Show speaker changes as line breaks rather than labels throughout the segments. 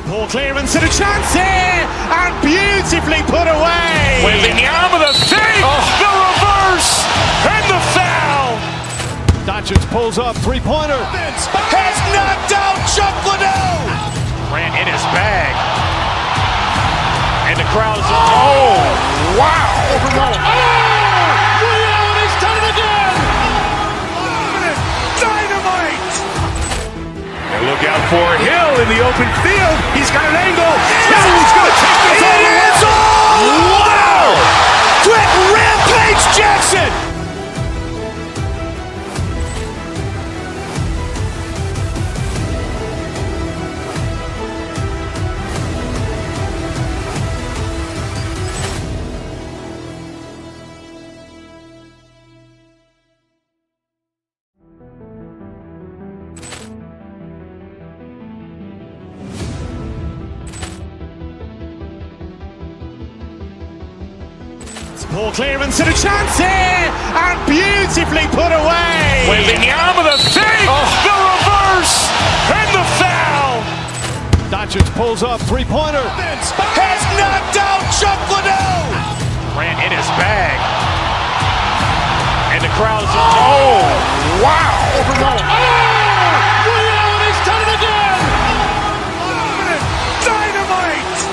Poor clearance and a chance here, and beautifully put away.
Waving the arm of the save, the reverse, and the foul.
Doncic pulls up, three-pointer.
Has knocked out Chuck Liddell. Grant in his bag. And the crowd is, oh, wow.
Allen has done it again.
Dynamite. And look out for Hill in the open field. He's got an angle. He's going to take this all the way. Wow. Quick Rampage Jackson.
Poor clearance and a chance here, and beautifully put away.
Waving the arm of the save, the reverse, and the foul.
Doncic pulls up, three-pointer.
Has knocked out Chuck Liddell. Grant in his bag. And the crowd is, oh, wow.
Allen has done it again.
Dynamite.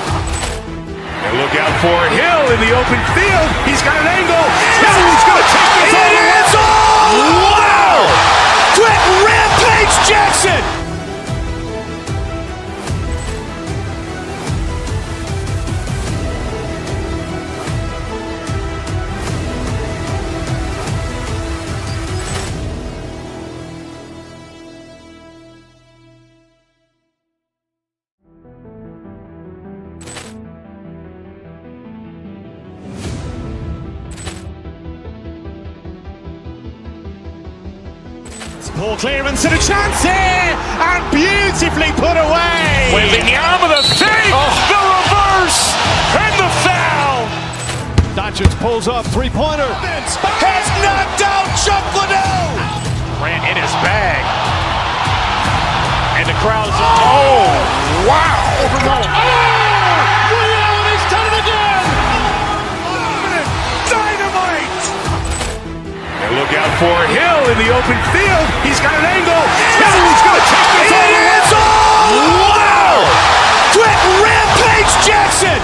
And look out for Hill in the open field. He's got an angle. He's going to take this all the way. Wow. Quick Rampage Jackson.
Poor clearance and a chance here, and beautifully put away.
Waving the arm of the save, the reverse, and the foul.
Doncic pulls up, three-pointer.
Has knocked out Chuck Liddell. Grant in his bag. And the crowd is, oh, wow.
Allen has done it again.
Dynamite. And look out for Hill in the open field. He's got an angle. He's going to take this all the way. Wow. Quick Rampage Jackson.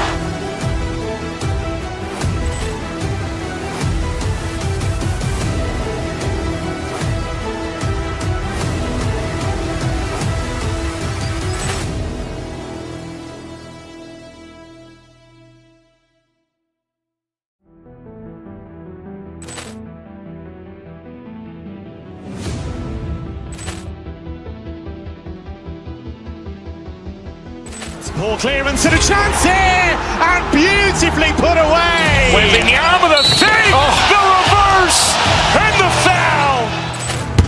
Poor clearance and a chance here, and beautifully put away.
Waving the arm of the save, the reverse, and the foul.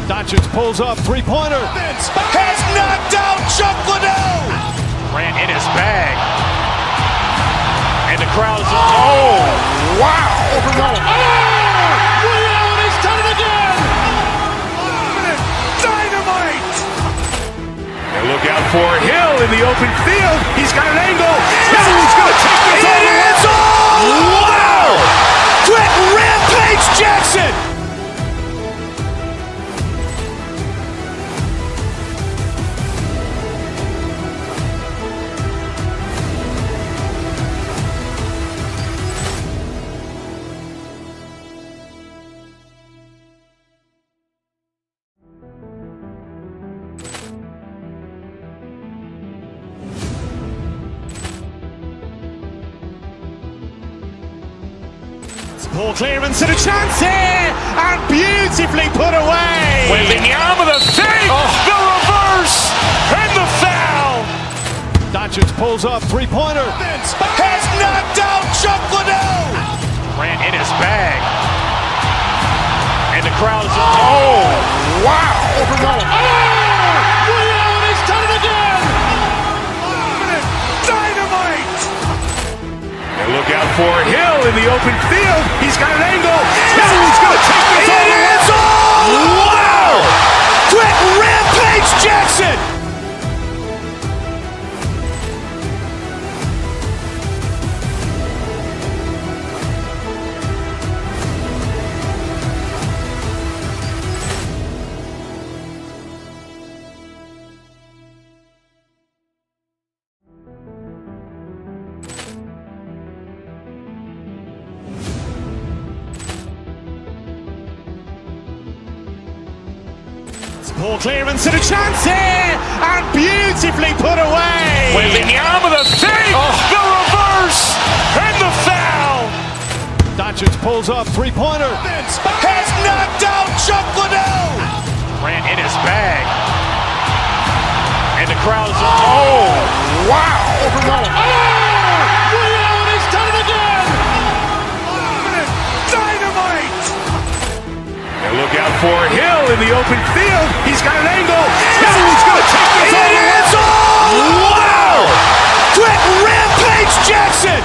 Doncic pulls up, three-pointer.
Has knocked out Chuck Liddell. Grant in his bag. And the crowd is, oh, wow.
Allen has done it again.
Dynamite. And look out for Hill in the open field. He's got an angle. He's going to take this all the way. Wow. Quick Rampage Jackson.
Poor clearance and a chance here, and beautifully put away.
Waving the arm of the save, the reverse, and the foul.
Doncic pulls up, three-pointer.
Has knocked out Chuck Liddell. Grant in his bag. And the crowd is, oh, wow.
Allen has done it again.
Dynamite. And look out for Hill in the open field. He's got an angle. He's going to take this all the way. Wow. Quick Rampage Jackson.
Poor clearance and a chance here, and beautifully put away.
Waving the arm of the save, the reverse, and the foul.
Doncic pulls up, three-pointer.
Has knocked out Chuck Liddell. Ran in his bag. And the crowd is, oh, wow.
Ray Allen has done it again.
Dynamite. And look out for Hill in the open field. He's got an angle. Hill's going to take this all the way. Wow. Quick Rampage Jackson.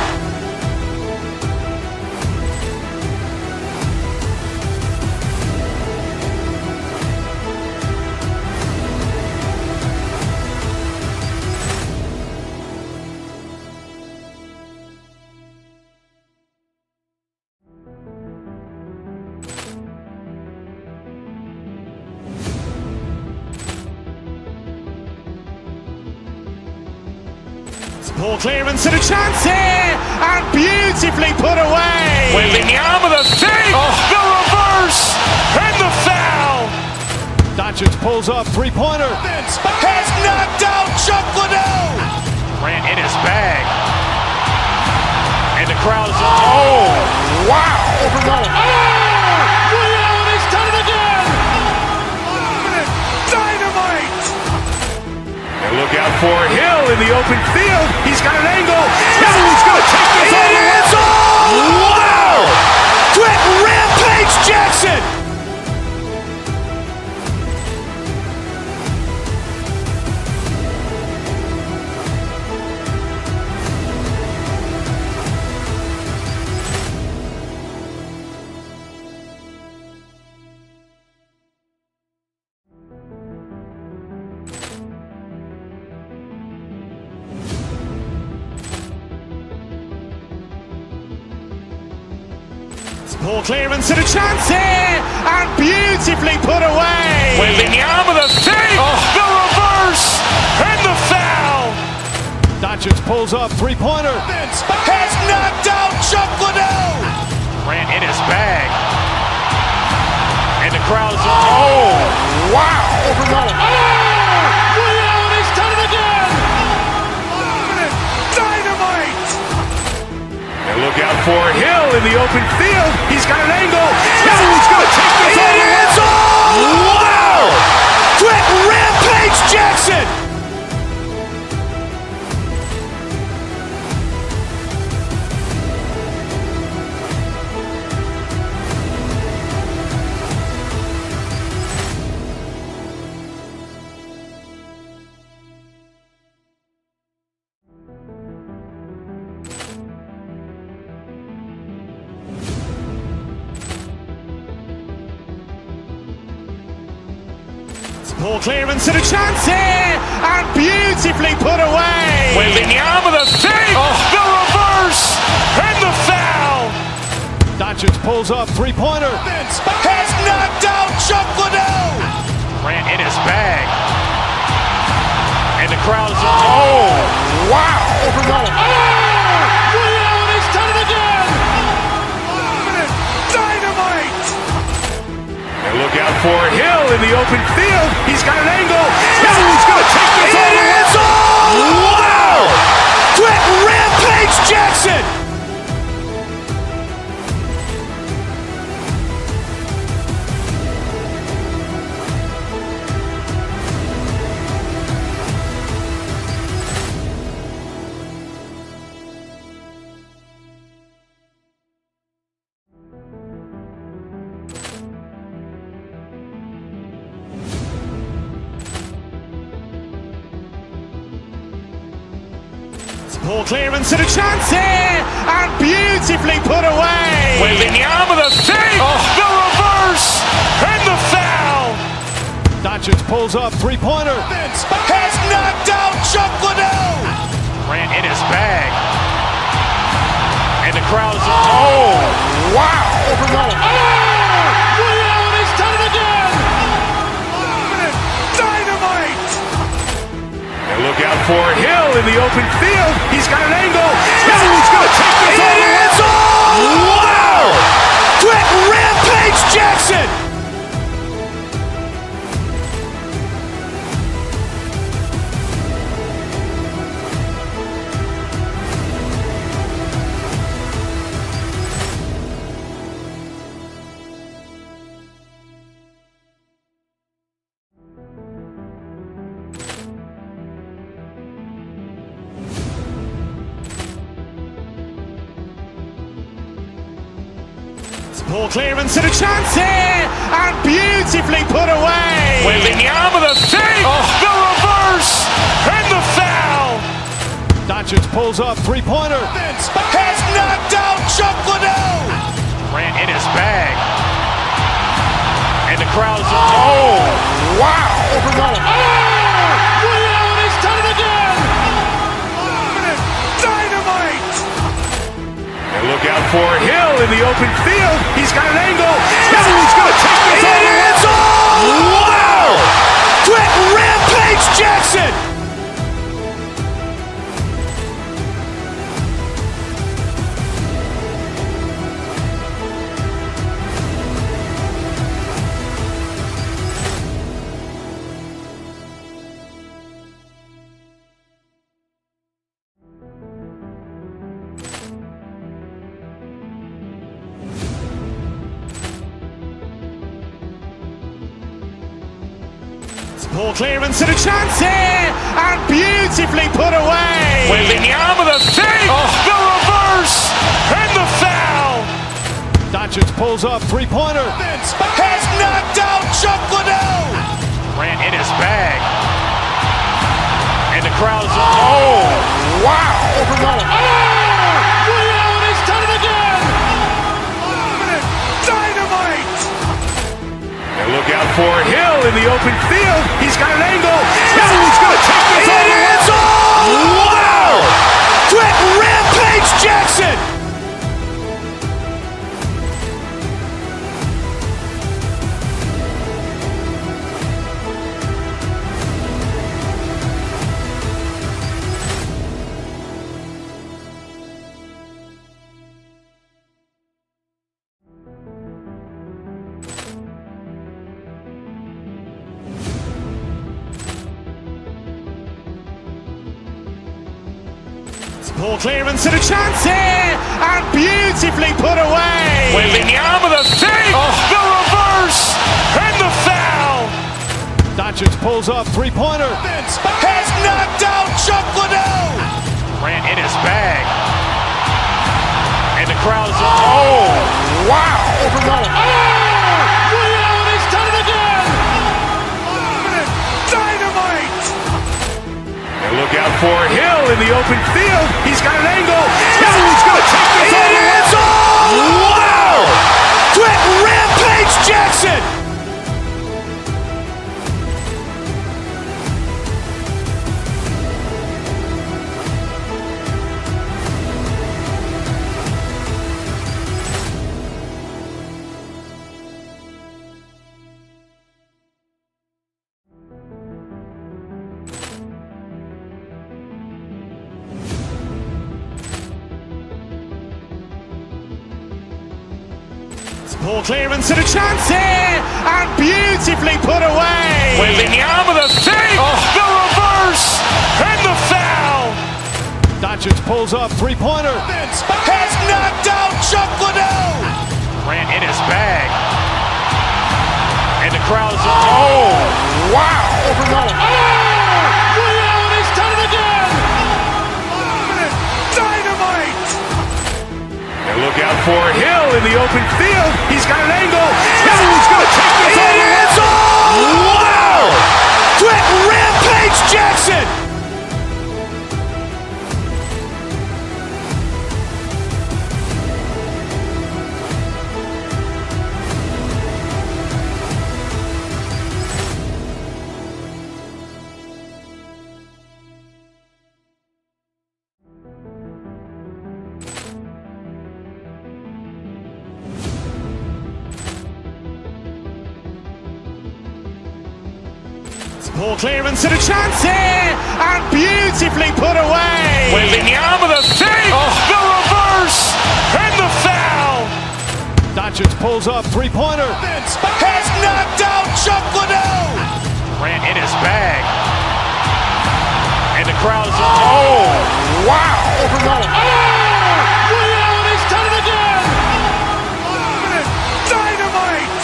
Poor clearance and a chance here, and beautifully put away.
Waving the arm of the save, the reverse, and the foul.
Doncic pulls up, three-pointer.
Has knocked out Chuck Liddell. Ran in his bag. And the crowd is, oh, wow.
Ray Allen has done it again.
Dynamite. And look out for Hill in the open field. He's got an angle. Hill's going to take this all the way. Wow. Quick Rampage Jackson.
Poor clearance and a chance here, and beautifully put away.
Waving the arm of the save, the reverse, and the foul.
Doncic pulls up, three-pointer.
Has knocked out Chuck Liddell. Ran in his bag. And the crowd is, oh, wow.
Ray Allen has done it again.
Dynamite. And look out for Hill in the open field. He's got an angle. Hill's going to take this all the way. Wow. Quick Rampage Jackson.
Poor clearance and a chance here, and beautifully put away.
Waving the arm of the save, the reverse, and the foul.
Doncic pulls up, three-pointer.
Has knocked out Chuck Liddell. Ran in his bag. And the crowd is, oh, wow.
Ray Allen has done it again.
Dynamite. And look out for Hill in the open field. He's got an angle. Hill's going to take this all the way. Wow. Quick Rampage Jackson.
Poor clearance and a chance here, and beautifully put away.
Waving the arm of the save, the reverse, and the foul.
Doncic pulls up, three-pointer.
Has knocked out Chuck Liddell. Ran in his bag. And the crowd is, oh, wow.
Ray Allen has done it again.
Dynamite. And look out for Hill in the open field. He's got an angle. Hill's going to take this all the way. Wow. Quick Rampage Jackson.
Poor clearance and a chance here, and beautifully put away.
Wembanyama with a fake, the reverse, and the foul.
Doncic pulls up, three-pointer.
Has knocked out Chuck Liddell. Ran in his bag. And the crowd's oh, wow.
Ray Allen has done it again.
Dynamite. And look out for Hill in the open field. He's got an angle. He's going to take this all the way. Wow. Quick Rampage Jackson.
Poor clearance and a chance here, and beautifully put away.
Wembanyama with a fake, the reverse, and the foul.
Doncic pulls up, three-pointer.
Has knocked out Chuck Liddell. Ran in his bag. And the crowd's oh, wow.
Ray Allen has done it again.
Dynamite. And look out for Hill in the open field. He's got an angle. He's going to take this all the way. Wow. Quick Rampage Jackson.
Poor clearance and a chance here, and beautifully put away.
Wembanyama with a fake, the reverse, and the foul.
Doncic pulls up, three-pointer.
Has knocked out Chuck Liddell. Ran in his bag. And the crowd's oh, wow.
Ray Allen has done it again.
Dynamite. And look out for Hill in the open field. He's got an angle. He's going to take this all the way. Wow. Quick Rampage Jackson.
Poor clearance and a chance here, and beautifully put away.
Wembanyama with a fake, the reverse, and the foul.
Doncic pulls up, three-pointer.
Has knocked out Chuck Liddell. Ran in his bag. And the crowd's oh, wow.
Ray Allen has done it again.
Dynamite. And look out for Hill in the open field. He's got an angle. He's going to take this all the way. Wow. Quick Rampage Jackson.
Poor clearance and a chance here, and beautifully put away.
Wembanyama with a fake, the reverse, and the foul.
Doncic pulls up, three-pointer.
Has knocked out Chuck Liddell. Ran in his bag. And the crowd's oh, wow.
Ray Allen has done it again.
Dynamite.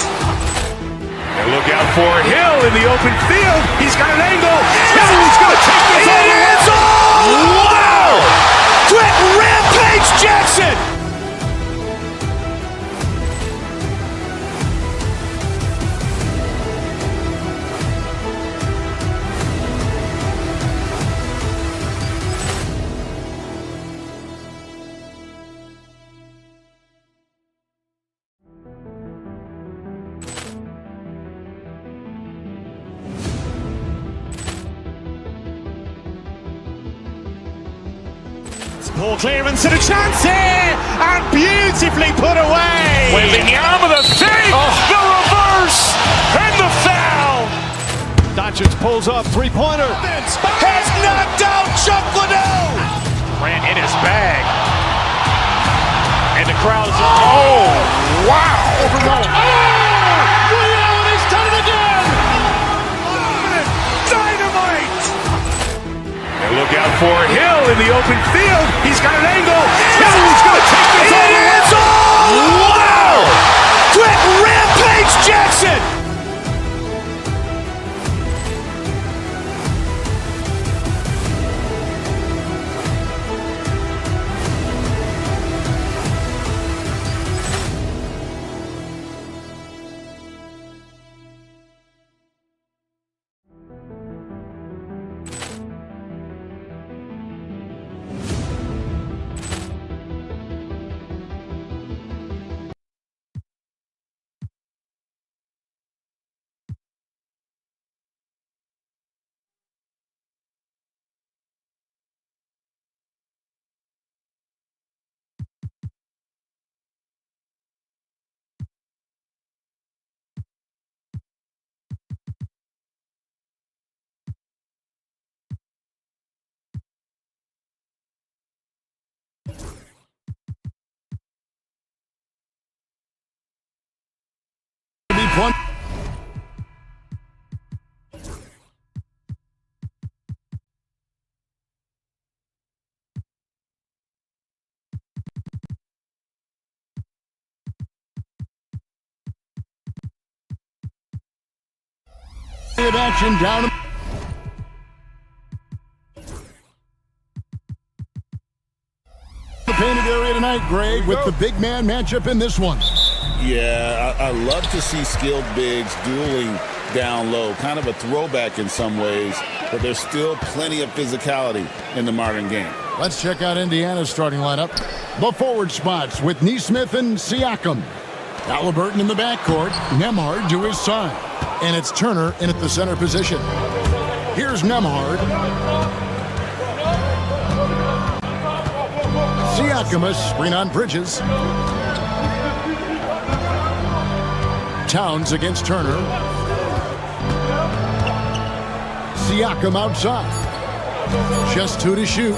And look out for Hill in the open field. He's got an angle. He's going to take this all the way. Wow. Quick Rampage Jackson.
Poor clearance and a chance here, and beautifully put away.
Wembanyama the save, the reverse, and the foul.
Doncic pulls up, three-pointer.
Has knocked out Chuck Liddell. Ran in his bag. And the crowd is, oh, wow.
He's done it again.
Dynamite. And look out for Hill in the open field. He's got an angle. Hill's going to take this all the way. Wow. Quit Rampage Jackson.
Action down the painted area tonight, Greg, with the big man matchup in this one.
Yeah, I love to see skilled bigs dueling down low. Kind of a throwback in some ways, but there's still plenty of physicality in the modern game.
Let's check out Indiana's starting lineup. The forward spots with Neesmith and Siakam. Halliburton in the backcourt, Nembhard to his side. And it's Turner in at the center position. Here's Nembhard. Siakam a screen on Bridges. Towns against Turner. Siakam outside. Just two to shoot.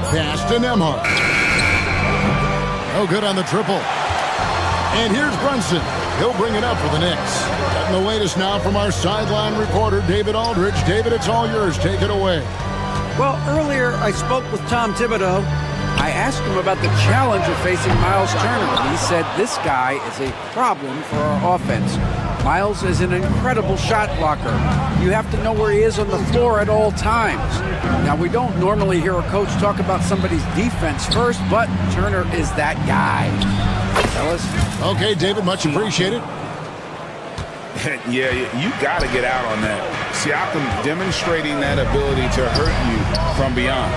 Pass to Nembhard. No good on the triple. And here's Brunson. He'll bring it up for the Knicks. Getting the latest now from our sideline reporter, David Aldridge. David, it's all yours. Take it away.
Well, earlier I spoke with Tom Thibodeau. I asked him about the challenge of facing Miles Turner, and he said this guy is a problem for our offense. Miles is an incredible shot blocker. You have to know where he is on the floor at all times. Now, we don't normally hear a coach talk about somebody's defense first, but Turner is that guy. Fellas?
Okay, David, much appreciated.
Yeah, you got to get out on that. Siakam demonstrating that ability to hurt you from beyond.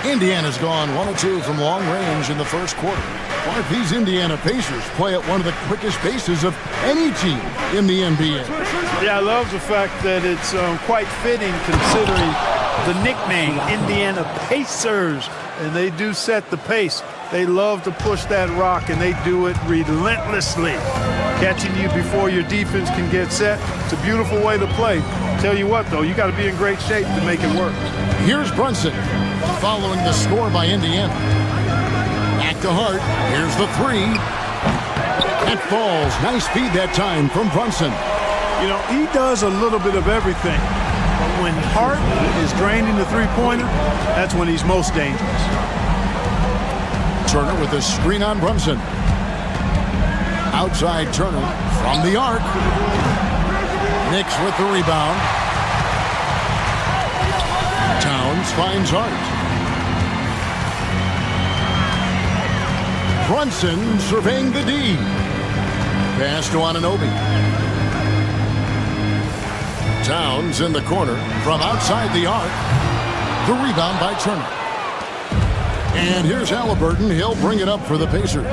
Indiana's gone 1 of 2 from long range in the first quarter. Clark, these Indiana Pacers play at one of the quickest paces of any team in the NBA.
Yeah, I love the fact that it's quite fitting considering the nickname, Indiana Pacers, and they do set the pace. They love to push that rock, and they do it relentlessly. Catching you before your defense can get set. It's a beautiful way to play. Tell you what, though, you got to be in great shape to make it work.
Here's Brunson following the score by Indiana. Back to Hart. Here's the three. That falls. Nice feed that time from Brunson.
You know, he does a little bit of everything. But when Hart is draining the three-pointer, that's when he's most dangerous.
Turner with a screen on Brunson. Outside Turner from the arc. Knicks with the rebound. Towns finds Hart. Brunson surveying the D. Pass to Anunoby. Towns in the corner from outside the arc. The rebound by Turner. And here's Halliburton. He'll bring it up for the Pacers.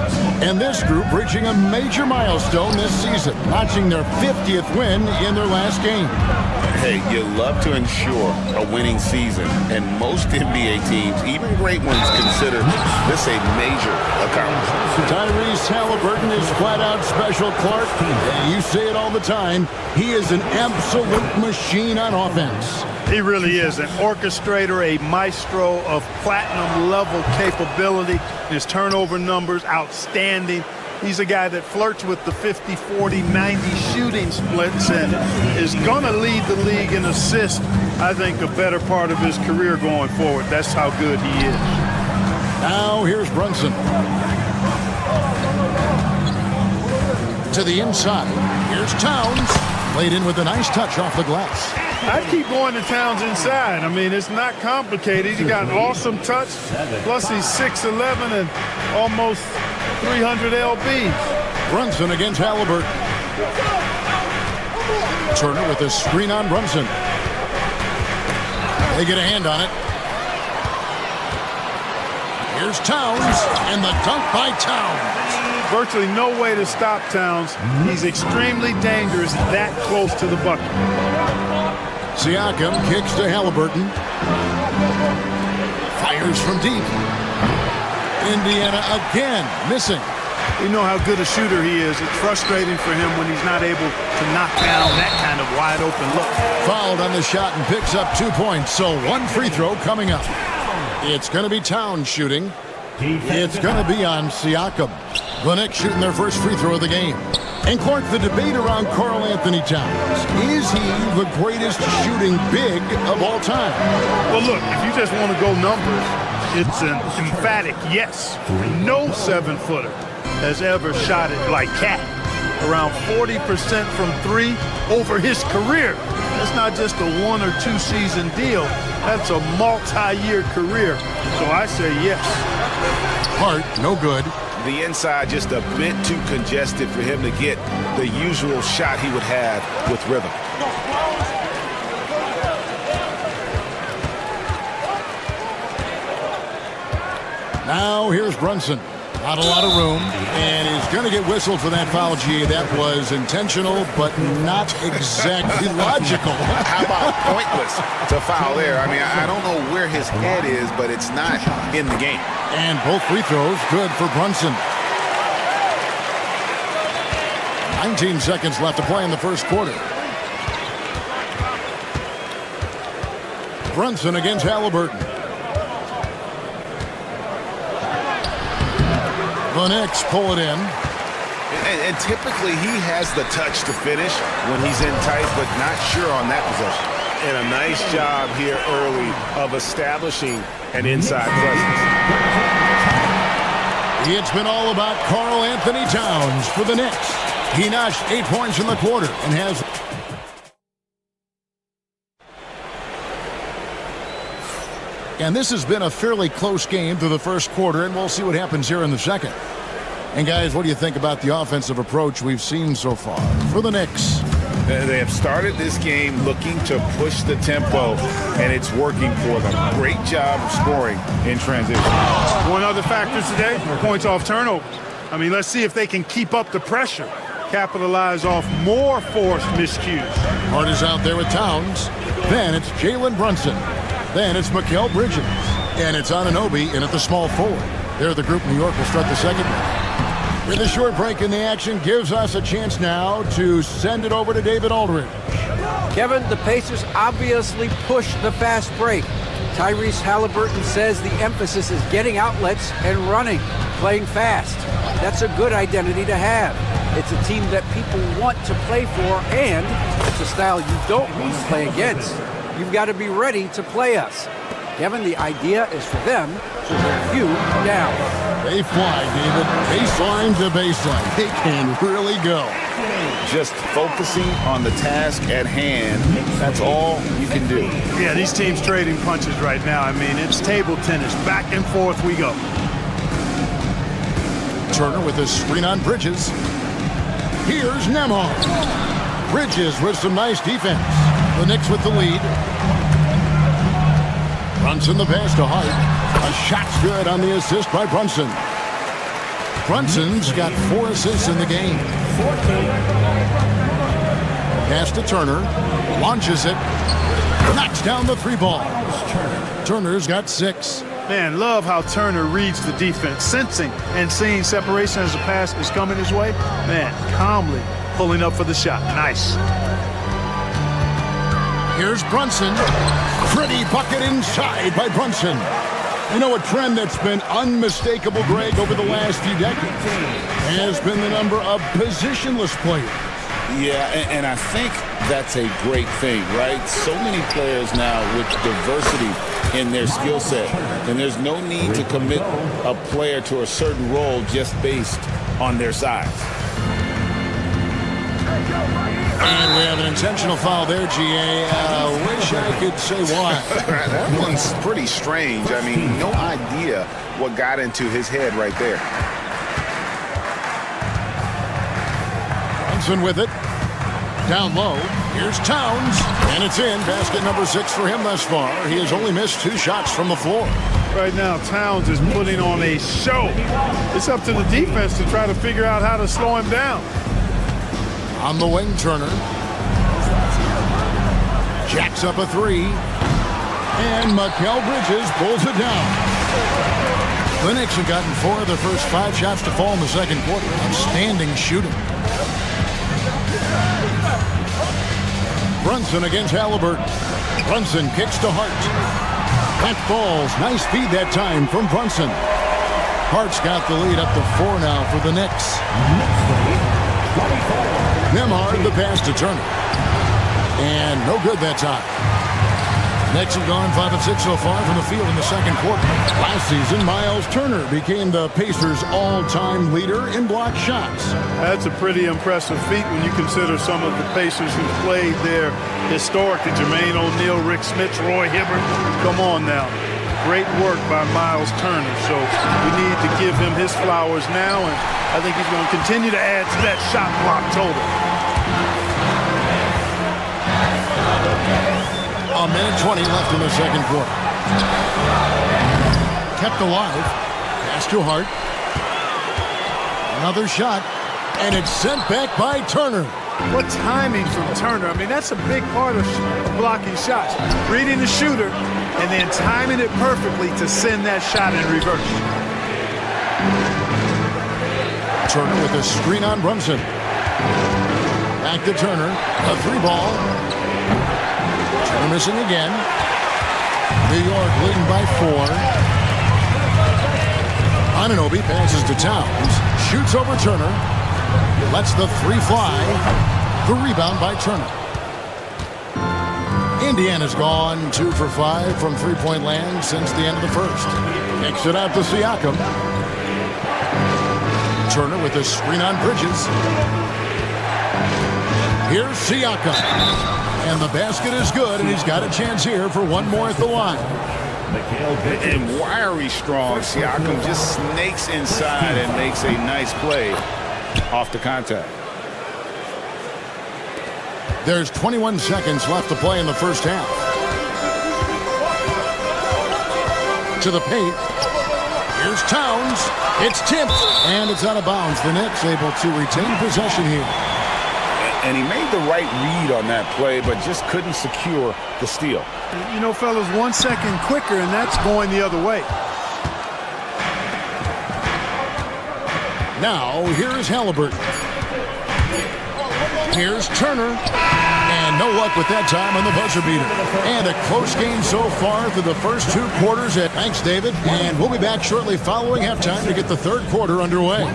And this group reaching a major milestone this season, notching their 50th win in their last game.
Hey, you love to ensure a winning season, and most NBA teams, even great ones, consider this a major accomplishment.
Tyrese Halliburton is flat-out special, Clark. And you say it all the time. He is an absolute machine on offense.
He really is an orchestrator, a maestro of platinum-level capability. His turnover numbers, outstanding. He's a guy that flirts with the 50, 40, 90 shooting splits and is going to lead the league in assists, I think, a better part of his career going forward. That's how good he is.
Now here's Brunson. To the inside. Here's Towns. Played in with a nice touch off the glass.
I'd keep going to Towns inside. I mean, it's not complicated. He's got an awesome touch. Plus, he's 6'11" and almost 300 lbs.
Brunson against Halliburton. Turner with a screen on Brunson. They get a hand on it. Here's Towns, and the dunk by Towns.
Virtually no way to stop Towns. He's extremely dangerous that close to the bucket.
Siakam kicks to Halliburton. Fires from deep. Indiana again missing.
You know how good a shooter he is. It's frustrating for him when he's not able to knock down that kind of wide open look.
Fouled on the shot and picks up 2 points. So one free throw coming up. It's going to be Towns shooting. It's going to be on Siakam. The Knicks shooting their first free throw of the game. And Clark, the debate around Karl Anthony Towns. Is he the greatest shooting big of all time?
Well, look, if you just want to go numbers, it's an emphatic yes. No 7-footer has ever shot it like Cat. Around 40% from three over his career. That's not just a 1 or 2 season deal. That's a multi-year career. So I say yes.
Hart, no good.
The inside just a bit too congested for him to get the usual shot he would have with rhythm.
Now here's Brunson. Not a lot of room, and he's going to get whistled for that foul, G. That was intentional, but not exactly logical.
How about pointless to foul there? I mean, I don't know where his head is, but it's not in the game.
And both free throws good for Brunson. 19 seconds left to play in the first quarter. Brunson against Halliburton. The Knicks pull it in.
And typically he has the touch to finish when he's in tight, but not sure on that possession. And a nice job here early of establishing an inside presence.
It's been all about Karl Anthony Towns for the Knicks. He notched 8 points in the quarter and has... And this has been a fairly close game through the first quarter, and we'll see what happens here in the second. And guys, what do you think about the offensive approach we've seen so far for the Knicks?
They have started this game looking to push the tempo, and it's working for them. Great job of scoring in transition.
One other factor today, points off turnover. I mean, let's see if they can keep up the pressure, capitalize off more forced miscues.
Hart is out there with Towns. Then it's Jalen Brunson. Then it's Mikal Bridges. And it's Anunoby in at the small forward. There, the group New York will start the second round. With a short break in the action, gives us a chance now to send it over to David Aldridge.
Kevin, the Pacers obviously push the fast break. Tyrese Halliburton says the emphasis is getting outlets and running, playing fast. That's a good identity to have. It's a team that people want to play for, and it's a style you don't want to play against. You've got to be ready to play us. Kevin, the idea is for them to wear you down.
They fly, David. Baseline to baseline. They can really go.
Just focusing on the task at hand, that's all you can do.
Yeah, these teams trading punches right now. I mean, it's table tennis. Back and forth we go.
Turner with a screen on Bridges. Here's Nembhard. Bridges with some nice defense. The Knicks with the lead. Brunson the pass to Hart. A shot's good on the assist by Brunson. Brunson's got 4 assists in the game. Pass to Turner. Launches it. Knocks down the 3 ball. Turner's got 6.
Man, love how Turner reads the defense, sensing and seeing separation as the pass is coming his way. Man, calmly pulling up for the shot. Nice.
Here's Brunson. Pretty bucket inside by Brunson. You know, a trend that's been unmistakable, Greg, over the last few decades has been the number of positionless players.
Yeah, and I think that's a great thing, right? So many players now with diversity in their skill set, and there's no need to commit a player to a certain role just based on their size.
And we have an intentional foul there, GA. Wish I could say why.
That one's pretty strange. I mean, no idea what got into his head right there.
Brunson with it. Down low. Here's Towns. And it's in. Basket number 6 for him thus far. He has only missed 2 shots from the floor.
Right now, Towns is putting on a show. It's up to the defense to try to figure out how to slow him down.
On the wing, Turner. Jacks up a 3. And Mikal Bridges pulls it down. The Knicks have gotten 4 of their first 5 shots to fall in the second quarter. Outstanding shooting. Brunson against Halliburton. Brunson kicks to Hart. That falls. Nice feed that time from Brunson. Hart's got the lead up to 4 now for the Knicks. Nembhard the pass to Turner. And no good that time. Knicks have gone 5 of 6 so far from the field in the second quarter. Last season, Miles Turner became the Pacers' all-time leader in block shots.
That's a pretty impressive feat when you consider some of the Pacers who played there historically. Jermaine O'Neal, Rick Smith, Roy Hibbert. Come on now. Great work by Miles Turner. So we need to give him his flowers now, and I think he's going to continue to add to that shot block total.
A minute 20 left in the second quarter. Kept alive. Pass to Hart. Another shot. And it's sent back by Turner.
What timing from Turner. I mean, that's a big part of blocking shots. Reading the shooter and then timing it perfectly to send that shot in reverse.
Turner with a screen on Brunson. Back to Turner. A 3 ball. Turner missing again. New York leading by 4. Anunoby passes to Towns. Shoots over Turner. Lets the 3 fly. The rebound by Turner. Indiana's gone 2 for 5 from 3-point land since the end of the first. Kicks it out to Siakam. Turner with a screen on Bridges. Here's Siakam. And the basket is good, and he's got a chance here for one more at the line.
And wiry strong, Siakam just snakes inside and makes a nice play off the contact.
There's 21 seconds left to play in the first half. To the paint. Here's Towns. It's tipped, and it's out of bounds. The Knicks able to retain possession here.
And he made the right read on that play, but just couldn't secure the steal.
You know, fellas, 1 second quicker, and that's going the other way.
Now, here's Halliburton. Here's Turner. And no luck with that time on the buzzer beater. And a close game so far through the first 2 quarters. Thanks, David. And we'll be back shortly following halftime to get the third quarter underway.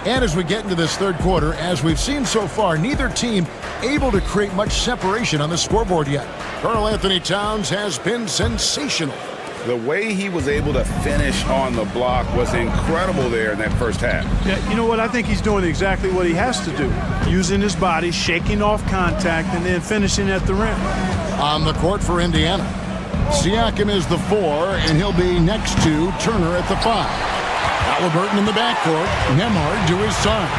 And as we get into this third quarter, as we've seen so far, neither team able to create much separation on the scoreboard yet. Karl Anthony Towns has been sensational.
The way he was able to finish on the block was incredible there in that first half.
Yeah, you know what? I think he's doing exactly what he has to do. Using his body, shaking off contact, and then finishing at the rim.
On the court for Indiana, Siakam is the 4, and he'll be next to Turner at the 5. Now Halliburton in the backcourt. Nembhard to his side.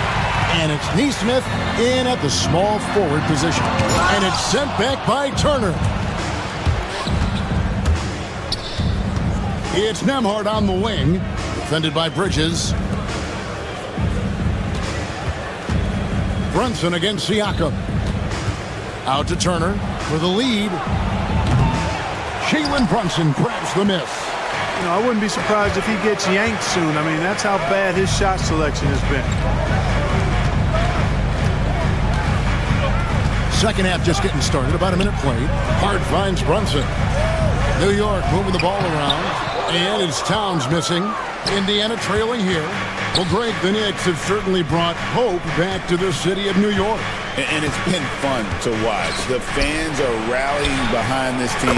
And it's Neesmith in at the small forward position. And it's sent back by Turner. It's Nembhard on the wing. Defended by Bridges. Brunson against Siakam. Out to Turner for the lead. Jalen Brunson grabs the miss.
You know, I wouldn't be surprised if he gets yanked soon. I mean, that's how bad his shot selection has been.
Second half just getting started. About a minute played. Hart finds Brunson. New York moving the ball around. And it's Towns missing. Indiana trailing here. Well, Greg, the Knicks have certainly brought hope back to the city of New York.
And it's been fun to watch. The fans are rallying behind this team.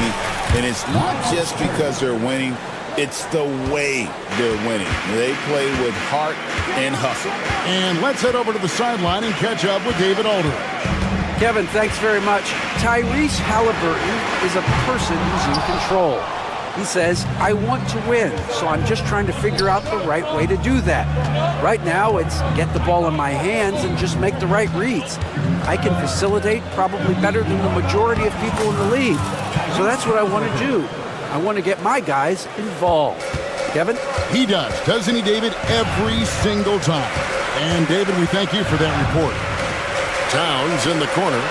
And it's not just because they're winning. It's the way they're winning. They play with heart and hustle.
And let's head over to the sideline and catch up with David Aldridge.
Kevin, thanks very much. Tyrese Halliburton is a person who's in control. He says, I want to win, so I'm just trying to figure out the right way to do that. Right now, it's get the ball in my hands and just make the right reads. I can facilitate probably better than the majority of people in the league. So that's what I want to do. I want to get my guys involved. Kevin?
He does, doesn't he, David? Every single time. And, David, we thank you for that report. Towns in the corner.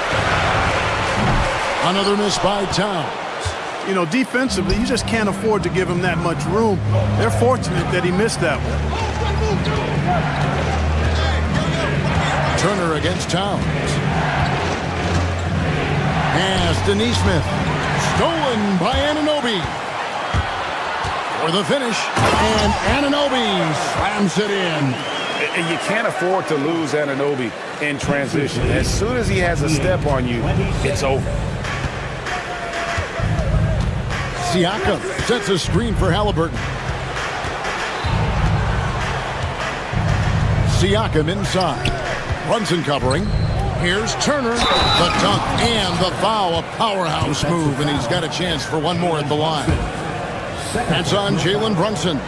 Another miss by Towns.
You know, defensively, you just can't afford to give him that much room. They're fortunate that he missed that one.
Turner against Towns. Pass to Neesmith. Stolen by Anunoby. For the finish. And Anunoby slams it in.
And you can't afford to lose Anunoby in transition. As soon as he has a step on you, it's over.
Siakam sets a screen for Halliburton. Siakam inside. Brunson covering. Here's Turner. The dunk and the foul. A powerhouse move, and he's got a chance for one more at the line. That's on Jalen Brunson.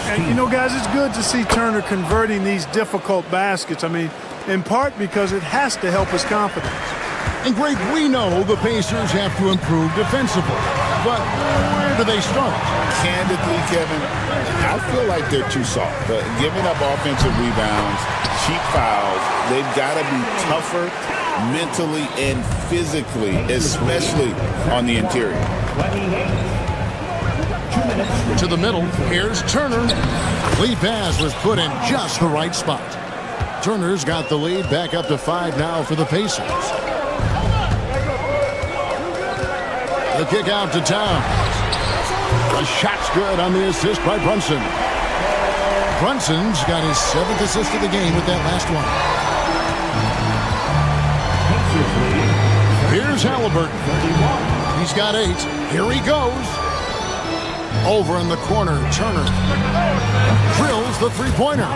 And, you know, guys, it's good to see Turner converting these difficult baskets. I mean, in part because it has to help his confidence.
And, Greg, we know the Pacers have to improve defensively. But where do they start?
Candidly, Kevin, I feel like they're too soft. But giving up offensive rebounds, cheap fouls, they've got to be tougher mentally and physically, especially on the interior.
To the middle, here's Turner. Lead pass was put in just the right spot. Turner's got the lead back up to 5 now for the Pacers. The kick out to Towns. The shot's good on the assist by Brunson. Brunson's got his 7th assist of the game with that last one. Here's Halliburton. He's got 8. Here he goes. Over in the corner, Turner drills the three-pointer.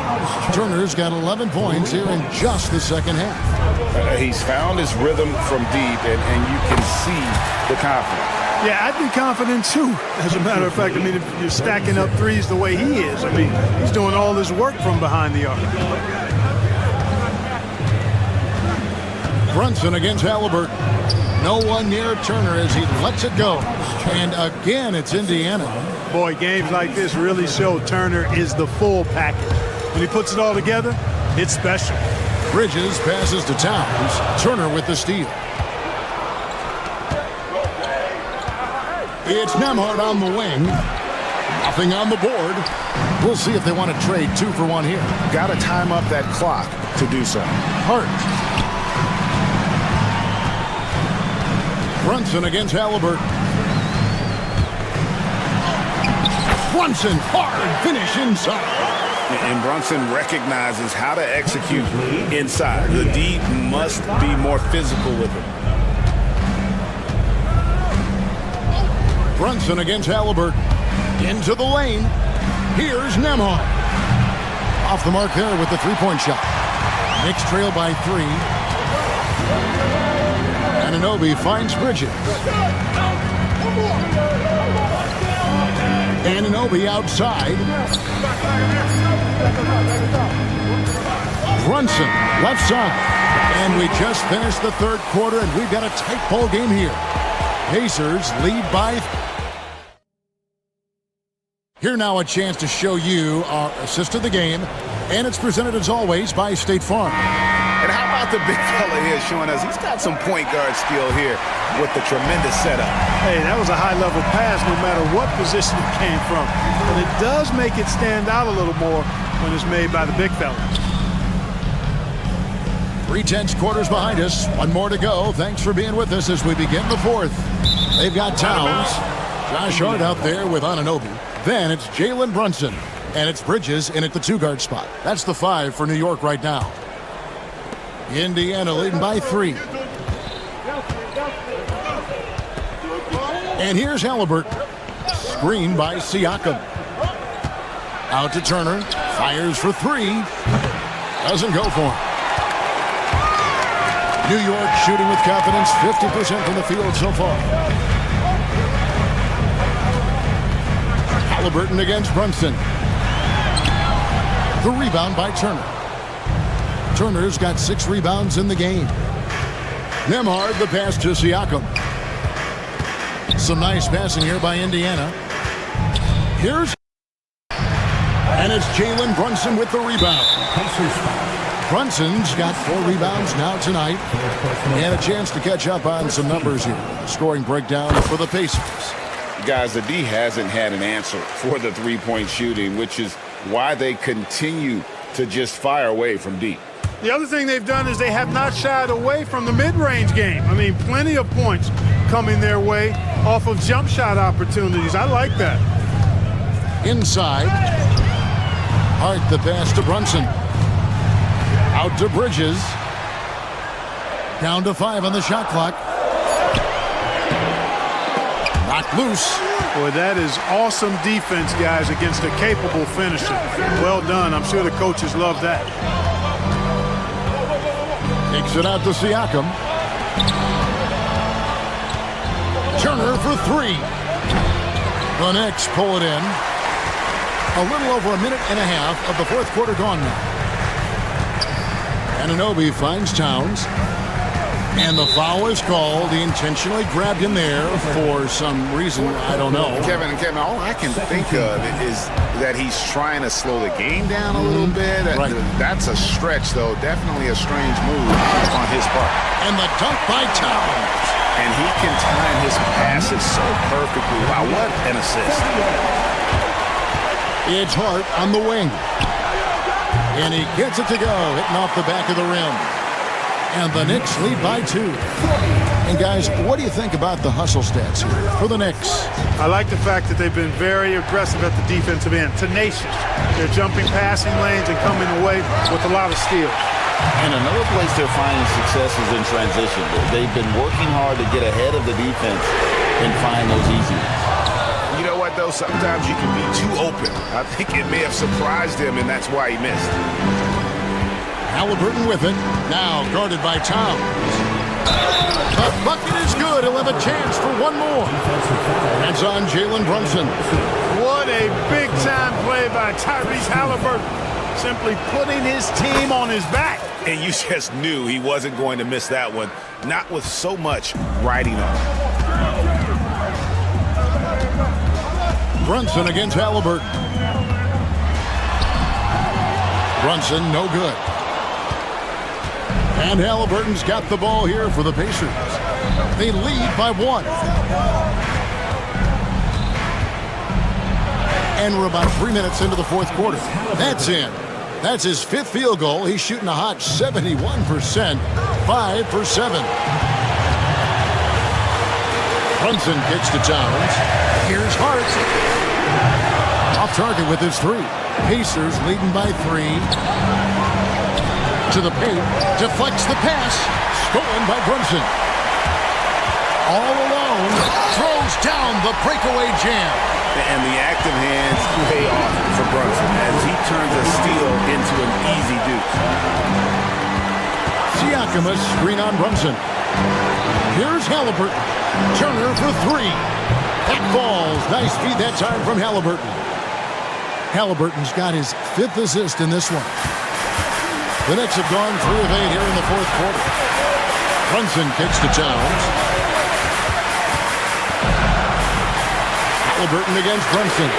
Turner's got 11 points here in just the second half.
He's found his rhythm from deep, and you can see the confidence.
Yeah, I'd be confident too. As a matter of fact, I mean, if you're stacking up threes the way he is, I mean, he's doing all this work from behind the arc.
Brunson against Halliburton. No one near Turner as he lets it go. And again, it's Indiana.
Boy, games like this really show Turner is the full package. When he puts it all together, it's special.
Bridges passes to Towns. Turner with the steal. It's Nembhard on the wing. Nothing on the board. We'll see if they want to trade 2 for 1 here.
Got to time up that clock to do so.
Hart. Brunson against Halliburton. Brunson, hard finish inside.
And Brunson recognizes how to execute inside. The D must be more physical with him.
Brunson against Halliburton. Into the lane. Here's Nembhard. Off the mark there with the three-point shot. Knicks trail by 3. Anunoby finds Bridges. Anunoby Anunoby outside. Brunson, left side. And we just finished the third quarter, and we've got a tight ball game here. Pacers lead by. Here now a chance to show you our assist of the game, and it's presented as always by State Farm.
And how about the big fella here showing us he's got some point guard skill here with the tremendous setup.
Hey, that was a high-level pass no matter what position it came from. But it does make it stand out a little more when it's made by the big fella.
3/10 quarters behind us. One more to go. Thanks for being with us as we begin the fourth. They've got Towns. Josh Hart out there with Anunoby. Then it's Jalen Brunson. And it's Bridges in at the two-guard spot. That's the 5 for New York right now. Indiana leading by 3. And here's Halliburton. Screen by Siakam. Out to Turner. Fires for 3. Doesn't go for him. New York shooting with confidence. 50% from the field so far. Halliburton against Brunson. The rebound by Turner. Turner's got 6 rebounds in the game. Nembhard the pass to Siakam. Some nice passing here by Indiana. Here's. And it's Jalen Brunson with the rebound. Brunson's got 4 rebounds now tonight. And a chance to catch up on some numbers here. Scoring breakdown for the Pacers.
Guys, the D hasn't had an answer for the three-point shooting, which is why they continue to just fire away from deep.
The other thing they've done is they have not shied away from the mid-range game. I mean, plenty of points coming their way off of jump shot opportunities. I like that.
Inside. Hart the pass to Brunson. Out to Bridges. Down to 5 on the shot clock. Knocked loose.
Boy, that is awesome defense, guys, against a capable finisher. Well done. I'm sure the coaches love that.
Takes it out to Siakam. Turner for 3. The Knicks pull it in. A little over a minute and a half of the fourth quarter gone now. Anunoby finds Towns. And the foul is called. He intentionally grabbed him there for some reason. I don't know.
Kevin, all I can think of is that he's trying to slow the game down a little bit.
Right.
That's a stretch, though. Definitely a strange move on his part.
And the dunk by Towns.
And he can time his passes so perfectly. Wow, what an assist.
It's Hart on the wing. And he gets it to go, hitting off the back of the rim. And the Knicks lead by 2. And guys, what do you think about the hustle stats here for the Knicks?
I like the fact that they've been very aggressive at the defensive end. Tenacious. They're jumping passing lanes and coming away with a lot of steals.
And another place they're finding success is in transition. They've been working hard to get ahead of the defense and find those easy ones.
You know what, though? Sometimes you can be too open. I think it may have surprised him, and that's why he missed.
Halliburton with it. Now guarded by Towns. The bucket is good. He'll have a chance for one more. That's on Jalen Brunson.
What a big-time play by Tyrese Halliburton. Simply putting his team on his back.
And you just knew he wasn't going to miss that one. Not with so much riding on.
Brunson against Halliburton. Brunson, no good. And Halliburton's got the ball here for the Pacers. They lead by 1. And we're about 3 minutes into the fourth quarter. That's in. That's his 5th field goal. He's shooting a hot 71%. 5 for 7. Brunson kicks to Towns. Here's Hart. Off target with his 3. Pacers leading by 3. To the paint, deflects the pass, stolen by Brunson. All alone, throws down the breakaway jam.
And the active hands pay off for Brunson as he turns a steal into an easy deuce.
Siakam, a screen on Brunson. Here's Halliburton. Turner for 3. That falls. Nice feed that time from Halliburton. Halliburton's got his 5th assist in this one. The Knicks have gone 3 of 8 here in the 4th quarter. Brunson kicks to Towns. Halliburton against Brunson.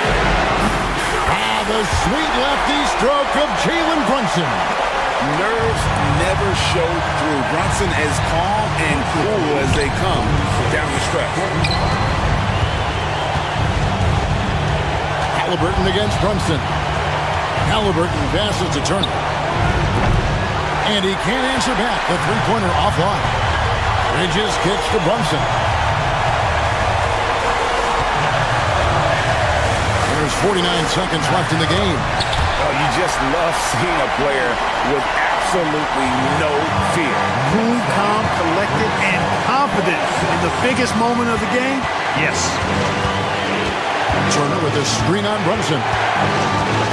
The sweet lefty stroke of Jalen Brunson.
Nerves never showed through. Brunson as calm and cool as they come down the stretch.
Halliburton against Brunson. Halliburton passes to Turner. And he can't answer back. The three-pointer offline. Bridges kicks to Brunson. There's 49 seconds left in the game.
Oh, you just love seeing a player with absolutely no fear.
Cool, calm, collected, and confident in the biggest moment of the game? Yes.
Turner with a screen on Brunson.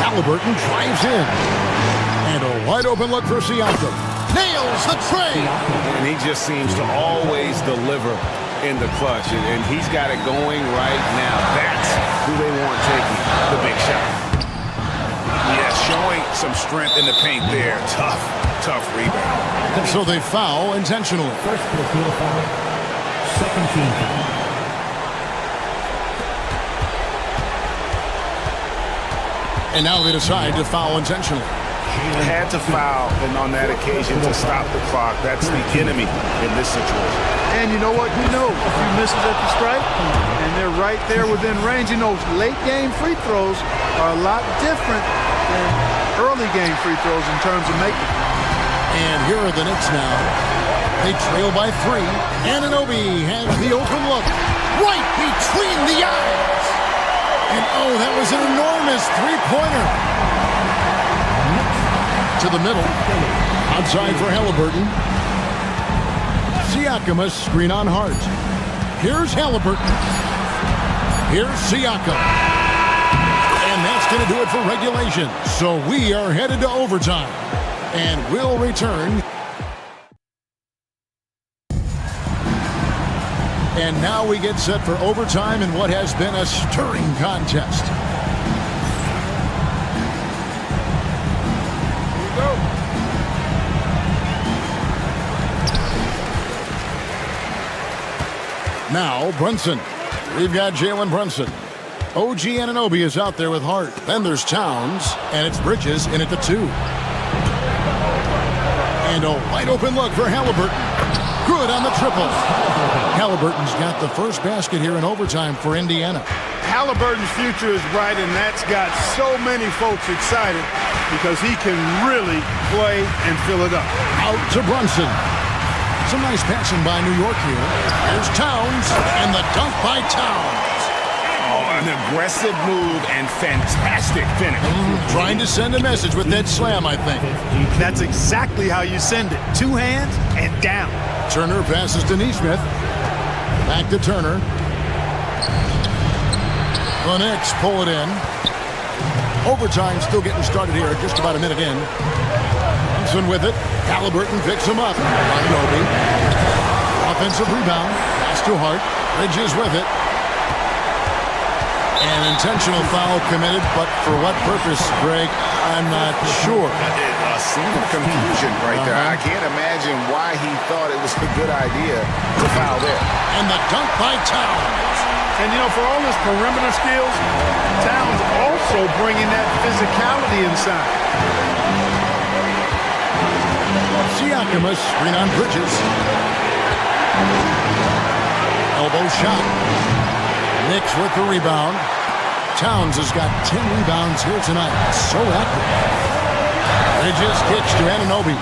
Halliburton drives in. And a wide open look for Siakam. Nails the tray.
And he just seems to always deliver in the clutch. And he's got it going right now. That's who they want taking the big shot. Yeah, showing some strength in the paint there. Tough rebound.
So they foul intentionally.
First personal foul, second team foul.
And now they decide to foul intentionally.
Had to foul, and on that occasion to stop the clock. That's the enemy in this situation.
And you know what? You know, a few misses at the stripe, and they're right there within range. You know, late game free throws are a lot different than early game free throws in terms of making.
And here are the Knicks now. They trail by 3. Anunoby has the open look right between the eyes. And oh, that was an enormous three-pointer. To the middle. Outside for Halliburton. Siakam, a screen on Hart. Here's Halliburton. Here's Siakam. And that's going to do it for regulation. So we are headed to overtime. And we'll return. And now we get set for overtime in what has been a stirring contest. Now, Brunson. We've got Jalen Brunson. OG Anunoby is out there with Hart. Then there's Towns, and it's Bridges in at the 2. And a wide open look for Halliburton. Good on the triple. Halliburton's got the first basket here in overtime for Indiana.
Halliburton's future is bright, and that's got so many folks excited because he can really play and fill it up.
Out to Brunson. Some nice passing by New York here. Here's Towns, and the dunk by Towns.
Oh, an aggressive move and fantastic finish.
Trying to send a message with that slam, I think.
That's exactly how you send it. 2 hands and down.
Turner passes to Neesmith. Back to Turner. The Knicks pull it in. Overtime still getting started here, just about a minute in. Brunson with it. Halliburton picks him up. Anunoby. Offensive rebound. Pass to Hart. Bridges with it. An intentional foul committed, but for what purpose, Greg? I'm not sure.
A scene of confusion right there. I can't imagine why he thought it was a good idea to foul there.
And the dunk by Towns.
And, you know, for all his perimeter skills, Towns also bringing that physicality inside.
Siakam, a screen on Bridges. Elbow shot. Knicks with the rebound. Towns has got 10 rebounds here tonight. So active. Bridges kicks to Anunoby.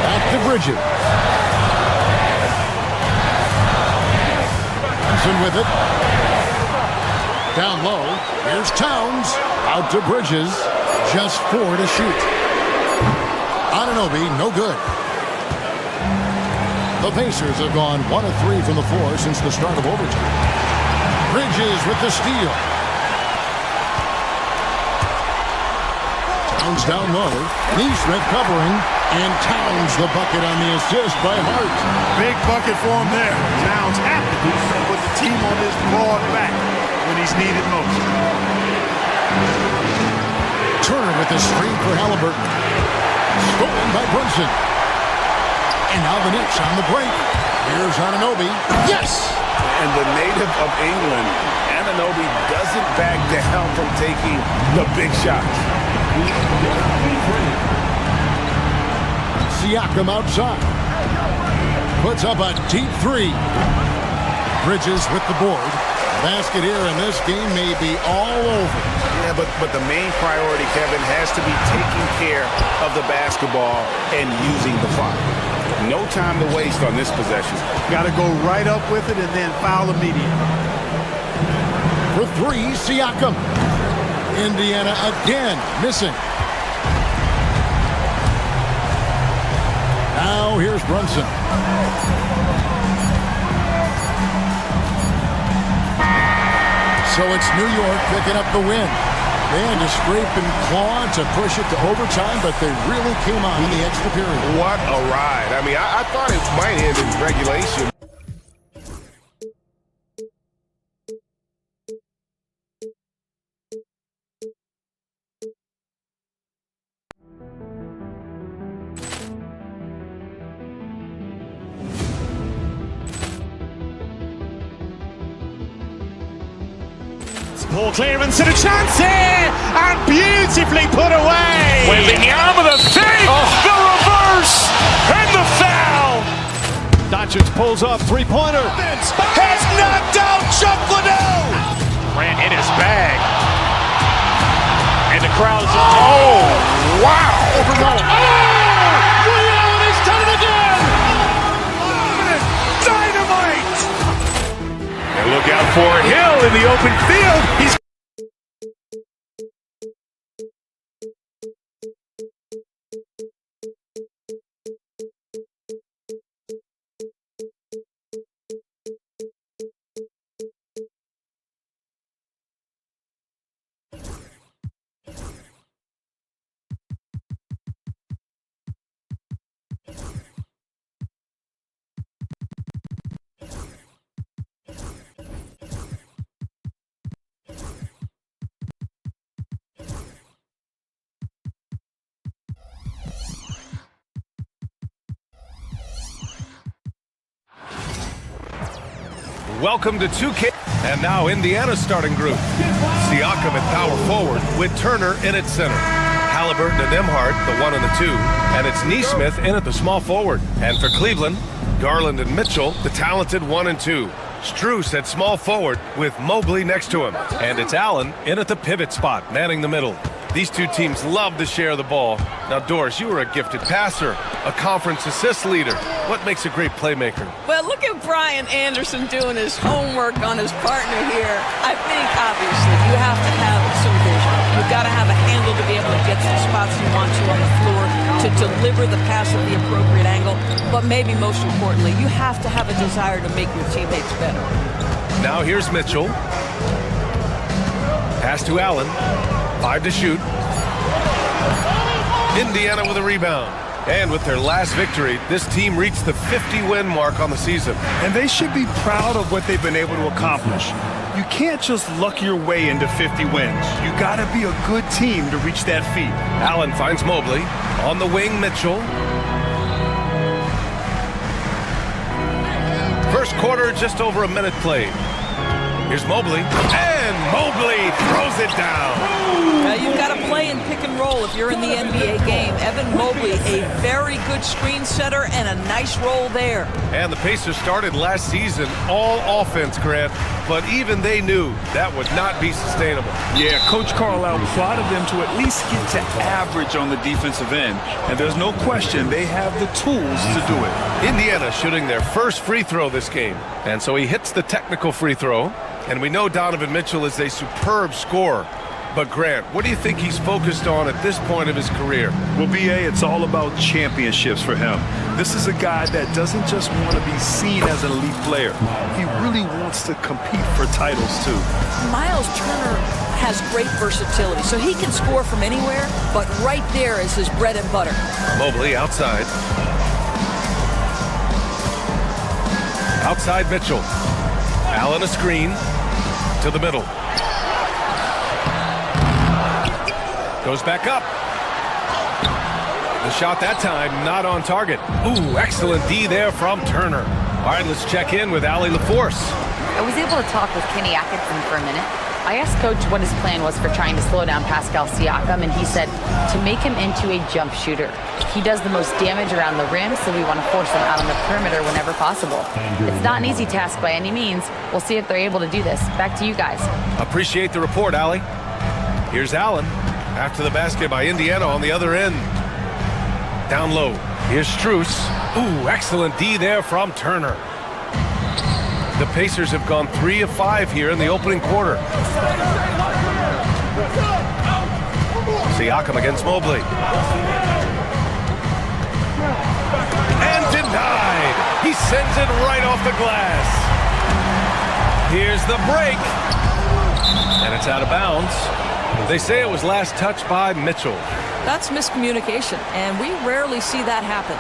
Back to Bridges. Brunson with it. Down low. Here's Towns. Out to Bridges. Just 4 to shoot. Anunoby, no good. The Pacers have gone 1 of 3 from the floor since the start of overtime. Bridges with the steal. Towns down low. Neesmith covering. And Towns the bucket on the assist by Hart.
Big bucket for him there. Towns happy to put the team on his broad back when he's needed most.
with a screen for Halliburton. Stolen by Brunson. And now the Knicks on the break. Here's Anunoby. Yes!
And the native of England, Anunoby doesn't back down from taking the big shots.
Siakam outside. Puts up a deep three. Bridges with the board. Basket here, and this game may be all over.
Yeah, but the main priority, Kevin, has to be taking care of the basketball and using the clock. No time to waste on this possession.
Got to go right up with it and then foul immediately.
For three, Siakam. Indiana again missing. Now here's Brunson. So it's New York picking up the win. They had to scrape and claw to push it to overtime, but they really came on in the extra period.
What a ride. I mean, I thought it might end in regulation.
Poor clearance and a chance here, and beautifully put away.
With the arm of the fake, the reverse, and the foul.
Doncic pulls up, three-pointer.
Has knocked out Chuck Liddell. Ran in his bag. And the crowd is, oh, wow.
Ray Allen has done it again.
Dynamite. And look out for Hill in the open field. He's
Welcome to 2K. And now Indiana's starting group. Siakam at power forward with Turner in at center. Halliburton and Nembhard, the 1 and the 2. And it's Nesmith in at the small forward. And for Cleveland, Garland and Mitchell, the talented 1 and 2. Strus at small forward with Mobley next to him. And it's Allen in at the pivot spot, manning the middle. These two teams love to share the ball. Now, Doris, you were a gifted passer, a conference assist leader. What makes a great playmaker?
Well, look at Brian Anderson doing his homework on his partner here. I think, obviously, you have to have some vision. You've got to have a handle to be able to get to the spots you want to on the floor, to deliver the pass at the appropriate angle. But maybe most importantly, you have to have a desire to make your teammates better.
Now here's Mitchell. Pass to Allen. 5 to shoot. Indiana with a rebound. And with their last victory, this team reached the 50-win mark on the season.
And they should be proud of what they've been able to accomplish. You can't just luck your way into 50 wins. You got to be a good team to reach that feat.
Allen finds Mobley. On the wing, Mitchell. First quarter, just over a minute played. Here's Mobley. And Mobley throws it down.
You've got to play in pick and roll if you're in the NBA game. Evan Mobley, a very good screen setter and a nice roll there.
And the Pacers started last season all offense, Grant, but even they knew that would not be sustainable.
Yeah, Coach Carlisle plotted them to at least get to average on the defensive end. And there's no question they have the tools to do it.
Indiana shooting their first free throw this game. And so he hits the technical free throw. And we know Donovan Mitchell is a superb scorer. But Grant, what do you think he's focused on at this point of his career?
Well, BA, it's all about championships for him. This is a guy that doesn't just want to be seen as an elite player. He really wants to compete for titles, too.
Miles Turner has great versatility, so he can score from anywhere, but right there is his bread and butter.
Mobley outside. Outside Mitchell. Allen a screen to the middle. Goes back up. The shot that time not on target. Ooh, excellent D there from Turner. All right, let's check in with Allie LaForce.
I was able to talk with Kenny Atkinson for a minute. I asked Coach what his plan was for trying to slow down Pascal Siakam, and he said to make him into a jump shooter. He does the most damage around the rim, so we want to force him out on the perimeter whenever possible. It's not an easy task by any means. We'll see if they're able to do this. Back to you guys.
Appreciate the report, Allie. Here's Allen. After the basket by Indiana on the other end. Down low. Here's Strus. Ooh, excellent D there from Turner. The Pacers have gone 3 of 5 here in the opening quarter. Siakam against Mobley. And denied. He sends it right off the glass. Here's the break. And it's out of bounds. They say it was last touched by Mitchell.
That's miscommunication, and we rarely see that happen.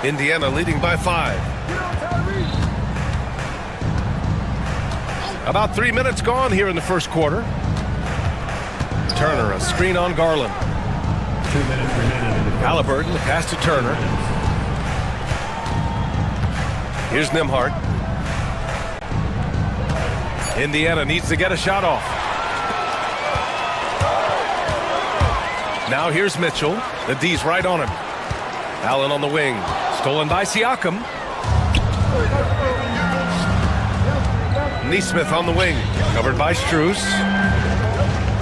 Indiana leading by 5. About 3 minutes gone here in the first quarter. Turner, a screen on Garland.
2 minutes remaining.
Halliburton, the pass to Turner. Here's Nembhard. Indiana needs to get a shot off. Now here's Mitchell. The D's right on him. Allen on the wing. Stolen by Siakam. Neesmith on the wing. Covered by Strus.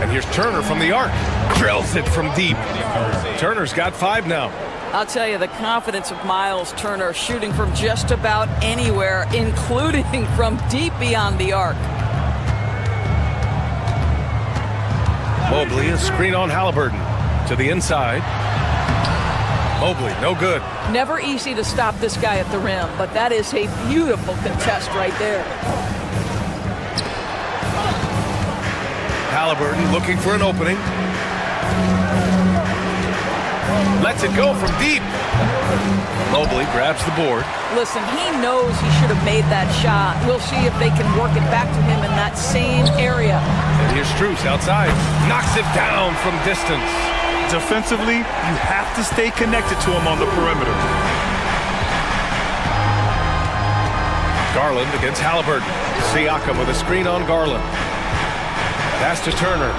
And here's Turner from the arc. Drills it from deep. Turner's got 5 now.
I'll tell you, the confidence of Miles Turner shooting from just about anywhere, including from deep beyond the arc.
Mobley, a screen on Halliburton. To the inside. Mobley, no good.
Never easy to stop this guy at the rim, but that is a beautiful contest right there.
Halliburton looking for an opening. Lets it go from deep. Mobley grabs the board.
Listen, he knows he should have made that shot. We'll see if they can work it back to him in that same area.
And here's Strus outside. Knocks it down from distance.
Defensively, you have to stay connected to him on the perimeter.
Garland against Halliburton. Siakam with a screen on Garland. Pass to Turner.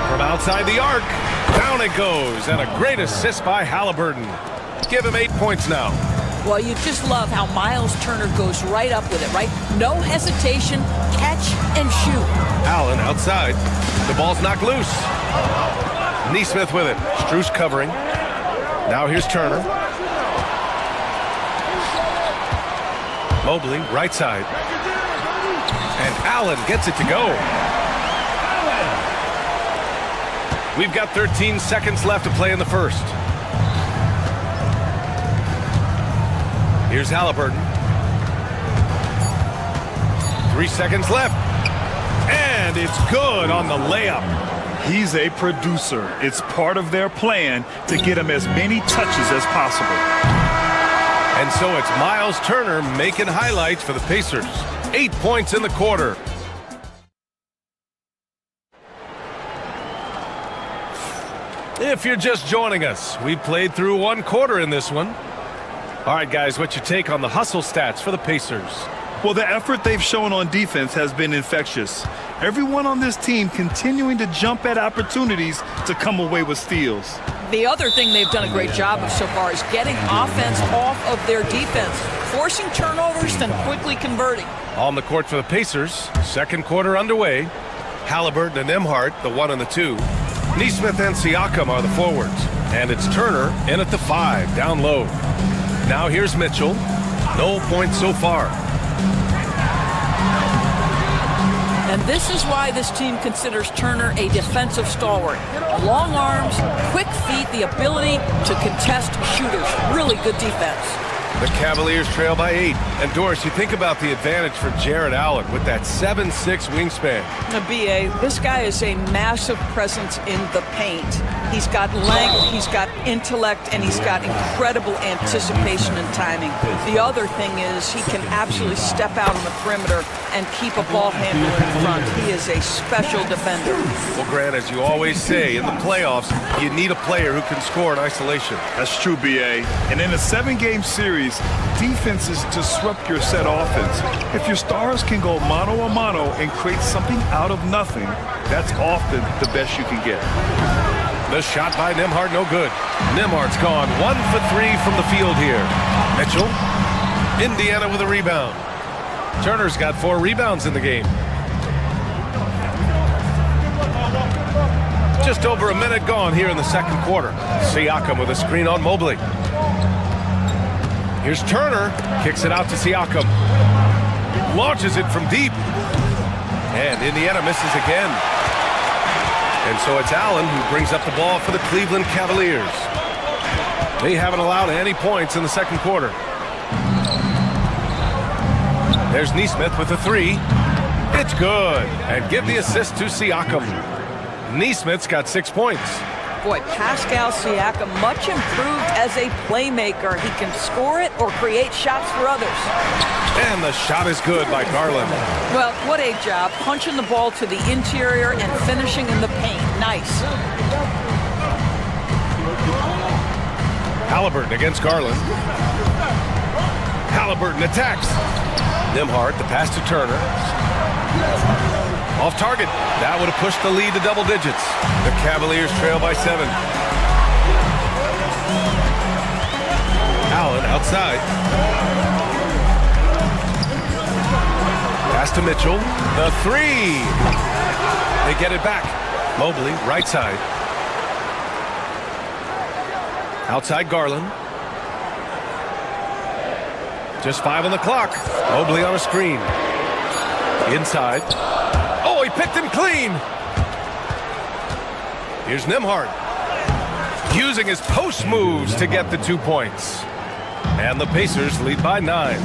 From outside the arc. Down it goes. And a great assist by Halliburton. Give him 8 points now.
Well, you just love how Miles Turner goes right up with it, right? No hesitation, catch and shoot.
Allen outside. The ball's knocked loose. Neesmith with it. Strus covering. Now here's Turner. Mobley, right side. And Allen gets it to go. We've got 13 seconds left to play in the first. Here's Halliburton. 3 seconds left. And it's good on the layup.
He's a producer. It's part of their plan to get him as many touches as possible.
And so it's Miles Turner making highlights for the Pacers. 8 points in the quarter. If you're just joining us, we played through 1 quarter in this one. All right, guys, what's your take on the hustle stats for the Pacers?
Well, the effort they've shown on defense has been infectious. Everyone on this team continuing to jump at opportunities to come away with steals.
The other thing they've done a great job of so far is getting offense off of their defense, forcing turnovers, then quickly converting.
On the court for the Pacers, second quarter underway. Halliburton and Nembhard, the 1 and the 2. Neesmith and Siakam are the forwards. And it's Turner in at the 5, down low. Now here's Mitchell. No points so far.
And this is why this team considers Turner a defensive stalwart. Long arms, quick feet, the ability to contest shooters. Really good defense.
The Cavaliers trail by 8. And Doris, you think about the advantage for Jarrett Allen with that 7'6" wingspan.
B.A., this guy is a massive presence in the paint. He's got length, he's got intellect, and he's got incredible anticipation and timing. The other thing is he can absolutely step out on the perimeter and keep a ball handler in front. He is a special defender.
Well, Grant, as you always say, in the playoffs, you need a player who can score in isolation.
That's true, B.A. And in a 7-game series, defense is to disrupt your set offense. If your stars can go mano-a-mano and create something out of nothing, that's often the best you can get.
The shot by Nembhard, no good. Nembhard's gone 1 for 3 from the field here. Mitchell, Indiana with a rebound. Turner's got 4 rebounds in the game. Just over a minute gone here in the second quarter. Siakam with a screen on Mobley. Here's Turner, kicks it out to Siakam. Launches it from deep. And Indiana misses again. And so it's Allen who brings up the ball for the Cleveland Cavaliers. They haven't allowed any points in the second quarter. There's Neesmith with a 3. It's good. And give the assist to Siakam. Neesmith's got 6 points.
Boy, Pascal Siakam, much improved as a playmaker. He can score it or create shots for others.
And the shot is good by Garland.
Well, what a job. Punching the ball to the interior and finishing in the paint. Nice.
Halliburton against Garland. Halliburton attacks. Nembhard, the pass to Turner. Off target. That would have pushed the lead to double digits. The Cavaliers trail by 7. Allen outside. Pass to Mitchell. The 3. They get it back. Mobley, right side. Outside Garland. Just 5 on the clock. Mobley on a screen. Inside. Oh, he picked him clean. Here's Nembhard. Using his post moves to get the 2 points. And the Pacers lead by 9.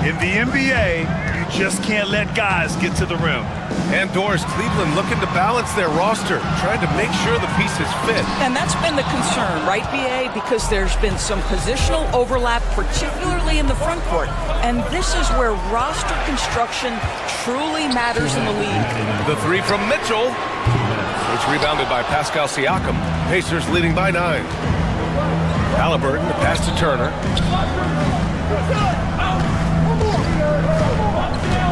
In the NBA, you just can't let guys get to the rim.
And Doris, Cleveland looking to balance their roster, trying to make sure the pieces fit.
And that's been the concern, right, B.A.? Because there's been some positional overlap, particularly in the front court. And this is where roster construction truly matters in the league.
The 3 from Mitchell, which rebounded by Pascal Siakam. Pacers leading by 9. Halliburton, the pass to Turner.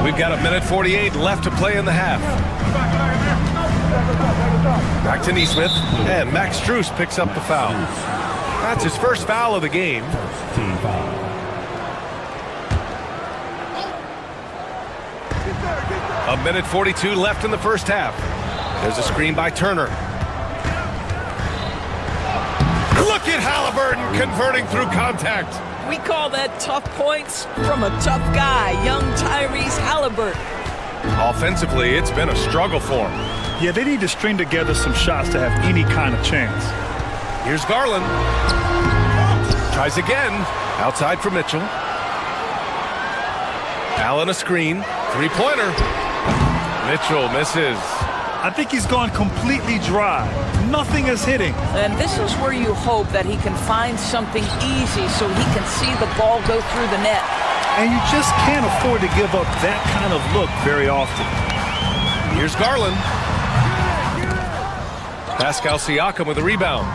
We've got 1:48 left to play in the half. Back to Neesmith, and Max Strus picks up the foul. That's his first foul of the game.
Team foul.
1:42 left in the first half. There's a screen by Turner. Look at Halliburton converting through contact.
We call that tough points from a tough guy, young Tyrese Halliburton.
Offensively, it's been a struggle for him.
Yeah, they need to string together some shots to have any kind of chance.
Here's Garland. Tries again. Outside for Mitchell. Allen a screen. 3-pointer. Mitchell misses.
I think he's gone completely dry. Nothing is hitting.
And this is where you hope that he can find something easy so he can see the ball go through the net.
And you just can't afford to give up that kind of look very often.
Here's Garland. Pascal Siakam with a rebound.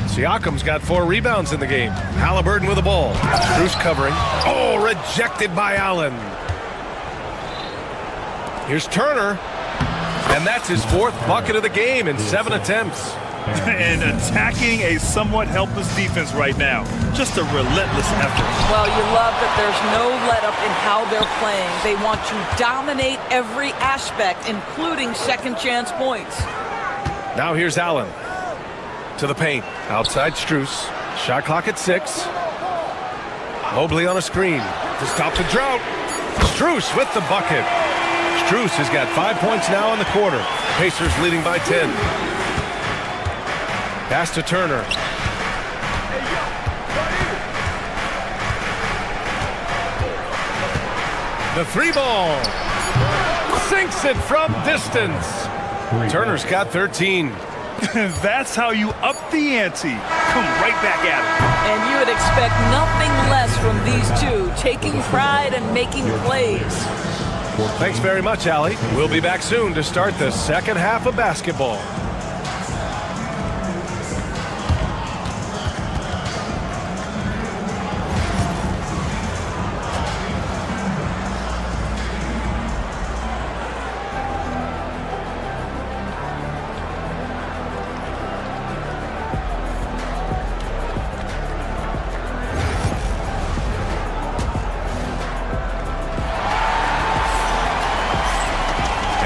Siakam's got 4 rebounds in the game. Halliburton with the ball. Strus covering. Oh, rejected by Allen. Here's Turner. And that's his 4th bucket of the game in 7 attempts.
And attacking a somewhat helpless defense right now. Just a relentless effort.
Well, you love that there's no let-up in how they're playing. They want to dominate every aspect, including second-chance points.
Now here's Allen. To the paint. Outside Strus. Shot clock at 6. Mobley on a screen to stop the drought. Strus with the bucket. Strus has got 5 points now in the quarter. Pacers leading by 10. Pass to Turner. The 3-ball. Sinks it from distance. Turner's got 13.
That's how you up the ante. Come right back at it.
And you would expect nothing less from these two, taking pride and making plays.
Thanks very much, Allie. We'll be back soon to start the second half of basketball.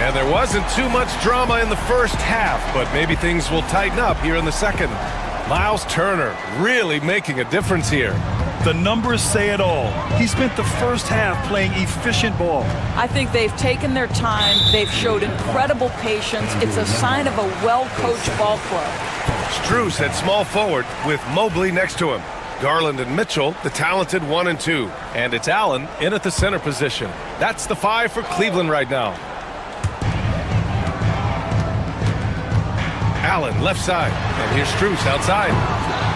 And there wasn't too much drama in the first half, but maybe things will tighten up here in the second. Miles Turner really making a difference here.
The numbers say it all. He spent the first half playing efficient ball.
I think they've taken their time. They've showed incredible patience. It's a sign of a well-coached ball club.
Strus at small forward with Mobley next to him. Garland and Mitchell, the talented 1 and 2. And it's Allen in at the center position. That's the 5 for Cleveland right now. Allen left side, and here's Strus outside.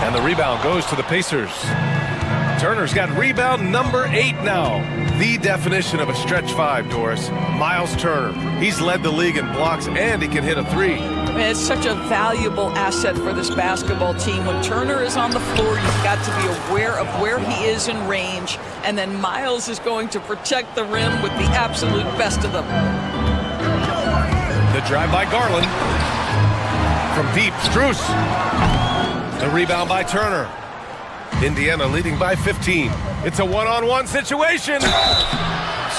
And the rebound goes to the Pacers. Turner's got rebound number 8 now. The definition of a stretch 5, Doris. Miles Turner. He's led the league in blocks, and he can hit a 3.
It's such a valuable asset for this basketball team. When Turner is on the floor, you've got to be aware of where he is in range, and then Miles is going to protect the rim with the absolute best of them.
The drive by Garland. From deep, Strus. The rebound by Turner. Indiana leading by 15. It's a one-on-one situation.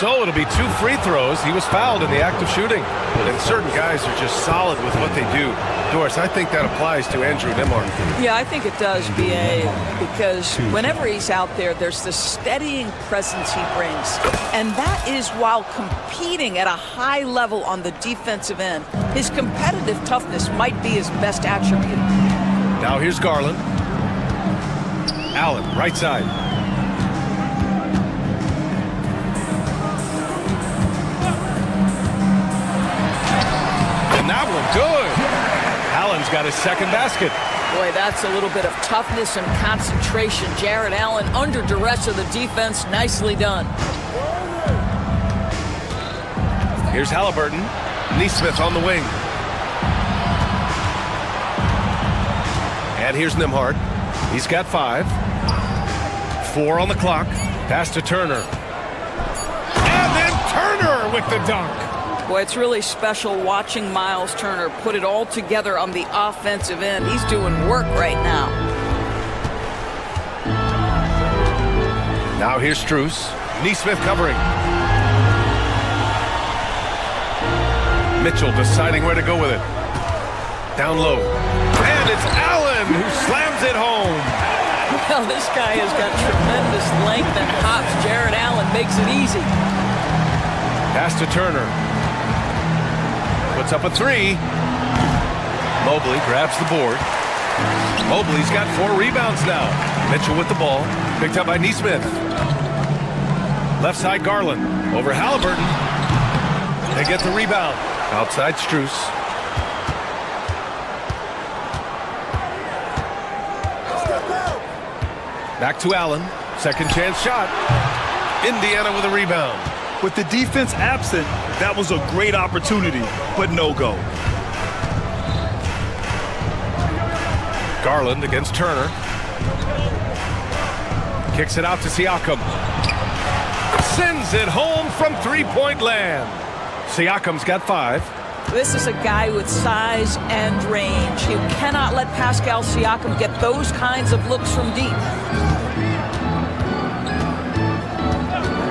So it'll be 2 free throws. He was fouled in the act of shooting. And certain guys are just solid with what they do. Doris, I think that applies to Andrew Nembhard.
Yeah, I think it does, B.A., because whenever he's out there, there's this steadying presence he brings. And that is while competing at a high level on the defensive end. His competitive toughness might be his best attribute.
Now here's Garland. Allen, right side. And that one, good. Allen's got his second basket.
Boy, that's a little bit of toughness and concentration. Jarrett Allen under duress of the defense. Nicely done.
Here's Halliburton. Neesmith on the wing. And here's Nembhard. He's got 5. 4 on the clock. Pass to Turner. And then Turner with the dunk.
Boy, it's really special watching Miles Turner put it all together on the offensive end. He's doing work right now.
Now here's Strus. Neesmith covering. Mitchell deciding where to go with it. Down low. And it's Allen who slams it home.
Well, this guy has got tremendous length and hops. Jarrett Allen makes it easy.
Pass to Turner. Puts up a 3. Mobley grabs the board. Mobley's got 4 rebounds now. Mitchell with the ball. Picked up by Neesmith. Left side Garland. Over Halliburton. They get the rebound. Outside Strus. Back to Allen. Second chance shot. Indiana with a rebound.
With the defense absent, that was a great opportunity, but no go.
Garland against Turner. Kicks it out to Siakam. Sends it home from three-point land. Siakam's got 5.
This is a guy with size and range. You cannot let Pascal Siakam get those kinds of looks from deep.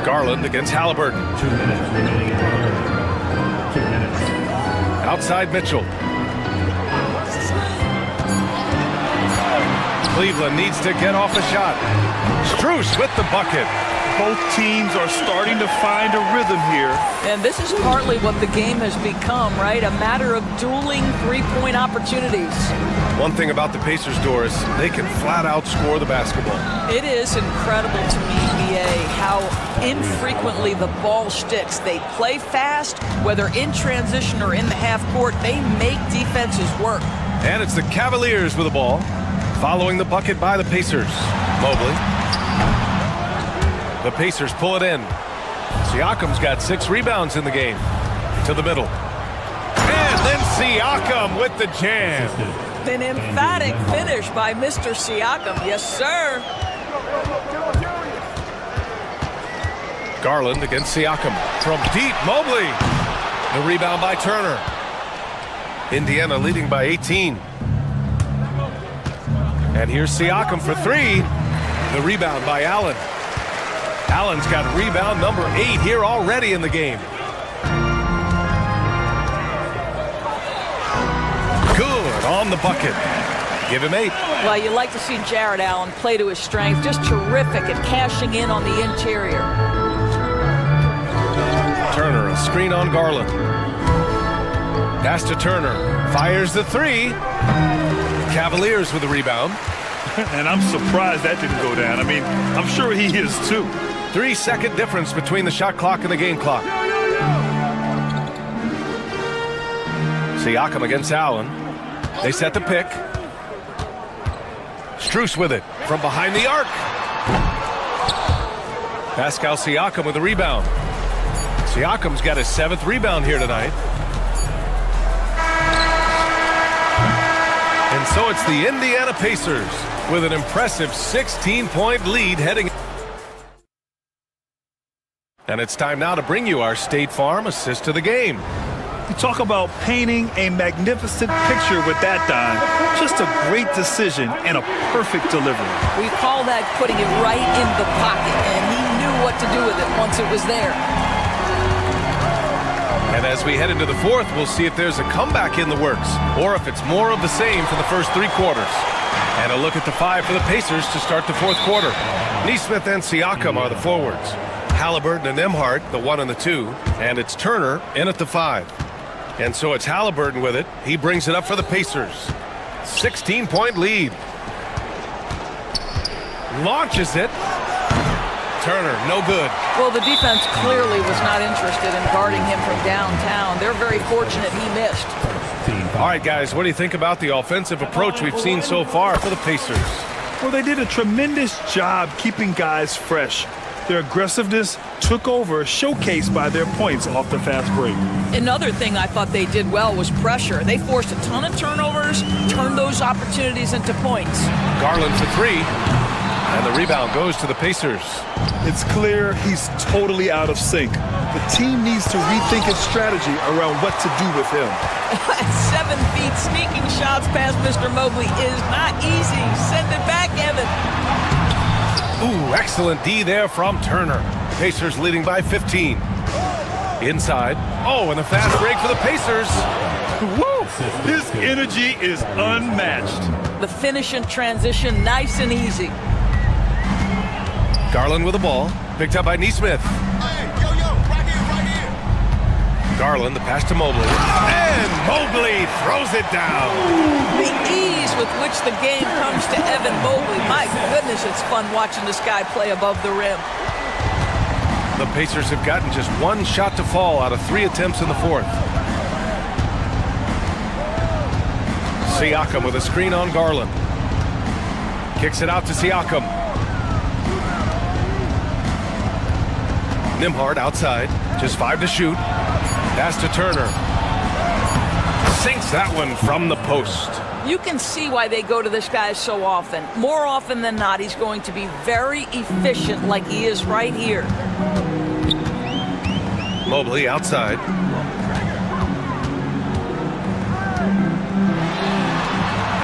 Garland against Halliburton.
2 minutes remaining in the third. 2 minutes.
Outside Mitchell. Cleveland needs to get off a shot. Strus with the bucket.
Both teams are starting to find a rhythm here.
And this is partly what the game has become, right? A matter of dueling three-point opportunities.
One thing about the Pacers, Doris, they can flat out score the basketball.
It is incredible to me, BA, how infrequently the ball sticks. They play fast, whether in transition or in the half court. They make defenses work.
And it's the Cavaliers with the ball. Following the bucket by the Pacers. Mobley. The Pacers pull it in. Siakam's got 6 rebounds in the game. To the middle. And then Siakam with the jam.
An emphatic finish by Mr. Siakam. Yes, sir.
Garland against Siakam. From deep, Mobley. The rebound by Turner. Indiana leading by 18. And here's Siakam for 3. The rebound by Allen. Allen's got rebound number 8 here already in the game. Good on the bucket. Give him 8.
Well, you like to see Jared Allen play to his strength. Just terrific at cashing in on the interior.
Turner, a screen on Garland. Pass to Turner. Fires the 3. Cavaliers with the rebound.
And I'm surprised that didn't go down. I mean, I'm sure he is too.
3-second difference between the shot clock and the game clock. Siakam against Allen. They set the pick. Strus with it from behind the arc. Pascal Siakam with the rebound. Siakam's got his 7th rebound here tonight. And so it's the Indiana Pacers with an impressive 16-point lead heading. And it's time now to bring you our State Farm assist to the game.
You talk about painting a magnificent picture with that dime. Just a great decision and a perfect delivery.
We call that putting it right in the pocket, and he knew what to do with it once it was there.
And as we head into the 4th, we'll see if there's a comeback in the works or if it's more of the same for the first 3 quarters. And a look at the 5 for the Pacers to start the 4th quarter. Nesmith and Siakam are the forwards. Halliburton and Nembhard, the 1 and the 2. And it's Turner in at the 5. And so it's Halliburton with it. He brings it up for the Pacers. 16-point lead. Launches it. Turner, no good.
Well, the defense clearly was not interested in guarding him from downtown. They're very fortunate he missed.
All right, guys, what do you think about the offensive approach we've seen so far for the Pacers?
Well, they did a tremendous job keeping guys fresh. Their aggressiveness took over, showcased by their points off the fast break.
Another thing I thought they did well was pressure. They forced a ton of turnovers, turned those opportunities into points.
Garland for 3. And the rebound goes to the Pacers.
It's clear he's totally out of sync. The team needs to rethink its strategy around what to do with him.
At 7 feet, sneaking shots past Mr. Mobley is not easy. Send it back, Evan.
Ooh, excellent D there from Turner. Pacers leading by 15. Inside. Oh, and a fast break for the Pacers.
Woo! His energy is unmatched.
The finish and transition, nice and easy.
Garland with the ball. Picked up by Nesmith.
Hey, right here.
Garland, the pass to Mobley. And Mobley throws it down.
The ease with which the game comes to Evan Mobley. My goodness, it's fun watching this guy play above the rim.
The Pacers have gotten just 1 shot to fall out of 3 attempts in the 4th. Siakam with a screen on Garland. Kicks it out to Siakam. Nembhard outside, just 5 to shoot. Pass to Turner. Sinks that one from the post.
You can see why they go to this guy so often. More often than not, he's going to be very efficient like he is right here.
Mobley outside.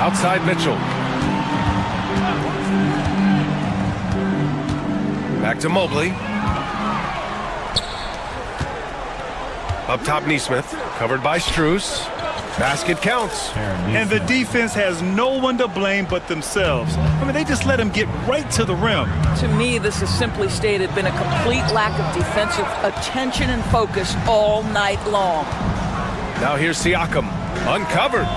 Outside Mitchell. Back to Mobley. Up top, Nesmith, covered by Strus. Basket counts.
And the defense has no one to blame but themselves. I mean, they just let him get right to the rim.
To me, this has simply stated been a complete lack of defensive attention and focus all night long.
Now here's Siakam, uncovered.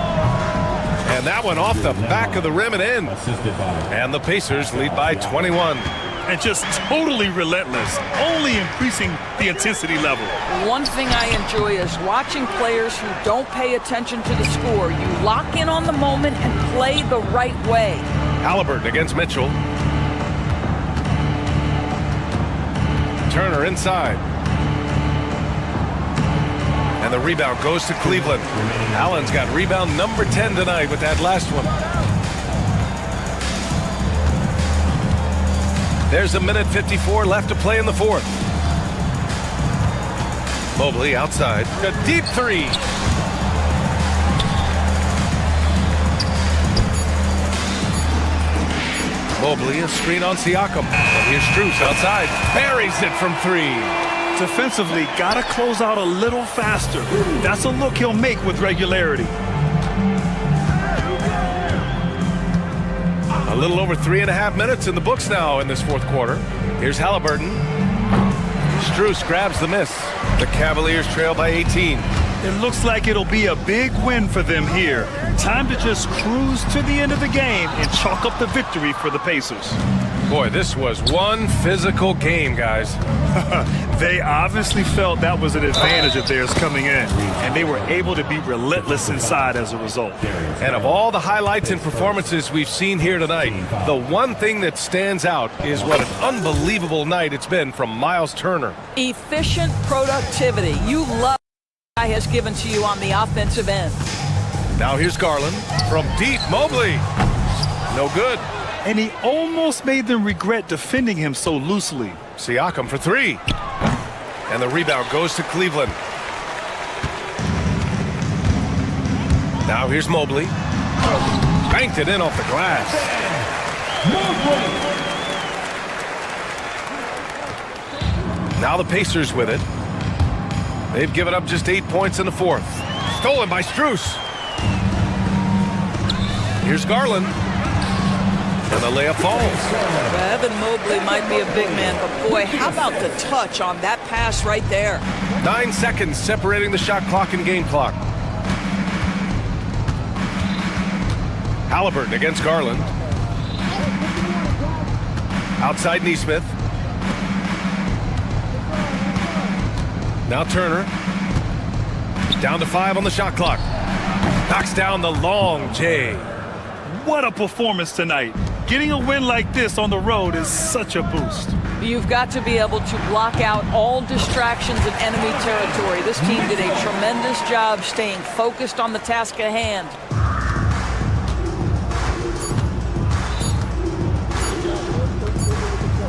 And that one off the back of the rim and in. And the Pacers lead by 21.
and just totally relentless, only increasing the intensity level.
One thing I enjoy is watching players who don't pay attention to the score. You lock in on the moment and play the right way.
Halliburton against Mitchell. Turner inside. And the rebound goes to Cleveland. Allen's got rebound number 10 tonight with that last one. There's a minute 54 left to play in the fourth. Mobley outside. A deep three. Mobley, a screen on Siakam. And here's Strus outside. Buries it from three.
Defensively, gotta close out a little faster. That's a look he'll make with regularity.
A little over 3.5 minutes in the books now in this fourth quarter. Here's Halliburton. Strus grabs the miss. The Cavaliers trail by 18.
It looks like it'll be a big win for them here. Time to just cruise to the end of the game and chalk up the victory for the Pacers.
Boy, this was one physical game, guys.
They obviously felt that was an advantage of theirs coming in, and they were able to be relentless inside as a result.
And of all the highlights and performances we've seen here tonight, the one thing that stands out is what an unbelievable night it's been from Miles Turner.
Efficient productivity. You love what guy has given to you on the offensive end.
Now here's Garland from deep. Mobley. No good.
And he almost made them regret defending him so loosely.
Siakam for three. And the rebound goes to Cleveland. Now here's Mobley. Banked it in off the glass. Now the Pacers with it. They've given up just 8 points in the fourth. Stolen by Strus. Here's Garland. And the layup falls.
Evan Mobley might be a big man, but boy, how about the touch on that pass right there?
9 seconds separating the shot clock and game clock. Halliburton against Garland. Outside Neesmith. Now Turner. Down to 5 on the shot clock. Knocks down the long J.
What a performance tonight. Getting a win like this on the road is such a boost.
You've got to be able to block out all distractions in enemy territory. This team did a tremendous job staying focused on the task at hand.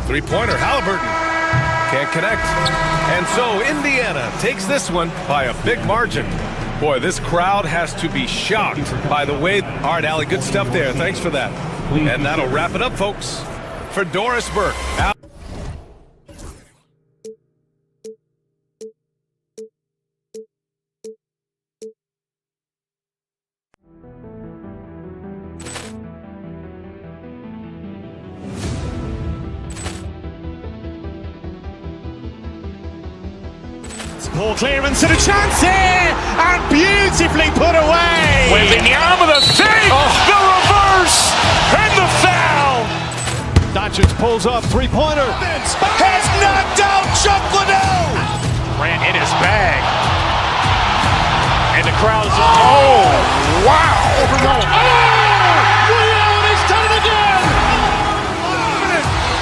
Three-pointer, Halliburton. Can't connect. And so Indiana takes this one by a big margin. Boy, this crowd has to be shocked by the way. All right, Allie, good stuff there. Thanks for that. And that'll wrap it up, folks. For Doris Burke.
Ball clearance and a chance here, and beautifully put away.
Wembanyama the fake, the reverse, and the foul.
Doncic pulls up, three-pointer.
Has knocked out Chuck Liddell.
Ran in his bag.
And the crowd is, oh, wow.
He's done it again.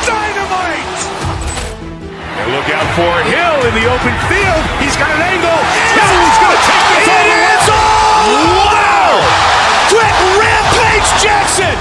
Dynamite. And look out for Hill in the open field. He's got an angle. Hill's going to take this all the way. Wow! Quick Rampage Jackson.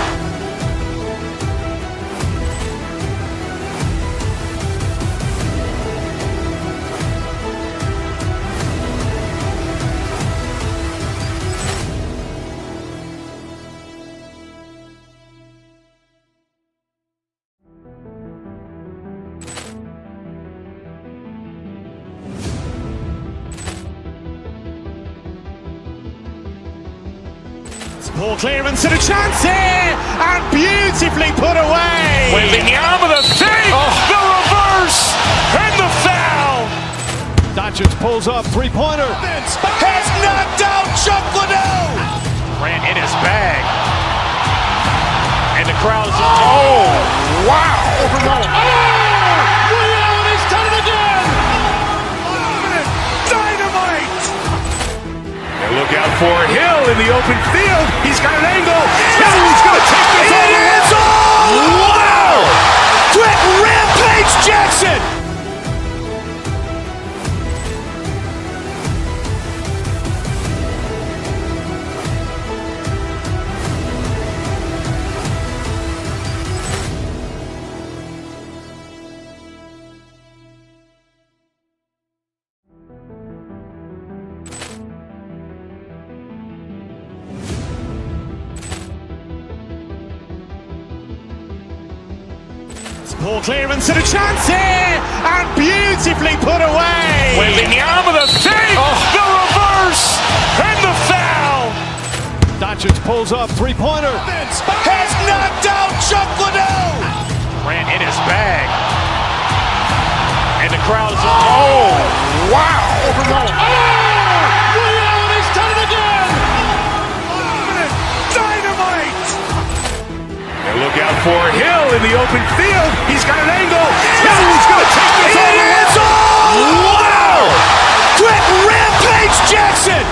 Ball clearance and a chance here, and beautifully put away.
Wembanyama the fake, the reverse, and the foul.
Doncic pulls up, three-pointer.
Has knocked out Chuck Liddell.
Ran in his bag. And the crowd is...
Oh, wow!
Ray Allen has done it again!
Dynamite! And look out for Hill in the open field. He's got an angle. Hill's going to take this all the way. Wow! Quick Rampage Jackson!
Poor clearance and a chance here, and beautifully put away.
Wembanyama the fake, the reverse, and the foul.
Doncic pulls up, three-pointer.
Has knocked out Chuck Liddell.
Ran in his bag. And the crowd is...
Oh, wow.
Ray Allen has done it again!
Dynamite. And look out for Hill in the open field. He's got an angle. Hill's going to take this all the way. Wow. Quick Rampage Jackson.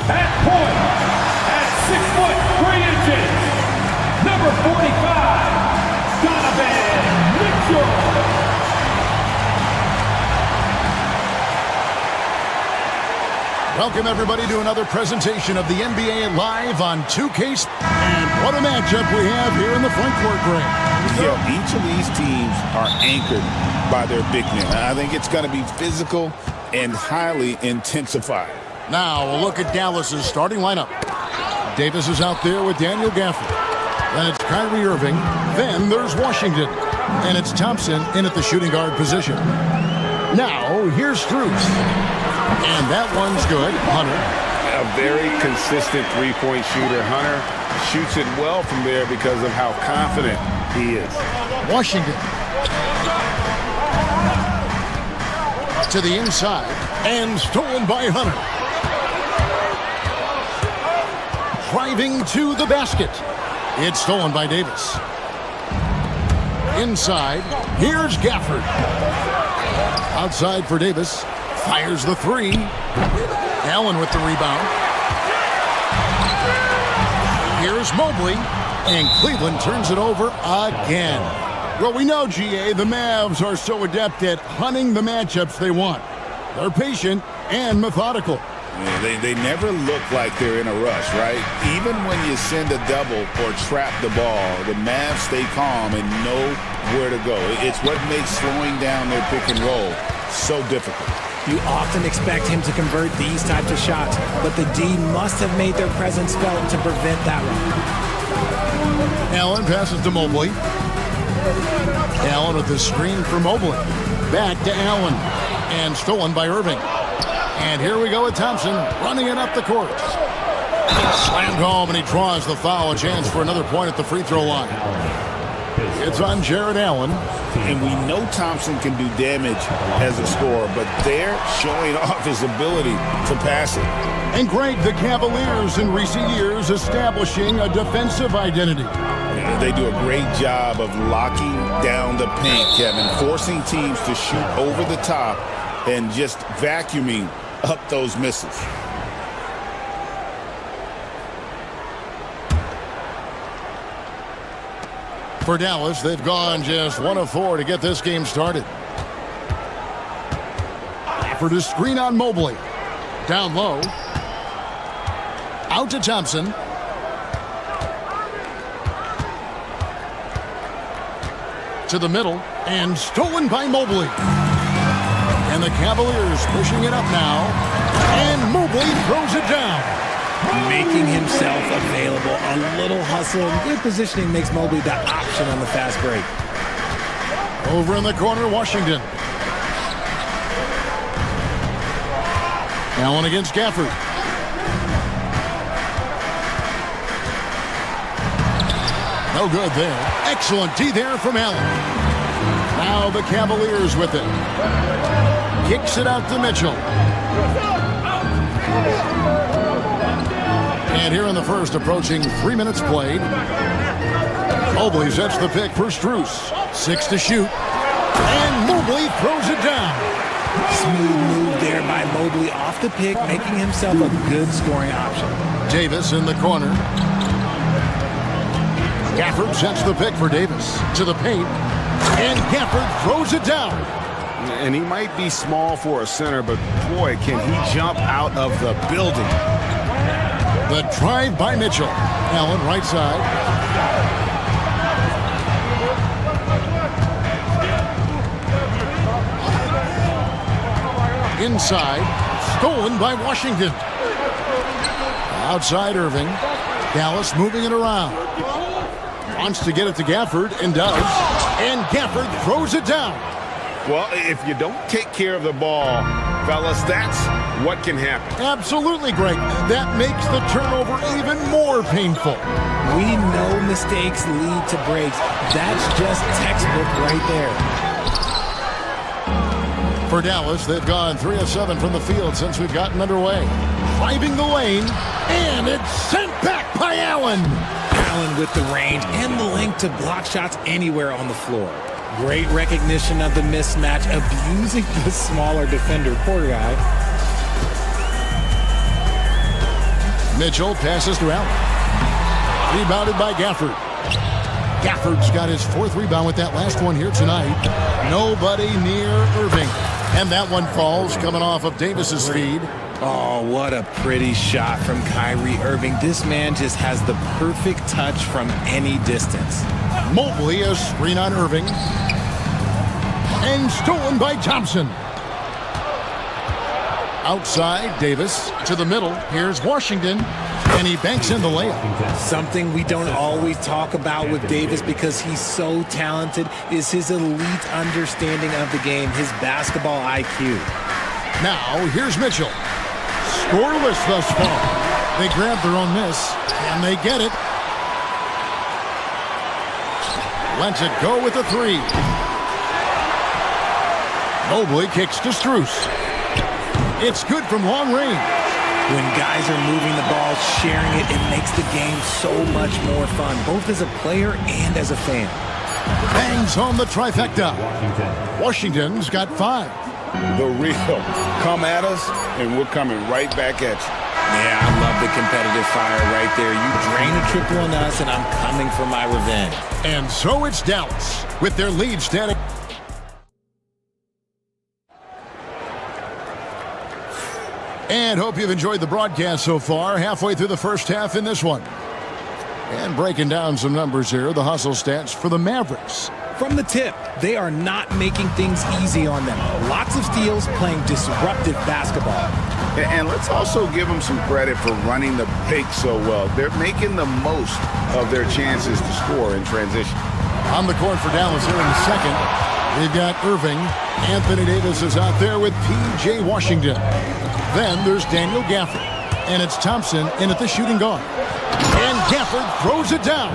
At point, at 6'3", number 45, Donovan Mitchell.
Welcome, everybody, to another presentation of the NBA Live on 2K. And what a matchup we have here in the front court, Greg.
Yeah, each of these teams are anchored by their big men. I think it's going to be physical and highly intensified.
Now, we'll look at Dallas's starting lineup. Davis is out there with Daniel Gafford. Then it's Kyrie Irving. Then there's Washington. And it's Thompson in at the shooting guard position. Now, here's Strus. And that one's good. Hunter.
A very consistent three-point shooter. Hunter shoots it well from there because of how confident he is.
Washington. To the inside. And stolen by Hunter. Driving to the basket. It's stolen by Davis. Inside. Here's Gafford. Outside for Davis. Fires the three. Allen with the rebound. Here's Mobley. And Cleveland turns it over again. Well, we know, GA, the Mavs are so adept at hunting the matchups they want. They're patient and methodical.
Yeah, they never look like they're in a rush, right? Even when you send a double or trap the ball, the Mavs stay calm and know where to go. It's what makes slowing down their pick and roll so difficult.
You often expect him to convert these types of shots, but the D must have made their presence felt to prevent that one.
Allen passes to Mobley. Allen with the screen for Mobley. Back to Allen. And stolen by Irving. And here we go with Thompson running it up the court. Slammed home, and he draws the foul. A chance for another point at the free throw line. It's on Jared Allen.
And we know Thompson can do damage as a scorer, but they're showing off his ability to pass it.
And Greg, the Cavaliers in recent years establishing a defensive identity.
They do a great job of locking down the paint, Kevin, forcing teams to shoot over the top and just vacuuming up those misses.
For Dallas, they've gone just 1 of 4 to get this game started. For the screen on Mobley. Down low. Out to Thompson. To the middle. And stolen by Mobley. And the Cavaliers pushing it up now. And Mobley throws it down.
making himself available. A little hustle and good positioning makes Mobley the option on the fast break.
Over in the corner, Washington. Allen against Gafford. No good there. Excellent D there from Allen. Now the Cavaliers with it. Kicks it out to Mitchell. And here in the first, approaching 3 minutes played. Mobley sets the pick for Strus. 6 to shoot. And Mobley throws it down.
Smooth move there by Mobley off the pick, making himself a good scoring option.
Davis in the corner. Gafford sets the pick for Davis to the paint. And Gafford throws it down.
And he might be small for a center, but boy, can he jump out of the building.
The drive by Mitchell. Allen right side. Inside. Stolen by Washington. Outside Irving. Dallas moving it around. Wants to get it to Gafford and does. And Gafford throws it down.
Well, if you don't take care of the ball, fellas, that's what can happen.
Absolutely, Greg. That makes the turnover even more painful.
We know mistakes lead to breaks. That's just textbook right there.
For Dallas, they've gone 3 of 7 from the field since we've gotten underway. Driving the lane, and it's sent back by Allen.
Allen with the range and the length to block shots anywhere on the floor. Great recognition of the mismatch, abusing the smaller defender, poor guy.
Mitchell passes to Allen. Rebounded by Gafford. Gafford's got his 4th rebound with that last one here tonight. Nobody near Irving. And that one falls coming off of Davis's feed.
Oh, what a pretty shot from Kyrie Irving. This man just has the perfect touch from any distance.
Mobley, a screen on Irving. And stolen by Thompson. Outside, Davis to the middle. Here's Washington. And he banks in the layup.
Something we don't always talk about with Davis because he's so talented is his elite understanding of the game, his basketball IQ.
Now, here's Mitchell. Scoreless thus far. They grab their own miss, and they get it. Lets it go with a 3. Mobley kicks to Strus. It's good from long range.
When guys are moving the ball, sharing it, it makes the game so much more fun, both as a player and as a fan.
Bangs home the trifecta. Washington's got 5.
The real. Come at us, and we're coming right back at you.
Yeah, I love the competitive fire right there. You drain a triple on us, and I'm coming for my revenge.
And so it's Dallas, with their lead standing. And hope you've enjoyed the broadcast so far. Halfway through the first half in this one. And breaking down some numbers here, the hustle stats for the Mavericks.
From the tip, they are not making things easy on them. Lots of steals, playing disruptive basketball.
And let's also give them some credit for running the pick so well. They're making the most of their chances to score in transition.
On the court for Dallas here in the second, we've got Irving. Anthony Davis is out there with P.J. Washington. Then there's Daniel Gafford. And it's Thompson in at the shooting guard. And Gafford throws it down.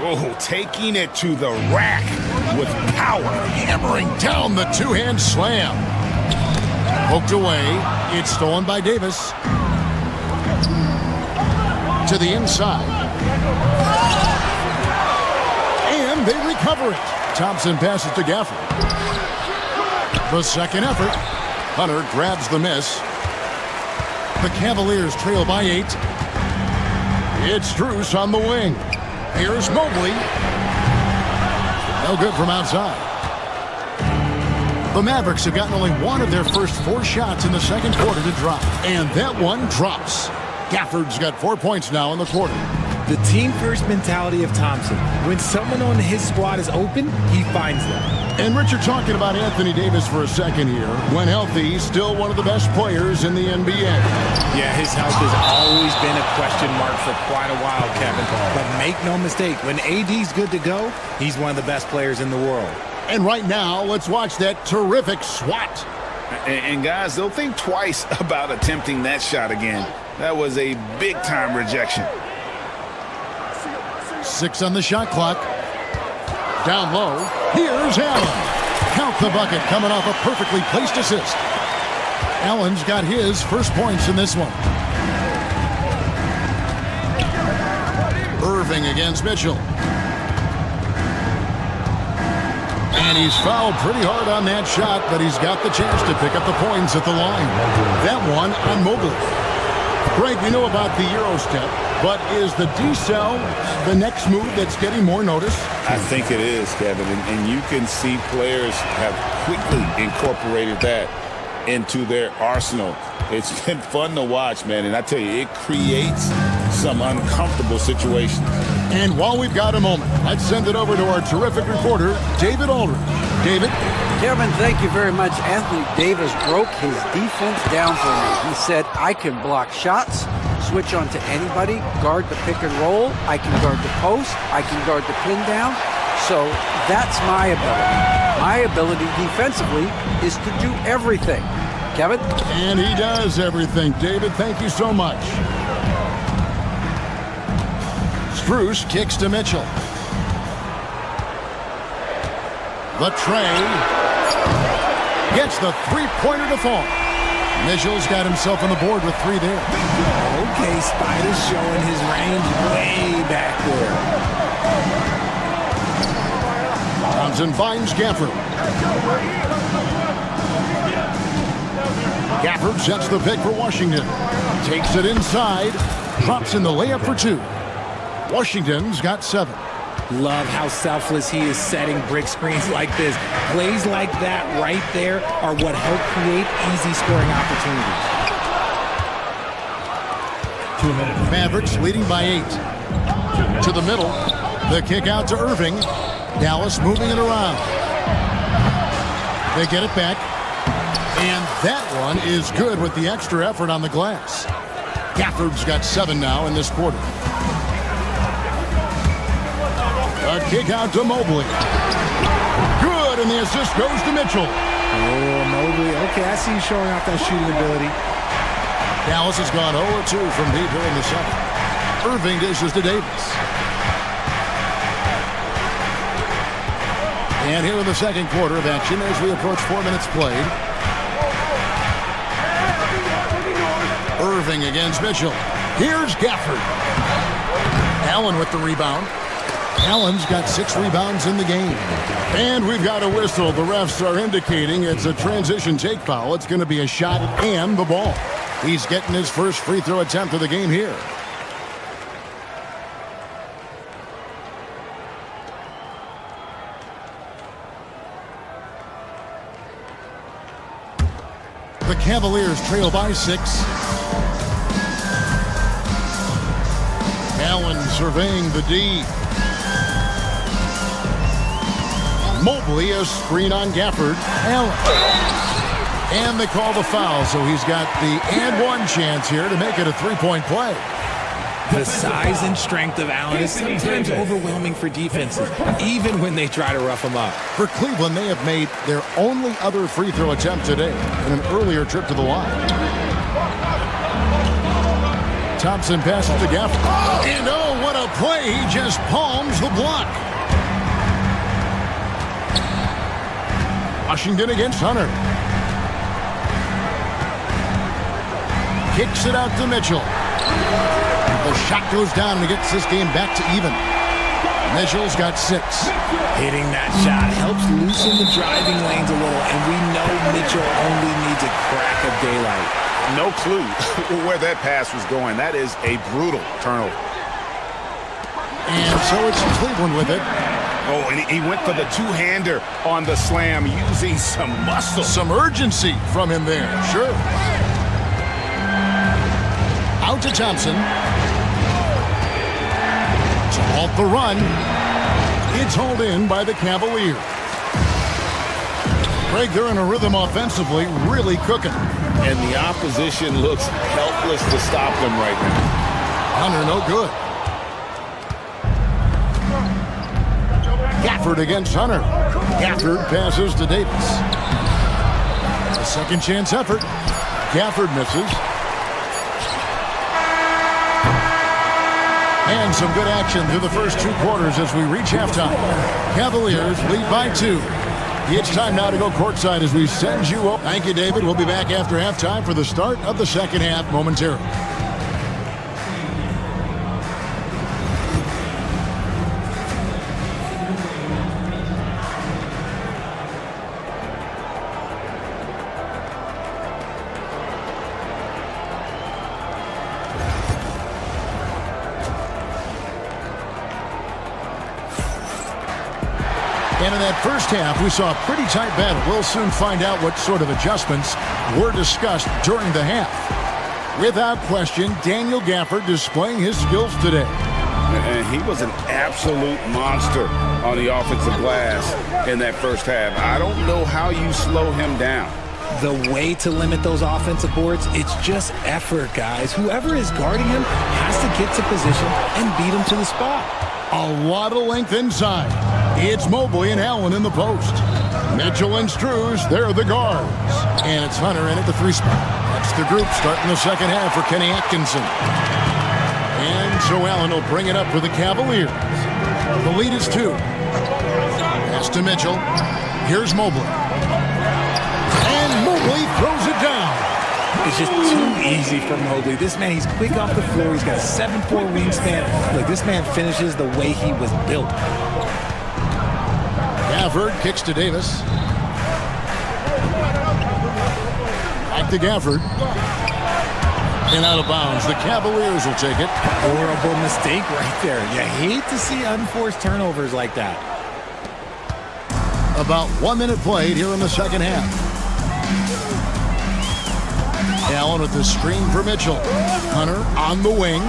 Oh, taking it to the rack with power.
Hammering down the two-hand slam. Poked away. It's stolen by Davis. To the inside. And they recover it. Thompson passes to Gafford. The second effort. Hunter grabs the miss. The Cavaliers trail by 8. It's Strus on the wing. Here's Mobley. No good from outside. The Mavericks have gotten only one of their first 4 shots in the second quarter to drop. And that one drops. Gafford's got 4 points now in the quarter.
The team-first mentality of Thompson. When someone on his squad is open, he finds them.
And Richard, talking about Anthony Davis for a second here. When healthy, still one of the best players in the NBA.
Yeah, his health has always been a question mark for quite a while, Kevin. But make no mistake, when AD's good to go, he's one of the best players in the world.
And right now, let's watch that terrific swat.
And guys, they'll think twice about attempting that shot again. That was a big-time rejection.
6 on the shot clock. Down low, here's Allen. Count the bucket, coming off a perfectly placed assist. Allen's got his first points in this one. Irving against Mitchell. And he's fouled pretty hard on that shot, but he's got the chance to pick up the points at the line. That one on Mobley. Greg, we know about the Euro step, but is the decel the next move that's getting more notice?
I think it is, Kevin, and you can see players have quickly incorporated that into their arsenal. It's been fun to watch, man, and I tell you, it creates some uncomfortable situations.
And while we've got a moment, let's send it over to our terrific reporter, David Aldridge. David?
Kevin, thank you very much. Anthony Davis broke his defense down for me. He said, I can block shots, switch on to anybody, guard the pick and roll, I can guard the post, I can guard the pin down. So that's my ability. My ability defensively is to do everything. Kevin?
And he does everything. David, thank you so much. Strus kicks to Mitchell. The tray. Gets the three-pointer to fall. Mitchell's got himself on the board with 3 there.
Okay, Spider's showing his range way back there.
Thompson finds Gafford. Gafford sets the pick for Washington. Takes it inside. Drops in the layup for 2. Washington's got 7.
Love how selfless he is setting brick screens like this. Plays like that right there are what help create easy scoring opportunities.
2 minutes.
Mavericks leading by 8. To the middle. The kick out to Irving. Dallas moving it around. They get it back. And that one is good with the extra effort on the glass. Gafford's got 7 now in this quarter. A kick out to Mobley. Good, and the assist goes to Mitchell.
Oh, Mobley. Okay, I see you showing off that shooting ability.
Dallas has gone 0-2 from deep here in the second. Irving dishes to Davis. And here in the second quarter of action as we approach 4 minutes played. Irving against Mitchell. Here's Gafford. Allen with the rebound. Allen's got 6 rebounds in the game. And we've got a whistle. The refs are indicating it's a transition take foul. It's going to be a shot and the ball. He's getting his first free throw attempt of the game here. The Cavaliers trail by 6. Allen surveying the D. Mobley, a screen on Gafford. Allen. And they call the foul, so he's got the and one chance here to make it a 3-point play.
The size and strength of Allen is sometimes overwhelming for defenses, even when they try to rough him up.
For Cleveland, they have made their only other free throw attempt today in an earlier trip to the line. Thompson passes to Gafford. And oh, what a play. He just palms the block. Washington against Hunter. Kicks it out to Mitchell. The shot goes down and gets this game back to even. Mitchell's got 6.
Hitting that shot helps loosen the driving lanes a little, and we know Mitchell only needs a crack of daylight.
No clue where that pass was going. That is a brutal turnover.
And so it's Cleveland with it.
Oh, and he went for the two-hander on the slam, using some muscle.
Some urgency from him there, sure. Out to Thompson. To halt the run. It's hauled in by the Cavaliers. Greg, they're in a rhythm offensively, really cooking.
And the opposition looks helpless to stop them right now.
Hunter, no good. Gafford against Hunter. Gafford passes to Davis. A second chance effort. Gafford misses. And some good action through the first 2 quarters as we reach halftime. Cavaliers lead by 2. It's time now to go courtside as we send you up. Thank you, David. We'll be back after halftime for the start of the second half momentarily. And in that first half, we saw a pretty tight battle. We'll soon find out what sort of adjustments were discussed during the half. Without question, Daniel Gafford displaying his skills today.
And he was an absolute monster on the offensive glass in that first half. I don't know how you slow him down.
The way to limit those offensive boards, it's just effort, guys. Whoever is guarding him has to get to position and beat him to the spot.
A lot of length inside. It's Mobley and Allen in the post. Mitchell and Struz, they're the guards. And it's Hunter in at the 3 spot. That's the group starting the second half for Kenny Atkinson. And so Allen will bring it up for the Cavaliers. The lead is 2. Pass to Mitchell. Here's Mobley. And Mobley throws it down.
It's just too easy for Mobley. This man, he's quick off the floor. He's got a 7'4" wingspan. Look, this man finishes the way he was built.
Gafford kicks to Davis. Back to Gafford. And out of bounds. The Cavaliers will take it.
Horrible mistake right there. You hate to see unforced turnovers like that.
About 1 minute played here in the second half. Allen with the screen for Mitchell. Hunter on the wing.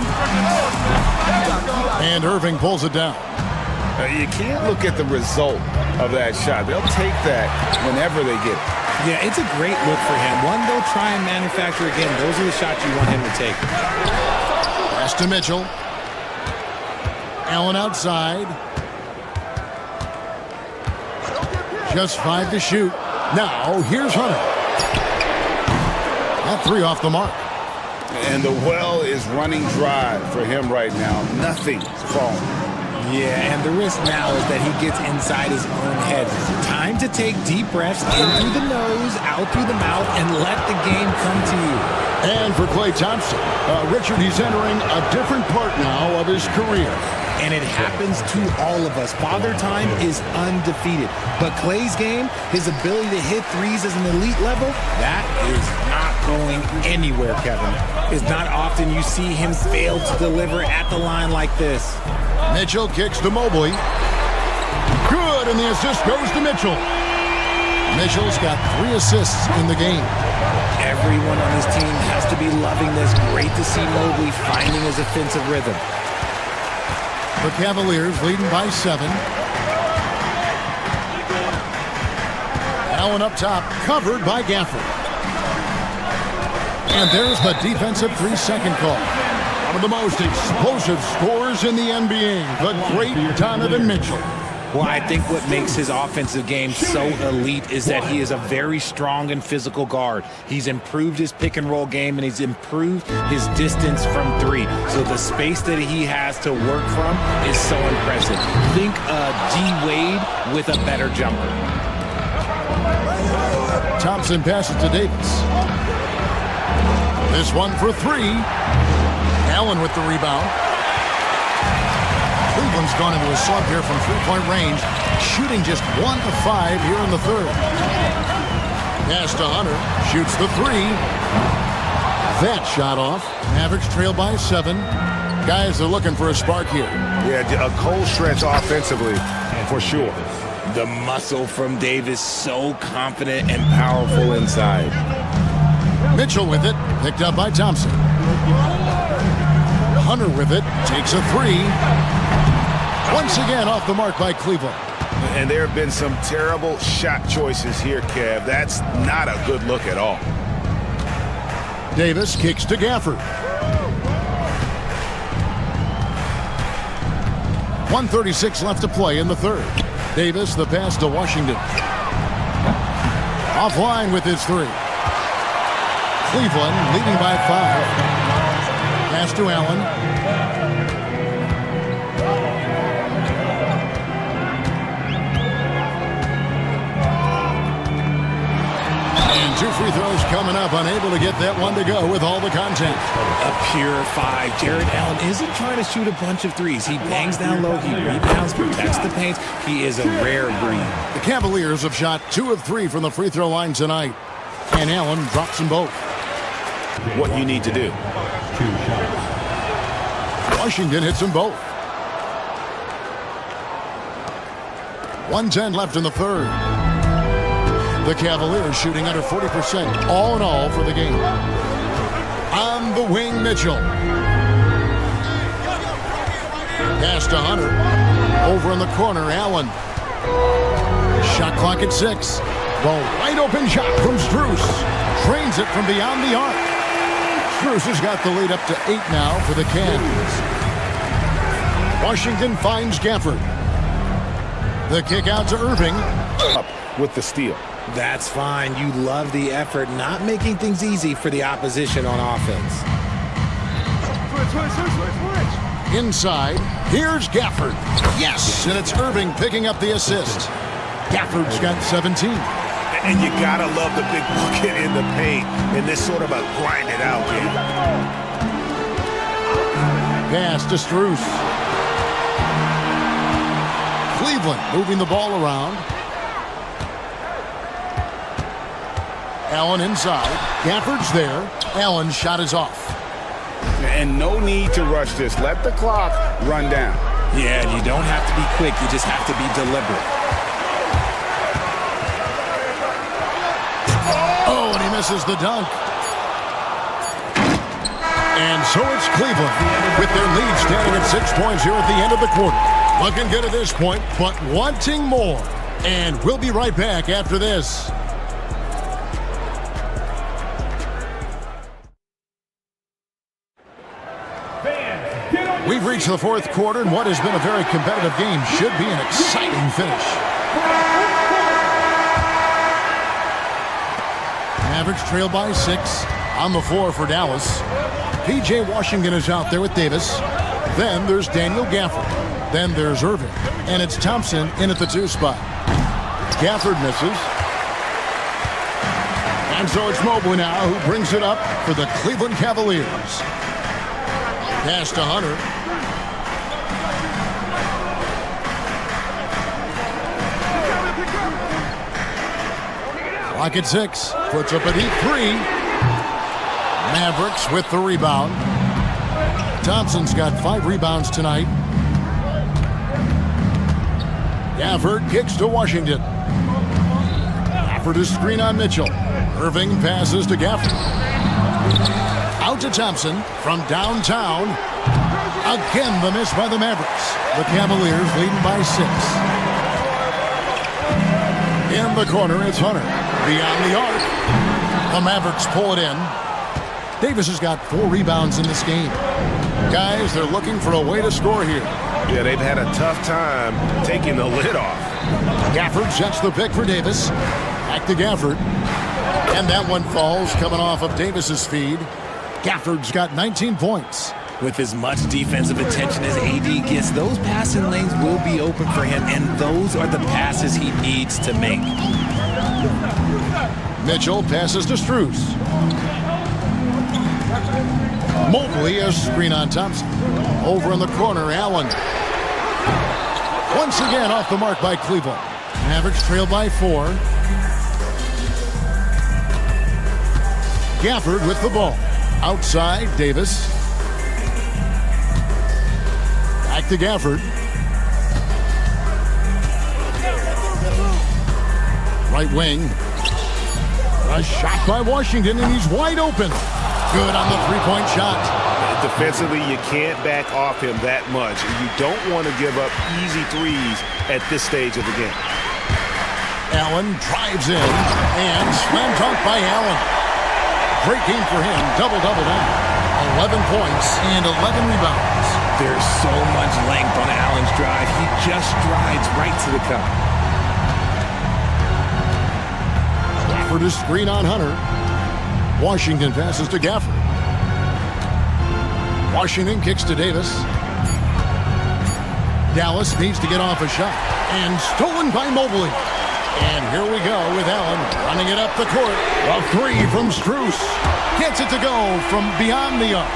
And Irving pulls it down.
You can't look at the result of that shot. They'll take that whenever they get it.
Yeah, it's a great look for him. One they'll try and manufacture again. Those are the shots you want him to take.
Pass to Mitchell. Allen outside. Just 5 to shoot. Now, here's Hunter. That 3 off the mark.
And the well is running dry for him right now. Nothing's falling.
Yeah, and the risk now is that he gets inside his own head. Time to take deep breaths in through the nose, out through the mouth, and let the game come to you.
And for Klay Thompson, Richard, he's entering a different part now of his career.
And it happens to all of us. Father Time is undefeated. But Klay's game, his ability to hit threes as an elite level, that is not going anywhere, Kevin. It's not often you see him fail to deliver at the line like this.
Mitchell kicks to Mobley. Good, and the assist goes to Mitchell. Mitchell's got 3 assists in the game.
Everyone on his team has to be loving this. Great to see Mobley finding his offensive rhythm.
The Cavaliers leading by 7. Allen up top, covered by Gafford. And there's the defensive 3-second call. One of the most explosive scorers in the NBA, the great Donovan Mitchell.
Well, I think what makes his offensive game so elite is that he is a very strong and physical guard. He's improved his pick-and-roll game, and he's improved his distance from 3. So the space that he has to work from is so impressive. Think D-Wade with a better jumper.
Thompson passes to Davis. This one for 3. Allen with the rebound. Cleveland's gone into a slump here from 3-point range, shooting just 1 of 5 here in the third. Pass to Hunter, shoots the 3. That shot off. Mavericks trail by 7. Guys are looking for a spark here.
Yeah, a cold stretch offensively, for sure.
The muscle from Davis, so confident and powerful inside.
Mitchell with it, picked up by Thompson. Hunter with it, takes a 3. Once again off the mark by Cleveland.
And there have been some terrible shot choices here, Kev. That's not a good look at all.
Davis kicks to Gafford. 1:36 left to play in the third. Davis, the pass to Washington. Offline with his three. Cleveland leading by 5. Pass to Allen. And 2 free throws coming up. Unable to get that one to go with all the contact.
A pure 5. Jared Allen isn't trying to shoot a bunch of threes. He bangs down low. He rebounds, protects the paint. He is a rare breed.
The Cavaliers have shot 2 of 3 from the free throw line tonight. And Allen drops them both.
What you need to do.
Washington hits them both. 1:10 left in the third. The Cavaliers shooting under 40% all in all for the game. On the wing, Mitchell. Pass to Hunter. Over in the corner, Allen. Shot clock at 6. The wide open shot from Strus. Trains it from beyond the arc. Strus has got the lead up to 8 now for the Cavs. Washington finds Gafford. The kick out to Irving.
Up with the steal.
That's fine. You love the effort, not making things easy for the opposition on offense.
Inside, here's Gafford. Yes, and it's Irving picking up the assist. Gafford's got 17.
And you gotta love the big bucket in the paint in this sort of a grind it out game.
Pass to Strus. Cleveland moving the ball around. Allen inside. Gafford's there. Allen's shot is off.
And no need to rush this. Let the clock run down.
Yeah, you don't have to be quick. You just have to be deliberate.
Oh, and he misses the dunk. And so it's Cleveland with their lead standing at 6 points here at the end of the quarter. Looking good at this point, but wanting more. And we'll be right back after this. We've reached the fourth quarter, and what has been a very competitive game should be an exciting finish. Mavericks trail by 6 on the floor for Dallas. P.J. Washington is out there with Davis. Then there's Daniel Gafford. Then there's Irving. And it's Thompson in at the 2 spot. Gafford misses. And so it's Mobley now who brings it up for the Cleveland Cavaliers. Pass to Hunter. Clock at 6. Puts up a deep 3. Mavericks with the rebound. Thompson's got 5 rebounds tonight. Gafford kicks to Washington. Gafford is screen on Mitchell. Irving passes to Gafford. Out to Thompson from downtown. Again, the miss by the Mavericks. The Cavaliers leading by 6. In the corner, it's Hunter. Beyond the arc. The Mavericks pull it in. Davis has got 4 rebounds in this game. Guys, they're looking for a way to score here.
Yeah, they've had a tough time taking the lid off.
Gafford sets the pick for Davis. Back to Gafford. And that one falls coming off of Davis's feed. Gafford's got 19 points.
With as much defensive attention as AD gets, those passing lanes will be open for him, and those are the passes he needs to make.
Mitchell passes to Strus. Mobley has screen on Thompson. Over in the corner, Allen. Once again off the mark by Cleveland. Mavericks trail by 4. Gafford with the ball. Outside, Davis. Back to Gafford. Right wing. A shot by Washington, and he's wide open. Good on the three-point shot.
Defensively, you can't back off him that much. You don't want to give up easy threes at this stage of the game.
Allen drives in, and slam dunk by Allen. Great game for him, double-double now. 11 points and 11 rebounds.
There's so much length on Allen's drive. He just strides right to the cup.
Gafford is screen on Hunter. Washington passes to Gafford. Washington kicks to Davis. Dallas needs to get off a shot. And stolen by Mobley. And here we go with Allen running it up the court. A three from Strus. Gets it to go from beyond the arc.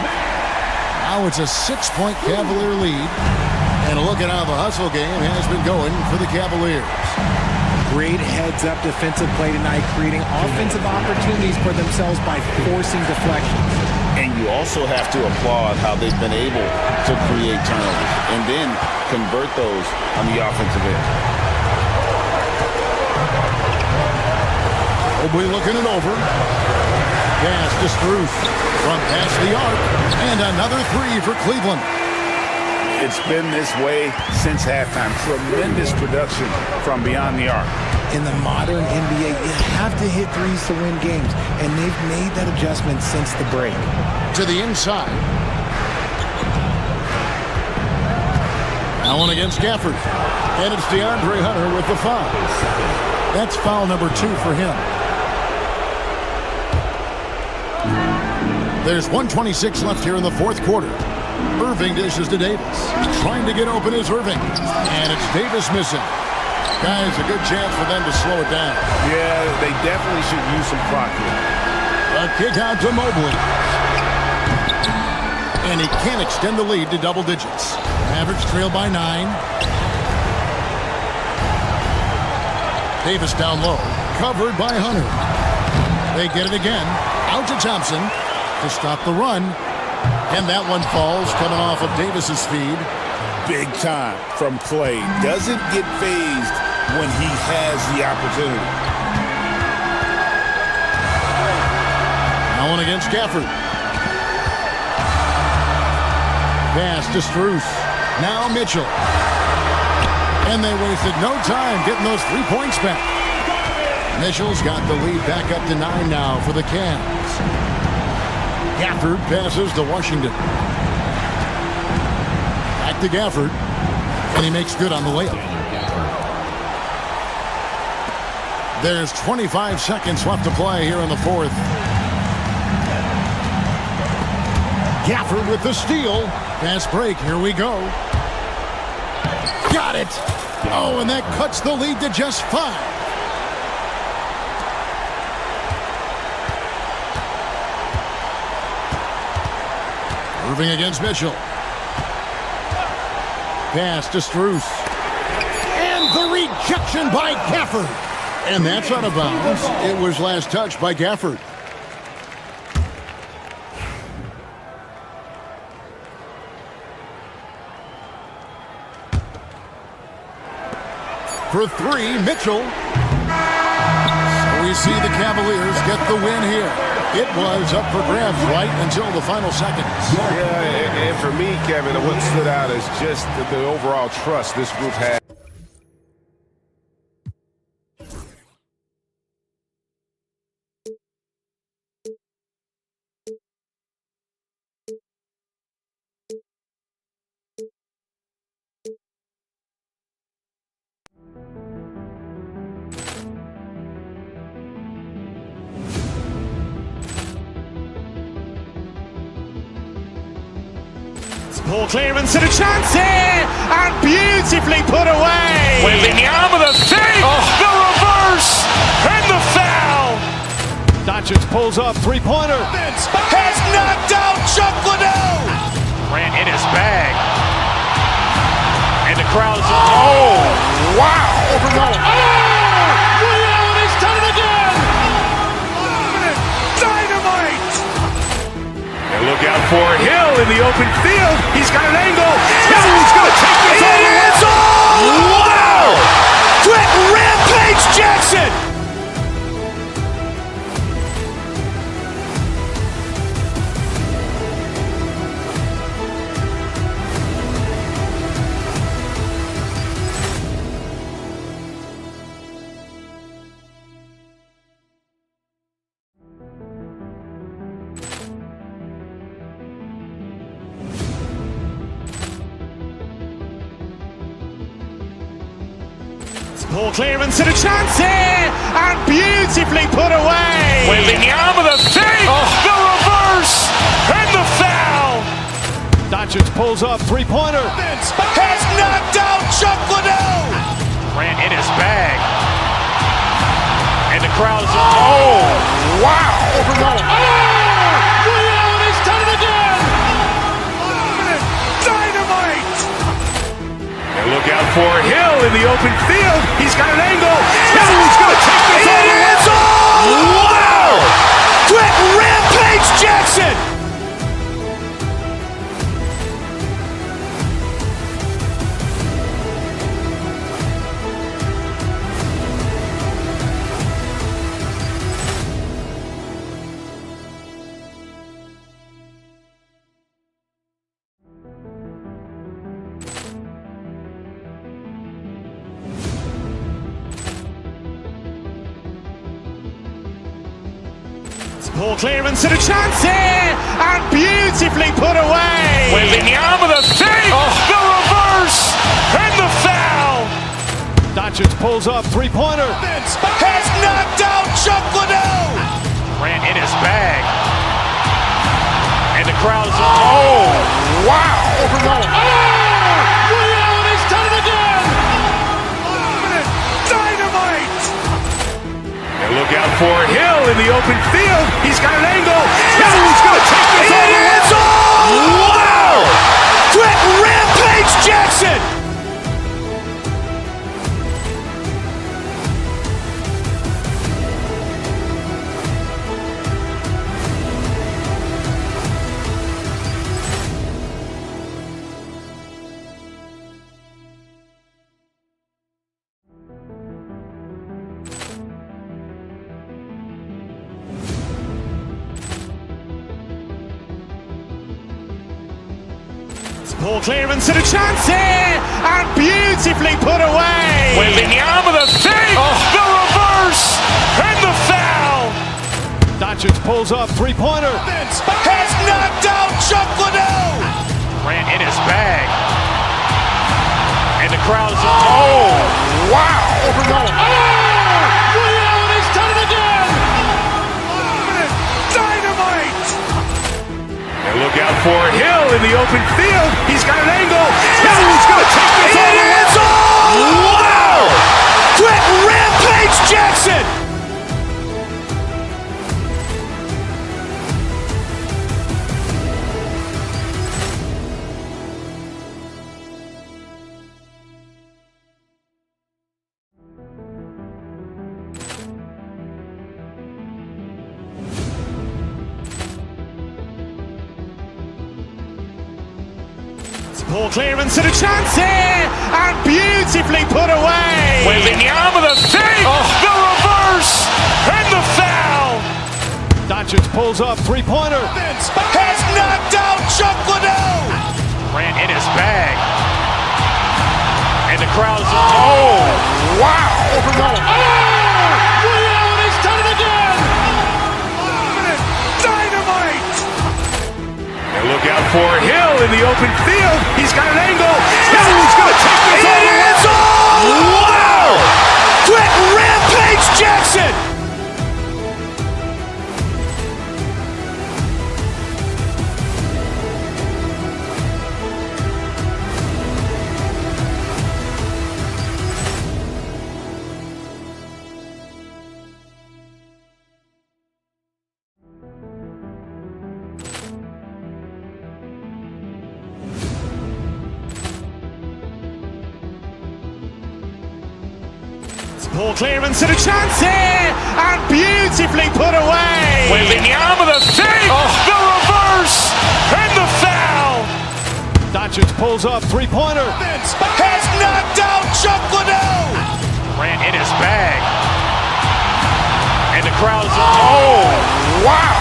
Now it's a 6-point Cavalier lead. And a look at how the hustle game has been going for the Cavaliers.
Great heads-up defensive play tonight, creating offensive opportunities for themselves by forcing deflections.
And you also have to applaud how they've been able to create turnovers and then convert those on the offensive end.
Mobley looking it over. Pass to Strus from past the arc. And another three for Cleveland.
It's been this way since halftime. Tremendous production from beyond the arc.
In the modern NBA, you have to hit threes to win games, and they've made that adjustment since the break.
To the inside. Allen against Gafford. And it's DeAndre Hunter with the foul. That's foul number 2 for him. There's 1:26 left here in the fourth quarter. Irving dishes to Davis. Trying to get open is Irving. And it's Davis missing. Guys, a good chance for them to slow it down.
Yeah, they definitely should use some clock here.
A kick out to Mobley. And he can't extend the lead to double digits. Mavericks trail by 9. Davis down low. Covered by Hunter. They get it again. Out to Thompson to stop the run. And that one falls, coming off of Davis's feed.
Big time from Clay. Doesn't get phased when he has the opportunity.
Allen against Gafford. Pass to Strus. Now Mitchell. And they wasted no time getting those 3 points back. Mitchell's got the lead back up to 9 now for the Cavs. Gafford passes to Washington. Back to Gafford. And he makes good on the layup. There's 25 seconds left to play here in the fourth. Gafford with the steal. Fast break. Here we go. Got it. Oh, and that cuts the lead to just 5. Irving against Mitchell. Pass to Strus. And the rejection by Gafford. And that's out of bounds. It was last touched by Gafford. For 3, Mitchell. So we see the Cavaliers get the win here. It was up for grabs right until the final seconds.
Yeah, and for me, Kevin, what stood out is just the overall trust this group had.
Poor clearance and a chance here, and beautifully put away.
Wembanyama the fake, the reverse, and the foul.
Doncic pulls up, three-pointer.
Has knocked out Chuck Liddell.
Ran in his bag. And the crowd is...
Oh, wow.
Ray Allen has done it again.
Dynamite. And look out for Hill in the open field. He's got an angle. Hill's going to take this all the way. Wow! Quit Rampage Jackson.
Ball clearance and a chance here, and beautifully put away.
Waving the arm with a fake, the reverse, and the foul.
Doncic pulls up, three-pointer.
Has knocked out Chuck Liddell.
Grant in his bag. And the crowd is,
Wow.
Ray Allen has done it again.
Dynamite. And look out for Hill in the open field. He's got an angle. He's going to take this all the way. Wow. Quick Rampage Jackson.
Ball clearance and a chance here, and beautifully put away.
Waving the arm with a fake, the reverse, and the foul.
Doncic pulls up, three-pointer.
Has knocked out Chuck Liddell.
Grant in his bag. And the crowd is,
Wow.
Ray Allen has done it again.
Dynamite. And look out for Hill in the open field. He's got an angle. He's going to take this all the way. Wow. Quick Rampage Jackson.
Ball clearance and a chance here, and beautifully put away.
Waving the arm with a fake, the reverse, and the foul.
Doncic pulls up, three-pointer.
Has knocked out Chuck Liddell.
Grant in his bag. And the crowd is,
Wow.
Ray Allen has done it again.
Dynamite. And look out for Hill in the open field. He's got an angle. He's going to take this all the way. Wow. Quick Rampage Jackson.
Ball clearance and a chance here, and beautifully put away.
Waving the arm with a fake, the reverse, and the foul.
Doncic pulls up, three-pointer.
Has knocked out Chuck Liddell.
Grant in his bag. And the crowd is,
Wow.
Ray Allen has done it again.
Dynamite. And look out for Hill in the open field. He's got an angle. He's going to take this all the way. Wow. Quick Rampage Jackson.
Ball clearance and a chance here, and beautifully put away.
Waving the arm with a fake, the reverse, and the foul.
Doncic pulls up, three-pointer.
Has knocked out Chuck Liddell.
Grant in his bag. And the crowd is,
Wow.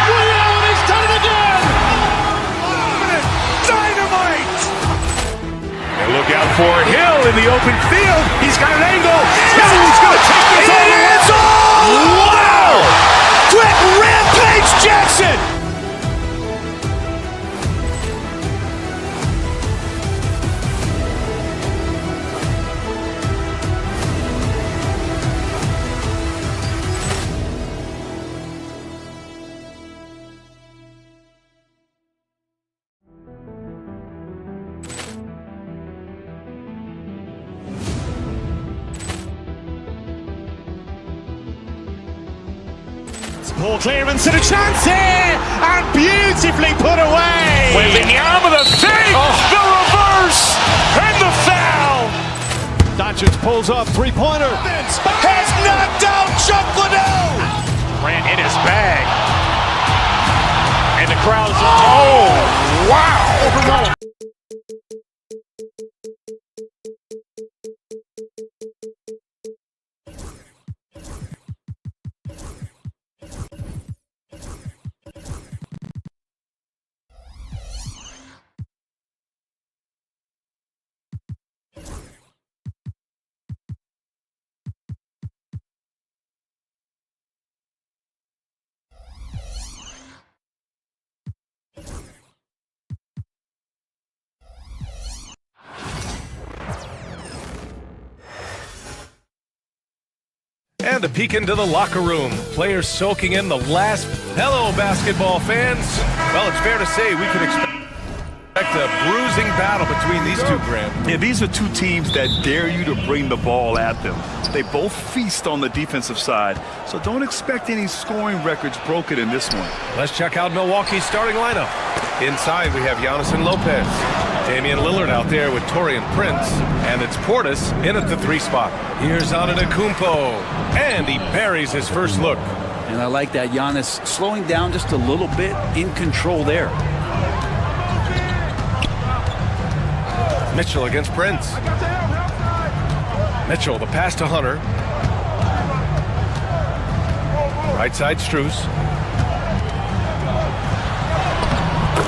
Ray Allen has done it again.
Dynamite. And look out for Hill in the open field. He's got an angle. He's going to take this all the way. Wow. Quick Rampage Jackson.
Ball clearance and a chance here, and beautifully put away.
Wembanyama the fake, the reverse, and the foul.
Doncic pulls up, three-pointer.
Has knocked out Chuck Liddell.
Ran in his bag. And the crowd is...
Oh, wow.
And a peek into the locker room. Players soaking in the last... Hello, basketball fans. Well, it's fair to say we could expect a bruising battle between these two, Graham.
Yeah, these are two teams that dare you to bring the ball at them. They both feast on the defensive side, so don't expect any scoring records broken in this one.
Let's check out Milwaukee's starting lineup. Inside, we have Giannis and Lopez. Damian Lillard out there with Taurean Prince. And it's Portis in at the 3 spot. Here's Antetokounmpo. And he buries his first look.
And I like that Giannis slowing down just a little bit, in control there.
Mitchell against Prince. Mitchell, the pass to Hunter. Right side, Strus.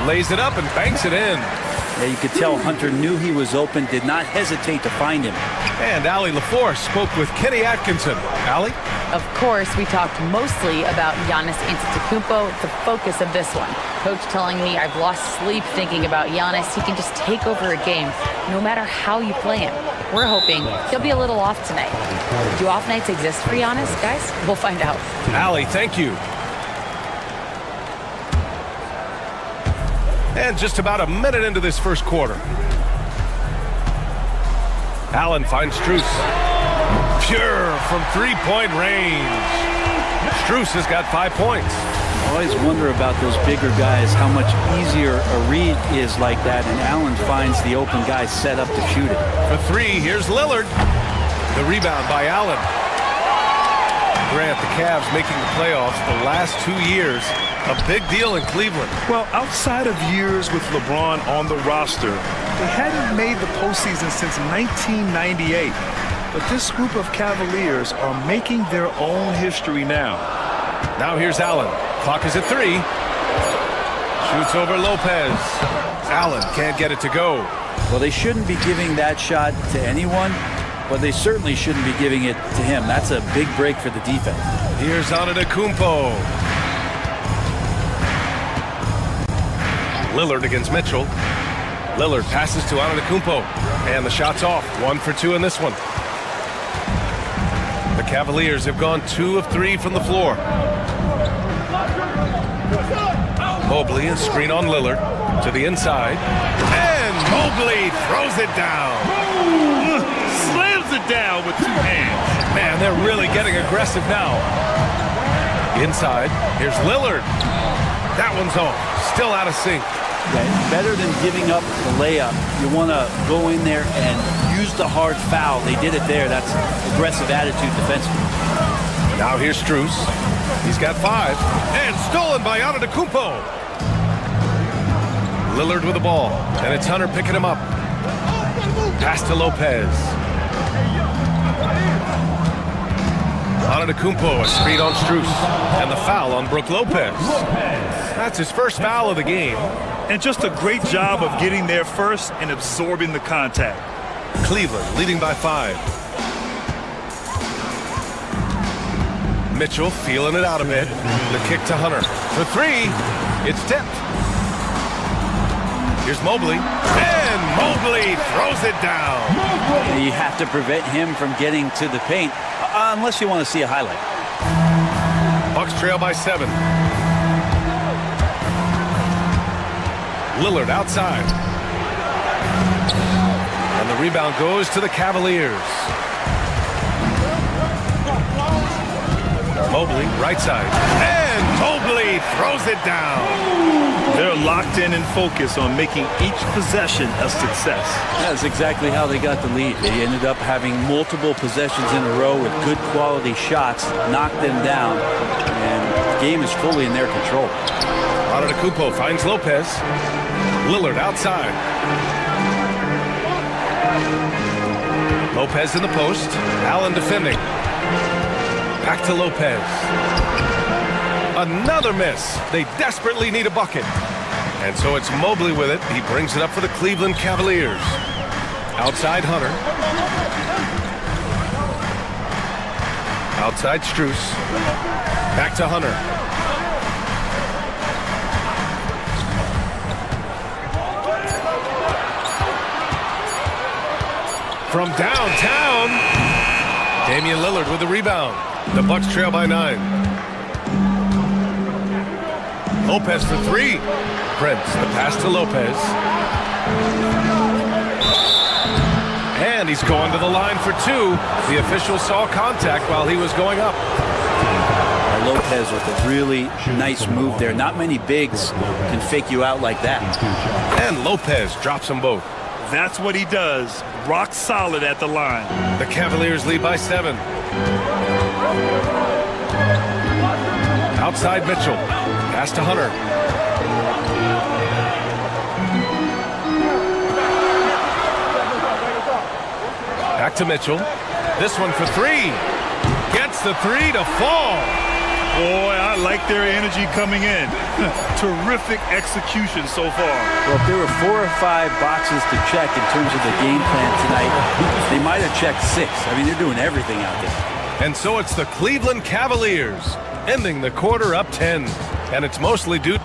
Lays it up and banks it in.
Yeah, you could tell Hunter knew he was open, did not hesitate to find him.
And Allie LaForce spoke with Kenny Atkinson. Allie?
Of course, we talked mostly about Giannis Antetokounmpo, the focus of this one. Coach telling me I've lost sleep thinking about Giannis. He can just take over a game, no matter how you play him. We're hoping he'll be a little off tonight. Do off nights exist for Giannis, guys? We'll find out.
Allie, thank you. And just about a minute into this first quarter. Allen finds Strus. Pure from three-point range. Strus has got 5 points.
I always wonder about those bigger guys, how much easier a read is like that, and Allen finds the open guy set up to shoot it.
For 3, here's Lillard. The rebound by Allen. Grant, the Cavs making the playoffs the last 2 years. A big deal in Cleveland.
Well, outside of years with LeBron on the roster, they hadn't made the postseason since 1998. But this group of Cavaliers are making their own history now.
Now here's Allen. Clock is at 3. Shoots over Lopez. Allen can't get it to go.
Well, they shouldn't be giving that shot to anyone, but they certainly shouldn't be giving it to him. That's a big break for the defense.
Here's Antetokounmpo. Lillard against Mitchell. Lillard passes to Antetokounmpo. And the shot's off. 1 for 2 in this one. The Cavaliers have gone 2 of 3 from the floor. Mobley, a screen on Lillard. To the inside. And Mobley throws it down.
Slams it down with 2 hands.
Man, they're really getting aggressive now. Inside. Here's Lillard. That one's off. Still out of sync.
Yeah, better than giving up the layup. You want to go in there and use the hard foul. They did it there. That's aggressive attitude defensively.
Now here's Strus. He's got 5. And stolen by Antetokounmpo. Lillard with the ball. And it's Hunter picking him up. Pass to Lopez. Antetokounmpo, a screen on Strus. And the foul on Brook Lopez. That's his first foul of the game.
And just a great job of getting there first and absorbing the contact.
Cleveland leading by 5. Mitchell feeling it out a bit. The kick to Hunter. For 3, it's tipped. Here's Mobley. And Mobley throws it down.
You have to prevent him from getting to the paint, unless you want to see a highlight.
Bucks trail by 7. Lillard outside. And the rebound goes to the Cavaliers. Mobley, right side. And And Mobley throws it down.
They're locked in and focused on making each possession a success.
That's exactly how they got the lead. They ended up having multiple possessions in a row with good quality shots, knocked them down, and the game is fully in their control.
Antetokounmpo finds Lopez. Lillard outside. Lopez in the post. Allen defending. Back to Lopez. Another miss. They desperately need a bucket. And so it's Mobley with it. He brings it up for the Cleveland Cavaliers. Outside Hunter. Outside Strus. Back to Hunter. From downtown, Damian Lillard with the rebound. The Bucks trail by 9. Lopez for 3. Prince, the pass to Lopez. And he's going to the line for 2. The official saw contact while he was going up.
Lopez with a really nice move there. Not many bigs can fake you out like that.
And Lopez drops them both.
That's what he does. Rock solid at the line.
The Cavaliers lead by 7. Outside Mitchell. Pass to Hunter. Back to Mitchell. This one for 3. Gets the 3 to fall.
Boy, I like their energy coming in. Terrific execution so far.
Well, if there were 4 or 5 boxes to check in terms of the game plan tonight, they might have checked 6. I mean, they're doing everything out there.
And so it's the Cleveland Cavaliers ending the quarter up 10. And it's mostly due.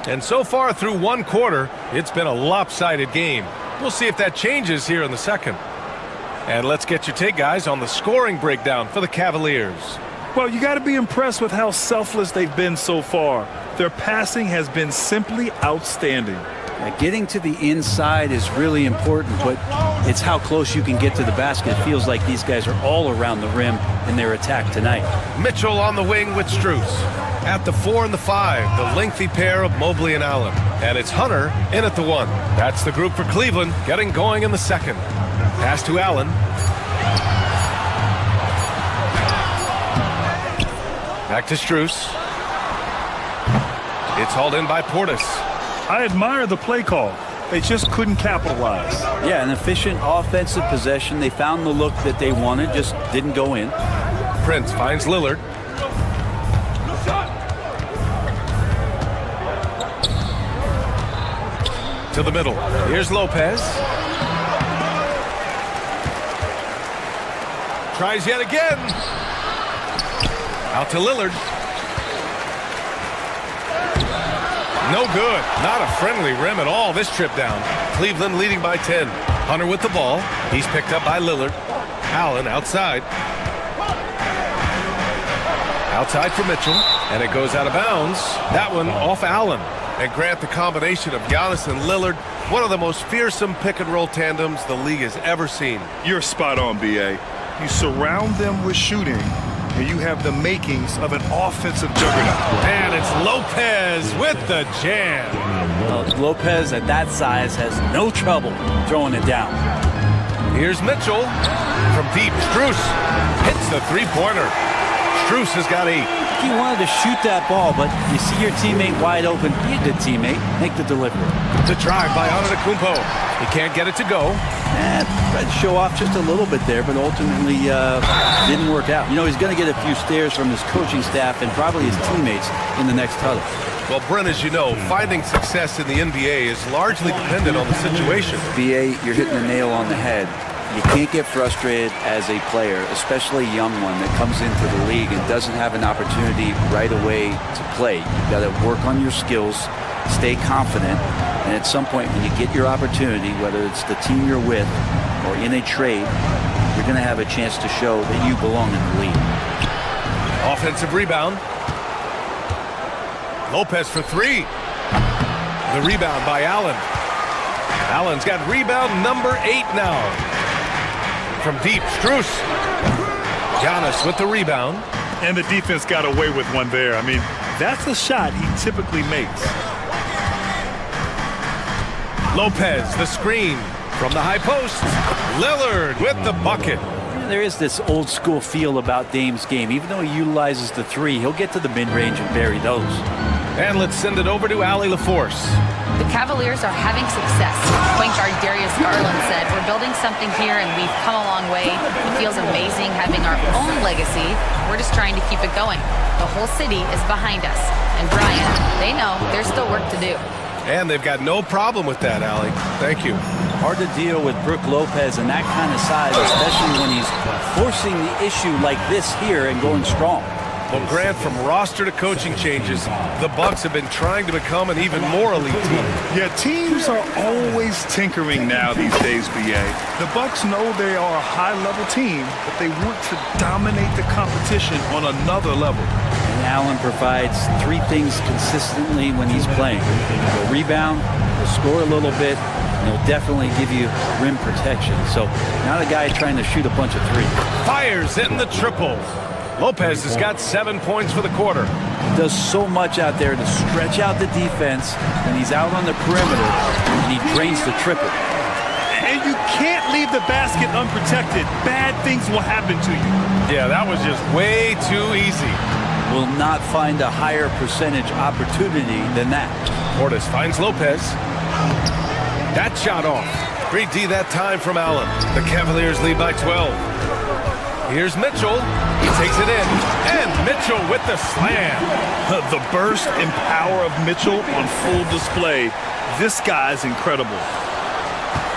And so far through one quarter, it's been a lopsided game. We'll see if that changes here in the second. And let's get your take, guys, on the scoring breakdown for the Cavaliers.
Well, you got to be impressed with how selfless they've been so far. Their passing has been simply outstanding.
Getting to the inside is really important, but it's how close you can get to the basket. It feels like these guys are all around the rim in their attack tonight.
Mitchell on the wing with Strus. At the 4 and the 5, the lengthy pair of Mobley and Allen. And it's Hunter in at the 1. That's the group for Cleveland getting going in the second. Pass to Allen. Back to Strus. It's hauled in by Portis.
I admire the play call. They just couldn't capitalize.
Yeah, an efficient offensive possession. They found the look that they wanted, just didn't go in.
Prince finds Lillard. To the middle. Here's Lopez. Tries yet again. Out to Lillard. No good. Not a friendly rim at all this trip down. Cleveland leading by 10. Hunter with the ball. He's picked up by Lillard. Allen outside. Outside for Mitchell. And it goes out of bounds. That one off Allen. And Grant, the combination of Giannis and Lillard, one of the most fearsome pick-and-roll tandems the league has ever seen.
You're spot on, B.A. You surround them with shooting, and you have the makings of an offensive juggernaut.
And it's Lopez with the jam.
Lopez at that size has no trouble throwing it down.
Here's Mitchell from deep. Strus hits the three-pointer. Strus has got 8.
He wanted to shoot that ball, but you see your teammate wide open. Be a good teammate. Make the delivery.
The drive by Antetokounmpo. He can't get it to go.
Tried to show off just a little bit there, but ultimately didn't work out. You know, he's going to get a few stares from his coaching staff and probably his teammates in the next huddle.
Well, Brent, as you know, finding success in the NBA is largely dependent on the situation.
B.A., you're hitting the nail on the head. You can't get frustrated as a player, especially a young one that comes into the league and doesn't have an opportunity right away to play. You've got to work on your skills, stay confident, and at some point when you get your opportunity, whether it's the team you're with or in a trade, you're going to have a chance to show that you belong in the league.
Offensive rebound. Lopez for 3. The rebound by Allen. Allen's got rebound number 8 now. from deep. Strus. Giannis with the rebound.
And the defense got away with one there. I mean, that's a shot he typically makes.
Lopez, the screen from the high post. Lillard with the bucket.
There is this old school feel about Dame's game. Even though he utilizes the three, he'll get to the mid-range and bury those.
And let's send it over to Allie LaForce.
The Cavaliers are having success. Point guard Darius Garland said, "We're building something here and we've come a long way. It feels amazing having our own legacy. We're just trying to keep it going. The whole city is behind us." And Brian, they know there's still work to do.
And they've got no problem with that, Allie. Thank you.
Hard to deal with Brook Lopez and that kind of size, especially when he's forcing the issue like this here and going strong.
Well, Grant, from roster to coaching changes, the Bucks have been trying to become an even more elite team.
Yeah, teams are always tinkering now these days, BA. The Bucks know they are a high-level team, but they want to dominate the competition on another level.
And Allen provides three things consistently when he's playing. He'll rebound, he'll score a little bit, and he'll definitely give you rim protection. So not a guy trying to shoot a bunch of threes.
Fires in the triple. Lopez has got 7 points for the quarter.
Does so much out there to stretch out the defense when he's out on the perimeter, and he drains the triple.
And you can't leave the basket unprotected. Bad things will happen to you.
Yeah, that was just way too easy.
Will not find a higher percentage opportunity than that.
Portis finds Lopez. That shot off. Great D that time from Allen. The Cavaliers lead by 12. Here's Mitchell. He takes it in. And Mitchell with the slam.
The burst and power of Mitchell on full display. This guy's incredible.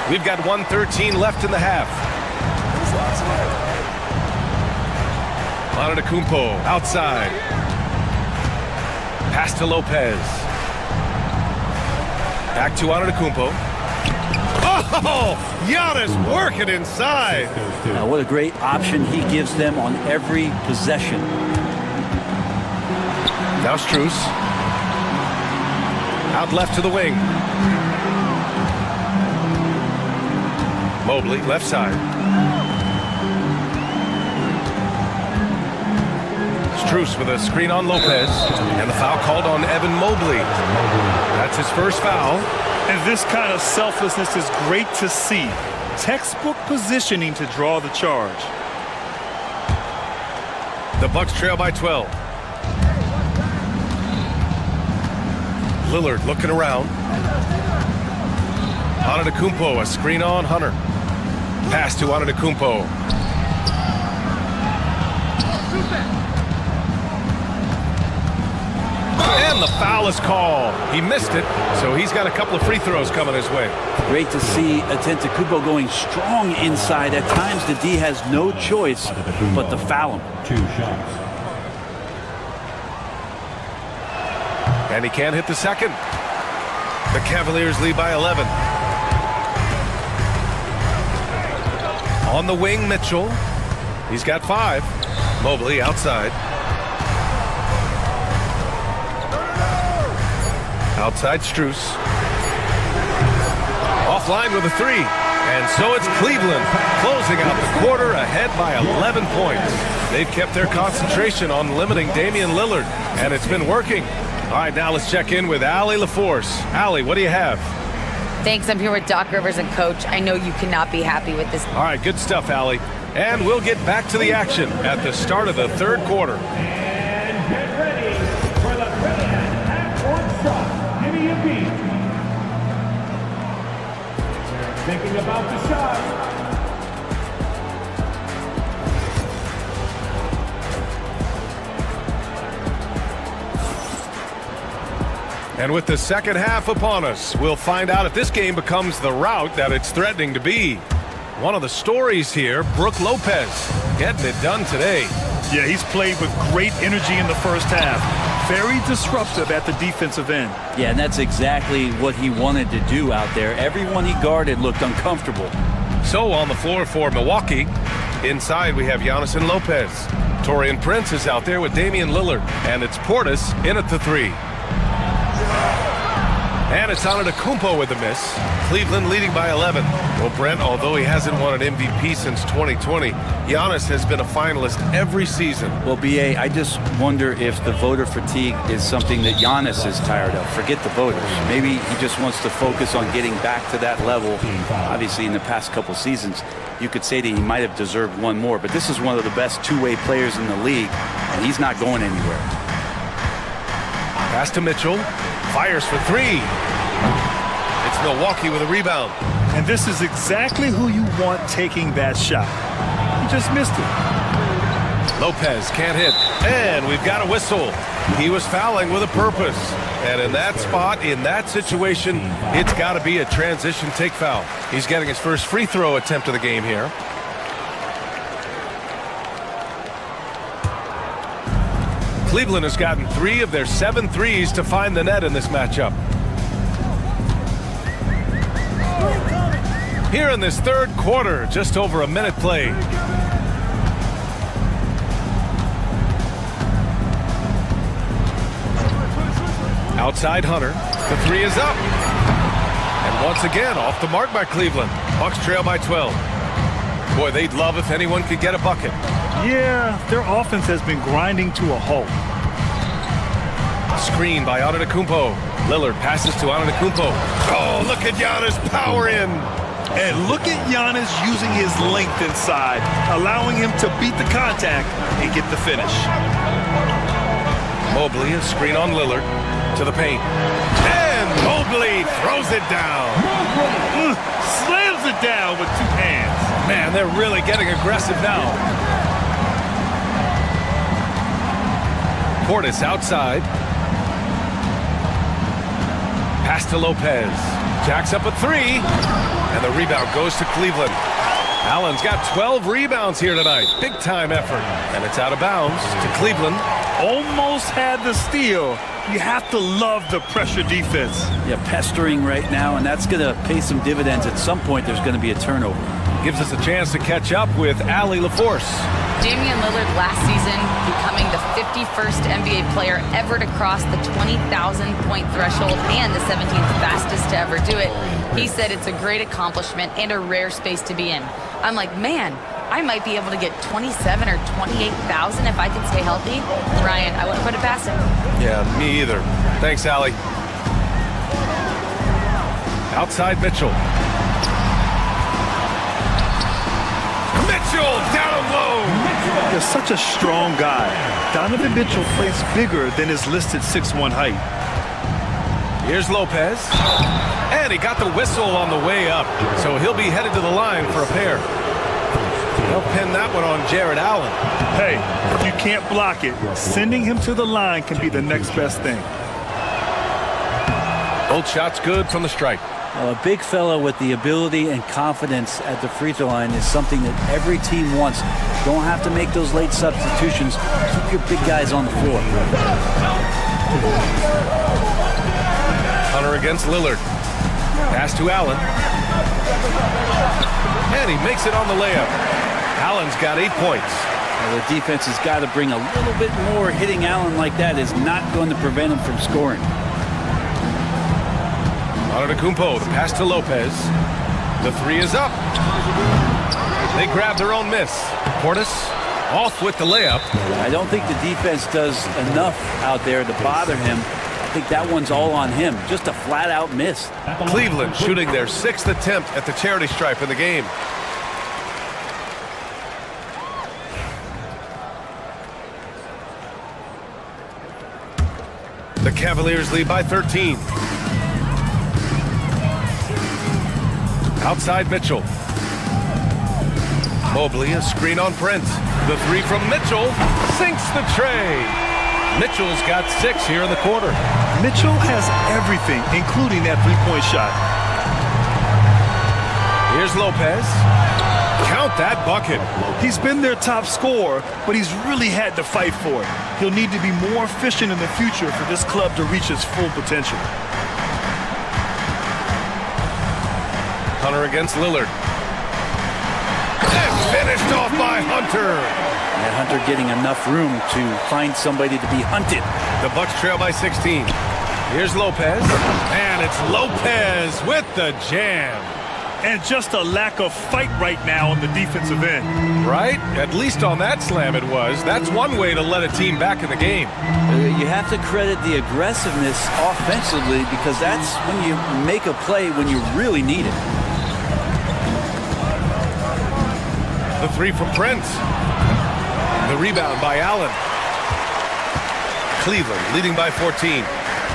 We've got 1:13 left in the half. Antetokounmpo outside. Pass to Lopez. Back to Antetokounmpo. Oh, Giannis working inside.
Now, what a great option he gives them on every possession.
Now Strus. Out left to the wing. Mobley, left side. Strus with a screen on Lopez. And the foul called on Evan Mobley. That's his first foul.
And this kind of selflessness is great to see. Textbook positioning to draw the charge.
The Bucks trail by 12. Lillard looking around. Antetokounmpo, a screen on Hunter. Pass to Antetokounmpo. And the foul is called. He missed it, so he's got a couple of free throws coming his way.
Great to see Antetokounmpo going strong inside. At times, the D has no choice but to foul him.
2 shots.
And he can't hit the second. The Cavaliers lead by 11. On the wing, Mitchell. He's got 5. Mobley outside. Outside Strus. Offline with a 3. And so it's Cleveland closing out the quarter ahead by 11 points. They've kept their concentration on limiting Damian Lillard, and it's been working. All right, now let's check in with Allie LaForce. Allie, what do you have?
Thanks. I'm here with Doc Rivers and Coach. I know you cannot be happy with this.
All right, good stuff, Allie. And we'll get back to the action at the start of the third quarter.
And get ready for the second half-court shot. Give me a beat. Thinking about the shot.
And with the second half upon us, we'll find out if this game becomes the rout that it's threatening to be. One of the stories here, Brook Lopez, getting it done today.
Yeah, he's played with great energy in the first half. Very disruptive at the defensive end.
Yeah, and that's exactly what he wanted to do out there. Everyone he guarded looked uncomfortable.
So on the floor for Milwaukee, inside we have Giannis and Lopez. Taurean Prince is out there with Damian Lillard, and it's Portis in at the 3. And it's Antetokounmpo with a miss. Cleveland leading by 11. Well, Brent, although he hasn't won an MVP since 2020, Giannis has been a finalist every season.
Well, BA, I just wonder if the voter fatigue is something that Giannis is tired of. Forget the voters. Maybe he just wants to focus on getting back to that level. Obviously, in the past couple seasons, you could say that he might have deserved one more, but this is one of the best two-way players in the league, and he's not going anywhere.
Pass to Mitchell. Fires for three. It's Milwaukee with a rebound.
And this is exactly who you want taking that shot. He just missed it.
Lopez can't hit. And we've got a whistle. He was fouling with a purpose. And in that spot, in that situation, it's got to be a transition take foul. He's getting his first free throw attempt of the game here. Cleveland has gotten 3 of their 7 threes to find the net in this matchup. Here in this third quarter, just over a minute played. Outside Hunter. The 3 is up. And once again, off the mark by Cleveland. Bucks trail by 12. Boy, they'd love if anyone could get a bucket.
Yeah, their offense has been grinding to a halt.
Screen by Antetokounmpo. Lillard passes to Antetokounmpo. Oh, look at Giannis power in.
And look at Giannis using his length inside, allowing him to beat the contact and get the finish.
Mobley, a screen on Lillard to the paint. And Mobley throws it down.
Slams it down with 2 hands.
Man, they're really getting aggressive now. Portis outside. Pass to Lopez. Jacks up a 3. And the rebound goes to Cleveland. Allen's got 12 rebounds here tonight. Big time effort. And it's out of bounds to Cleveland.
Almost had the steal. You have to love the pressure defense.
Yeah, pestering right now, and that's going to pay some dividends. At some point, there's going to be a turnover.
Gives us a chance to catch up with Allie LaForce.
Damian Lillard last season becoming the 51st NBA player ever to cross the 20,000-point threshold and the 17th fastest to ever do it. He said it's a great accomplishment and a rare space to be in. I'm like, man, I might be able to get 27 or 28,000 if I can stay healthy. Ryan, I wouldn't put it past him.
Yeah, me either. Thanks, Allie. Outside Mitchell. Mitchell down low.
You're such a strong guy. Donovan Mitchell plays bigger than his listed 6'1" height.
Here's Lopez. And he got the whistle on the way up. So he'll be headed to the line for a pair. They'll pin that one on Jared Allen.
Hey, if you can't block it, sending him to the line can be the next best thing.
Both shots good from the stripe.
Well, a big fella with the ability and confidence at the free throw line is something that every team wants. Don't have to make those late substitutions. Keep your big guys on the floor.
Hunter against Lillard. Pass to Allen. And he makes it on the layup. Allen's got 8 points.
Well, the defense has got to bring a little bit more. Hitting Allen like that is not going to prevent him from scoring.
Antetokounmpo, the pass to Lopez. The 3 is up. They grab their own miss. Portis off with the layup.
I don't think the defense does enough out there to bother him. I think that one's all on him. Just a flat-out miss.
Cleveland shooting their 6th attempt at the charity stripe in the game. The Cavaliers lead by 13. Outside Mitchell. Mobley, a screen on Prince. The 3 from Mitchell sinks the tray. Mitchell's got 6 here in the quarter.
Mitchell has everything, including that three-point shot.
Here's Lopez. Count that bucket.
He's been their top scorer, but he's really had to fight for it. He'll need to be more efficient in the future for this club to reach its full potential.
Hunter against Lillard. And finished off by Hunter.
And Hunter getting enough room to find somebody to be hunted.
The Bucks trail by 16. Here's Lopez. And it's Lopez with the jam.
And just a lack of fight right now on the defensive end.
Right? At least on that slam it was. That's one way to let a team back in the game.
You have to credit the aggressiveness offensively because that's when you make a play when you really need it.
The three from Prince. The rebound by Allen. Cleveland leading by 14.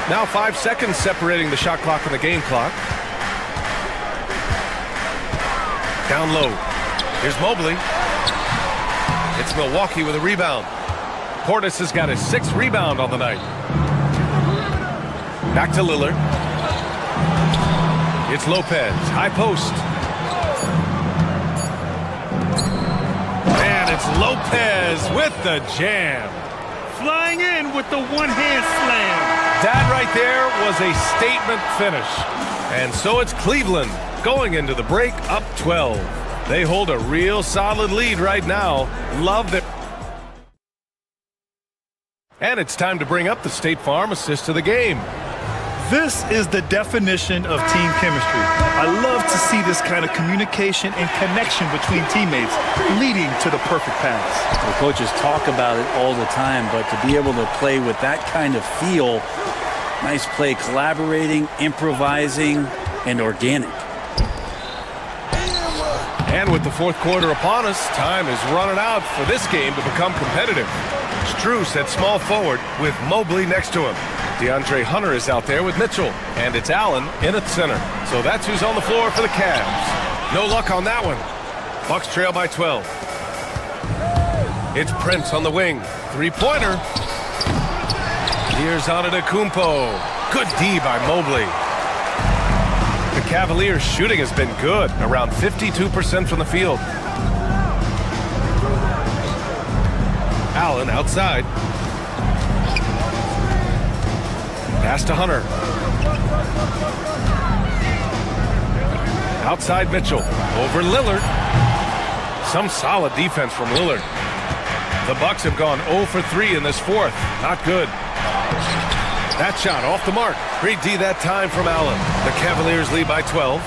Now 5 seconds separating the shot clock and the game clock. Down low. Here's Mobley. It's Milwaukee with a rebound. Portis has got his 6th rebound on the night. Back to Lillard. It's Lopez. High post. And it's Lopez with the jam.
Flying in with the one-hand slam.
That right there was a statement finish. And so it's Cleveland going into the break up 12. They hold a real solid lead right now. Love it. And it's time to bring up the State Farm assist to the game.
This is the definition of team chemistry. I love to see this kind of communication and connection between teammates leading to the perfect pass.
The coaches talk about it all the time, but to be able to play with that kind of feel, nice play, collaborating, improvising, and organic.
And with the 4th quarter upon us, time is running out for this game to become competitive. Strus at small forward with Mobley next to him. DeAndre Hunter is out there with Mitchell. And it's Allen in at center. So that's who's on the floor for the Cavs. No luck on that one. Bucks trail by 12. It's Prince on the wing. 3-pointer. Here's Antetokounmpo. Good D by Mobley. The Cavaliers' shooting has been good, around 52% from the field. Allen outside. Pass to Hunter. Outside Mitchell. Over Lillard. Some solid defense from Lillard. The Bucks have gone 0 for 3 in this 4th. Not good. That shot off the mark. Great D that time from Allen. The Cavaliers lead by 12.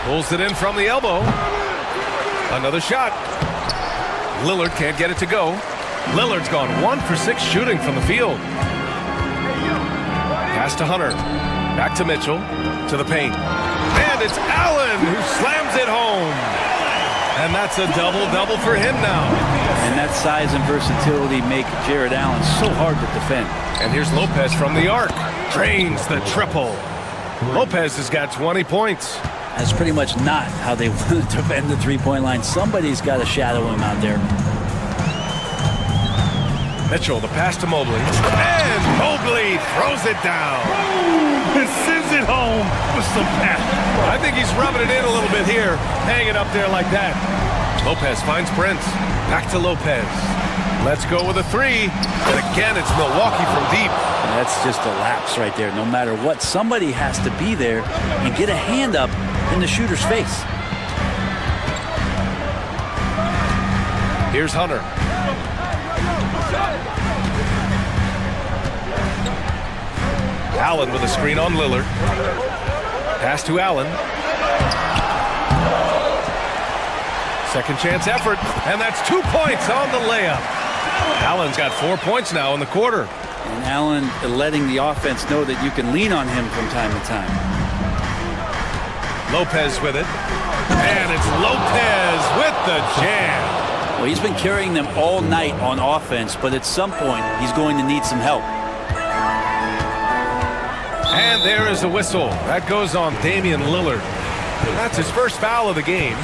Pulls it in from the elbow. Another shot. Lillard can't get it to go. Lillard's gone 1 for 6 shooting from the field. Pass to Hunter. Back to Mitchell. To the paint. And it's Allen who slams it home. And that's a double-double for him now.
And that size and versatility make Jared Allen so hard to defend.
And here's Lopez from the arc. Drains the triple. Lopez has got 20 points.
That's pretty much not how they want to defend the three-point line. Somebody's got to shadow him out there.
Mitchell, the pass to Mobley. And Mobley throws it down.
And sends it home with some passion.
I think he's rubbing it in a little bit here. Hang it up there like that. Lopez finds Prince. Back to Lopez. Let's go with a 3. And again, it's Milwaukee from deep.
That's just a lapse right there. No matter what, somebody has to be there and get a hand up in the shooter's face.
Here's Hunter. Allen with a screen on Lillard. Pass to Allen. Second chance effort, and that's 2 points on the layup. Allen's got 4 points now in the quarter.
And Allen letting the offense know that you can lean on him from time to time.
Lopez with it. And it's Lopez with the jam.
Well, he's been carrying them all night on offense, but at some point, he's going to need some help.
And there is a whistle. That goes on Damian Lillard. That's his first foul of the game.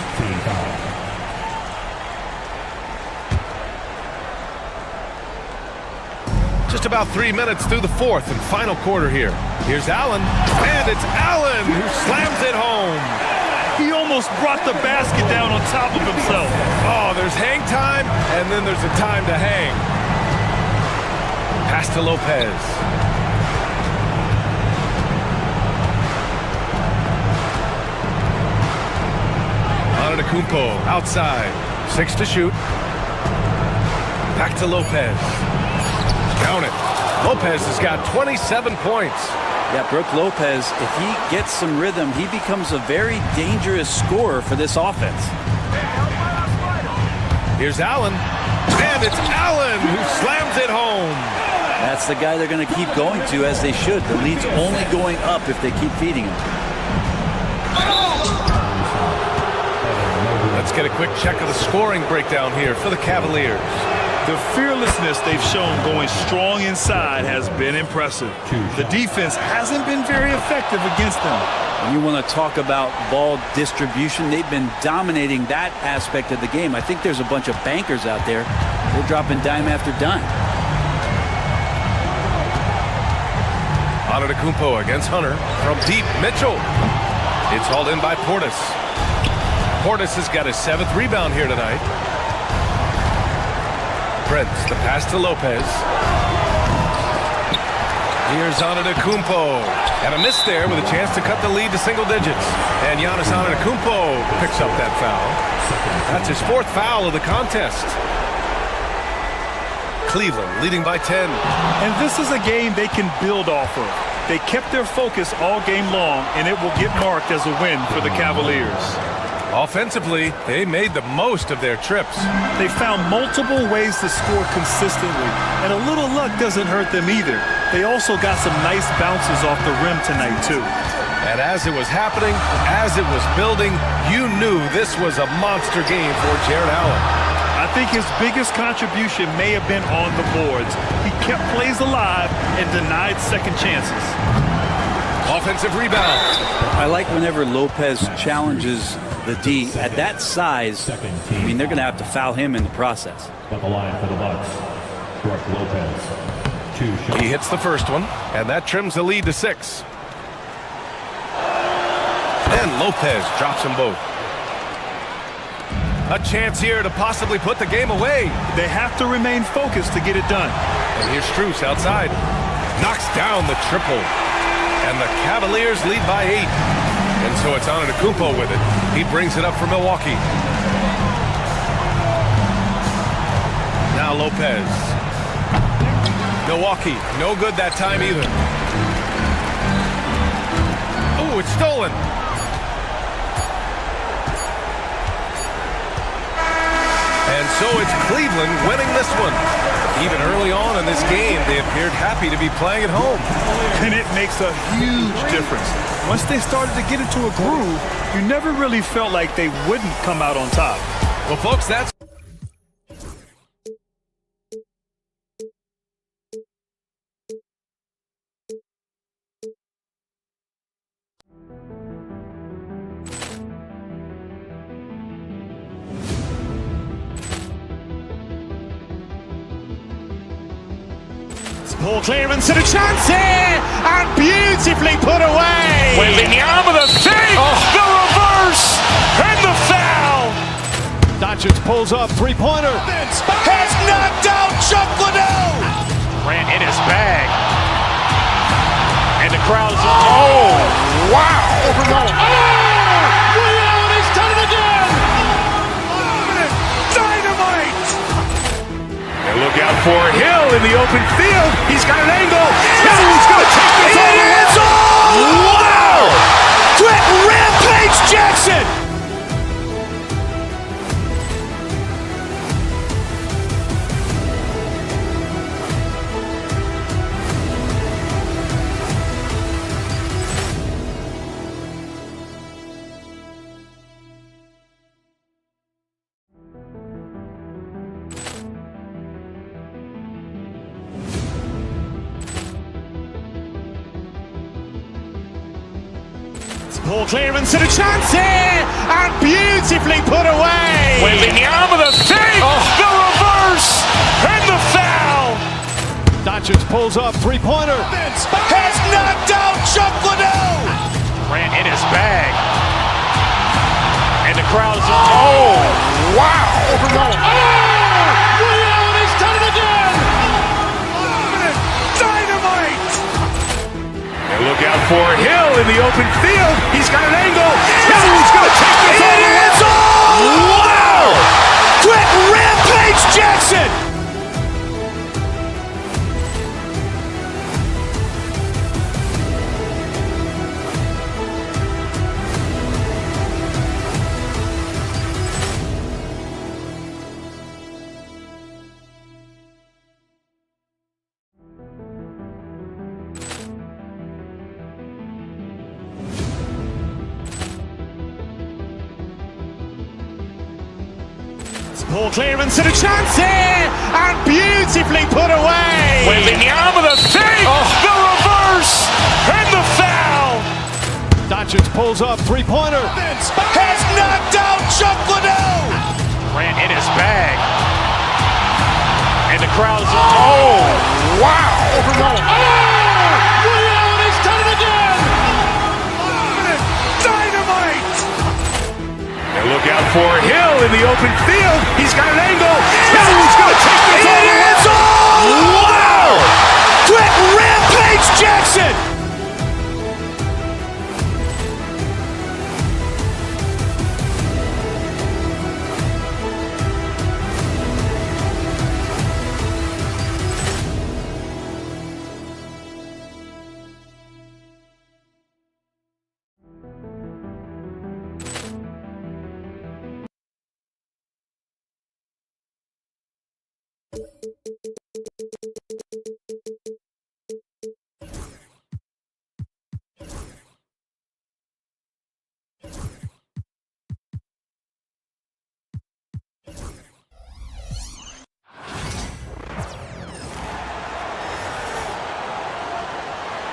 Just about 3 minutes through the 4th and final quarter here. Here's Allen, and it's Allen who slams it home.
He almost brought the basket down on top of himself.
Oh, there's hang time, and then there's a time to hang. Pass to Lopez. Antetokounmpo outside. 6 to shoot. Back to Lopez. Count it. Lopez has got 27 points.
Yeah, Brooke Lopez, if he gets some rhythm, he becomes a very dangerous scorer for this offense.
Here's Allen, and it's Allen who slams it home.
That's the guy they're going to keep going to, as they should. The lead's only going up if they keep feeding him.
Let's get a quick check of the scoring breakdown here for the Cavaliers.
The fearlessness they've shown going strong inside has been impressive. The defense hasn't been very effective against them.
And you want to talk about ball distribution, they've been dominating that aspect of the game. I think there's a bunch of bankers out there. They're dropping dime after dime.
Antetokounmpo against Hunter from deep. Mitchell. It's hauled in by Portis. Portis has got his 7th rebound here tonight. Prince, the pass to Lopez. Here's Antetokounmpo. And a miss there with a chance to cut the lead to single digits. And Giannis Antetokounmpo picks up that foul. That's his 4th foul of the contest. Cleveland leading by 10.
And this is a game they can build off of. They kept their focus all game long, and it will get marked as a win for the Cavaliers.
Offensively, they made the most of their trips.
They found multiple ways to score consistently, and a little luck doesn't hurt them either. They also got some nice bounces off the rim tonight, too.
And as it was happening, as it was building, you knew this was a monster game for Jared Allen.
I think his biggest contribution may have been on the boards. He kept plays alive and denied second chances.
Offensive rebound.
I like whenever Lopez challenges the D at that size. I mean, they're going to have to foul him in the process.
On the line for the Bucks, Brooke Lopez. 2 shots.
He hits the first one, and that trims the lead to 6. And Lopez drops them both. A chance here to possibly put the game away.
They have to remain focused to get it done.
And here's Strus outside. Knocks down the triple. And the Cavaliers lead by 8. And so it's Antetokounmpo with it. He brings it up for Milwaukee. Now Lopez. Milwaukee, no good that time either. Oh, it's stolen. And so it's Cleveland winning this one. Even early on in this game, they appeared happy to be playing at home.
And it makes a huge difference. Once they started to get into a groove, you never really felt like they wouldn't come out on top.
Well, folks, that's...
Ball clearance and a chance here, and beautifully put away.
Wembanyama the save, the reverse, and the foul.
Doncic pulls up, three-pointer.
Has knocked out Chuck Liddell.
Grant in his bag. And the crowd is, oh, wow.
Ray Allen has done it again. Dynamite. And look out for Hill in the open field. He's got an angle. He's going to take this all the way. Wow! Quick Rampage Jackson.
Ball clearance and a chance here, and beautifully put away.
Wembanyama the save, the reverse, and the foul.
Doncic pulls up, three-pointer.
Has knocked out Chuck Liddell.
Grant in his bag. And the crowd is, oh, wow.
Ray Allen has done it again. Dynamite. And look out for Hill in the open field. He's got an angle. He's going to take this all the way. Wow! Quick Rampage Jackson.
Ball clearance and a chance here, and beautifully put away.
Wembanyama with a fake, the reverse, and the foul.
Doncic pulls up, three-pointer.
Has knocked out Chuck Liddell.
Grant in his bag. And the crowd is, oh, wow.
Ray Allen has done it again. Dynamite. And look out for Hill in the open field. He's got an angle. He's going to take this all the way. Wow. Quick rampage Jackson.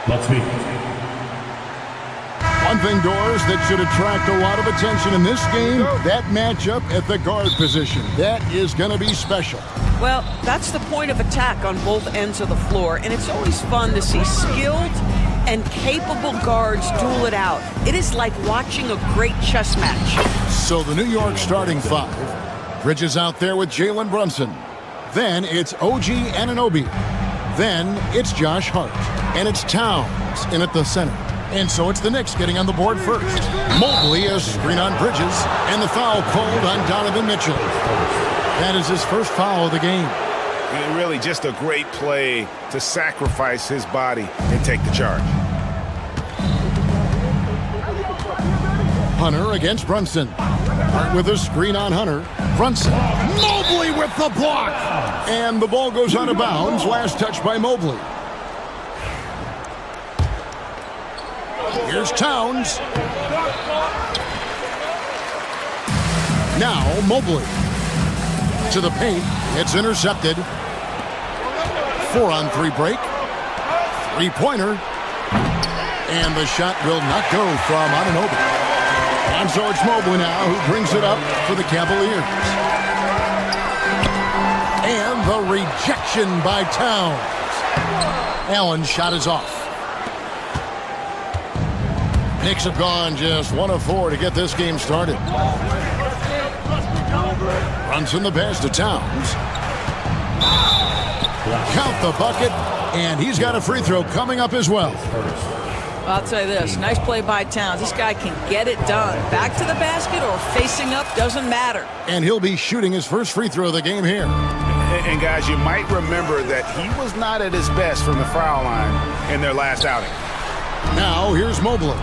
Let's meet.
One thing, Doris, that should attract a lot of attention in this game, that matchup at the guard position. That is going to be special.
Well, that's the point of attack on both ends of the floor, and it's always fun to see skilled and capable guards duel it out. It is like watching a great chess match.
So the New York starting five. Bridges out there with Jalen Brunson. Then it's OG Anunoby. Then it's Josh Hart. And it's Towns in at the center. And so it's the Knicks getting on the board first. Mobley a screen on Bridges, and the foul called on Donovan Mitchell. That is his first foul of the game.
And really just a great play to sacrifice his body and take the charge.
Hunter against Brunson. Hart with a screen on Hunter. Brunson. Mobley with the block. And the ball goes out of bounds. Last touch by Mobley. Here's Towns. Now Mobley. To the paint. It's intercepted. 4-on-3 break. Three-pointer. And the shot will not go from Anunoby. And so it's Mobley now who brings it up for the Cavaliers. And the rejection by Towns. Allen's shot is off. Knicks have gone just 1 of 4 to get this game started. Brunson the pass to Towns. Count the bucket, and he's got a free throw coming up as well.
I'll tell you this, nice play by Towns. This guy can get it done. Back to the basket or facing up, doesn't matter.
And he'll be shooting his first free throw of the game here.
And guys, you might remember that he was not at his best from the foul line in their last outing.
Now here's Mobley.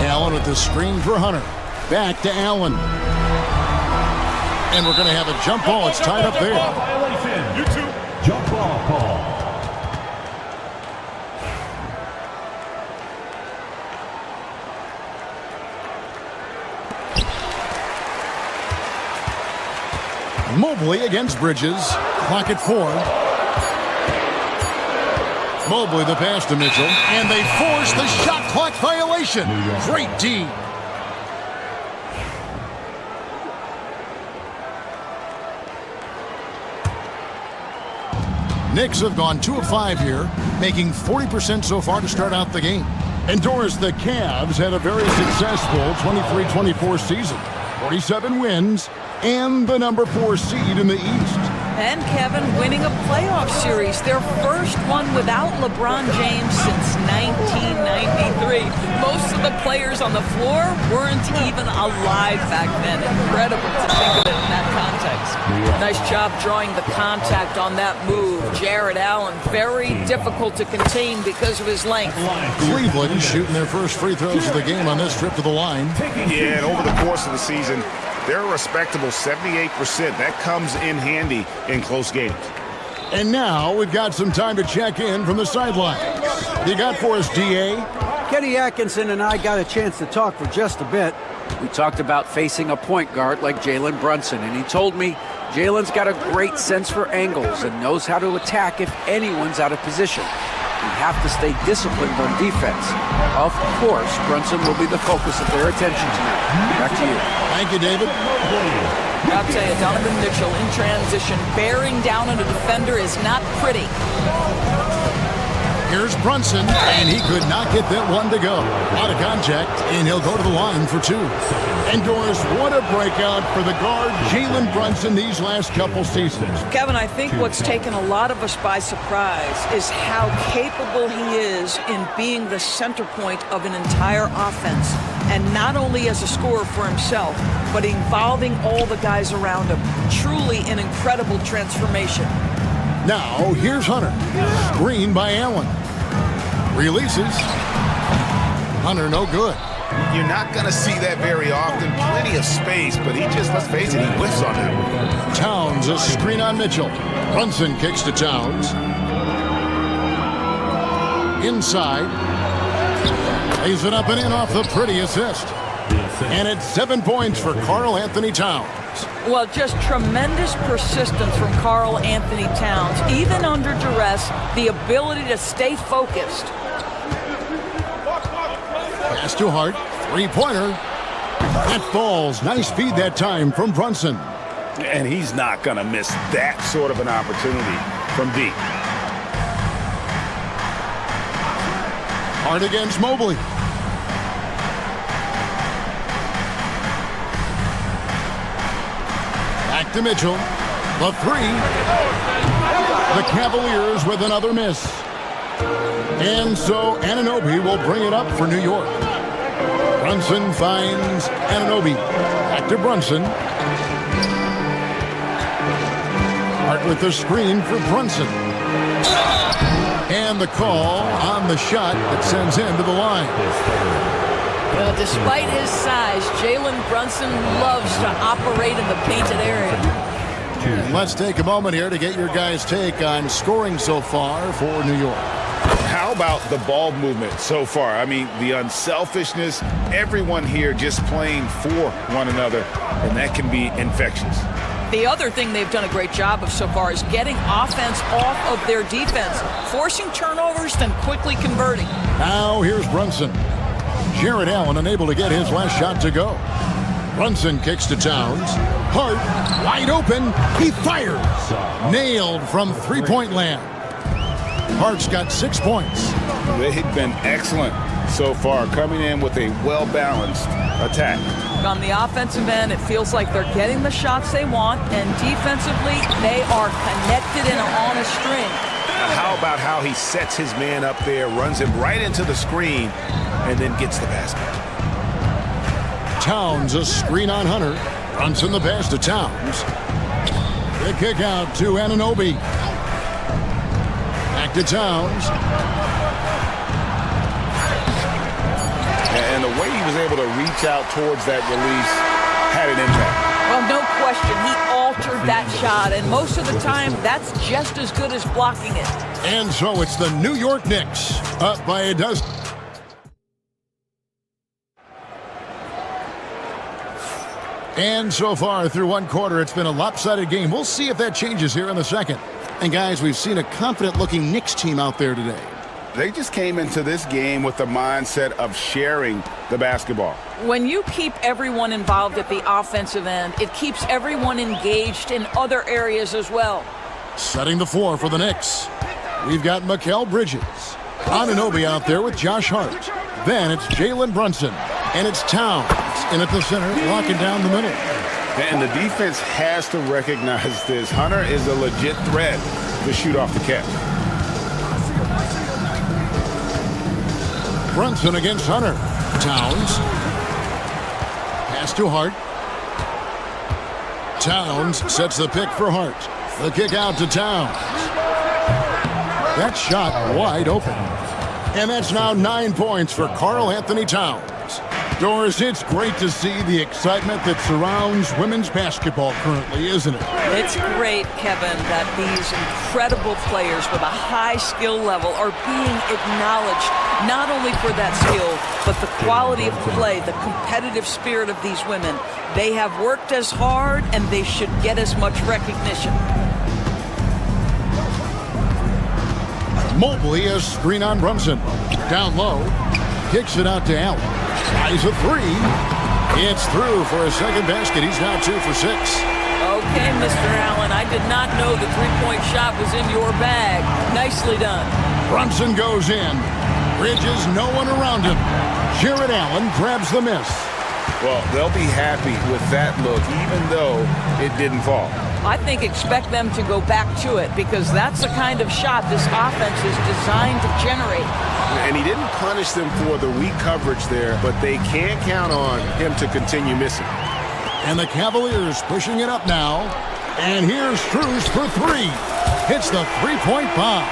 Allen with the screen for Hunter. Back to Allen. And we're going to have a jump ball. It's tied up there.
Jump ball call.
Mobley against Bridges. Clock at 4. Mobley the pass to Mitchell. And they force the shot clock violation. Great D. Knicks have gone 2 of 5 here, making 40% so far to start out the game. And Doris, the Cavs had a very successful 23-24 season. 47 wins and the number 4 seed in the East.
And Kevin winning a playoff series, their first one without LeBron James since 1993. Most of the players on the floor weren't even alive back then. Incredible to think of it in that context. Nice job drawing the contact on that move. Jared Allen, very difficult to contain because of his length.
Cleveland shooting their first free throws of the game on this trip to the line.
Yeah, and over the course of the season, they're a respectable 78%. That comes in handy in close games.
And now we've got some time to check in from the sidelines. You got for us, D.A.?
Kenny Atkinson and I got a chance to talk for just a bit. We talked about facing a point guard like Jalen Brunson, and he told me Jalen's got a great sense for angles and knows how to attack if anyone's out of position. We have to stay disciplined on defense. Of course, Brunson will be the focus of their attention tonight. Back to you.
Thank you, David.
I'll tell you, Donovan Mitchell in transition, bearing down on a defender is not pretty.
Here's Brunson, and he could not get that one to go. Out of contact, and he'll go to the line for two. And Doris, what a breakout for the guard Jalen Brunson these last couple seasons.
Kevin, I think what's taken a lot of us by surprise is how capable he is in being the center point of an entire offense. And not only as a scorer for himself, but involving all the guys around him. Truly an incredible transformation.
Now, here's Hunter. Screen by Allen. Releases. Hunter, no good.
You're not going to see that very often. Plenty of space, but he just, let's face it, he whiffs on that.
Towns, a screen on Mitchell. Brunson kicks to Towns. Inside. Lays it up and in off the pretty assist. And it's 7 points for Karl Anthony Towns.
Well, just tremendous persistence from Karl Anthony Towns. Even under duress, the ability to stay focused.
Pass to Hart. Three-pointer. That falls. Nice feed that time from Brunson.
And he's not going to miss that sort of an opportunity from deep.
Hart against Mobley. Back to Mitchell. The three. The Cavaliers with another miss. And so Anunoby will bring it up for New York. Brunson finds Anunoby. Back to Brunson. Hart with the screen for Brunson. And the call on the shot that sends him to the line.
Well, despite his size, Jalen Brunson loves to operate in the painted area.
And let's take a moment here to get your guys' take on scoring so far for New York.
How about the ball movement so far? I mean, the unselfishness, everyone here just playing for one another, and that can be infectious.
The other thing they've done a great job of so far is getting offense off of their defense, forcing turnovers, then quickly converting.
Now here's Brunson. Jared Allen unable to get his last shot to go. Brunson kicks to Towns. Hart, wide open. He fires. Nailed from three-point land. Hart's got 6 points.
They've been excellent so far, coming in with a well-balanced attack.
On the offensive end, it feels like they're getting the shots they want, and defensively, they are connected and on a string.
Now, how about how he sets his man up there, runs him right into the screen, and then gets the basket.
Towns, a screen on Hunter. Brunson the pass to Towns. The kick out to Anunoby. Back to Towns.
And the way he was able to reach out towards that release had an impact.
Well, no question, he altered that shot, and most of the time, that's just as good as blocking it.
And so it's the New York Knicks up by a dozen. And so far through one quarter, it's been a lopsided game. We'll see if that changes here in the second. And guys, we've seen a confident-looking Knicks team out there today.
They just came into this game with the mindset of sharing the basketball.
When you keep everyone involved at the offensive end, it keeps everyone engaged in other areas as well.
Setting the floor for the Knicks. We've got Mikal Bridges. Anunoby out there with Josh Hart. Then it's Jalen Brunson. And it's Towns in at the center, locking down the middle.
And the defense has to recognize this. Hunter is a legit threat to shoot off the catch.
Brunson against Hunter. Towns. Pass to Hart. Towns sets the pick for Hart. The kick out to Towns. That shot wide open. And that's now 9 points for Karl Anthony Towns. Doris, it's great to see the excitement that surrounds women's basketball currently, isn't it?
It's great, Kevin, that these incredible players with a high skill level are being acknowledged not only for that skill, but the quality of play, the competitive spirit of these women. They have worked as hard, and they should get as much recognition.
Mobley has screen on Brunson. Down low, kicks it out to Allen. Tries a three. It's through for a second basket. He's now 2 for 6.
Okay, Mr. Allen, I did not know the three-point shot was in your bag. Nicely done.
Brunson goes in. Bridges, no one around him. Jared Allen grabs the miss.
Well, they'll be happy with that look, even though it didn't fall.
I think expect them to go back to it because that's the kind of shot this offense is designed to generate.
And he didn't punish them for the weak coverage there, but they can't count on him to continue missing.
And the Cavaliers pushing it up now. And here's Strus for three. Hits the three-point bomb.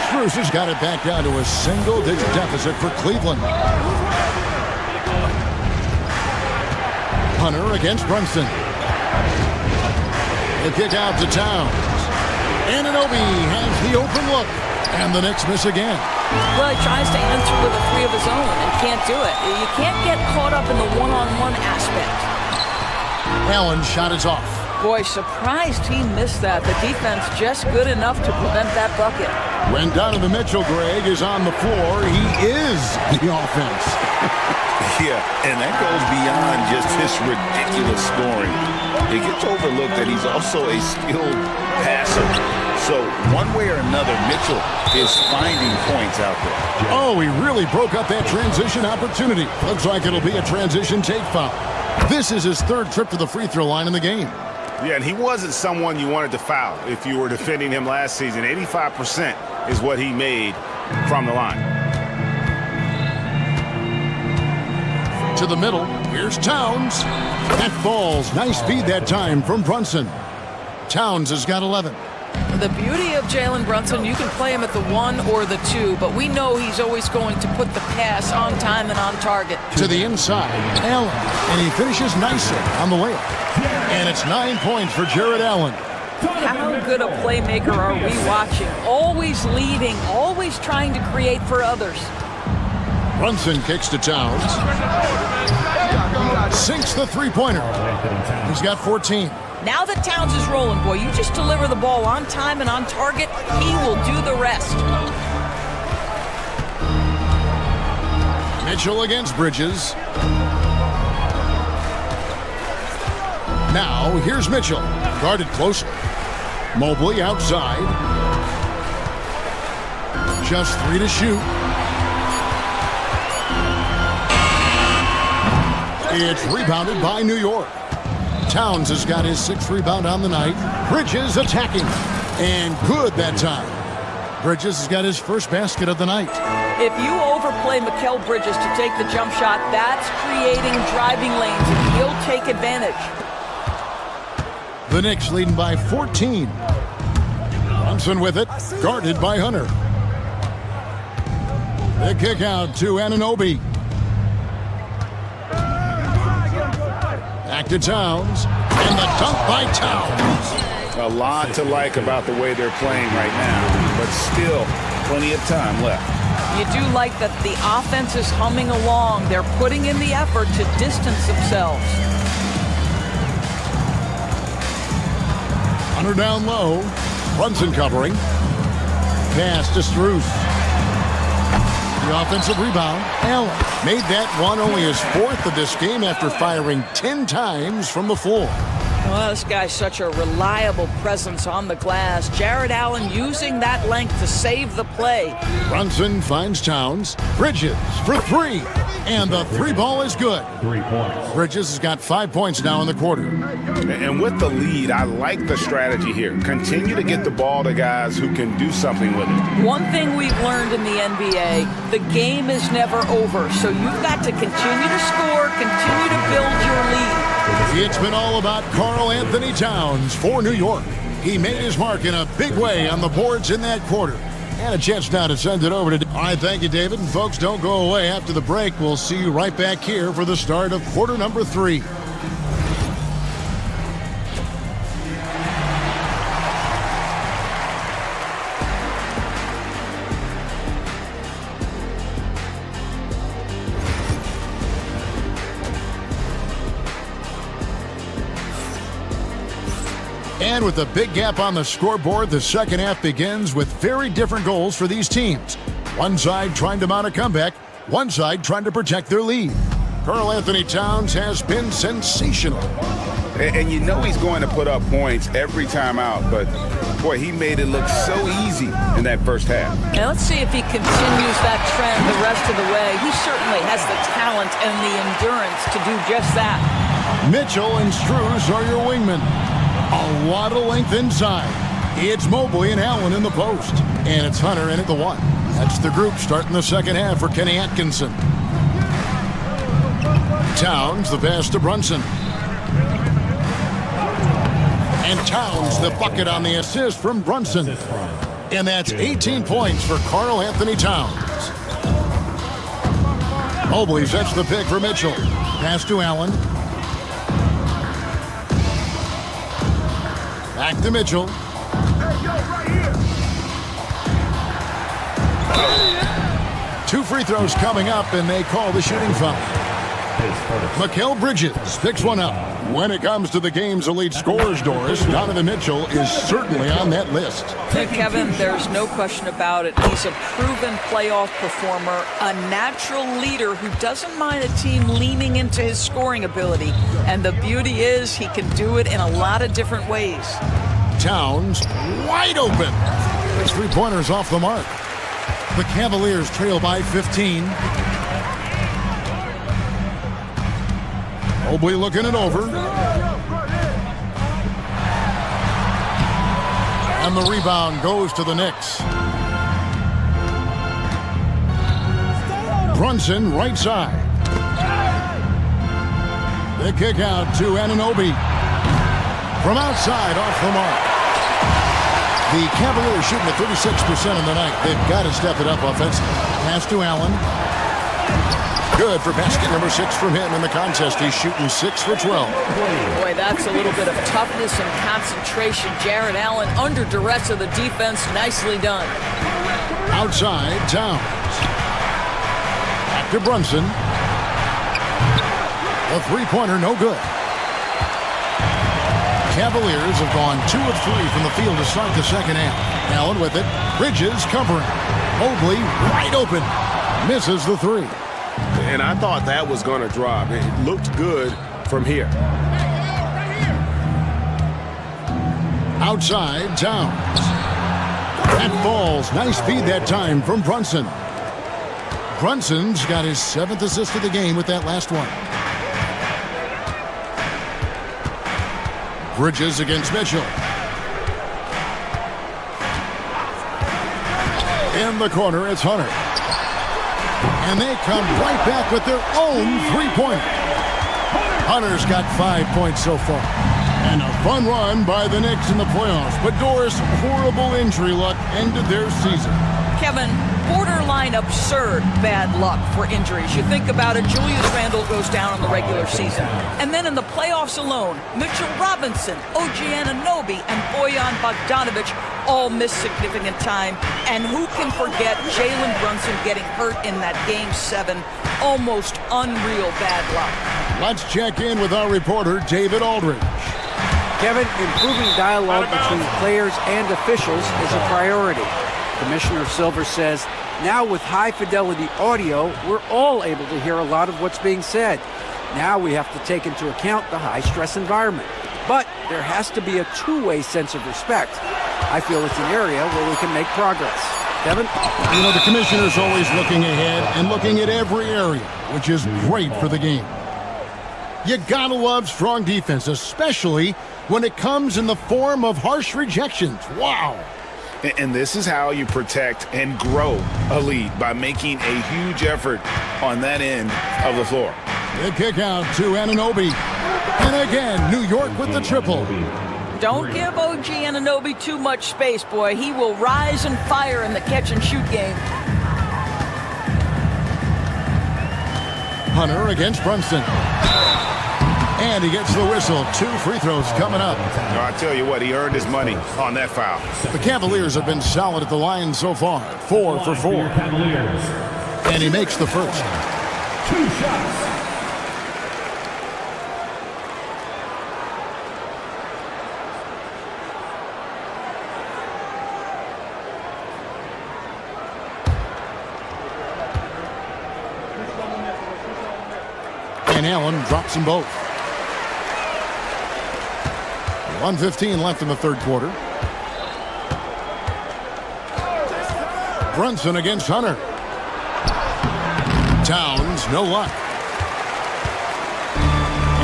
Strus has got it back down to a single-digit deficit for Cleveland. Hunter against Brunson. The kick out to Towns. Anunoby has the open look. And the Knicks miss again.
Well, he tries to answer with a three of his own and can't do it. You can't get caught up in the one-on-one aspect.
Allen's shot is off.
Boy, surprised he missed that. The defense just good enough to prevent that bucket.
When Donovan Mitchell, Greg, is on the floor, he is the offense.
Yeah, and that goes beyond just his ridiculous scoring. It gets overlooked that he's also a skilled passer. So one way or another, Mitchell is finding points out there.
Oh, he really broke up that transition opportunity. Looks like it'll be a transition take foul. This is his third trip to the free throw line in the game.
Yeah, and he wasn't someone you wanted to foul if you were defending him last season. 85% is what he made from the line.
To the middle, here's Towns. That falls. Nice feed that time from Brunson. Towns has got 11.
The beauty of Jalen Brunson, you can play him at the 1 or the 2, but we know he's always going to put the pass on time and on target.
To the inside, Allen, and he finishes nicely on the layup. And it's 9 points for Jared Allen.
How good a playmaker are we watching? Always leading, always trying to create for others.
Brunson kicks to Towns. Sinks the three-pointer. He's got 14.
Now that Towns is rolling, boy, you just deliver the ball on time and on target, he will do the rest.
Mitchell against Bridges. Now, here's Mitchell. Guarded closer. Mobley outside. Just 3 to shoot. It's rebounded by New York. Towns has got his 6th rebound on the night. Bridges attacking. And good that time. Bridges has got his first basket of the night.
If you overplay Mikal Bridges to take the jump shot, that's creating driving lanes, and he'll take advantage.
The Knicks leading by 14. Brunson with it, guarded by Hunter. The kick out to Anunoby. Back to Towns, and the dunk by Towns.
A lot to like about the way they're playing right now, but still plenty of time left.
You do like that the offense is humming along. They're putting in the effort to distance themselves.
Hunter down low. Brunson covering. Pass to Strus. The offensive rebound. Allen made that one only his 4th of this game after firing 10 times from the floor.
Well, this guy's such a reliable presence on the glass. Jared Allen using that length to save the play.
Brunson finds Towns. Bridges for 3. And the 3 ball is good.
3 points.
Bridges has got 5 points now in the quarter.
And with the lead, I like the strategy here. Continue to get the ball to guys who can do something with it.
One thing we've learned in the NBA, the game is never over. So you've got to continue to score, continue to build your lead.
It's been all about Karl Anthony Towns for New York. He made his mark in a big way on the boards in that quarter. And a chance now to send it over to... All right, thank you, David. And folks, don't go away. After the break, we'll see you right back here for the start of quarter number 3. And with a big gap on the scoreboard, the second half begins with very different goals for these teams. One side trying to mount a comeback, one side trying to protect their lead. Karl Anthony Towns has been sensational.
And you know he's going to put up points every time out, but boy, he made it look so easy in that first half.
Now let's see if he continues that trend the rest of the way. He certainly has the talent and the endurance to do just that.
Mitchell and Struz are your wingmen. A lot of length inside. It's Mobley and Allen in the post. And it's Hunter in at the 1. That's the group starting the second half for Kenny Atkinson. Towns, the pass to Brunson. And Towns, the bucket on the assist from Brunson. And that's 18 points for Karl Anthony Towns. Mobley sets the pick for Mitchell. Pass to Allen. Back to Mitchell. Two free throws coming up, and they call the shooting foul. Mikal Bridges picks one up. When it comes to the game's elite scorers, Doris, Donovan Mitchell is certainly on that list.
Kevin, there's no question about it. He's a proven playoff performer, a natural leader who doesn't mind a team leaning into his scoring ability. And the beauty is he can do it in a lot of different ways. Towns
wide open. His three-pointers off the mark. The Cavaliers trail by 15. Mobley looking it over. And the rebound goes to the Knicks. Brunson right side. The kick out to Anunoby. From outside, off the mark. The Cavaliers shooting at 36% on the night. They've got to step it up offensively. Pass to Allen. Good for basket number 6 from him in the contest. He's shooting 6 for 12.
Boy, that's a little bit of toughness and concentration. Jarrett Allen under duress of the defense. Nicely done.
Outside, Towns. Back to Brunson. A three-pointer, no good. Cavaliers have gone 2 of 3 from the field to start the second half. Allen with it. Bridges covering. Mobley wide open. Misses the 3.
And I thought that was going to drop. It looked good from here.
Outside, Towns. That falls. Nice feed that time from Brunson. Brunson's got his 7th assist of the game with that last one. Bridges against Mitchell. In the corner, it's Hunter. And they come right back with their own three-pointer. Hunter's got 5 points so far. And a fun run by the Knicks in the playoffs. But Doris, horrible injury luck ended their season.
Kevin, borderline absurd bad luck for injuries. You think about it, Julius Randle goes down in the regular season. And then in the playoffs alone, Mitchell Robinson, OG Anunoby, and Bojan Bogdanovic all missed significant time. And who can forget Jalen Brunson getting hurt in that Game 7? Almost unreal bad luck.
Let's check in with our reporter, David Aldridge.
Kevin, improving dialogue between players and officials is a priority. Commissioner Silver says, now with high-fidelity audio, we're all able to hear a lot of what's being said. Now we have to take into account the high-stress environment. But there has to be a two-way sense of respect. I feel it's an area where we can make progress. Kevin?
You know, the commissioner's always looking ahead and looking at every area, which is great for the game. You gotta love strong defense, especially when it comes in the form of harsh rejections. Wow.
And this is how you protect and grow a lead, by making a huge effort on that end of the floor.
The kick out to Anunoby. And again, New York with the triple.
Don't give OG Anunoby too much space, boy. He will rise and fire in the catch-and-shoot game.
Hunter against Brunson. And he gets the whistle. 2 free throws coming up.
I tell you what, he earned his money on that foul.
The Cavaliers have been solid at the line so far. 4 for 4. And he makes the first.
2 shots.
And Allen drops them both. 1:15 left in the third quarter. Brunson against Hunter. Towns, no luck.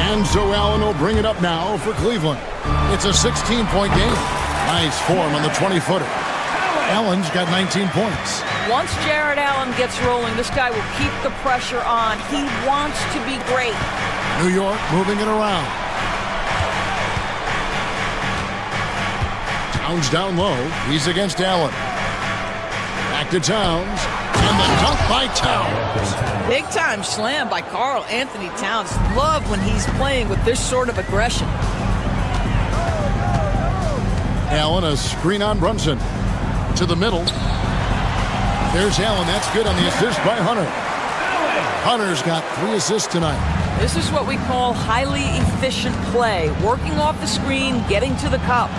And so Allen will bring it up now for Cleveland. It's a 16-point game. Nice form on the 20-footer. Allen's got 19 points.
Once Jared Allen gets rolling, this guy will keep the pressure on. He wants to be great.
New York moving it around. Towns down low. He's against Allen. Back to Towns. And the dunk by Towns.
Big time slam by Karl Anthony Towns. Love when he's playing with this sort of aggression.
Allen, a screen on Brunson. To the middle. There's Allen. That's good on the assist by Hunter. Hunter's got 3 assists tonight.
This is what we call highly efficient play. Working off the screen, getting to the cup.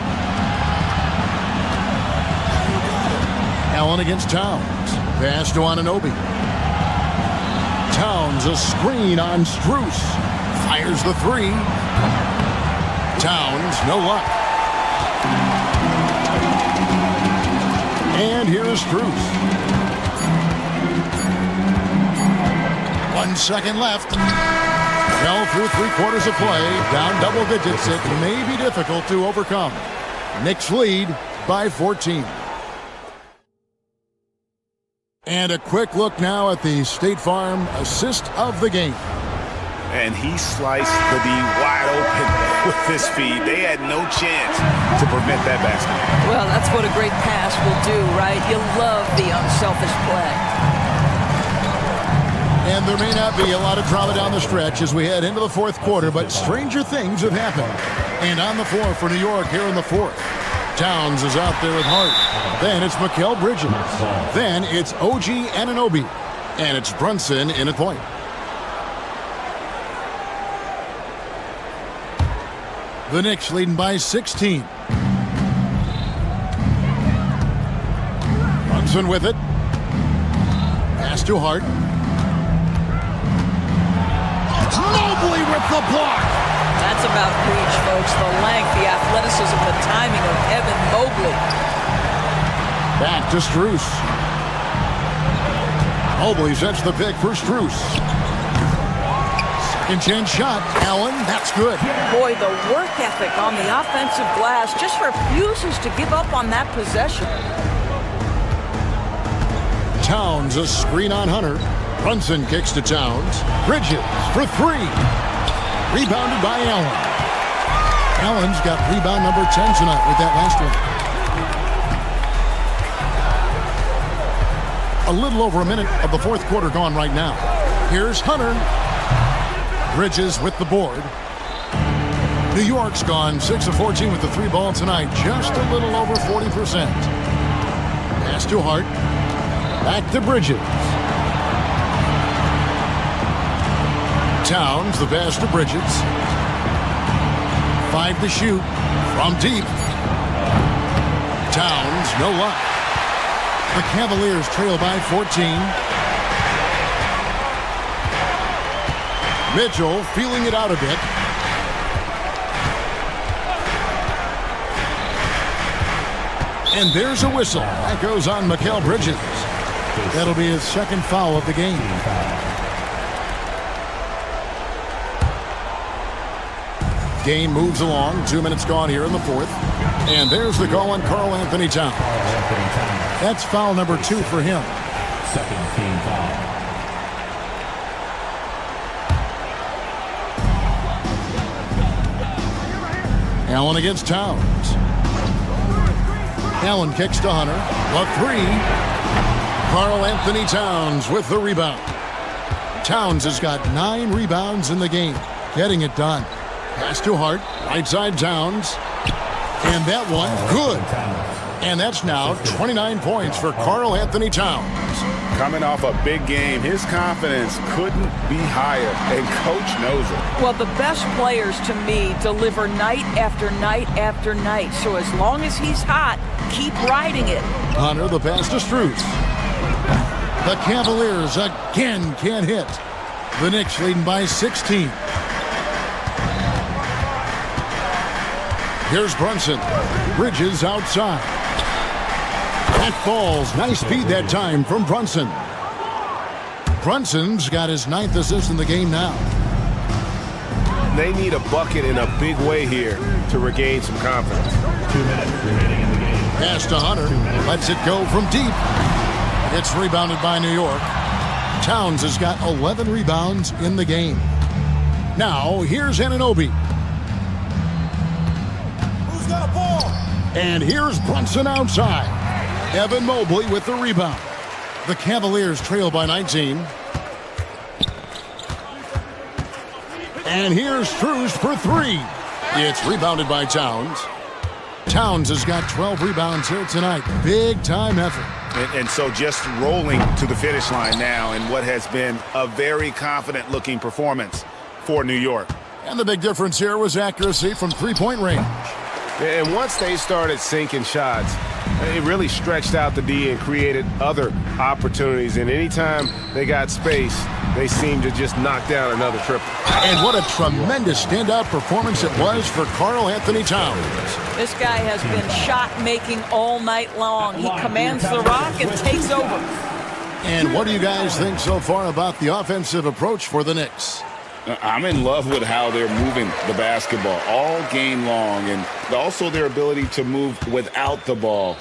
Allen against Towns. Pass to Anunoby. Towns, a screen on Strus. Fires the 3. Towns, no luck. And here is Strus. 1 second left. Fell through 3/4 of play. Down double digits. It may be difficult to overcome. Knicks lead by 14. And a quick look now at the State Farm assist of the game.
And he sliced the D wide open with his feed. They had no chance to prevent that basket.
Well, that's what a great pass will do, right? You love the unselfish play.
And there may not be a lot of drama down the stretch as we head into the fourth quarter, but stranger things have happened. And on the floor for New York here in the fourth. Towns is out there with Hart. Then it's Mikal Bridges. Then it's OG Anunoby. And it's Brunson in at point. The Knicks leading by 16. Brunson with it. Pass to Hart. Mobley with the block.
That's about reach, folks. The length, the athleticism, the timing of Evan Mobley.
Back to Strus. Mobley sets the pick for Strus. Second chance shot. Allen, that's good.
Boy, the work ethic on the offensive glass just refuses to give up on that possession.
Towns, a screen on Hunter. Brunson kicks to Towns. Bridges for 3. Rebounded by Allen. Allen's got rebound number 10 tonight with that last one. A little over a minute of the fourth quarter gone right now. Here's Hunter. Bridges with the board. New York's gone 6 of 14 with the 3 ball tonight. Just a little over 40%. Pass to Hart. Back to Bridges. Towns, the pass to Bridges. 5 to shoot from deep. Towns, no luck. The Cavaliers trail by 14. Mitchell feeling it out a bit. And there's a whistle. That goes on Mikal Bridges. That'll be his second foul of the game. Game moves along. 2 minutes gone here in the fourth. And there's the call on Karl Anthony Towns. That's foul number 2 for him.
Second team foul.
Allen against Towns. Allen kicks to Hunter. The three. Karl Anthony Towns with the rebound. Towns has got 9 rebounds in the game. Getting it done. Pass to Hart. Right side Towns. And that one, good. And that's now 29 points for Karl Anthony Towns.
Coming off a big game, his confidence couldn't be higher, and Coach knows it.
Well, the best players to me deliver night after night after night. So as long as he's hot, keep riding it.
Hunter, the pass to Strus. The Cavaliers again can't hit. The Knicks leading by 16. Here's Brunson. Bridges outside. That falls. Nice speed that time from Brunson. Brunson's got his 9th assist in the game now.
They need a bucket in a big way here to regain some confidence.
2 minutes remaining in the game.
Pass to Hunter. Lets it go from deep. It's rebounded by New York. Towns has got 11 rebounds in the game. Now, here's Anunoby.
Who's got a ball?
And here's Brunson outside. Evan Mobley with the rebound. The Cavaliers trail by 19. And here's Strus for 3. It's rebounded by Towns. Towns has got 12 rebounds here tonight. Big time effort.
And so just rolling to the finish line now in what has been a very confident looking performance for New York.
And the big difference here was accuracy from three-point range.
And once they started sinking shots, it really stretched out the D and created other opportunities. And anytime they got space, they seemed to just knock down another triple.
And what a tremendous standout performance it was for Karl Anthony Towns.
This guy has been shot-making all night long. He commands the rock and takes over.
And what do you guys think so far about the offensive approach for the Knicks?
I'm in love with how they're moving the basketball all game long, and also their ability to move without the ball.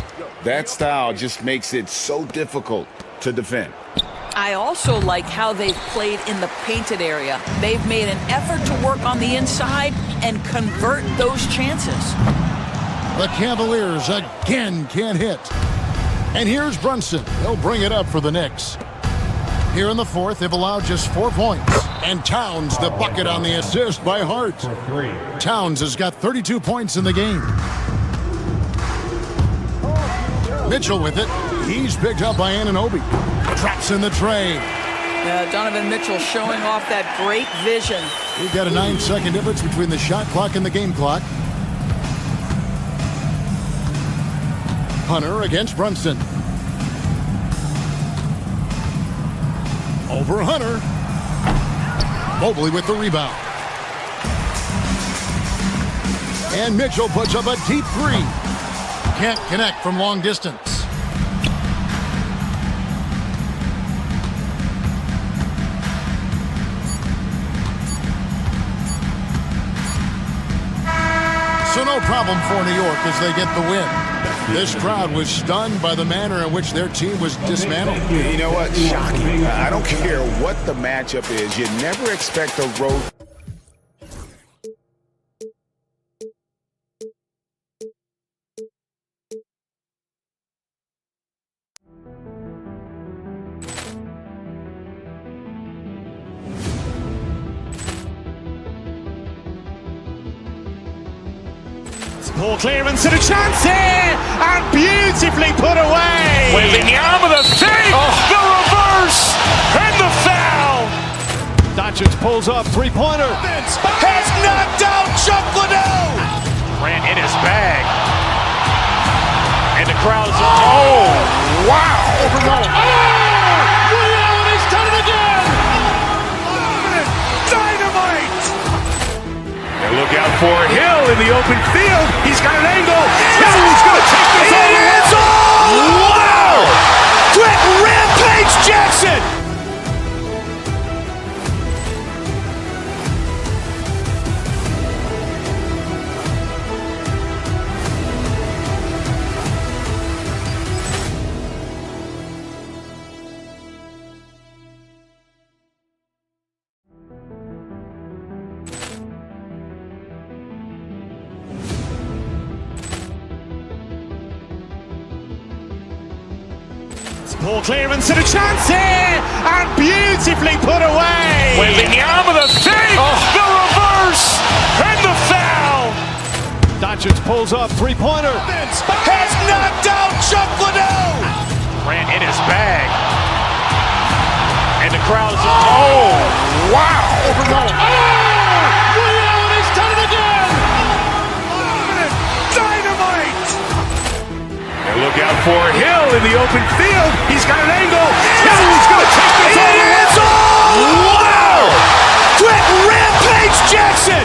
That style just makes it so difficult to defend.
I also like how they've played in the painted area. They've made an effort to work on the inside and convert those chances.
The Cavaliers again can't hit. And here's Brunson. He'll bring it up for the Knicks. Here in the fourth, they've allowed just 4 points. And Towns the bucket on the assist by Hart. Towns has got 32 points in the game. Mitchell with it. He's picked up by Anunoby. Traps in the tray.
Donovan Mitchell showing off that great vision.
We've got a 9-second difference between the shot clock and the game clock. Hunter against Brunson. Over Hunter. Mobley with the rebound. And Mitchell puts up a deep 3. Can't connect from long distance. So no problem for New York as they get the win. This crowd was stunned by the manner in which their team was dismantled.
You know what? Shocking. I don't care what the matchup is. You never expect a road.
Poor clearance and a chance here, and beautifully put away.
Wembanyama the fake, the reverse, and the foul.
Doncic pulls up, three-pointer.
Has knocked out Chuck Liddell.
Ran in his bag. And the crowd is, oh, wow.
He's done it again. Dynamite. And look out for Hill in the open field. He's got an angle. Hill's going to take this all the way. Wow! Quick Rampage Jackson.
Poor clearance and a chance here, and beautifully put away.
Wembanyama with a save, the reverse, and the foul.
Doncic pulls up, three-pointer.
Has knocked out Chuck Liddell.
Ran in his bag. And the crowd is, oh, wow.
Leon has done it again. Dynamite. And look out for Hill in the open field. He's got an angle. Hill's going to take this all the way. Wow. Quick Rampage Jackson.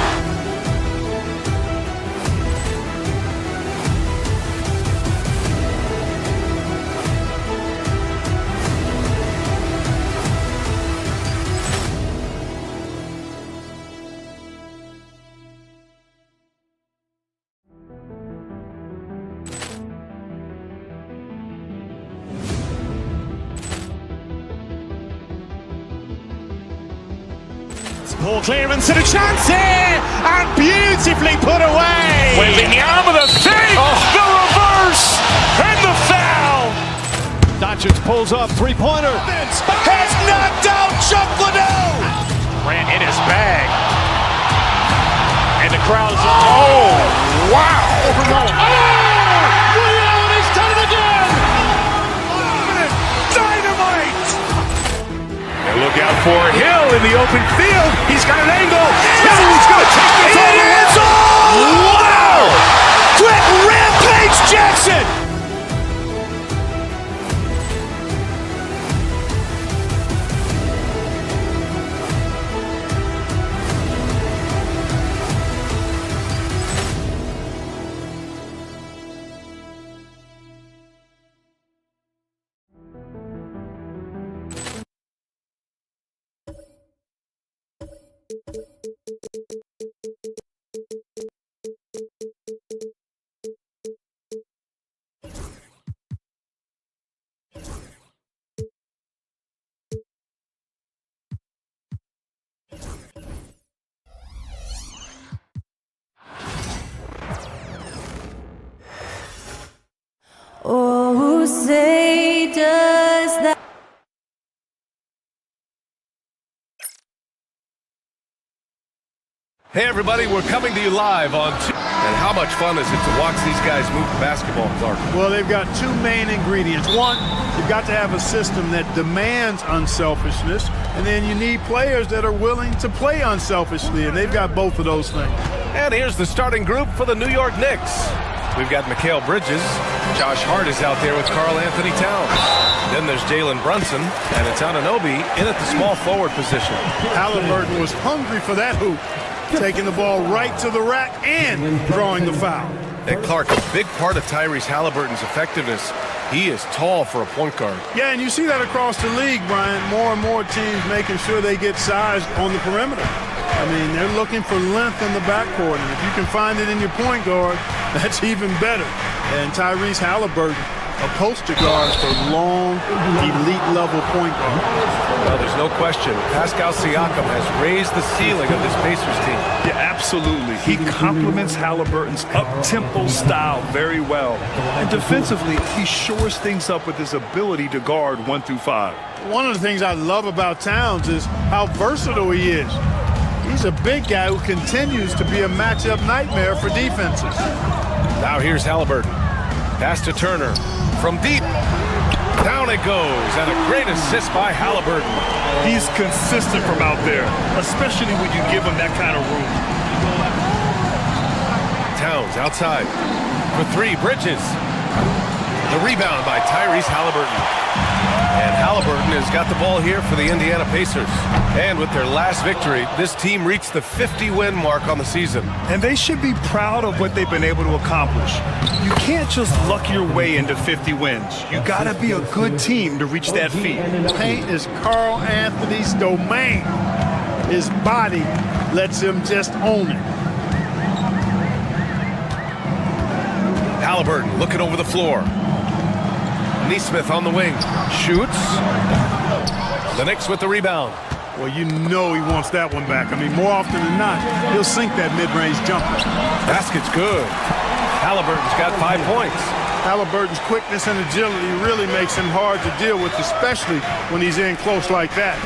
Poor clearance and a chance here, and beautifully put away.
Wembanyama with a save, the reverse, and the foul.
Doncic pulls up, three-pointer.
Has knocked out Chuck Liddell.
Ran in his bag. And the crowd is, oh, wow.
Leon has done it again. Dynamite. And look out for Hill in the open field. He's got an angle. Hill's going to take this all the way. Wow. Quick Rampage Jackson.
Oh, say does that.
Hey everybody, we're coming to you live on and how much fun is it to watch these guys move the basketball, Clark?
Well, they've got two main ingredients. One, you've got to have a system that demands unselfishness, and then you need players that are willing to play unselfishly, and they've got both of those things.
And here's the starting group for the New York Knicks. We've got Mikal Bridges. Josh Hart is out there with Karl Anthony Towns. Then there's Jalen Brunson, and it's Anunoby in at the small forward position.
Halliburton was hungry for that hoop, taking the ball right to the rack and drawing the foul.
And Clark, a big part of Tyrese Halliburton's effectiveness, he is tall for a point guard.
Yeah, and you see that across the league, Brian. More and more teams making sure they get sized on the perimeter. I mean, they're looking for length in the backcourt, and if you can find it in your point guard, that's even better. And Tyrese Halliburton, a poster guard for long, elite-level point guard.
Well, there's no question. Pascal Siakam has raised the ceiling of this Pacers team.
Yeah, absolutely. He complements Halliburton's up-tempo style very well. And defensively, he shores things up with his ability to guard 1 through 5.
One of the things I love about Towns is how versatile he is. He's a big guy who continues to be a matchup nightmare for defenses.
Now here's Halliburton. Pass to Turner. From deep. Down it goes. And a great assist by Halliburton.
He's consistent from out there, especially when you give him that kind of room.
Towns outside. For three, Bridges. The rebound by Tyrese Halliburton. And Halliburton has got the ball here for the Indiana Pacers. And with their last victory, this team reached the 50-win mark on the season.
And they should be proud of what they've been able to accomplish. You can't just luck your way into 50 wins. You gotta be a good team to reach that feat.
Paint is Karl Anthony's domain. His body lets him just own it.
Halliburton looking over the floor. Neesmith on the wing. Shoots. The Knicks with the rebound.
Well, you know he wants that one back. I mean, more often than not, he'll sink that mid-range jumper.
Basket's good. Halliburton's got 5 points.
Halliburton's quickness and agility really makes him hard to deal with, especially when he's in close like that.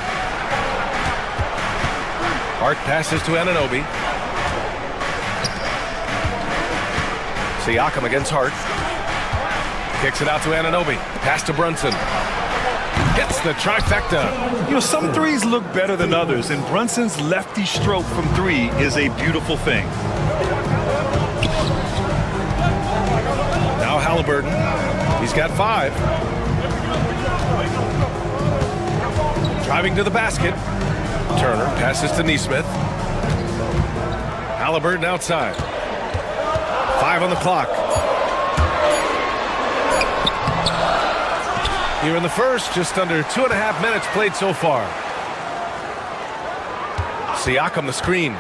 Hart passes to Anunoby. Siakam against Hart. Kicks it out to Anunoby. Pass to Brunson. Hits the trifecta.
You know, some threes look better than others, and Brunson's lefty stroke from three is a beautiful thing.
Now Halliburton. He's got 5. Driving to the basket. Turner passes to Neesmith. Halliburton outside. 5 on the clock. Here in the first, just under 2.5 minutes played so far. Siakam the screen.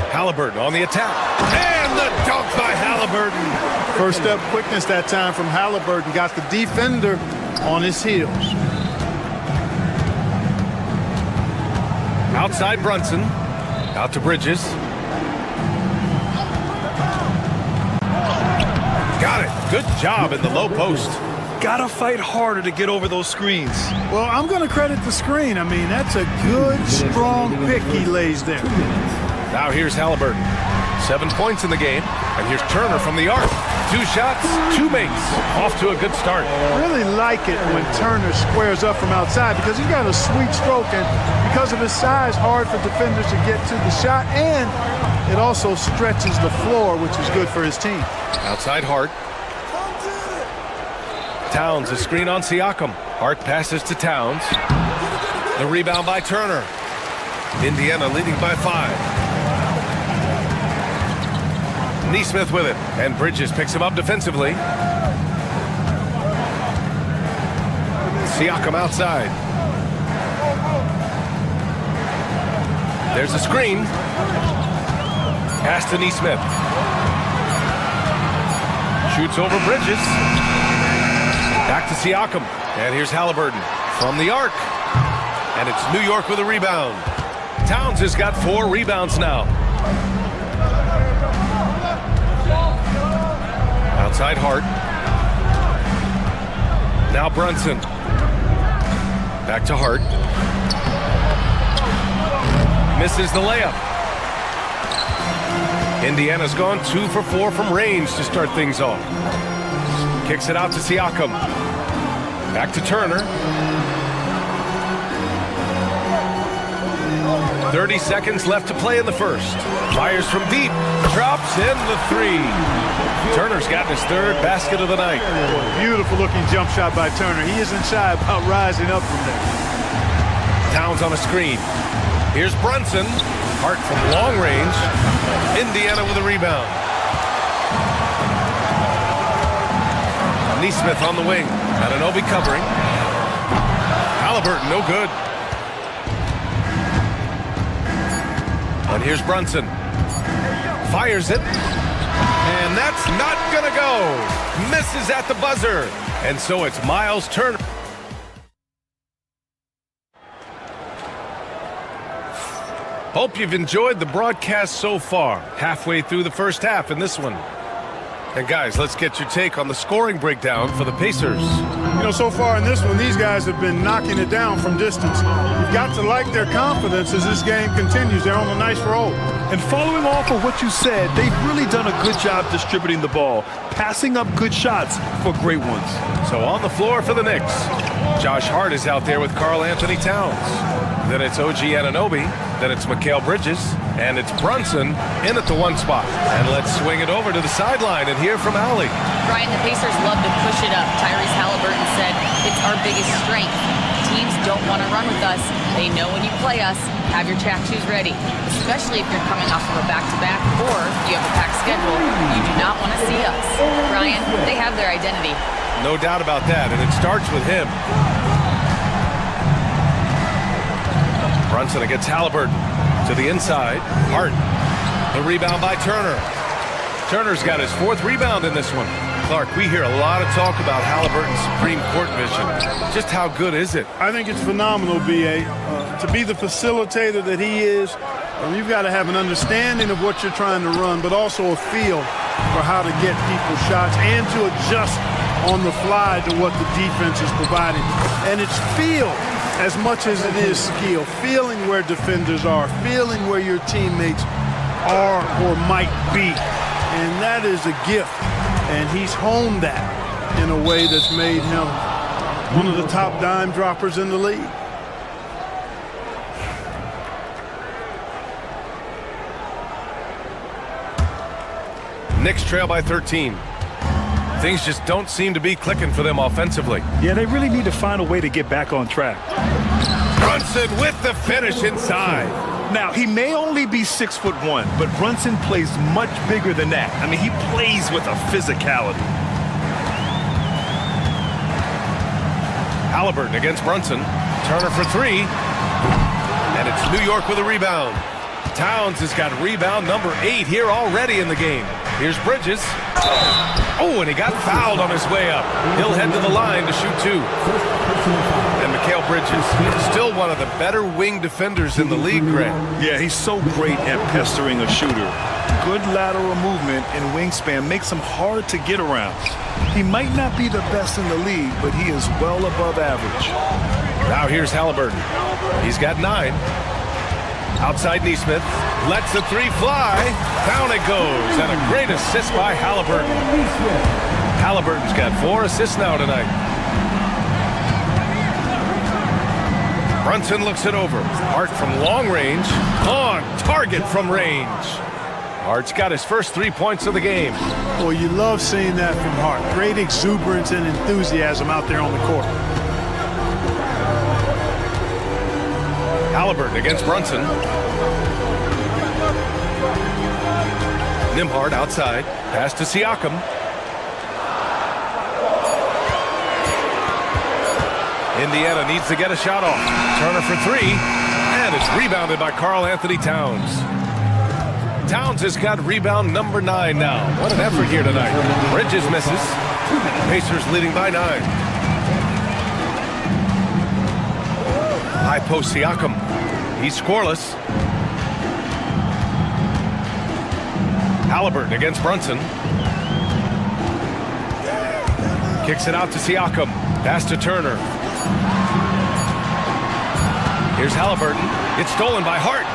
Halliburton on the attack. And the dunk by Halliburton.
First step quickness that time from Halliburton. Got the defender on his heels.
Outside Brunson. Out to Bridges. Got it. Good job in the low post.
Gotta fight harder to get over those screens.
Well, I'm going to credit the screen. I mean, that's a good, strong pick he lays there.
Now here's Halliburton. 7 points in the game. And here's Turner from the arc. 2 shots, 2 makes. Off to a good start.
I really like it when Turner squares up from outside because he's got a sweet stroke, and because of his size, hard for defenders to get to the shot, and it also stretches the floor, which is good for his team.
Outside Hart. Towns, a screen on Siakam. Hart passes to Towns. The rebound by Turner. Indiana leading by 5. Neesmith with it, and Bridges picks him up defensively. Siakam outside. There's a screen. Pass to Neesmith. Shoots over Bridges. Back to Siakam. And here's Halliburton from the arc. And it's New York with a rebound. Towns has got 4 rebounds now. Outside Hart. Now Brunson. Back to Hart. Misses the layup. Indiana's gone 2 for 4 from range to start things off. Kicks it out to Siakam. Back to Turner. 30 seconds left to play in the first. Fires from deep. Drops in the 3. Turner's gotten his 3rd basket of the night.
Beautiful looking jump shot by Turner. He isn't shy about rising up from there.
Towns on a screen. Here's Brunson. Hart from long range. Indiana with a rebound. Neesmith on the wing. Anunoby covering. Halliburton, no good. And here's Brunson. Fires it. And that's not going to go. Misses at the buzzer. And so it's Miles Turner. Hope you've enjoyed the broadcast so far. Halfway through the first half in this one. And guys, let's get your take on the scoring breakdown for the Pacers.
You know, so far in this one, these guys have been knocking it down from distance. You've got to like their confidence as this game continues. They're on a nice roll.
And following off of what you said, they've really done a good job distributing the ball, passing up good shots for great ones.
So on the floor for the Knicks, Josh Hart is out there with Karl Anthony Towns. Then it's OG Anunoby. Then it's Mikal Bridges. And it's Brunson in at the 1 spot. And let's swing it over to the sideline and hear from Allie.
Brian, the Pacers love to push it up. Tyrese Halliburton said it's our biggest strength. Teams don't want to run with us. They know when you play us, have your track shoes ready, especially if you're coming off of a back-to-back or you have a packed schedule. You do not want to see us. Brian, they have their identity.
No doubt about that, and it starts with him. Brunson against Halliburton to the inside. Hart. The rebound by Turner. Turner's got his 4th rebound in this one. Clark, we hear a lot of talk about Halliburton's supreme court vision. Just how good is it?
I think it's phenomenal, B.A. To be the facilitator that he is, you've got to have an understanding of what you're trying to run, but also a feel for how to get people shots and to adjust on the fly to what the defense is providing. And it's feel as much as it is skill, feeling where defenders are, feeling where your teammates are or might be. And that is a gift. And he's honed that in a way that's made him one of the top dime droppers in the league.
Knicks trail by 13. Things just don't seem to be clicking for them offensively.
Yeah, they really need to find a way to get back on track.
Brunson with the finish inside.
Now, he may only be 6'1", but Brunson plays much bigger than that. I mean, he plays with a physicality.
Halliburton against Brunson. Turner for three. And it's New York with a rebound. Towns has got rebound number 8 here already in the game. Here's Bridges. Oh, and he got fouled on his way up. He'll head to the line to shoot 2. And Mikal Bridges, still one of the better wing defenders in the league, Greg.
Yeah, he's so great at pestering a shooter. Good lateral movement and wingspan makes him hard to get around. He might not be the best in the league, but he is well above average.
Now here's Halliburton. He's got 9. Outside Neesmith, lets the 3 fly. Down it goes, and a great assist by Halliburton. Halliburton's got 4 assists now tonight. Brunson looks it over. Hart from long range, on target from range. Hart's got his first 3 points of the game.
Well, you love seeing that from Hart. Great exuberance and enthusiasm out there on the court.
Halliburton against Brunson. Nembhard outside. Pass to Siakam. Indiana needs to get a shot off. Turner for 3. And it's rebounded by Karl Anthony Towns. Towns has got rebound number 9 now. What an effort here tonight. Bridges misses. Pacers leading by 9. High post Siakam. He's scoreless. Halliburton against Brunson. Kicks it out to Siakam. Pass to Turner. Here's Halliburton. It's stolen by Hart.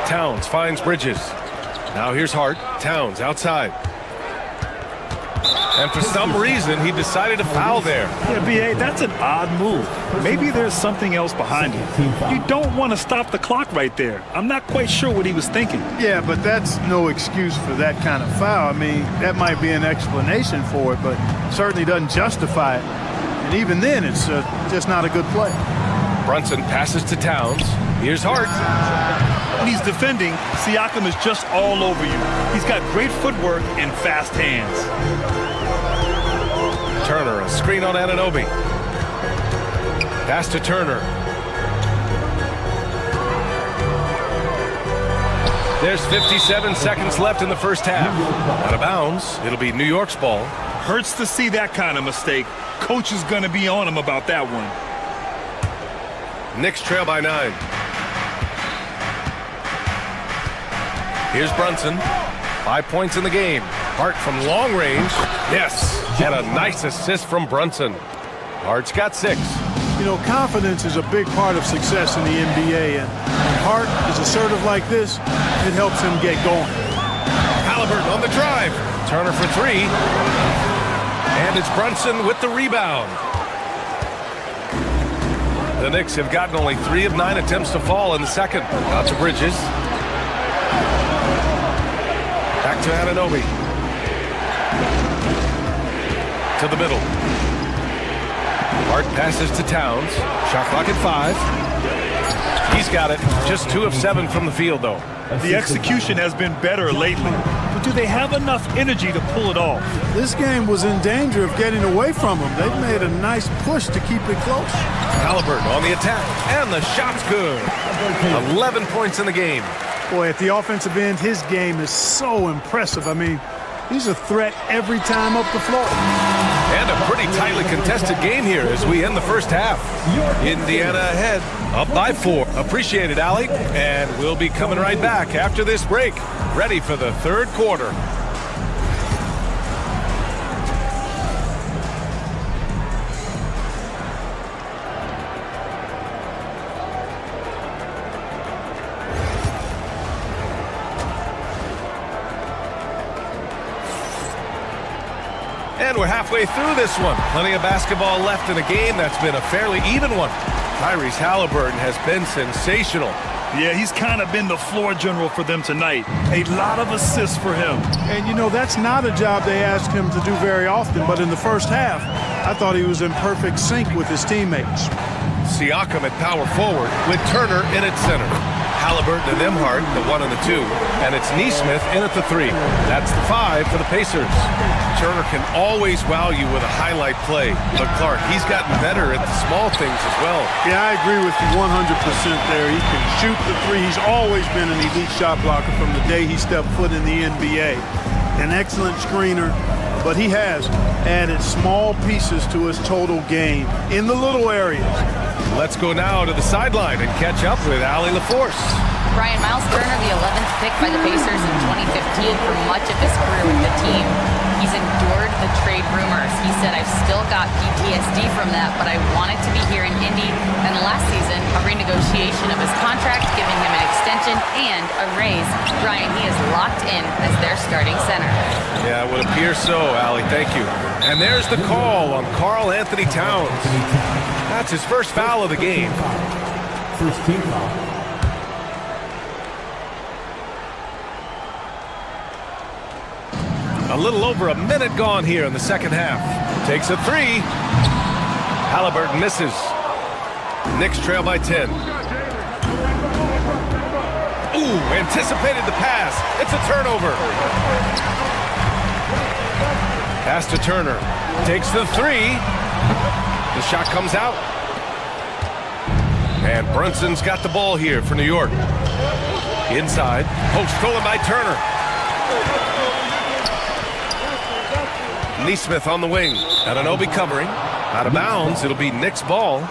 Towns finds Bridges. Now here's Hart. Towns outside. And for some reason, he decided to foul there.
Yeah, B.A., that's an odd move. Maybe there's something else behind it. You don't want to stop the clock right there. I'm not quite sure what he was thinking.
Yeah, but that's no excuse for that kind of foul. I mean, that might be an explanation for it, but certainly doesn't justify it. And even then, it's just not a good play.
Brunson passes to Towns. Here's Hart.
When he's defending, Siakam is just all over you. He's got great footwork and fast hands.
Turner, a screen on Anunoby. Pass to Turner. There's 57 seconds left in the first half. Out of bounds. It'll be New York's ball.
Hurts to see that kind of mistake. Coach is going to be on him about that one.
Knicks trail by 9. Here's Brunson. 5 points in the game. Hart from long range. Yes. And a nice assist from Brunson. Hart's got 6.
You know, confidence is a big part of success in the NBA, and when Hart is assertive like this, it helps him get going.
Halliburton on the drive. Turner for 3. And it's Brunson with the rebound. The Knicks have gotten only 3 of 9 attempts to fall in the second. Out to Bridges. Back to Anunoby. To the middle. Hart passes to Towns. Shot clock at 5. He's got it. Just 2 of 7 from the field, though.
The execution has been better lately. But do they have enough energy to pull it off?
This game was in danger of getting away from them. They've made a nice push to keep it close.
Halliburton on the attack. And the shot's good. 11 points in the game.
Boy, at the offensive end, his game is so impressive. I mean, he's a threat every time up the floor.
And a pretty tightly contested game here as we end the first half. Indiana ahead, up by 4. Appreciate it, Allie. And we'll be coming right back after this break. ready for the third quarter. And we're halfway through this one. Plenty of basketball left in a game that's been a fairly even one. Tyrese Halliburton has been sensational.
Yeah, he's kind of been the floor general for them tonight. A lot of assists for him.
And, you know, that's not a job they ask him to do very often, but in the first half, I thought he was in perfect sync with his teammates.
Siakam at power forward with Turner in at center. Halliburton and Nembhard, the 1 and the 2, and it's Nesmith in at the 3. That's the 5 for the Pacers. Turner can always wow you with a highlight play, but Clark, he's gotten better at the small things as well.
Yeah, I agree with you 100% there. He can shoot the 3. He's always been an elite shot blocker from the day he stepped foot in the NBA. An excellent screener, but he has added small pieces to his total game in the little areas.
Let's go now to the sideline and catch up with Allie LaForce.
Brian, Miles Turner, the 11th pick by the Pacers in 2015 for much of his career with the team. He's endured the trade rumors. He said, I've still got PTSD from that, but I wanted to be here in Indy. And last season, a renegotiation of his contract, giving him an extension and a raise. Brian, he is locked in as their starting center.
Yeah, it would appear so, Allie. Thank you. And there's the call on Karl Anthony Towns. That's his first foul of the game.
First team foul.
A little over a minute gone here in the second half. Takes a 3. Halliburton misses. Knicks trail by 10. Ooh, anticipated the pass. It's a turnover. Pass to Turner. Takes the 3. The shot comes out. And Brunson's got the ball here for New York. Inside. Post stolen by Turner. Nesmith on the wing. Anunoby covering. Out of bounds. It'll be Knicks ball.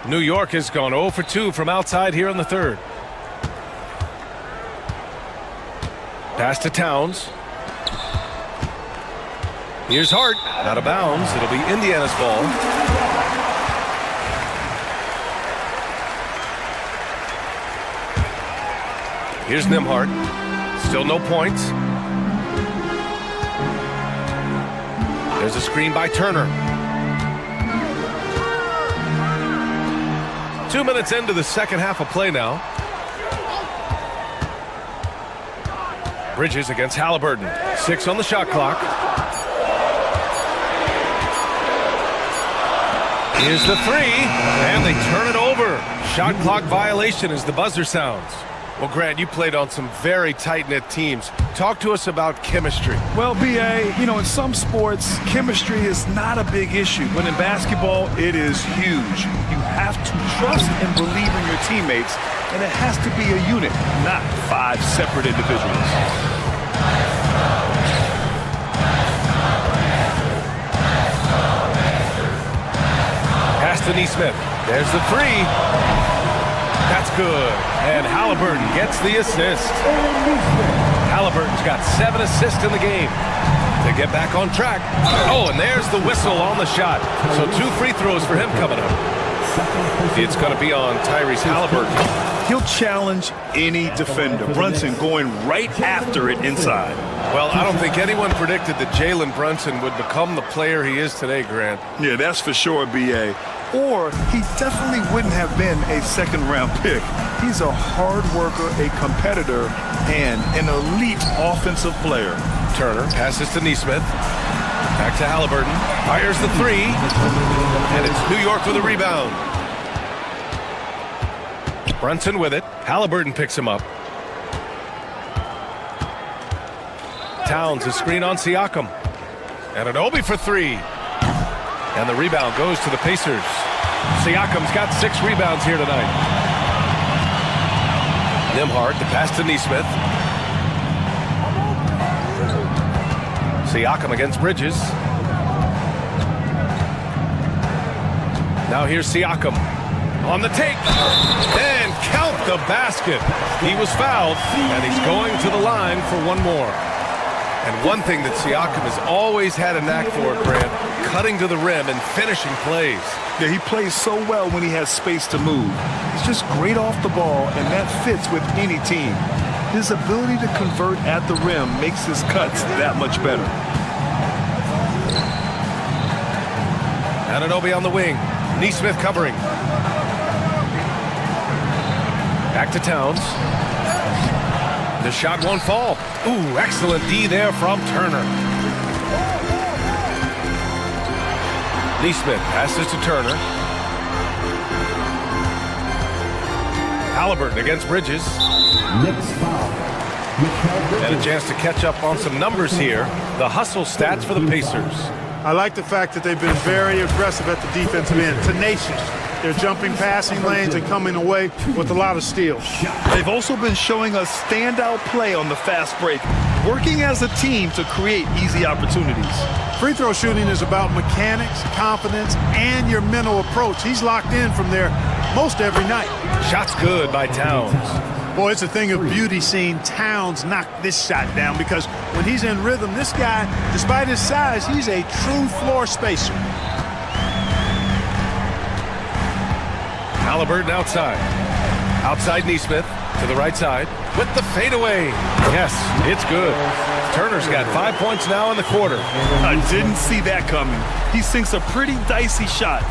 New York has gone 0 for 2 from outside here in the third. Pass to Towns. Here's Hart. Out of bounds. It'll be Indiana's ball. Here's Nembhard. Still no points. There's a screen by Turner. 2 minutes into the second half of play now. Bridges against Halliburton. 6 on the shot clock. Here's the 3, and they turn it over. Shot clock violation as the buzzer sounds. Well, Grant, you played on some very tight-knit teams. Talk to us about chemistry.
Well, B.A., you know, in some sports, chemistry is not a big issue. But in basketball, it is huge. You have to trust and believe in your teammates, and it has to be a unit, not 5 separate individuals.
Pass to Nesmith. There's the 3. That's good. And Halliburton gets the assist. Halliburton's got 7 assists in the game. To get back on track. Oh, and there's the whistle on the shot. So 2 free throws for him coming up. It's going to be on Tyrese Halliburton.
He'll challenge any defender. Brunson going right after it inside.
Well, I don't think anyone predicted that Jalen Brunson would become the player he is today, Grant.
Yeah, that's for sure, B.A. Or he definitely wouldn't have been a second-round pick. He's a hard worker, a competitor, and an elite offensive player.
Turner passes to Nesmith. Back to Halliburton. Fires the 3. And it's New York with a rebound. Brunson with it. Halliburton picks him up. Towns, a screen on Siakam. And Anunoby for 3. And the rebound goes to the Pacers. Siakam's got 6 rebounds here tonight. Nembhard, the pass to Nesmith. Siakam against Bridges. Now here's Siakam on the take. And count the basket. He was fouled, and he's going to the line for one more. And one thing that Siakam has always had a knack for, Grant, cutting to the rim and finishing plays.
Yeah, he plays so well when he has space to move. He's just great off the ball, and that fits with any team. His ability to convert at the rim makes his cuts that much better.
Anunoby on the wing. Neesmith covering. Back to Towns. The shot won't fall. Ooh, excellent D there from Turner. Neesmith passes to Turner. Halliburton against Bridges.
Next foul.
And a chance to catch up on some numbers here. The hustle stats for the Pacers.
I like the fact that they've been very aggressive at the defensive end, tenacious. They're jumping passing lanes and coming away with a lot of steals.
They've also been showing us standout play on the fast break, working as a team to create easy opportunities.
Free throw shooting is about mechanics, confidence, and your mental approach. He's locked in from there most every night.
Shot's good by Towns.
Boy, it's a thing of beauty seeing Towns knock this shot down because when he's in rhythm, this guy, despite his size, he's a true floor spacer.
Halliburton outside. Outside Neesmith to the right side with the fadeaway. Yes, it's good. Turner's got 5 points now in the quarter.
I didn't see that coming. He sinks a pretty dicey shot.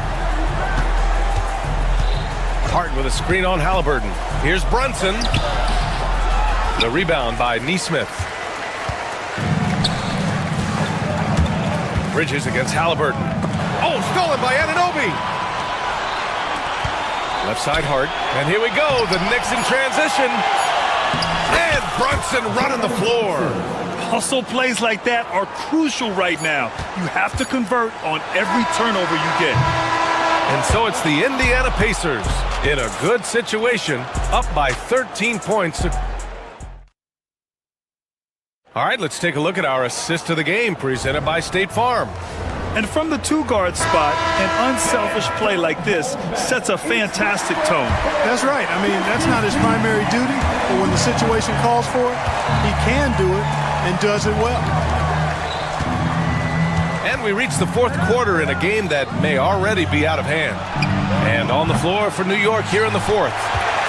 Hart with a screen on Halliburton. Here's Brunson. The rebound by Neesmith. Bridges against Halliburton. Oh, stolen by Anunoby. Left side Hart. And here we go. The Knicks in transition. And Brunson running the floor.
Hustle plays like that are crucial right now. You have to convert on every turnover you get.
And so it's the Indiana Pacers in a good situation, up by 13 points. All right, let's take a look at our assist of the game presented by State Farm.
And from the two-guard spot, an unselfish play like this sets a fantastic tone.
That's right. I mean, that's not his primary duty, but when the situation calls for it, he can do it and does it well.
And we reach the fourth quarter in a game that may already be out of hand. And on the floor for New York here in the fourth,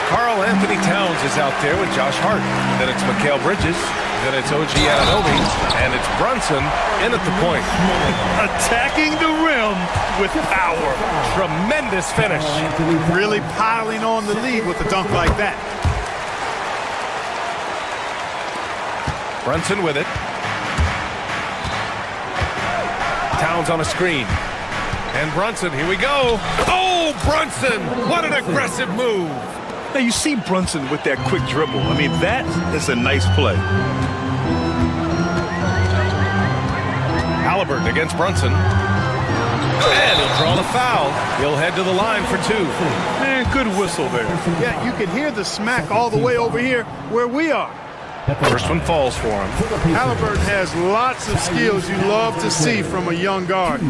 Karl Anthony Towns is out there with Josh Hart. Then it's Mikal Bridges. Then it's OG Anunoby. And it's Brunson in at the point.
Attacking the rim with power.
Tremendous finish.
Really piling on the lead with a dunk like that.
Brunson with it. Towns on a screen. And Brunson, here we go. Oh, Brunson! What an aggressive move.
Now, you see Brunson with that quick dribble. I mean, that is a nice play.
Halliburton against Brunson. And he'll draw the foul. He'll head to the line for two.
Man, good whistle there.
Yeah, you can hear the smack all the way over here where we are.
First one falls for him.
Halliburton has lots of skills you love to see from a young guard.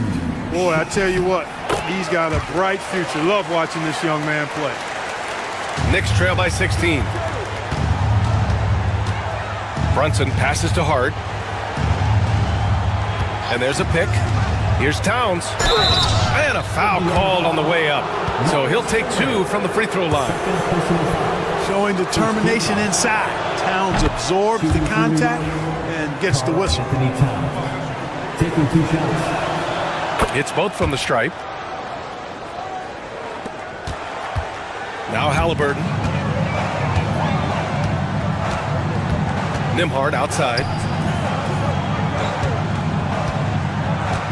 Boy, I tell you what, he's got a bright future. Love watching this young man play.
Knicks trail by 16. Brunson passes to Hart. And there's a pick. Here's Towns. And a foul called on the way up. So he'll take two from the free throw line.
Showing determination inside. Towns absorbs the contact and gets the whistle.
Taking 2 shots.
It's both from the stripe. Now Halliburton. Nembhard outside.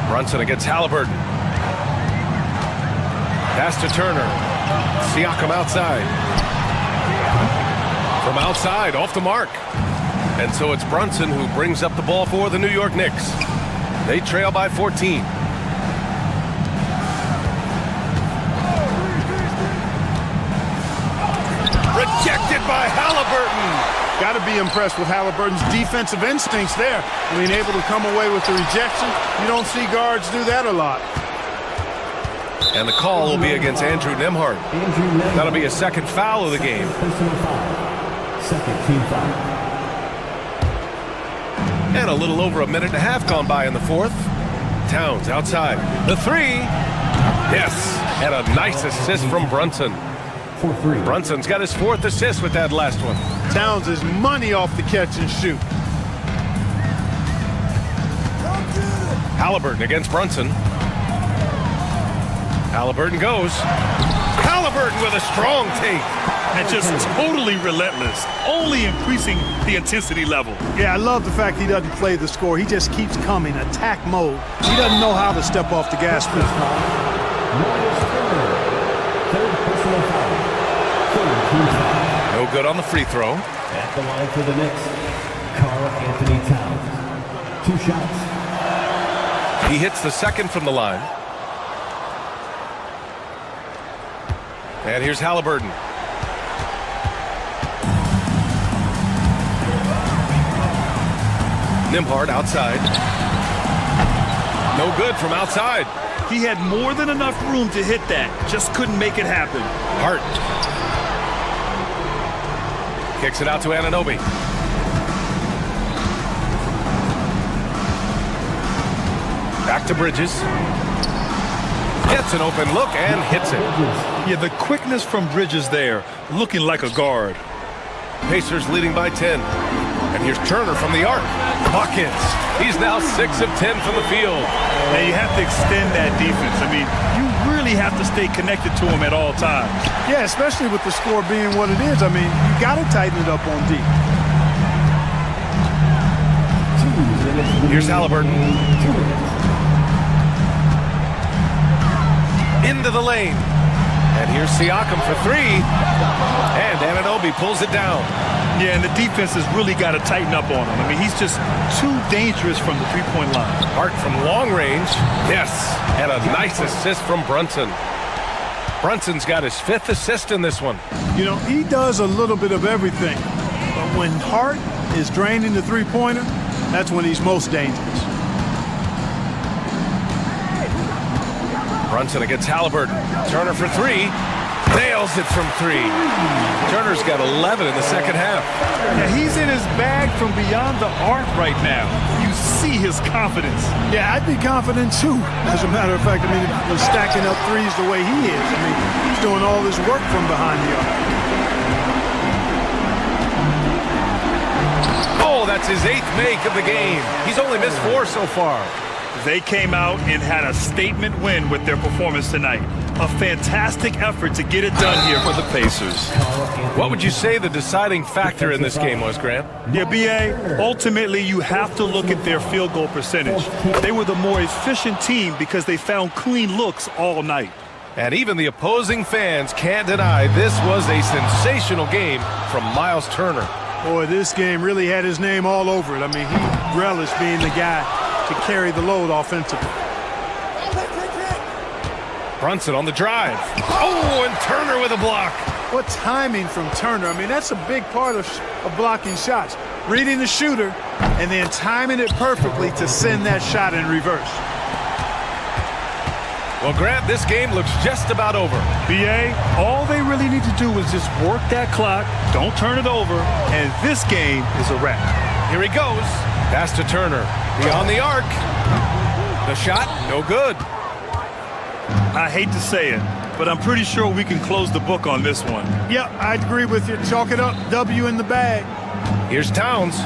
Brunson against Halliburton. Pass to Turner. Siakam outside. From outside, off the mark. And so it's Brunson who brings up the ball for the New York Knicks. They trail by 14. Rejected by Halliburton.
Got to be impressed with Halliburton's defensive instincts there. Being able to come away with the rejection. You don't see guards do that a lot.
And the call will be against Andrew Nembhard. That'll be a second foul of the game.
Second team foul.
And a little over a minute and a half gone by in the fourth. Towns outside. The three. Yes. And a nice assist from Brunson. Brunson's got his fourth assist with that last one.
Towns is money off the catch and shoot.
Halliburton against Brunson. Halliburton goes. Halliburton with a strong take.
And just totally relentless, only increasing the intensity level.
Yeah, I love the fact he doesn't play the score. He just keeps coming, attack mode. He doesn't know how to step off the gas pedal.
No good on the free throw.
At the line for the Knicks, Karl Anthony Towns. 2 shots.
He hits the second from the line. And here's Halliburton. Nembhard outside. No good from outside.
He had more than enough room to hit that, just couldn't make it happen.
Hart kicks it out to Anunoby. Back to Bridges. Gets an open look and hits it.
Yeah, the quickness from Bridges there, looking like a guard.
Pacers leading by 10. And here's Turner from the arc. Buckets. He's now 6 of 10 from the field.
Now you have to extend that defense. I mean, you really have to stay connected to him at all times.
Yeah, especially with the score being what it is. I mean, you got to tighten it up on D.
Here's Halliburton. Into the lane. And here's Siakam for three. And Anunoby pulls it down.
Yeah, and the defense has really got to tighten up on him. I mean, he's just too dangerous from the three-point line.
Hart from long range. Yes. And a nice assist from Brunson. Brunson's got his 5th assist in this one.
You know, he does a little bit of everything. But when Hart is draining the three-pointer, that's when he's most dangerous.
Brunson against Halliburton. Turner for three. Nails it from three. Turner's got 11 in the second half.
Yeah, he's in his bag from beyond the arc right now. You see his confidence.
Yeah, I'd be confident too. As a matter of fact, I mean, if he's stacking up threes the way he is. I mean, he's doing all this work from behind the arc.
Oh, that's his 8th make of the game. He's only missed 4 so far.
They came out and had a statement win with their performance tonight. A fantastic effort to get it done here for the Pacers.
What would you say the deciding factor in this game was, Grant?
Yeah, B.A., ultimately you have to look at their field goal percentage. They were the more efficient team because they found clean looks all night.
And even the opposing fans can't deny this was a sensational game from Miles Turner.
Boy, this game really had his name all over it. I mean, he relished being the guy to carry the load offensively.
Brunson on the drive. Oh, and Turner with a block.
What timing from Turner. I mean, that's a big part of blocking shots. Reading the shooter and then timing it perfectly to send that shot in reverse.
Well, Grant, this game looks just about over.
B.A., all they really need to do is just work that clock, don't turn it over, and this game is a wrap.
Here he goes. Pass to Turner. Beyond the arc. The shot, no good.
I hate to say it, but I'm pretty sure we can close the book on this one.
Yep, I'd agree with you. Chalk it up. W in the bag.
Here's Towns.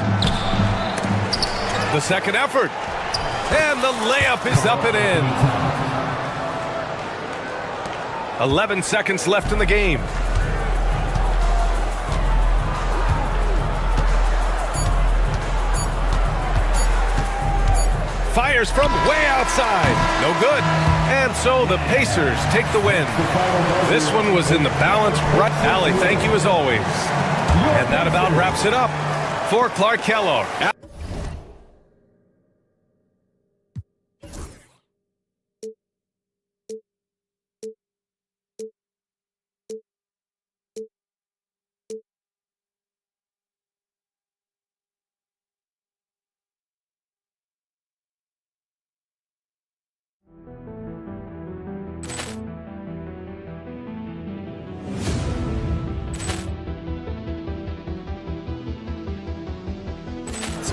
The second effort. And the layup is up and in. 11 seconds left in the game. Fires from way outside. No good. And so the Pacers take the win. This one was in the balance. Right. Allie, thank you as always. And that about wraps it up for Clark Kellogg.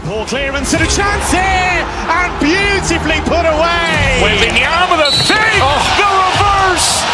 Poor clearance and a chance here, and beautifully put away.
Wembanyama with a save. The reverse.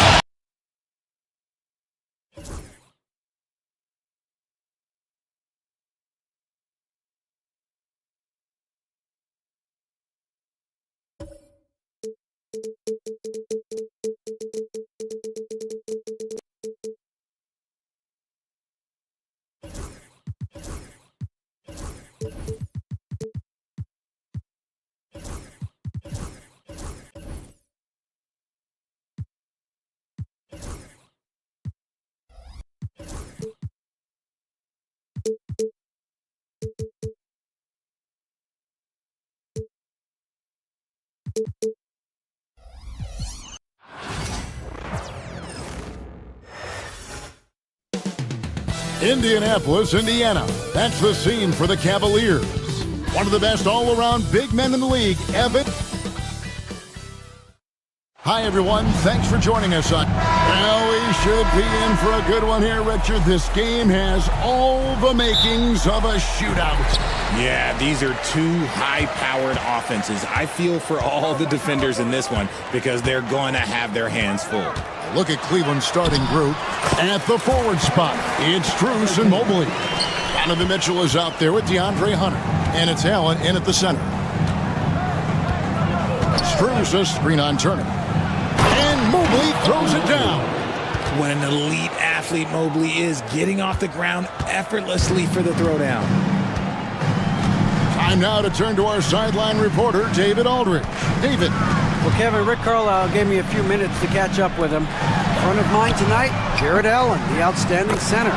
Indianapolis, Indiana. That's the scene for the Cavaliers. One of the best all-around big men in the league, Evan. Hi, everyone. Thanks for joining us on... Well, we should be in for a good one here, Richard. This game has all the makings of a shootout.
Yeah, these are two high-powered offenses. I feel for all the defenders in this one because they're going to have their hands full.
Look at Cleveland's starting group. At the forward spot, it's Strus and Mobley. Donovan Mitchell is out there with DeAndre Hunter. And it's Allen in at the center. Strus a screen on Turner. And Mobley throws it down.
What an elite athlete Mobley is, getting off the ground effortlessly for the throwdown.
Time now to turn to our sideline reporter, David Aldridge. David.
Well, Kevin, Rick Carlisle gave me a few minutes to catch up with him. In front of mine tonight, Jarrett Allen, the outstanding center.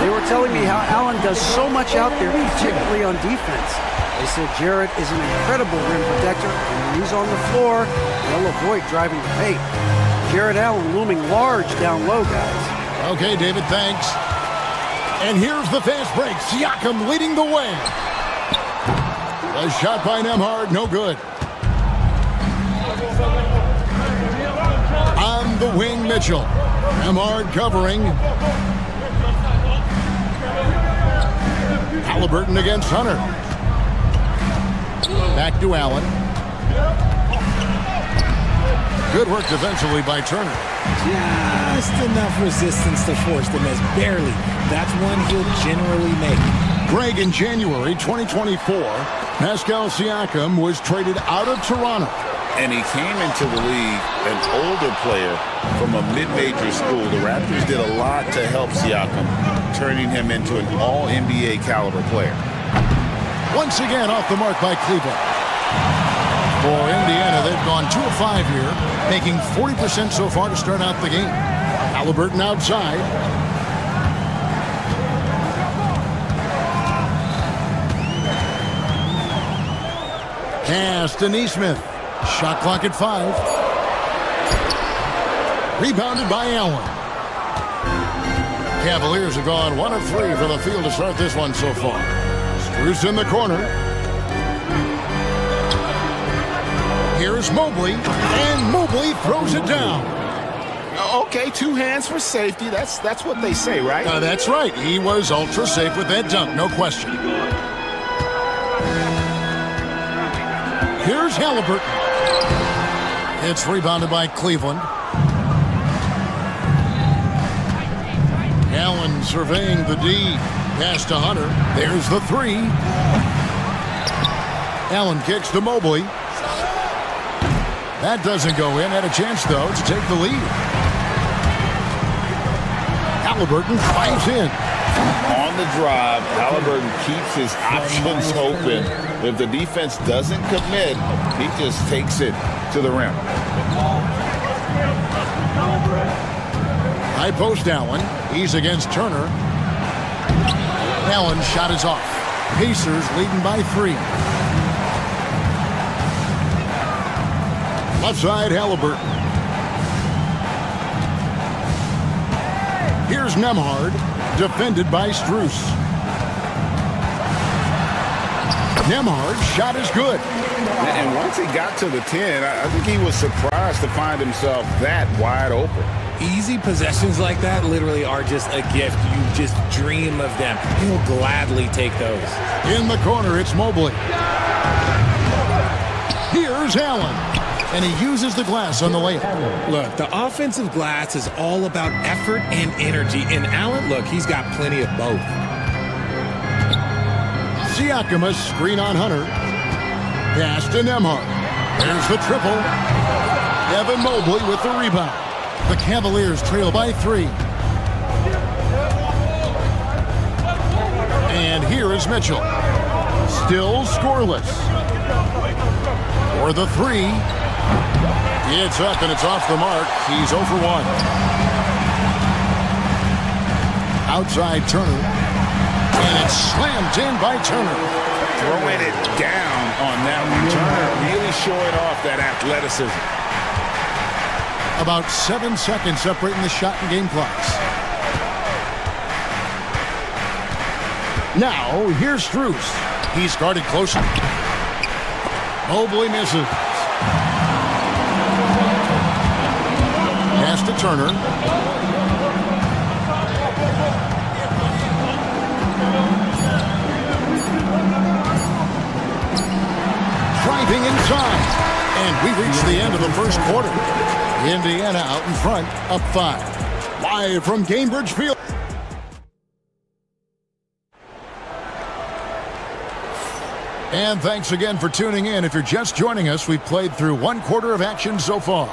They were telling me how Allen does so much out there, particularly on defense. They said Jarrett is an incredible rim protector, and when he's on the floor, they'll avoid driving the paint. Jarrett Allen looming large down low, guys.
Okay, David, thanks. And here's the fast break. Siakam leading the way. A shot by Nembhard, no good. On the wing, Mitchell. Nembhard covering. Halliburton against Hunter. Back to Allen. Good work defensively by Turner.
Just enough resistance to force the miss. Barely. That's one he'll generally make.
Greg, in January 2024, Pascal Siakam was traded out of Toronto.
And he came into the league an older player from a mid-major school. The Raptors did a lot to help Siakam, turning him into an all-NBA caliber player.
Once again off the mark by Cleveland. For Indiana, they've gone 2 of 5 here, making 40% so far to start out the game. Halliburton outside. Pass to Neesmith. Shot clock at 5. Rebounded by Allen. Cavaliers have gone 1 of 3 from the field to start this one so far. Strus in the corner. Here's Mobley, and Mobley throws it down.
Okay, 2 hands for safety. That's what they say, right?
That's right. He was ultra safe with that dunk, no question. Here's Halliburton. It's rebounded by Cleveland. Allen surveying the D. Pass to Hunter. There's the 3. Allen kicks to Mobley. That doesn't go in. Had a chance, though, to take the lead. Halliburton drives in.
On the drive, Halliburton keeps his options open. If the defense doesn't commit, he just takes it to the rim.
High post Allen. He's against Turner. Allen shot is off. Pacers leading by 3. Left side, Halliburton. Here's Nembhard, defended by Strus. Nembhard's shot is good.
And once he got to the 10, I think he was surprised to find himself that wide open.
Easy possessions like that literally are just a gift. You just dream of them. He'll gladly take those.
In the corner, it's Mobley. Here's Allen. And he uses the glass on the layup.
Look, the offensive glass is all about effort and energy. And Allen, look, he's got plenty of both.
Siakam, a screen on Hunter. Pass to Nembhard. There's the triple. Evan Mobley with the rebound. The Cavaliers trail by 3. And here is Mitchell. Still scoreless. For the 3. It's up and it's off the mark. He's 0 for 1. Outside Turner. And it's slammed in by Turner.
Throwing it down on that one. Turner really showing off that athleticism.
About 7 seconds separating the shot and game clocks. Now, here's Strus. He's guarded closely. Mobley misses. Pass to Turner. Driving inside. And we reach the end of the first quarter. Indiana out in front, up 5. Live from Gainbridge Field. And thanks again for tuning in. If you're just joining us, we've played through 1 quarter of action so far.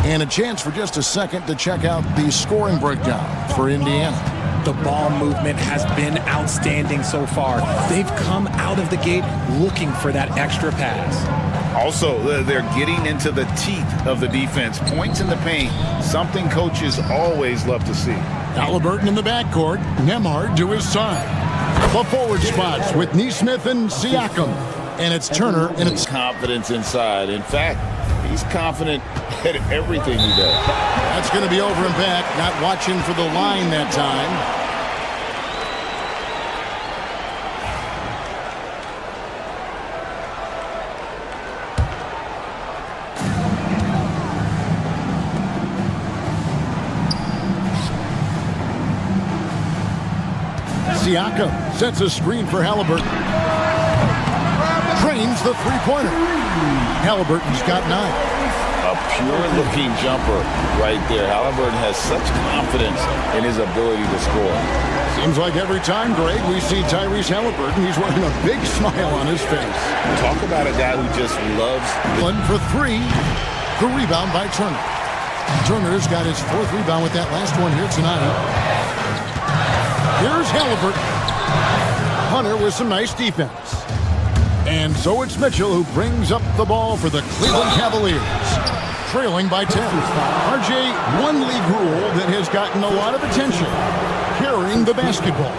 And a chance for just a second to check out the scoring breakdown for Indiana.
The ball movement has been outstanding so far. They've come out of the gate looking for that extra pass.
Also, they're getting into the teeth of the defense. Points in the paint, something coaches always love to see.
Halliburton in the backcourt, Nembhard to his side. The forward spots with Neesmith and Siakam. And it's Turner and it's
confidence inside. In fact, he's confident at everything he does.
That's going to be over and back. Not watching for the line that time. Siakam sets a screen for Halliburton. Trains the three-pointer. Halliburton's got 9.
A pure-looking jumper right there. Halliburton has such confidence in his ability to score.
Seems like every time, Greg, we see Tyrese Halliburton, he's wearing a big smile on his face.
Talk about a guy who just loves...
1 for 3. The rebound by Turner. Turner's got his 4th rebound with that last one here tonight. Here's Halliburton. Hunter with some nice defense. And so it's Mitchell who brings up the ball for the Cleveland Cavaliers. Trailing by 10. RJ, one league rule that has gotten a lot of attention. Carrying the basketball.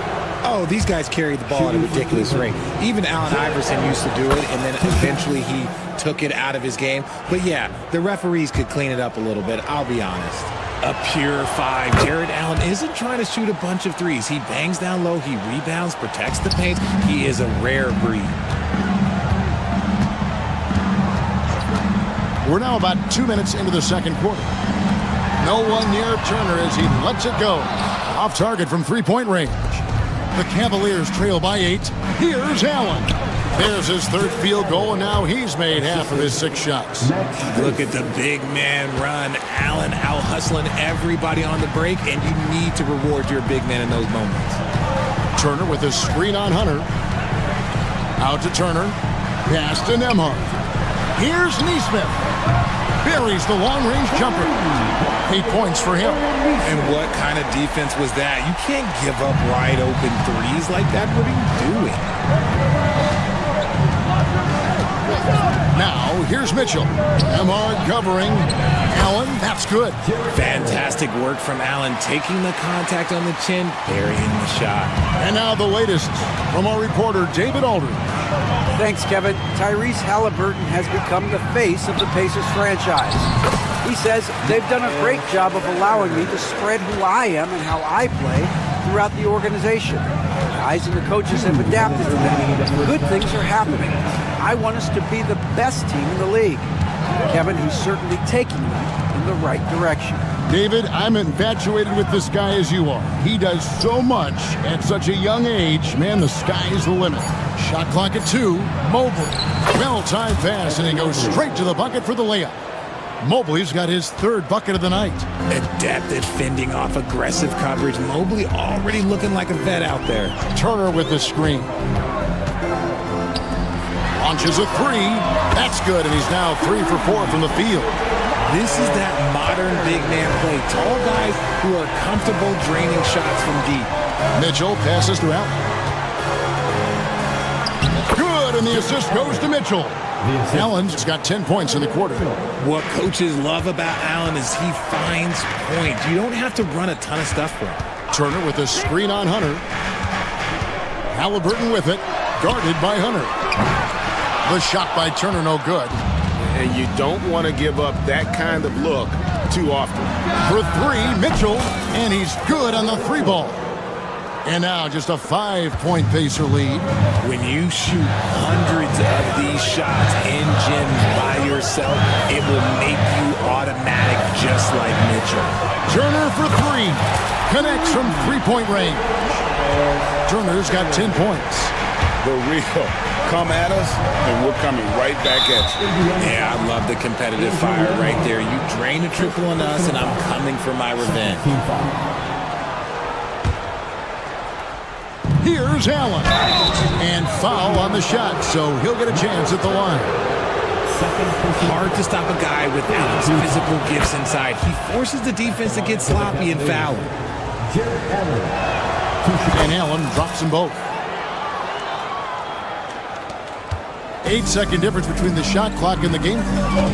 Oh, these guys carry the ball at a ridiculous rate. Even Allen Iverson used to do it, and then eventually he took it out of his game. But yeah, the referees could clean it up a little bit, I'll be honest. A pure 5. Jared Allen isn't trying to shoot a bunch of threes. He bangs down low, he rebounds, protects the paint. He is a rare breed.
We're now about 2 minutes into the second quarter. No one near Turner as he lets it go. Off target from three-point range. The Cavaliers trail by 8. Here's Allen. There's his 3rd field goal, and now he's made half of his 6 shots.
Look at the big man run. Allen out-hustling everybody on the break, and you need to reward your big man in those moments.
Turner with a screen on Hunter. Out to Turner. Pass to Nembhard. Here's Neesmith. Buries the long-range jumper. 8 points for him.
And what kind of defense was that? You can't give up wide-open threes like that. What are you doing?
Now, here's Mitchell. Nembhard covering. Allen, that's good.
Fantastic work from Allen, taking the contact on the chin, burying the shot.
And now the latest from our reporter, David Aldridge.
Thanks, Kevin. Tyrese Halliburton has become the face of the Pacers franchise. He says they've done a great job of allowing me to spread who I am and how I play throughout the organization. Guys and the coaches have adapted to that. Good things are happening. I want us to be the best team in the league. Kevin, he's certainly taking them in the right direction.
David, I'm infatuated with this guy as you are. He does so much at such a young age. Man, the sky is the limit. Shot clock at 2. Mobley. Well-timed pass, and he goes straight to the bucket for the layup. Mobley's got his 3rd bucket of the night.
Adept at fending off aggressive coverage. Mobley already looking like a vet out there.
Turner with the screen. Launches a 3. That's good, and he's now 3 for 4 from the field.
This is that modern big man play. Tall guys who are comfortable draining shots from deep.
Mitchell passes to Allen. Good, and the assist goes to Mitchell. Allen's got 10 points in the quarter.
What coaches love about Allen is he finds points. You don't have to run a ton of stuff for him.
Turner with a screen on Hunter. Halliburton with it, guarded by Hunter. The shot by Turner, no good.
And you don't want to give up that kind of look too often.
For 3, Mitchell, and he's good on the 3 ball. And now just a 5-point Pacer lead.
When you shoot hundreds of these shots in gyms by yourself, it will make you automatic just like Mitchell.
Turner for 3. Connects from 3-point range. Turner's got 10 points.
The real come at us, and we're coming right back at you.
Yeah, I love the competitive fire right there. You drain a triple on us, and I'm coming for my revenge.
Here's Allen. And foul on the shot, so he'll get a chance at the line.
Hard to stop a guy without his physical gifts inside. He forces the defense to get sloppy and foul.
And Allen drops them both. 8-second difference between the shot clock and the game clock.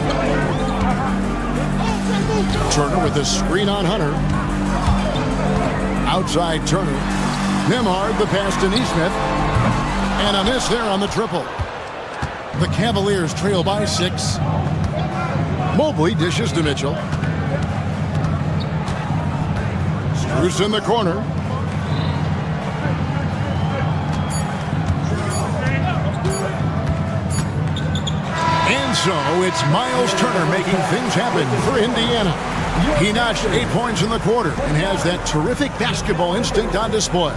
Turner with a screen on Hunter. Outside Turner. Nembhard the pass to Neesmith. And a miss there on the triple. The Cavaliers trail by 6. Mobley dishes to Mitchell. Strus in the corner. And so it's Miles Turner making things happen for Indiana. He notched 8 points in the quarter and has that terrific basketball instinct on display.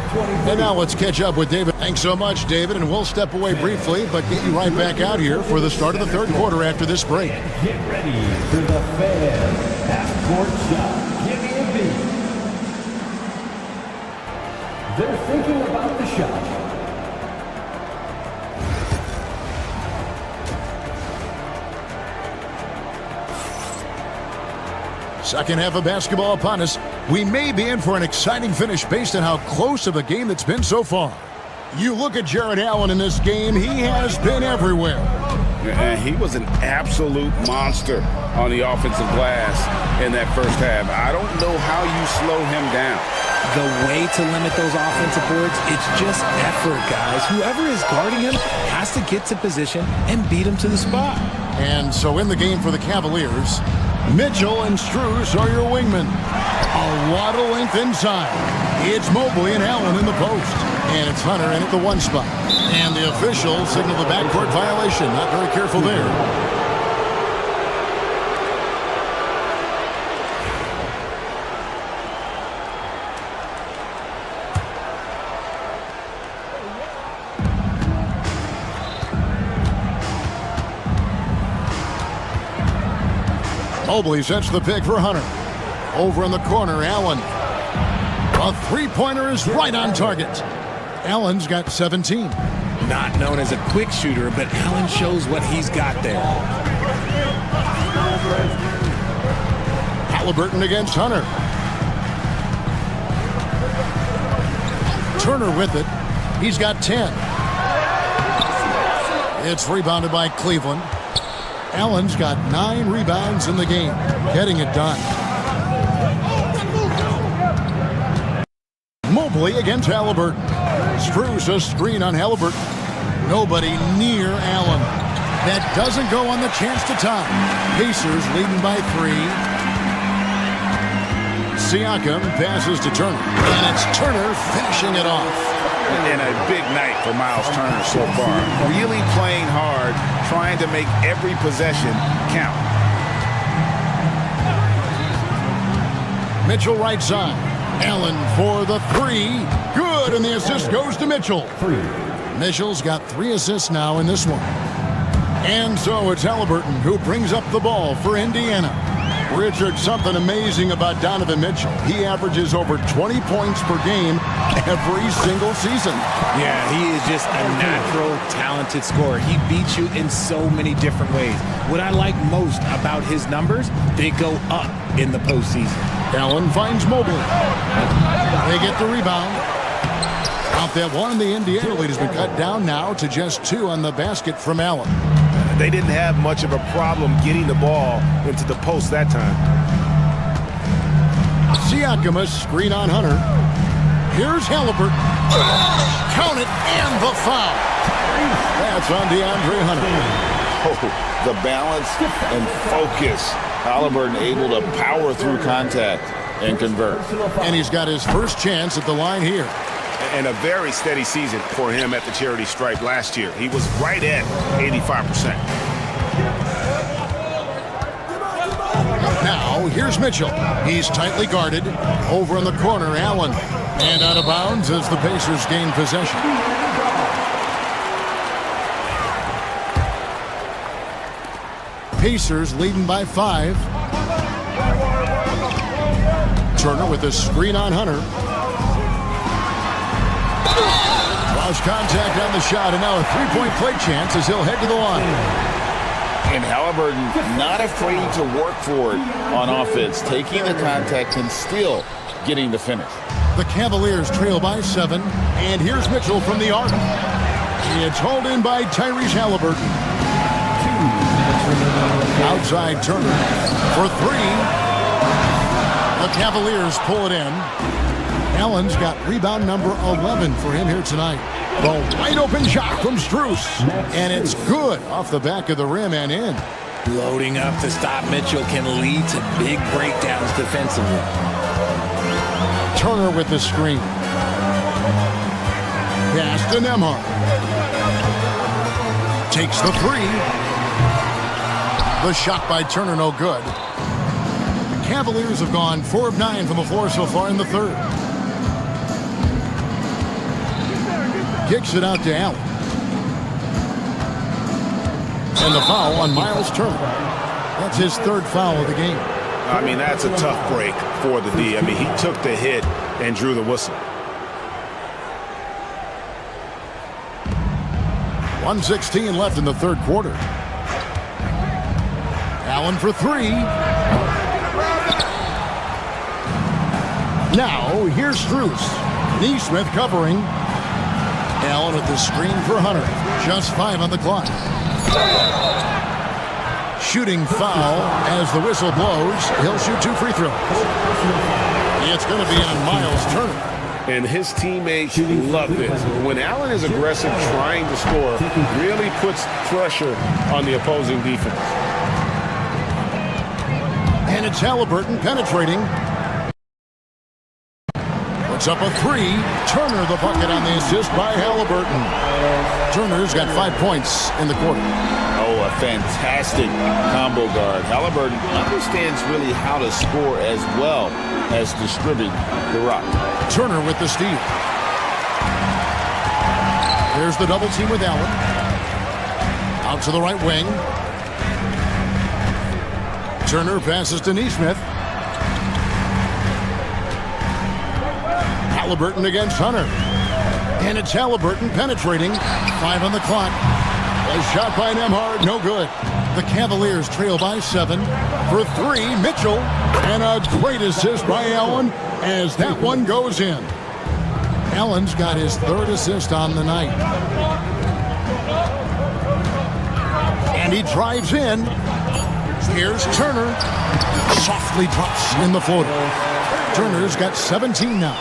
And now let's catch up with David. Thanks so much, David, and we'll step away briefly, but get you right back out here for the start of the 3rd quarter after this break.
Get ready for the fan half-court shot. Give me a beat. They're thinking about the shot.
Second half of basketball upon us. We may be in for an exciting finish based on how close of a game that's been so far. You look at Jared Allen in this game, he has been everywhere.
And he was an absolute monster on the offensive glass in that first half. I don't know how you slow him down.
The way to limit those offensive boards, it's just effort, guys. Whoever is guarding him has to get to position and beat him to the spot.
And so in the game for the Cavaliers, Mitchell and Strus are your wingmen. A lot of length inside. It's Mobley and Allen in the post. And it's Hunter in at the 1 spot. And the official signaled the backcourt violation. Not very careful there. Mobley sets the pick for Hunter. Over in the corner, Allen. A 3-pointer is right on target. Allen's got 17.
Not known as a quick shooter, but Allen shows what he's got there.
Halliburton against Hunter. Turner with it. He's got 10. It's rebounded by Cleveland. Allen's got 9 rebounds in the game, getting it done. Mobley against Halliburton. Strus a screen on Halliburton. Nobody near Allen. That doesn't go on the chance to tie. Pacers leading by 3. Siakam passes to Turner. And it's Turner finishing it off.
And a big night for Miles Turner so far. Really playing hard, trying to make every possession count.
Mitchell right side. Allen for the three. Good, and the assist goes to Mitchell. Mitchell's got 3 assists now in this one. And so it's Halliburton who brings up the ball for Indiana. Richard, something amazing about Donovan Mitchell. He averages over 20 points per game every single season.
Yeah, he is just a natural, talented scorer. He beats you in so many different ways. What I like most about his numbers, they go up in the postseason.
Allen finds Mobley. They get the rebound. Out that one, the Indiana lead has been cut down now to just 2 on the basket from Allen.
They didn't have much of a problem getting the ball into the post that time.
Siakam, a screen on Hunter. Here's Halliburton. Count it, and the foul. That's on DeAndre Hunter.
Oh, the balance and focus. Halliburton able to power through contact and convert.
And he's got his first chance at the line here.
And a very steady season for him at the charity stripe last year. He was right at 85%.
Now, here's Mitchell. He's tightly guarded. Over in the corner, Allen. And out of bounds as the Pacers gain possession. Pacers leading by 5. Turner with a screen on Hunter. Lost contact on the shot, and now a 3-point play chance as he'll head to the line.
And Halliburton not afraid to work for it on offense, taking the contact and still getting the finish.
The Cavaliers trail by 7, and here's Mitchell from the arc. It's hauled in by Tyrese Halliburton. Outside Turner for 3. The Cavaliers pull it in. Allen's got rebound number 11 for him here tonight. The wide open shot from Strus. And it's good off the back of the rim and in.
Loading up to stop Mitchell can lead to big breakdowns defensively.
Turner with the screen. Pass to Nembhard. Takes the 3. The shot by Turner, no good. The Cavaliers have gone 4 of 9 from the floor so far in the third. Kicks it out to Allen. And the foul on Miles Turner. That's his 3rd foul of the game.
I mean, that's a tough break for the D. I mean, he took the hit and drew the whistle.
1:16 left in the 3rd quarter. Allen for 3. Now, here's Strus. Neesmith covering. Allen with the screen for Hunter. Just 5 on the clock. Shooting foul as the whistle blows. He'll shoot 2 free throws. It's going to be on Miles Turner.
And his teammates love this. When Allen is aggressive trying to score, really puts pressure on the opposing defense.
And it's Halliburton penetrating. Puts up a 3. Turner the bucket on the assist by Halliburton. Turner's got 5 points in the quarter.
Oh, a fantastic combo guard. Halliburton understands really how to score as well as distribute the rock.
Turner with the steal. There's the double team with Allen. Out to the right wing. Turner passes to Neesmith. Halliburton against Hunter. And it's Halliburton penetrating. 5 on the clock. A shot by Nembhard, no good. The Cavaliers trail by 7. For 3, Mitchell. And a great assist by Allen as that one goes in. Allen's got his 3rd assist on the night. And he drives in. Here's Turner. Softly drops in the floater. Turner's got 17 now.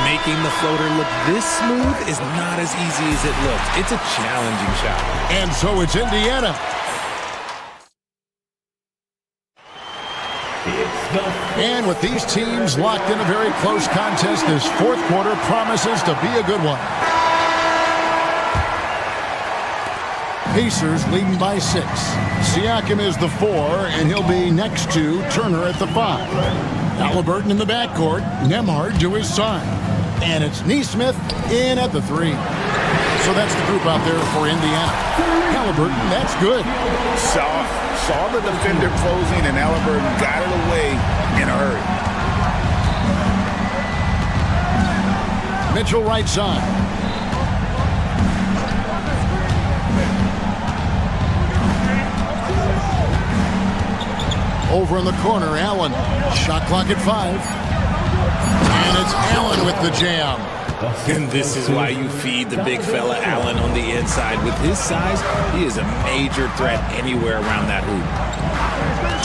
Making the floater look this smooth is not as easy as it looks. It's a challenging shot.
And so it's Indiana. And with these teams locked in a very close contest, this 4th quarter promises to be a good one. Pacers leading by 6. Siakam is the 4, and he'll be next to Turner at the 5. Halliburton in the backcourt. Nemhard to his side. And it's Neesmith in at the 3. So that's the group out there for Indiana. Halliburton, that's good.
Saw the defender closing, and Halliburton got it away in a hurry.
Mitchell right side. Over in the corner, Allen. Shot clock at 5. And it's Allen with the jam.
And this is why you feed the big fella Allen on the inside. With his size, he is a major threat anywhere around that hoop.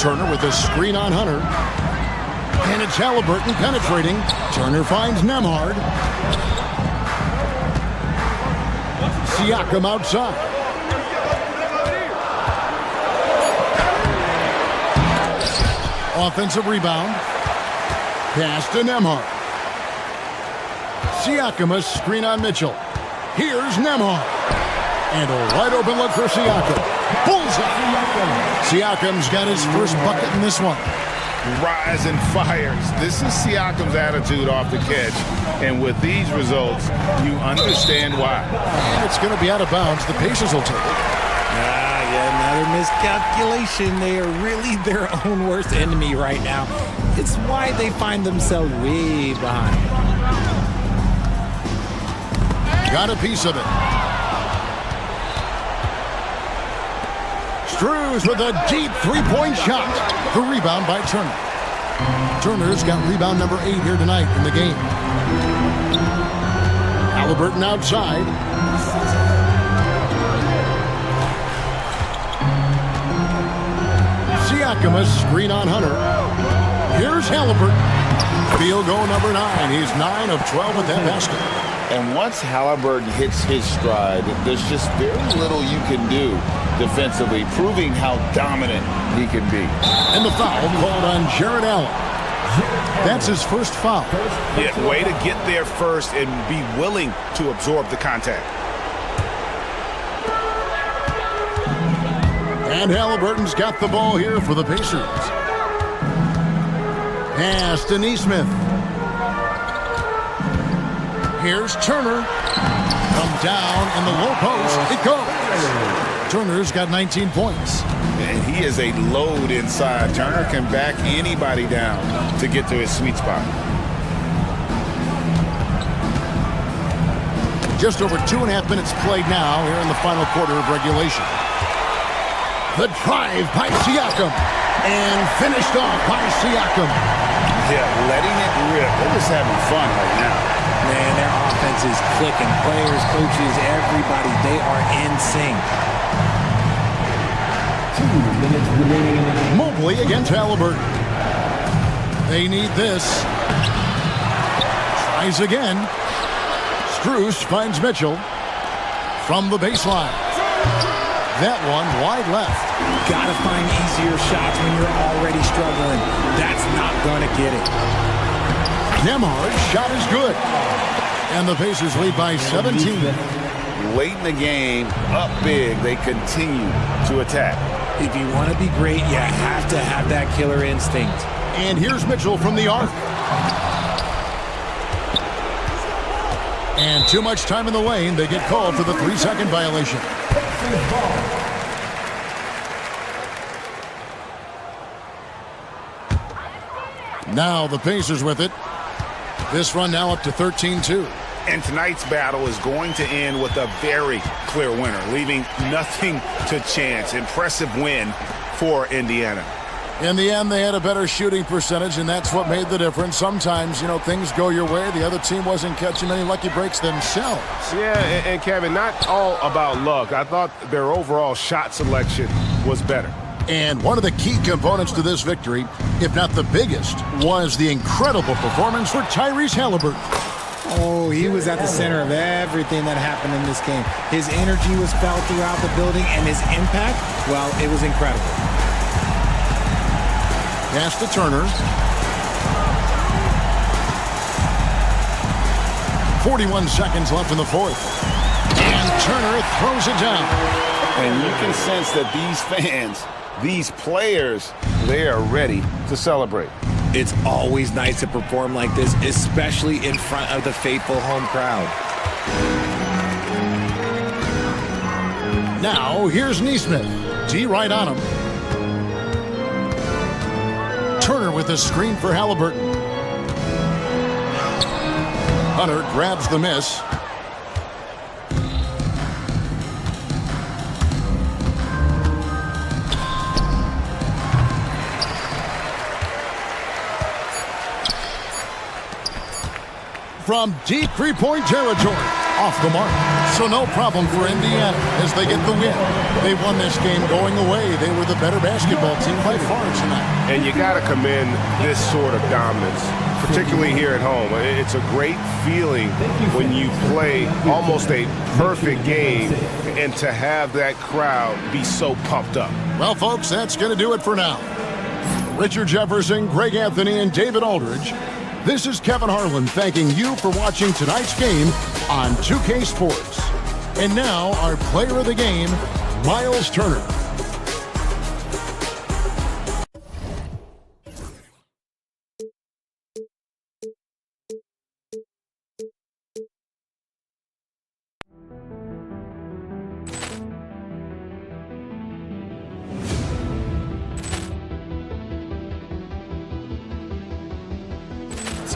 Turner with a screen on Hunter. And it's Halliburton penetrating. Turner finds Nemhard. Siakam outside. Offensive rebound. Pass to Nemhard. Siakam, a screen on Mitchell. Here's Nemhard. And a wide open look for Siakam. Bullseye. Siakam's got his first bucket in this one.
Rise and fires. This is Siakam's attitude off the catch. And with these results, you understand why.
And it's going to be out of bounds. The Pacers will take it.
Another miscalculation. They are really their own worst enemy right now. It's why they find themselves way behind.
Got a piece of it. Struz with a deep three-point shot. The rebound by Turner. Turner's got rebound number 8 here tonight in the game. Halliburton outside. Siakam, a screen on Hunter. Here's Halliburton. Field goal number 9. He's 9 of 12 with that basket.
And once Halliburton hits his stride, there's just very little you can do defensively, proving how dominant he can be.
And the foul called on Jared Allen. That's his first foul.
Yeah, way to get there first and be willing to absorb the contact.
And Halliburton's got the ball here for the Pacers. Pass to Neesmith. Here's Turner. Come down in the low post. It goes. Turner's got 19 points.
And he is a load inside. Turner can back anybody down to get to his sweet spot.
Just over 2.5 minutes played now here in the final quarter of regulation. The drive by Siakam. And finished off by Siakam.
Yeah, letting it rip. They're just having fun right now.
Man, their offense is clicking. Players, coaches, everybody, they are in sync.
2 minutes remaining in the game.
Mobley against Halliburton. They need this. Tries again. Struz finds Mitchell from the baseline. That one wide left.
Gotta find easier shots when you're already struggling. That's not gonna get it.
Nemhard's shot is good. And the Pacers lead by 17.
Late in the game, up big, they continue to attack.
If you want to be great, you have to have that killer instinct.
And here's Mitchell from the arc. And too much time in the lane. They get called for the 3-second violation. Now the Pacers with it. This run now up to 13-2.
And tonight's battle is going to end with a very clear winner, leaving nothing to chance. Impressive win for Indiana.
In the end, they had a better shooting percentage, and that's what made the difference. Sometimes, things go your way. The other team wasn't catching any lucky breaks themselves.
Yeah, and Kevin, not all about luck. I thought their overall shot selection was better.
And one of the key components to this victory, if not the biggest, was the incredible performance for Tyrese Halliburton.
Oh, he was at the center of everything that happened in this game. His energy was felt throughout the building, and his impact, well, it was incredible.
Pass to Turner. 41 seconds left in the fourth. And Turner throws it down.
And you can sense that these fans, these players, they are ready to celebrate.
It's always nice to perform like this, especially in front of the faithful home crowd.
Now, here's Neesmith. D right on him. Turner with a screen for Halliburton. Hunter grabs the miss. From deep three-point territory. Off the mark. So no problem for Indiana as they get the win. They won this game going away. They were the better basketball team by far tonight.
And you got to commend this sort of dominance, particularly here at home. It's a great feeling when you play almost a perfect game and to have that crowd be so pumped up.
Well, folks, that's going to do it for now. Richard Jefferson, Greg Anthony, and David Aldridge. This is Kevin Harlan thanking you for watching tonight's game on 2K Sports. And now, our player of the game, Miles Turner.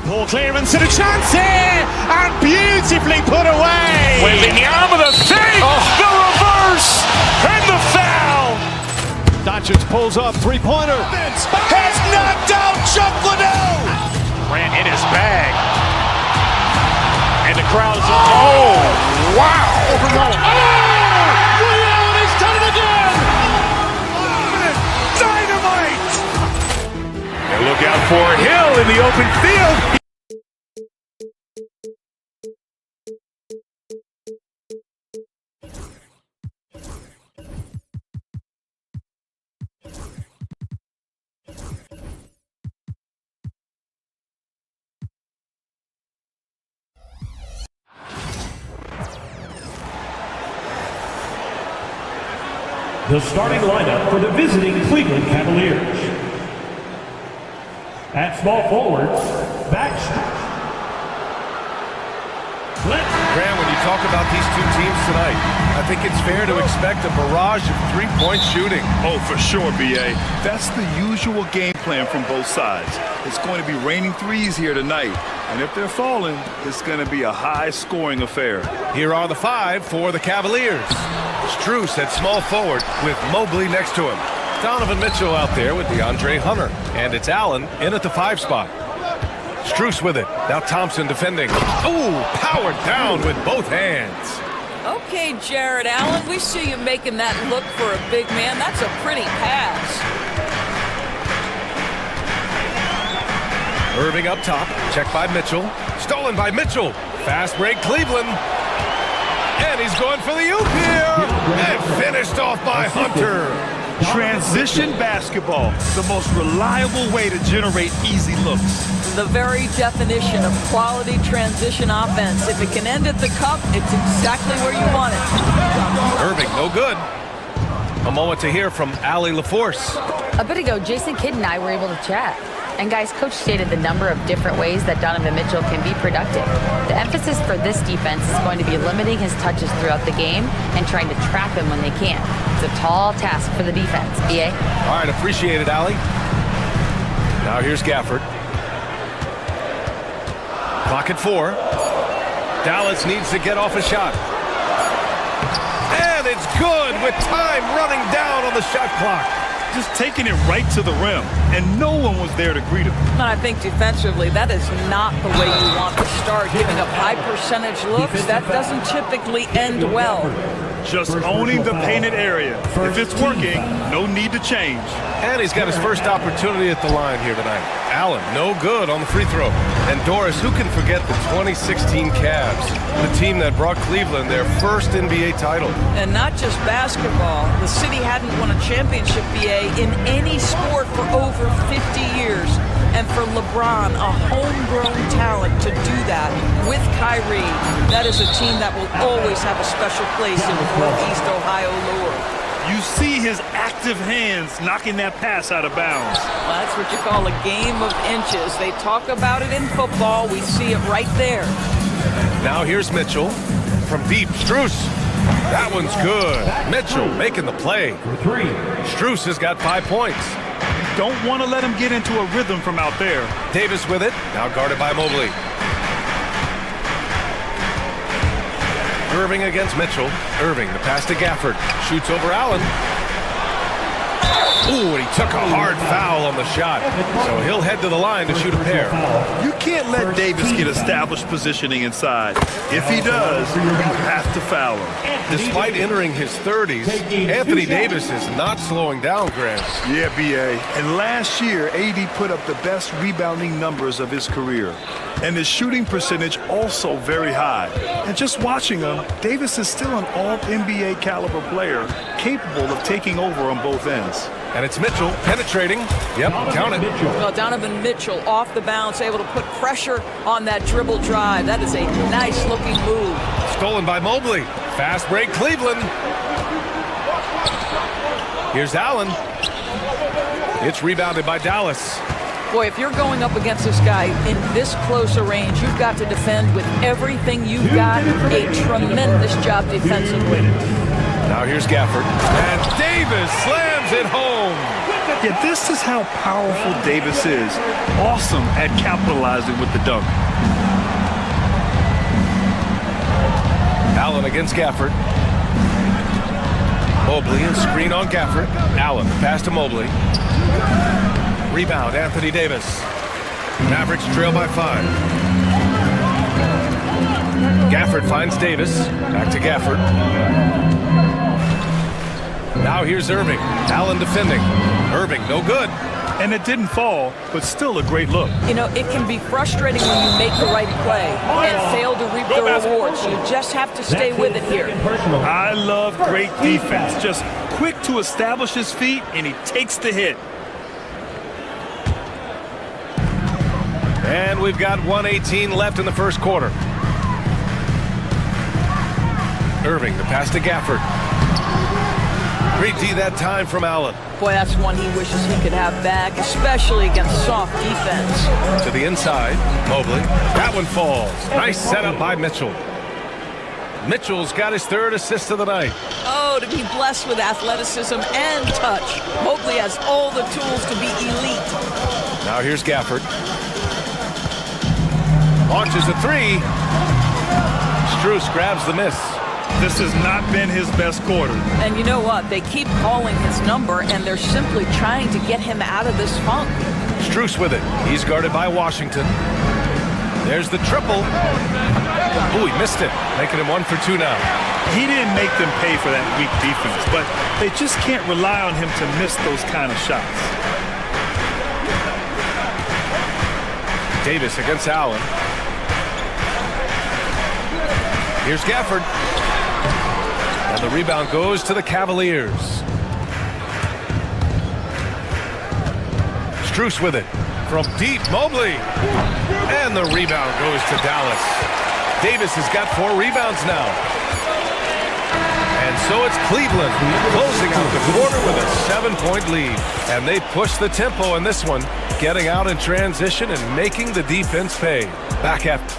Poor clearance and a chance here, and beautifully put away.
Wembanyama the save, the reverse, and the foul.
Doncic pulls up, three-pointer.
Has knocked out Chuck Liddell.
Ran in his bag. And the crowd is...
Oh, wow.
He's done it again.
Dynamite. And look out for Hill in the open field.
The starting lineup for the visiting Cleveland Cavaliers. At small forward, Baxter.
Graham, when you talk about these two teams tonight, I think it's fair to expect a barrage of three-point shooting.
Oh, for sure, B.A. That's the usual game plan from both sides. It's going to be raining threes here tonight. And if they're falling, it's going to be a high-scoring affair.
Here are the five for the Cavaliers. Strus at small forward with Mobley next to him. Donovan Mitchell out there with DeAndre Hunter. And it's Allen in at the 5 spot. Strus with it. Now Thompson defending. Ooh, powered down with both hands.
Okay, Jared Allen, we see you making that look for a big man. That's a pretty pass.
Irving up top. Checked by Mitchell. Stolen by Mitchell. Fast break Cleveland. And he's going for the oop here. And finished off by Hunter.
Transition basketball, the most reliable way to generate easy looks.
The very definition of quality transition offense. If it can end at the cup, it's exactly where you want it.
Irving, no good. A moment to hear from Allie LaForce.
A bit ago, Jason Kidd and I were able to chat. And guys, Coach stated the number of different ways that Donovan Mitchell can be productive. The emphasis for this defense is going to be limiting his touches throughout the game and trying to trap him when they can. It's a tall task for the defense, B.A.
All right, appreciate it, Allie. Now here's Gafford. Clock at 4. Dallas needs to get off a shot. And it's good with time running down on the shot clock.
Just taking it right to the rim, and no one was there to greet him.
And I think defensively, that is not the way you want to start. Giving up high percentage looks, that doesn't typically end well.
Just owning the painted area. If it's working, no need to change.
And he's got his first opportunity at the line here tonight. Allen, no good on the free throw. And Doris, who can forget the 2016 Cavs, the team that brought Cleveland their first NBA title.
And not just basketball. The city hadn't won a championship, BA, in any sport for over 50 years. And for LeBron, a homegrown talent to do that with Kyrie, that is a team that will always have a special place in Northeast Ohio lore.
You see his active hands knocking that pass out of bounds.
Well, that's what you call a game of inches. They talk about it in football. We see it right there.
Now here's Mitchell from deep. Strus. That one's good. Mitchell making the play. Strus has got 5 points.
Don't want to let him get into a rhythm from out there.
Davis with it. Now guarded by Mobley. Irving against Mitchell. Irving, the pass to Gafford. Shoots over Allen. Ooh, and he took a hard foul on the shot. So he'll head to the line to shoot a pair.
You can't let Davis get established positioning inside. If he does, you have to foul him.
Despite entering his 30s, Anthony Davis is not slowing down, Grant.
Yeah, B.A. And last year, AD put up the best rebounding numbers of his career. And his shooting percentage also very high. And just watching him, Davis is still an all-NBA caliber player, capable of taking over on both ends.
And it's Mitchell penetrating. Yep, count it.
Well, Donovan Mitchell off the bounce, able to put pressure on that dribble drive. That is a nice-looking move.
Stolen by Mobley. Fast break, Cleveland. Here's Allen. It's rebounded by Dallas.
Boy, if you're going up against this guy in this close a range, you've got to defend with everything you've got. A tremendous job defensively.
Now here's Gafford. And Davis slams it home.
Yeah, this is how powerful Davis is. Awesome at capitalizing with the dunk.
Allen against Gafford. Mobley, a screen on Gafford. Allen, pass to Mobley. Rebound, Anthony Davis. Mavericks trail by 5. Gafford finds Davis. Back to Gafford. Now here's Irving. Allen defending. Irving, no good.
And it didn't fall, but still a great look.
You know, it can be frustrating when you make the right play and fail to reap the rewards. You just have to stay with it here.
I love great defense. Just quick to establish his feet, and he takes the hit.
And we've got 1:18 left in the first quarter. Irving, the pass to Gafford. Great D that time from Allen.
Boy, that's one he wishes he could have back, especially against soft defense.
To the inside, Mobley. That one falls. Nice setup by Mitchell. Mitchell's got his 3rd assist of the night.
Oh, to be blessed with athleticism and touch. Mobley has all the tools to be elite.
Now here's Gafford. Launches a 3. Strus grabs the miss.
This has not been his best quarter.
And you know what? They keep calling his number, and they're simply trying to get him out of this funk.
Strus with it. He's guarded by Washington. There's the triple. Oh, he missed it. Making him 1 for 2 now.
He didn't make them pay for that weak defense, but they just can't rely on him to miss those kind of shots.
Davis against Allen. Here's Gafford. And the rebound goes to the Cavaliers. Strus with it. From deep, Mobley. And the rebound goes to Dallas. Davis has got 4 rebounds now. And so it's Cleveland closing out the quarter with a 7-point lead. And they push the tempo in this one, getting out in transition and making the defense pay. Back after.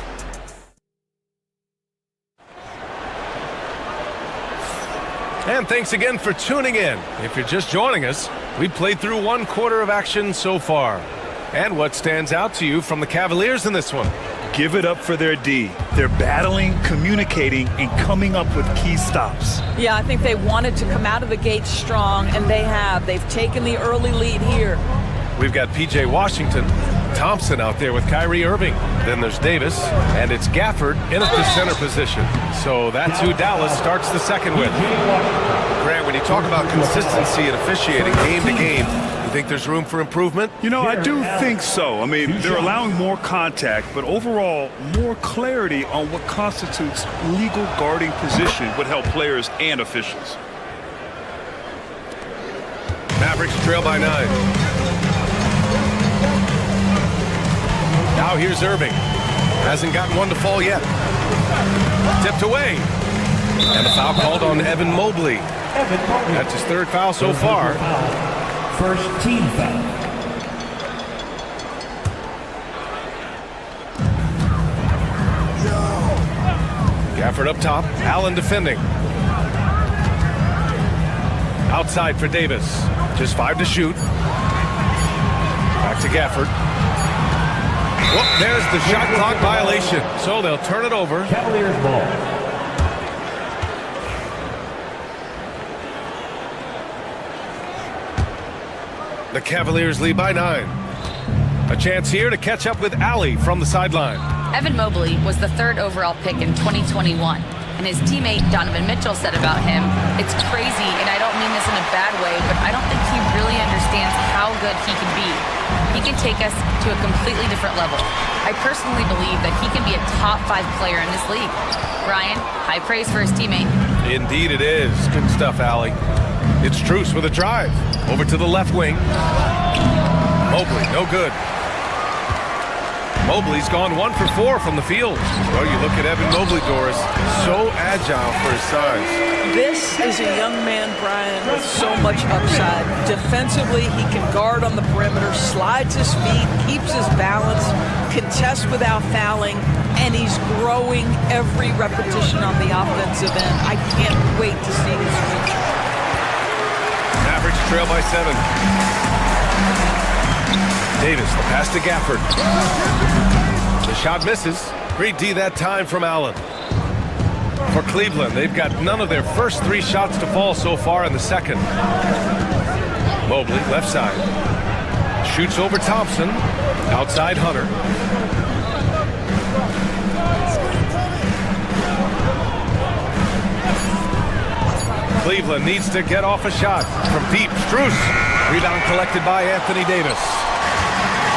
And thanks again for tuning in. If you're just joining us, we've played through 1 quarter of action so far. And what stands out to you from the Cavaliers in this one?
Give it up for their D. They're battling, communicating, and coming up with key stops.
Yeah, I think they wanted to come out of the gate strong, and they have. They've taken the early lead here.
We've got P.J. Washington, Thompson out there with Kyrie Irving. Then there's Davis, and it's Gafford in at the center position. So that's who Dallas starts the second with. Grant, when you talk about consistency and officiating game to game, you think there's room for improvement?
You know, I do think so. I mean, they're allowing more contact, but overall, more clarity on what constitutes legal guarding position would help players and officials.
Mavericks trail by 9. Now here's Irving. Hasn't gotten one to fall yet. Tipped away. And a foul called on Evan Mobley. That's his third foul so far.
First team foul.
Gafford up top. Allen defending. Outside for Davis. Just 5 to shoot. Back to Gafford. Whoop, there's the shot clock violation. So they'll turn it over.
Cavaliers ball.
The Cavaliers lead by 9. A chance here to catch up with Allie from the sideline.
Evan Mobley was the 3rd overall pick in 2021, and his teammate Donovan Mitchell said about him, "It's crazy, and I don't mean this in a bad way, but I don't think he really understands how good he can be. He can take us to a completely different level. I personally believe that he can be a top 5 player in this league." Brian, high praise for his teammate.
Indeed it is. Good stuff, Allie. It's Truce with a drive. Over to the left wing. Mobley, no good. Mobley's gone 1 for 4 from the field. Well, you look at Evan Mobley, Doris, so agile for his size.
This is a young man, Brian, with so much upside. Defensively, he can guard on the perimeter, slides his feet, keeps his balance, contests without fouling, and he's growing every repetition on the offensive end. I can't wait to see his future.
Mavericks trail by 7. Davis, the pass to Gafford. The shot misses. Great D that time from Allen. For Cleveland, they've got none of their first 3 shots to fall so far in the second. Mobley, left side. Shoots over Thompson. Outside Hunter. Cleveland needs to get off a shot from deep. Strus. Rebound collected by Anthony Davis.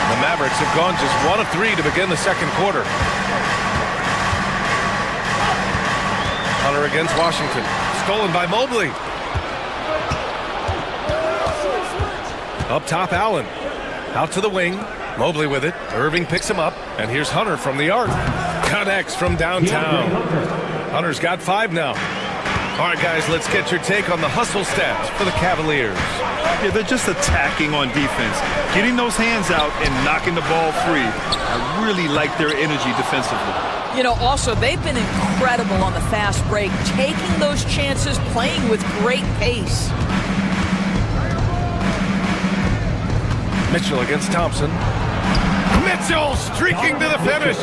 The Mavericks have gone just 1 of 3 to begin the second quarter. Hunter against Washington. Stolen by Mobley. Up top, Allen. Out to the wing. Mobley with it. Irving picks him up. And here's Hunter from the arc. Connects from downtown. Hunter's got 5 now. All right, guys, let's get your take on the hustle stats for the Cavaliers.
Yeah, they're just attacking on defense, getting those hands out and knocking the ball free. I really like their energy defensively.
You know, also, they've been incredible on the fast break, taking those chances, playing with great pace.
Mitchell against Thompson. Mitchell streaking to the finish.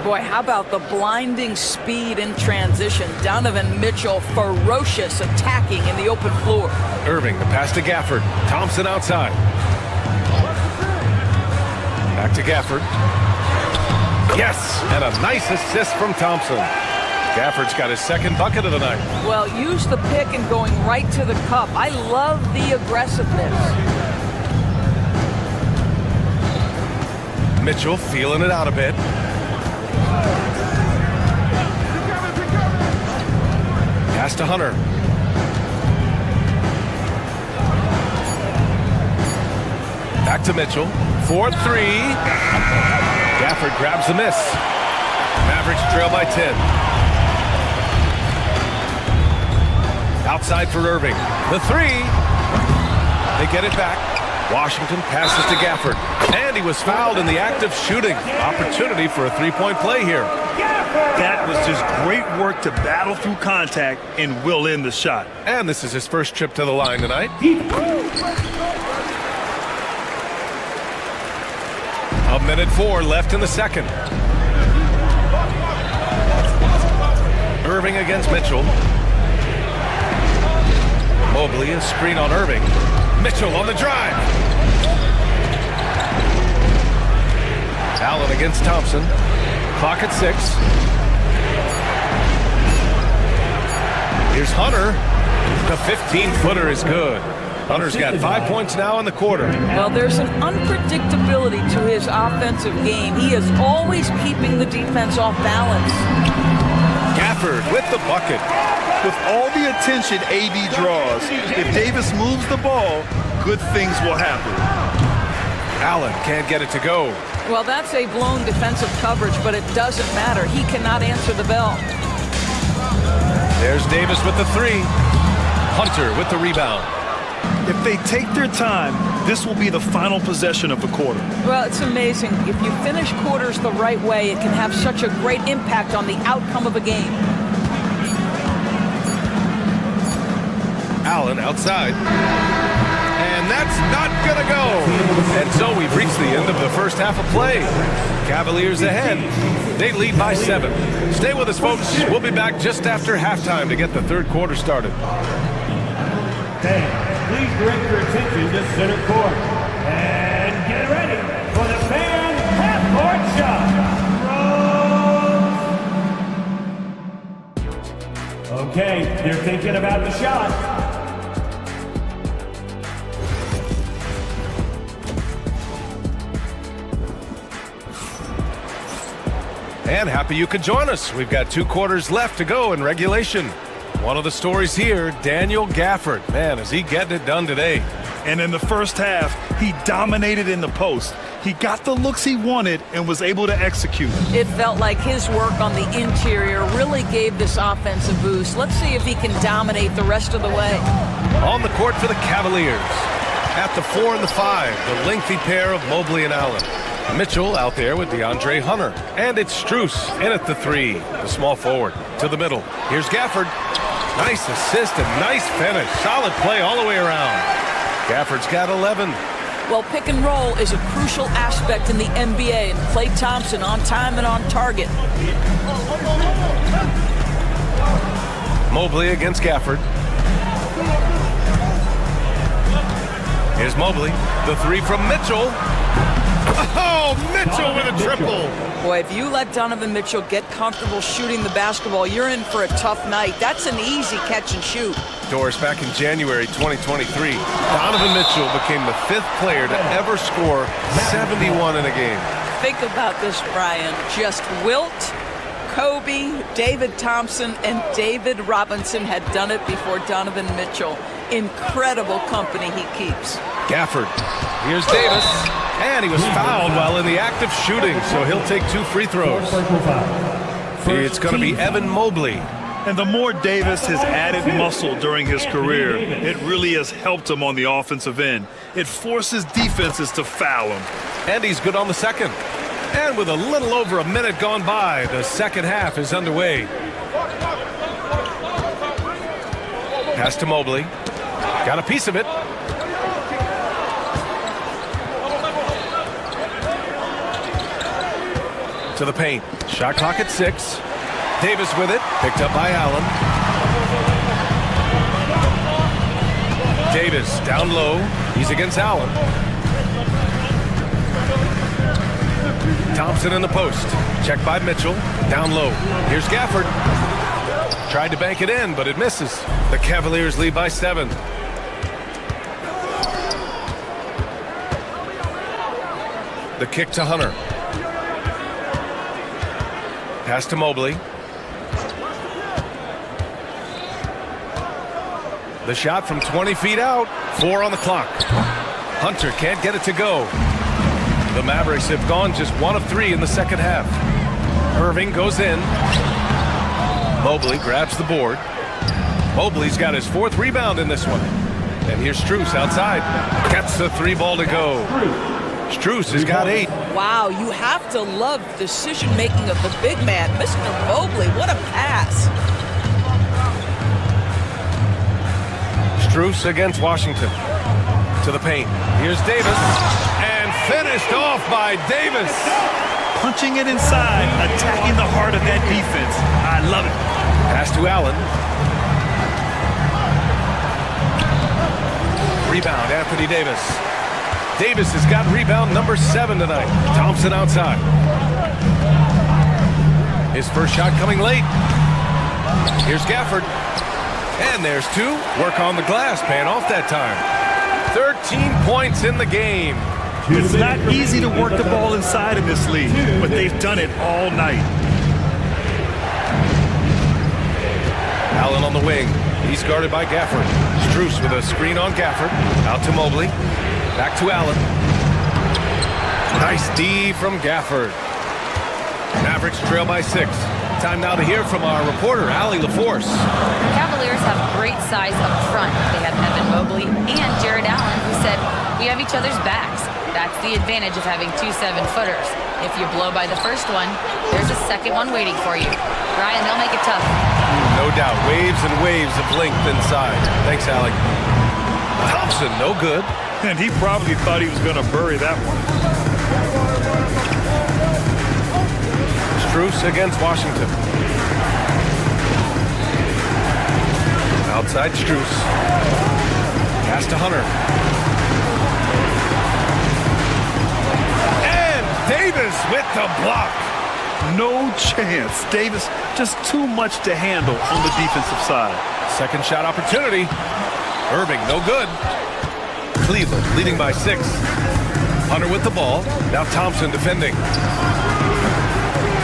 Boy, how about the blinding speed in transition? Donovan Mitchell, ferocious, attacking in the open floor.
Irving, the pass to Gafford. Thompson outside. Back to Gafford. Yes, and a nice assist from Thompson. Gafford's got his 2nd bucket of the night.
Well, use the pick and going right to the cup. I love the aggressiveness.
Mitchell feeling it out a bit. Pass to Hunter. Back to Mitchell. 4-3. Gafford grabs the miss. Mavericks trail by 10. Outside for Irving. The 3. They get it back. Washington passes to Gafford. And he was fouled in the act of shooting. Opportunity for a 3-point play here.
That was just great work to battle through contact and will in the shot.
And this is his first trip to the line tonight. A minute 4 left in the second. Irving against Mitchell. Mobley, a screen on Irving. Mitchell on the drive. Allen against Thompson. Clock at 6. Here's Hunter. The 15-footer is good. Hunter's got 5 points now in the quarter.
Well, there's an unpredictability to his offensive game. He is always keeping the defense off balance.
Gafford with the bucket.
With all the attention AD draws, if Davis moves the ball, good things will happen.
Allen can't get it to go.
Well, that's a blown defensive coverage, but it doesn't matter. He cannot answer the bell.
There's Davis with the 3. Hunter with the rebound.
If they take their time, this will be the final possession of the quarter.
Well, it's amazing. If you finish quarters the right way, it can have such a great impact on the outcome of a game.
Allen outside. And that's not going to go. And so we've reached the end of the first half of play. Cavaliers ahead. They lead by 7. Stay with us, folks. We'll be back just after halftime to get the third quarter started.
Hey, please direct your attention to center court. And get ready for the fan half-court shot. Okay, they're thinking about the shot.
And happy you could join us. We've got 2 quarters left to go in regulation. One of the stories here, Daniel Gafford. Man, is he getting it done today.
And in the first half, he dominated in the post. He got the looks he wanted and was able to execute.
It felt like his work on the interior really gave this offense a boost. Let's see if he can dominate the rest of the way.
On the court for the Cavaliers. At the 4 and the 5, the lengthy pair of Mobley and Allen. Mitchell out there with DeAndre Hunter. And it's Strus in at the 3, the small forward. To the middle. Here's Gafford. Nice assist and nice finish. Solid play all the way around. Gafford's got 11.
Well, pick and roll is a crucial aspect in the NBA, and Klay Thompson on time and on target.
Mobley against Gafford. Here's Mobley. The 3 from Mitchell. Oh, Mitchell with a triple.
Boy, if you let Donovan Mitchell get comfortable shooting the basketball, you're in for a tough night. That's an easy catch and shoot.
Doris, back in January 2023, Donovan Mitchell became the 5th player to ever score 71 in a game.
Think about this, Brian. Just Wilt, Kobe, David Thompson, and David Robinson had done it before Donovan Mitchell. Incredible company he keeps.
Gafford. Here's Davis. And he was fouled while in the act of shooting, so he'll take 2 free throws. It's going to be Evan Mobley.
And the more Davis has added muscle during his career, it really has helped him on the offensive end. It forces defenses to foul him.
And he's good on the second. And with a little over a minute gone by, the second half is underway. Pass to Mobley. Got a piece of it. To the paint. Shot clock at 6. Davis with it. Picked up by Allen. Davis down low. He's against Allen. Thompson in the post. Checked by Mitchell. Down low. Here's Gafford. Tried to bank it in, but it misses. The Cavaliers lead by 7. The kick to Hunter. Pass to Mobley. The shot from 20 feet out. 4 on the clock. Hunter can't get it to go. The Mavericks have gone just 1 of 3 in the second half. Irving goes in. Mobley grabs the board. Mobley's got his 4th rebound in this one. And here's Strus outside. Gets the 3 ball to go. Strus has got 8.
Wow, you have to love decision-making of the big man. Mr. Mobley, what a pass.
Strus against Washington. To the paint. Here's Davis. And finished off by Davis.
Punching it inside, attacking the heart of that defense. I love it.
Pass to Allen. Rebound, Anthony Davis. Davis has got rebound number 7 tonight. Thompson outside. His first shot coming late. Here's Gafford. And there's 2. Work on the glass, paying off that time. 13 points in the game.
It's not easy to work the ball inside in this league, but they've done it all night.
Allen on the wing. He's guarded by Gafford. Strus with a screen on Gafford. Out to Mobley. Back to Allen. Nice D from Gafford. Mavericks trail by 6. Time now to hear from our reporter, Allie LaForce.
The Cavaliers have great size up front. They have Evan Mobley and Jared Allen, who said, "We have each other's backs." That's the advantage of having two 7-footers. If you blow by the first one, there's a second one waiting for you. Ryan, they'll make it tough.
No doubt. Waves and waves of length inside. Thanks, Allie. Thompson, no good.
And he probably thought he was going to bury that one.
Strus against Washington. Outside Strus. Pass to Hunter. And Davis with the block.
No chance. Davis just too much to handle on the defensive side.
Second shot opportunity. Irving, no good. Cleveland leading by 6. Hunter with the ball. Now Thompson defending.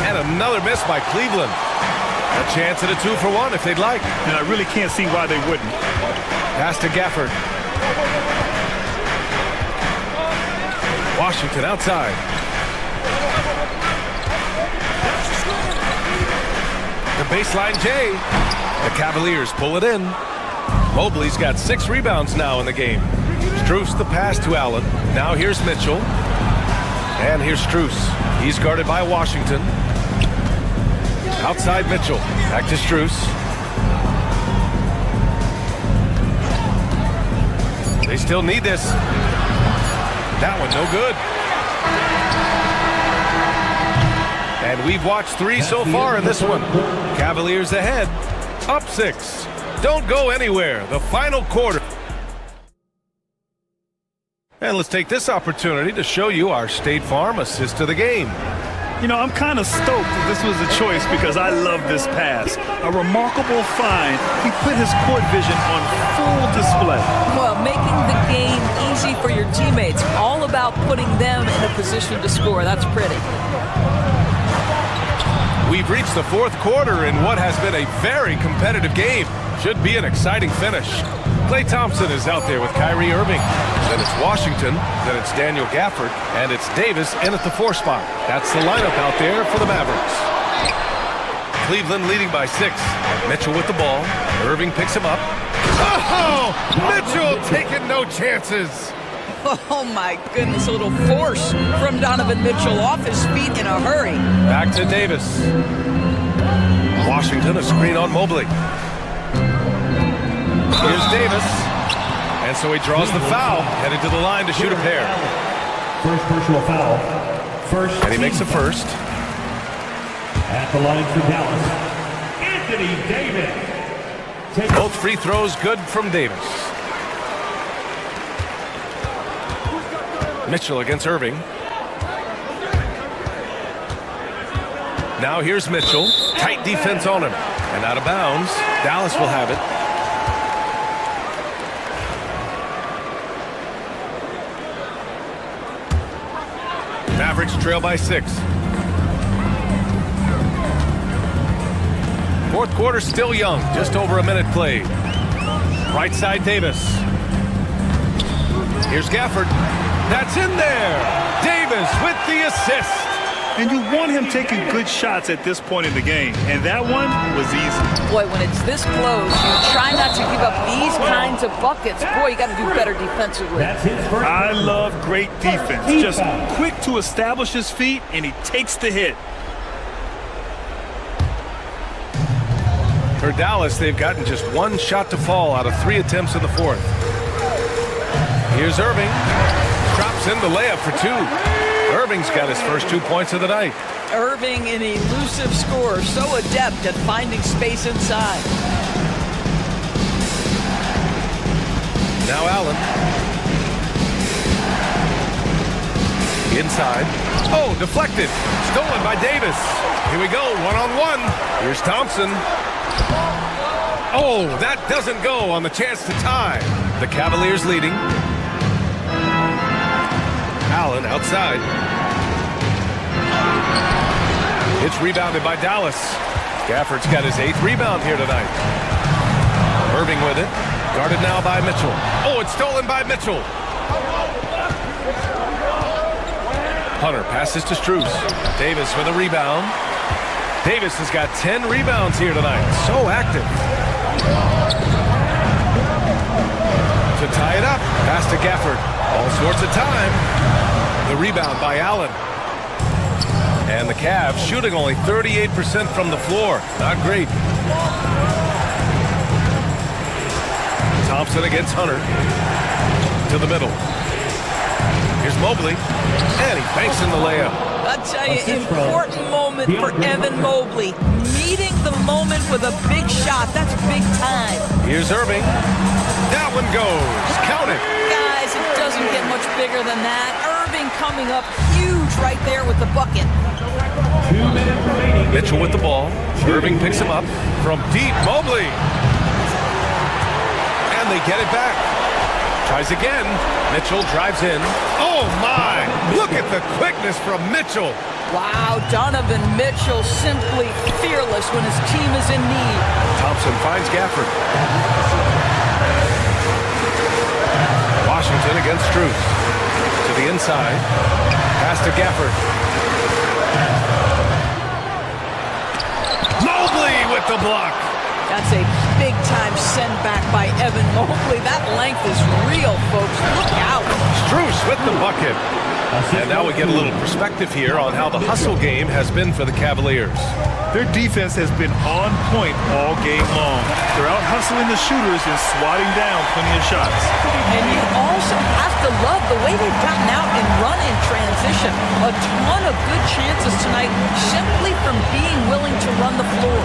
And another miss by Cleveland. A chance at a 2-for-1 if they'd like.
And I really can't see why they wouldn't.
Pass to Gafford. Washington outside. The baseline J. The Cavaliers pull it in. Mobley's got 6 rebounds now in the game. Strus the pass to Allen. Now here's Mitchell. And here's Strus. He's guarded by Washington. Outside Mitchell. Back to Strus. They still need this. That one no good. And we've watched 3 so far in this one. Cavaliers ahead. Up 6. Don't go anywhere. The final quarter. And let's take this opportunity to show you our State Farm assist to the game.
You know, I'm kind of stoked that this was a choice because I love this pass. A remarkable find. He put his court vision on full display.
Well, making the game easy for your teammates. All about putting them in a position to score. That's pretty.
We've reached the 4th quarter in what has been a very competitive game. Should be an exciting finish. Klay Thompson is out there with Kyrie Irving. Then it's Washington, then it's Daniel Gafford, and it's Davis in at the 4 spot. That's the lineup out there for the Mavericks. Cleveland leading by 6. Mitchell with the ball. Irving picks him up. Oh! Mitchell taking no chances.
Oh my goodness, a little force from Donovan Mitchell off his feet in a hurry.
Back to Davis. Washington, a screen on Mobley. Here's Davis. And so he draws the foul, headed to the line to shoot a pair.
First personal foul.
And he makes a first.
At the line for Dallas, Anthony Davis.
Both free throws good from Davis. Mitchell against Irving. Now here's Mitchell. Tight defense on him. And out of bounds. Dallas will have it. Mavericks trail by 6. 4th quarter still young. Just over a minute played. Right side Davis. Here's Gafford. That's in there. Davis with the assist.
And you want him taking good shots at this point in the game. And that one was easy.
Boy, when it's this close, you try not to give up these kinds of buckets. Boy, you got to do better defensively.
I love great defense. Just quick to establish his feet, and he takes the hit.
For Dallas, they've gotten just 1 shot to fall out of 3 attempts in the 4th. Here's Irving. Drops in the layup for 2. Irving's got his first 2 points of the night.
Irving, an elusive scorer, so adept at finding space inside.
Now Allen. Inside. Oh, deflected. Stolen by Davis. Here we go, 1-on-1. Here's Thompson. Oh, that doesn't go on the chance to tie. The Cavaliers leading. Allen outside. It's rebounded by Dallas. Gafford's got his 8th rebound here tonight. Irving with it. Guarded now by Mitchell. Oh, it's stolen by Mitchell. Hunter passes to Strus. Davis with a rebound. Davis has got 10 rebounds here tonight. So active. To tie it up, pass to Gafford. All sorts of time. The rebound by Allen. And the Cavs shooting only 38% from the floor. Not great. Thompson against Hunter. To the middle. Here's Mobley. And he banks in the layup.
I'll tell you, important moment for Evan Mobley. Meeting the moment with a big shot. That's big time.
Here's Irving. That one goes. Count it.
Guys, it doesn't get much bigger than that. Irving coming up huge right there with the bucket.
2 minutes remaining.
Mitchell with the ball. Irving picks him up from deep. Mobley. And they get it back. Tries again. Mitchell drives in. Oh, my. Look at the quickness from Mitchell.
Wow, Donovan Mitchell simply fearless when his team is in need.
Thompson finds Gafford. Washington against Strus. To the inside. Pass to Gafford. Mobley with the block.
That's a big-time send back by Evan Mobley. That length is real, folks. Look out.
Strus with the bucket. And now we get a little perspective here on how the hustle game has been for the Cavaliers.
Their defense has been on point all game long. They're out hustling the shooters and swatting down plenty of shots.
And you also have to love the way they've gotten out and run in transition. A ton of good chances tonight simply from being willing to run the floor.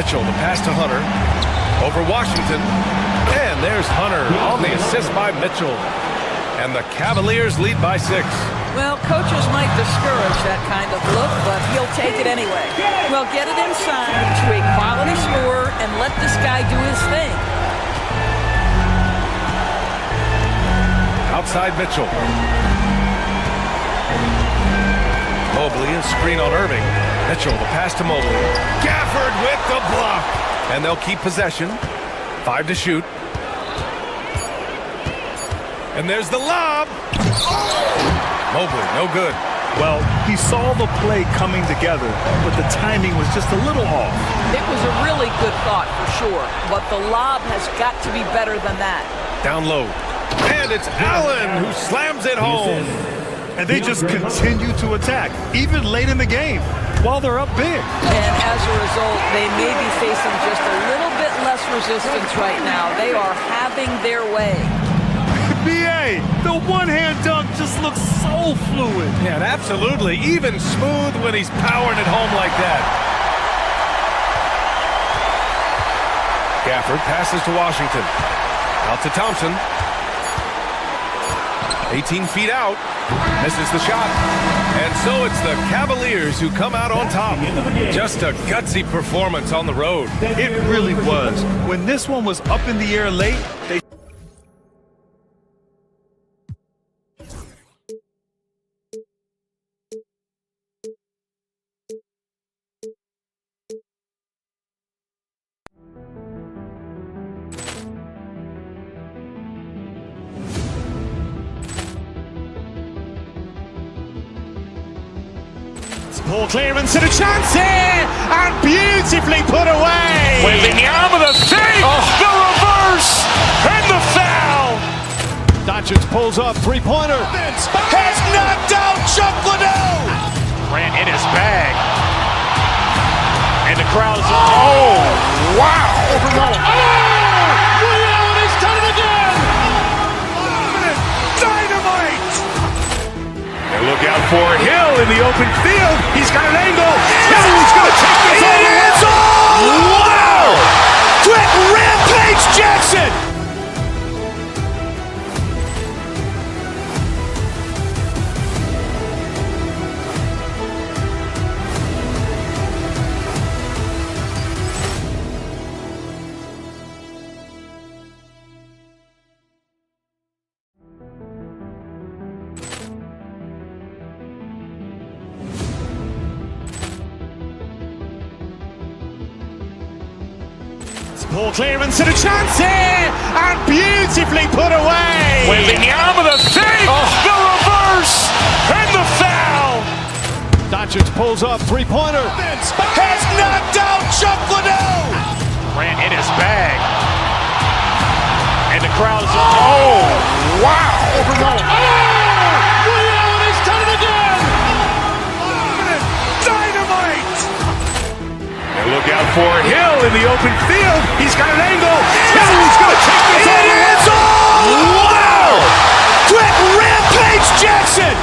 Mitchell, the pass to Hunter. Over Washington. And there's Hunter on the assist by Mitchell. And the Cavaliers lead by 6.
Well, coaches might discourage that kind of look, but he'll take it anyway. Well, get it inside to a quality scorer and let this guy do his thing.
Outside Mitchell. Mobley, a screen on Irving. Mitchell, the pass to Mobley. Gafford with the block. And they'll keep possession. 5 to shoot. And there's the lob. Mobley, no good.
Well, he saw the play coming together, but the timing was just a little off.
It was a really good thought for sure, but the lob has got to be better than that.
Down low. And it's Allen who slams it home.
And they just continue to attack, even late in the game, while they're up big.
And as a result, they may be facing just a little bit less resistance right now. They are having their way.
BA, the one-hand dunk just looks so fluid.
Yeah, absolutely. Even smooth when he's powering it home like that. Gafford passes to Washington. Out to Thompson. 18 feet out. Misses the shot. And so it's the Cavaliers who come out on top. Just a gutsy performance on the road.
It really was. When this one was up in the air late, they
Ball clearance and a chance here, and beautifully put away.
Wembanyama the save, the reverse, and the foul.
Doncic pulls up, three-pointer.
Has knocked out Chuck Liddell.
Grant in his bag. And the crowd is, oh, wow.
Ray Allen has done it again. Dynamite.
And look out for Hill in the open field. He's got an angle. He's going to take this all the way.
It's all wow. Quick rampage Jackson.
Ball clearance and a chance here, and beautifully put away.
Wembanyama the save, the reverse, and the foul.
Doncic pulls up, three-pointer.
Has knocked out Chuck Liddell.
Grant in his bag. And the crowd is, oh, wow.
Ray Allen has done it again. Dynamite.
And look out for Hill in the open field. He's got an angle. Hill's going to take this all the way.
It is all. Wow. Quick Rampage Jackson.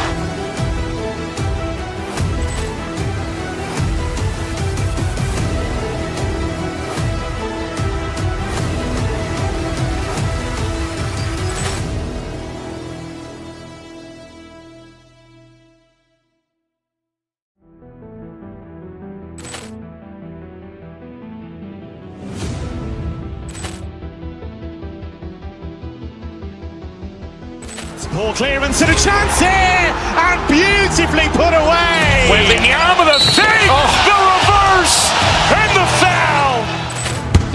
Ball clearance and a chance here, and beautifully put away.
Wembanyama the fake, the reverse, and the foul.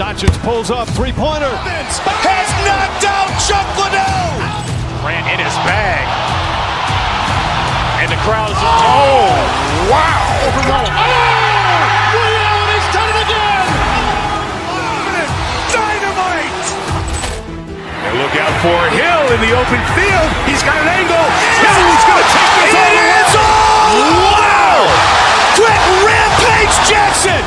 Doncic pulls up, three-pointer.
Has knocked out Chuck Liddell.
Grant in his bag. And the crowd is, oh, wow.
Ray Allen has done it again. Dynamite.
And look out for Hill in the open field. He's got an angle. Hill's going to take this all the way.
It is all. Wow. Quick Rampage Jackson.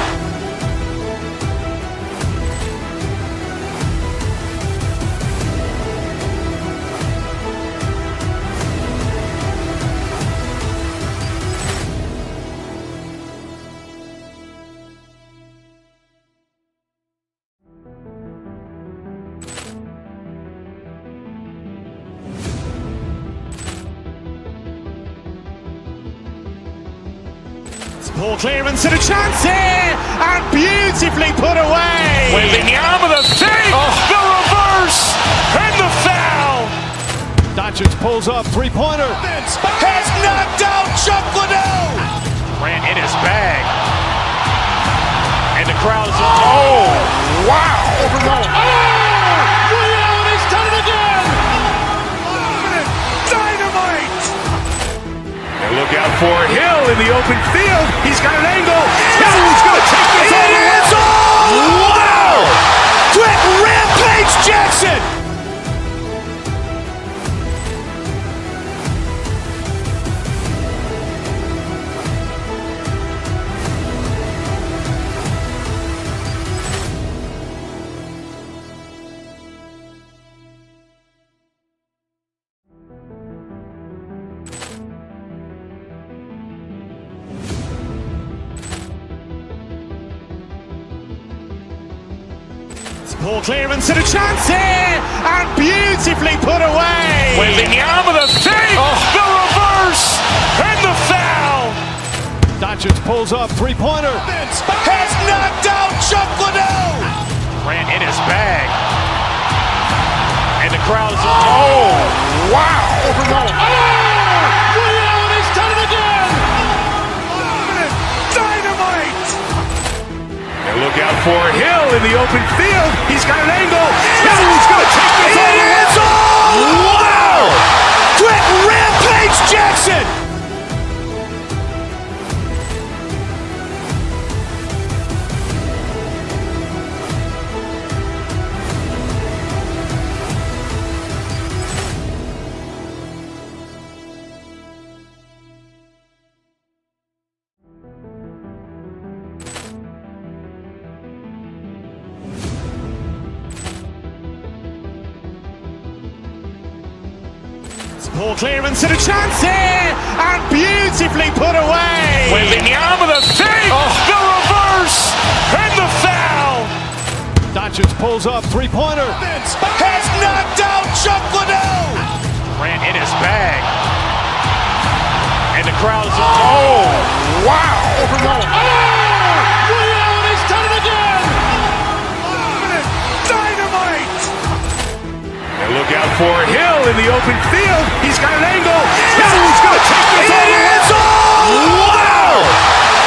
Ball clearance and a chance here, and beautifully put away.
Wembanyama the fake, the reverse, and the foul.
Doncic pulls up, three-pointer.
Has knocked out Chuck Liddell.
Grant in his bag. And the crowd is, oh, wow.
Ray Allen has done it again. Dynamite.
And look out for Hill in the open field. He's got an angle. Hill's going to take this all the way.
It is all. Wow. Quick Rampage Jackson.
Ball clearance and a chance here, and beautifully put away.
Wembanyama the fake, the reverse, and the foul.
Doncic pulls up, three-pointer.
Has knocked out Chuck Liddell.
Grant in his bag. And the crowd is, oh, wow.
Ray Allen has done it again. Dynamite.
And look out for Hill in the open field. He's got an angle. Hill's going to take this all the way.
It is all. Wow. Quick Rampage Jackson.
Ball clearance and a chance here, and beautifully put away.
Wembanyama the fake, the reverse, and the foul.
Doncic pulls up, three-pointer.
Has knocked out Chuck Liddell.
Grant in his bag. And the crowd is, oh, wow.
Ray Allen has done it again. Dynamite.
And look out for Hill in the open field. He's got an angle. Hill's going to take this all the way.
It is all. Wow.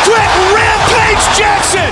Quick Rampage Jackson.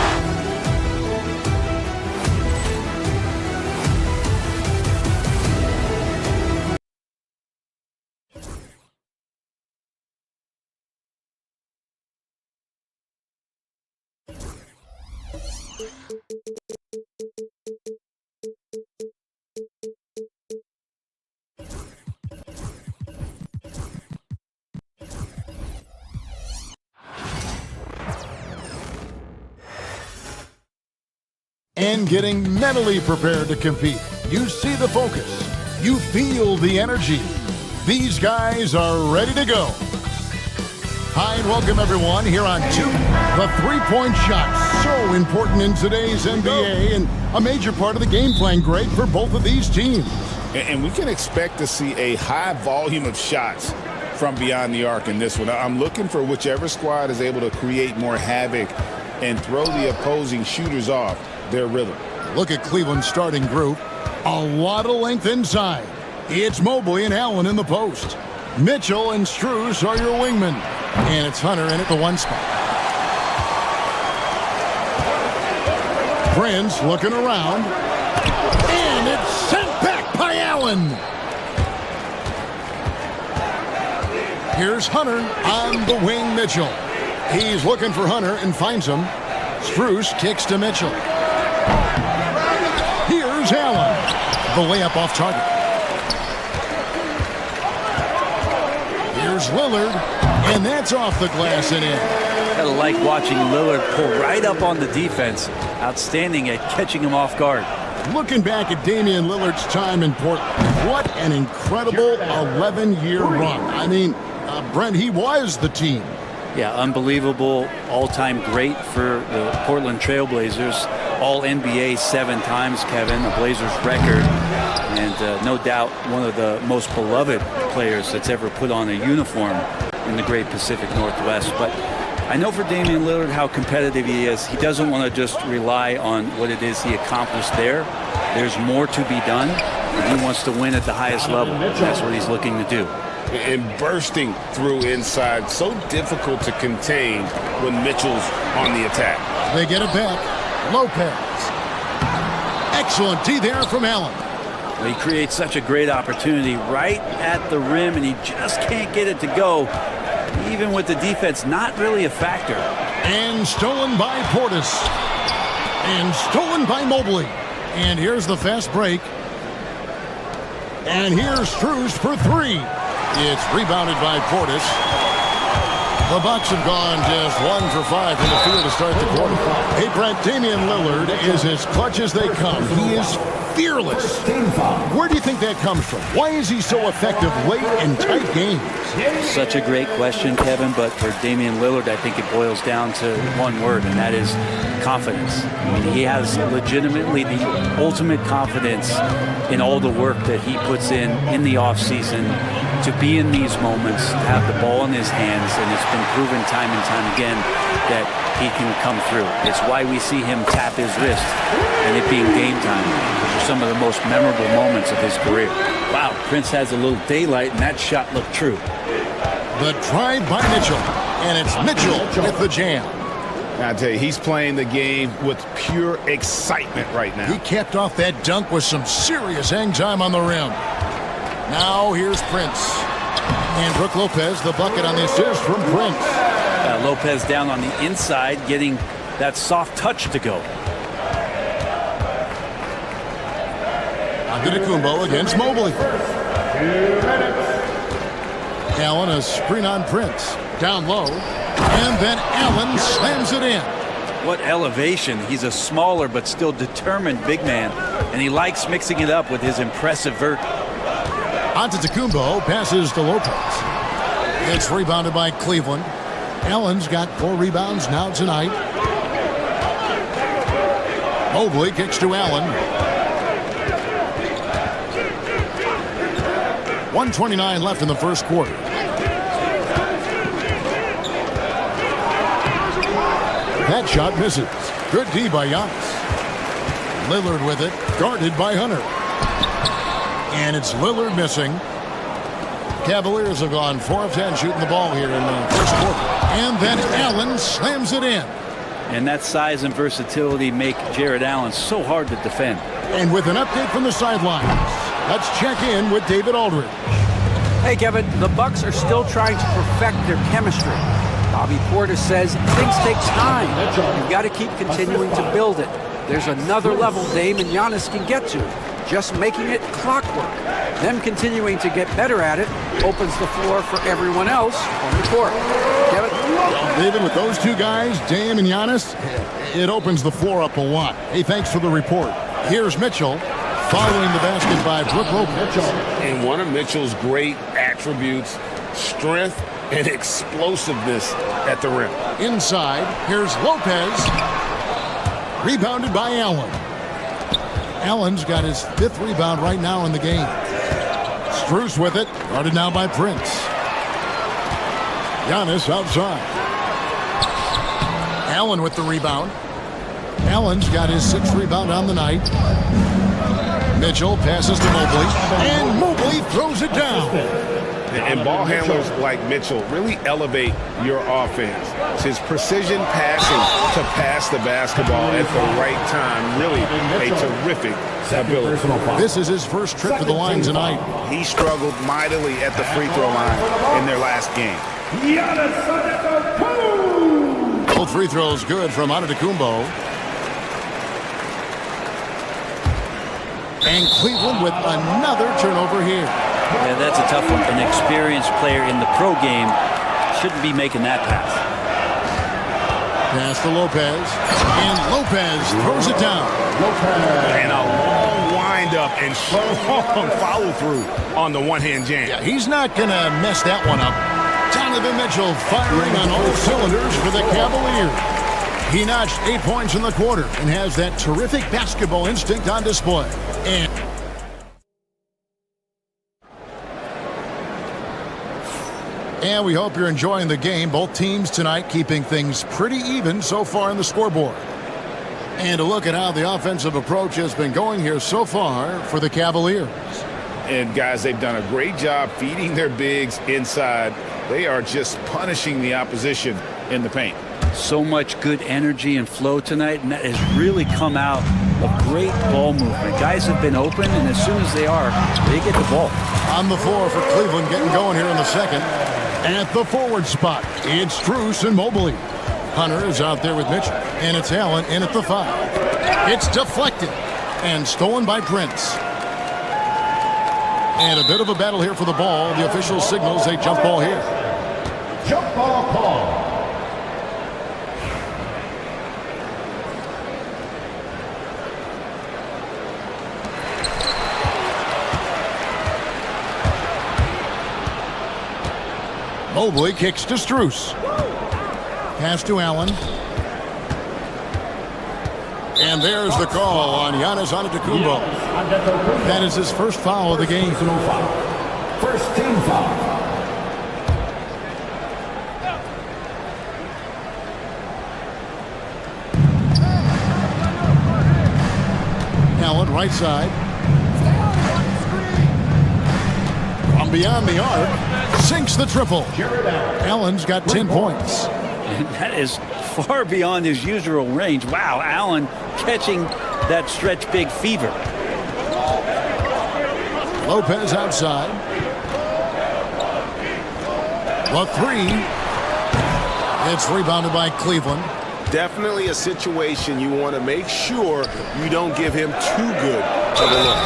and getting mentally prepared to compete. You see the focus. You feel the energy. These guys are ready to go. Hi, and welcome everyone here on Two. The three-point shot, so important in today's NBA and a major part of the game plan, Greg, for both of these teams.
And we can expect to see a high volume of shots from beyond the arc in this one. I'm looking for whichever squad is able to create more havoc and throw the opposing shooters off their rhythm.
Look at Cleveland's starting group. A lot of length inside. It's Mobley and Allen in the post. Mitchell and Strus are your wingmen. And it's Hunter in at the one spot. Prince looking around. And it's sent back by Allen. Here's Hunter on the wing, Mitchell. He's looking for Hunter and finds him. Strus kicks to Mitchell. Here's Allen. The layup off target. Here's Lillard, and that's off the glass and in.
I like watching Lillard pull right up on the defense. Outstanding at catching him off guard.
Looking back at Damian Lillard's time in Portland, what an incredible 11-year run. I mean, Brent, he was the team.
Yeah, unbelievable, all-time great for the Portland Trailblazers. All-NBA 7 times, Kevin, a Blazers record. And no doubt one of the most beloved players that's ever put on a uniform in the great Pacific Northwest. But I know for Damian Lillard how competitive he is. He doesn't want to just rely on what it is he accomplished there. There's more to be done, and he wants to win at the highest level. That's what he's looking to do.
And bursting through inside, so difficult to contain when Mitchell's on the attack.
They get it back. Lopez. Excellent D there from Allen.
Well, he creates such a great opportunity right at the rim, and he just can't get it to go. Even with the defense not really a factor.
And stolen by Portis. And stolen by Mobley. And here's the fast break. And here's Strus for three. It's rebounded by Portis. The Bucks have gone just 1 for 5 from the field to start the quarter. Hey, Brent, Damian Lillard is as clutch as they come. He is fearless. Where do you think that comes from? Why is he so effective late in tight games?
Such a great question, Kevin, but for Damian Lillard, I think it boils down to one word, and that is confidence. I mean, he has legitimately the ultimate confidence in all the work that he puts in the offseason to be in these moments, to have the ball in his hands, and it's been proven time and time again that he can come through. It's why we see him tap his wrist and it being game time. Those are some of the most memorable moments of his career. Wow, Prince has a little daylight, and that shot looked true.
The drive by Mitchell, and it's Mitchell with the jam.
I tell you, he's playing the game with pure excitement right now.
He capped off that dunk with some serious hang time on the rim. Now here's Prince. And Brook Lopez, the bucket on the assist from Prince.
Lopez down on the inside, getting that soft touch to go.
Antetokounmpo against Mobley. Allen, a screen on Prince. Down low. And then Allen slams it in.
What elevation. He's a smaller but still determined big man. And he likes mixing it up with his impressive vert.
Antetokounmpo passes to Lopez. It's rebounded by Cleveland. Allen's got 4 rebounds now tonight. Mobley kicks to Allen. 1:29 left in the first quarter. That shot misses. Good D by Giannis. Lillard with it, guarded by Hunter. And it's Lillard missing. Cavaliers have gone 4 of 10 shooting the ball here in the first quarter. And then Allen slams it in.
And that size and versatility make Jared Allen so hard to defend.
And with an update from the sidelines, let's check in with David Aldridge.
Hey, Kevin, the Bucks are still trying to perfect their chemistry. Bobby Portis says things take time. You've got to keep continuing to build it. There's another level Dame and Giannis can get to. just making it clockwork. Them continuing to get better at it opens the floor for everyone else on the court. Kevin?
David, with those two guys, Dame and Giannis, it opens the floor up a lot. Hey, thanks for the report. Here's Mitchell following the basket by Brooke Lopez.
And one of Mitchell's great attributes, strength and explosiveness at the rim.
Inside, here's Lopez. Rebounded by Allen. Allen's got his 5th rebound right now in the game. Strus with it, guarded now by Prince. Giannis outside. Allen with the rebound. Allen's got his 6th rebound on the night. Mitchell passes to Mobley, and Mobley throws it down.
And ball handlers like Mitchell really elevate your offense. It's his precision passing to pass the basketball at the right time. Really a terrific ability.
This is his first trip to the line tonight.
He struggled mightily at the free throw line in their last game.
Both free throws good from Antetokounmpo. And Cleveland with another turnover here.
Yeah, that's a tough one. An experienced player in the pro game shouldn't be making that pass.
Pass to Lopez. And Lopez throws it down.
And a long wind-up and strong follow-through on the one-hand jam.
Yeah, he's not going to mess that one up. Donovan Mitchell firing on all cylinders for the Cavaliers. He notched 8 points in the quarter and has that terrific basketball instinct on display. And we hope you're enjoying the game. Both teams tonight keeping things pretty even so far on the scoreboard. And a look at how the offensive approach has been going here so far for the Cavaliers.
And guys, they've done a great job feeding their bigs inside. They are just punishing the opposition in the paint.
So much good energy and flow tonight, and that has really come out of great ball movement. Guys have been open, and as soon as they are, they get the ball.
On the floor for Cleveland, getting going here in the second. At the forward spot, it's Strus and Mobley. Hunter is out there with Mitchell, and it's Allen in at the 5. It's deflected and stolen by Prince. And a bit of a battle here for the ball. The official signals a jump ball here.
Jump ball call.
Mobley kicks to Strus. Pass to Allen. And there's the call on Giannis Antetokounmpo. That is his first foul of the game.
First team foul.
Allen right side. From beyond the arc. Sinks the triple. Allen's got 10 points.
And that is far beyond his usual range. Wow, Allen catching that stretch big fever.
Lopez outside. The 3. It's rebounded by Cleveland.
Definitely a situation you want to make sure you don't give him too good of a look.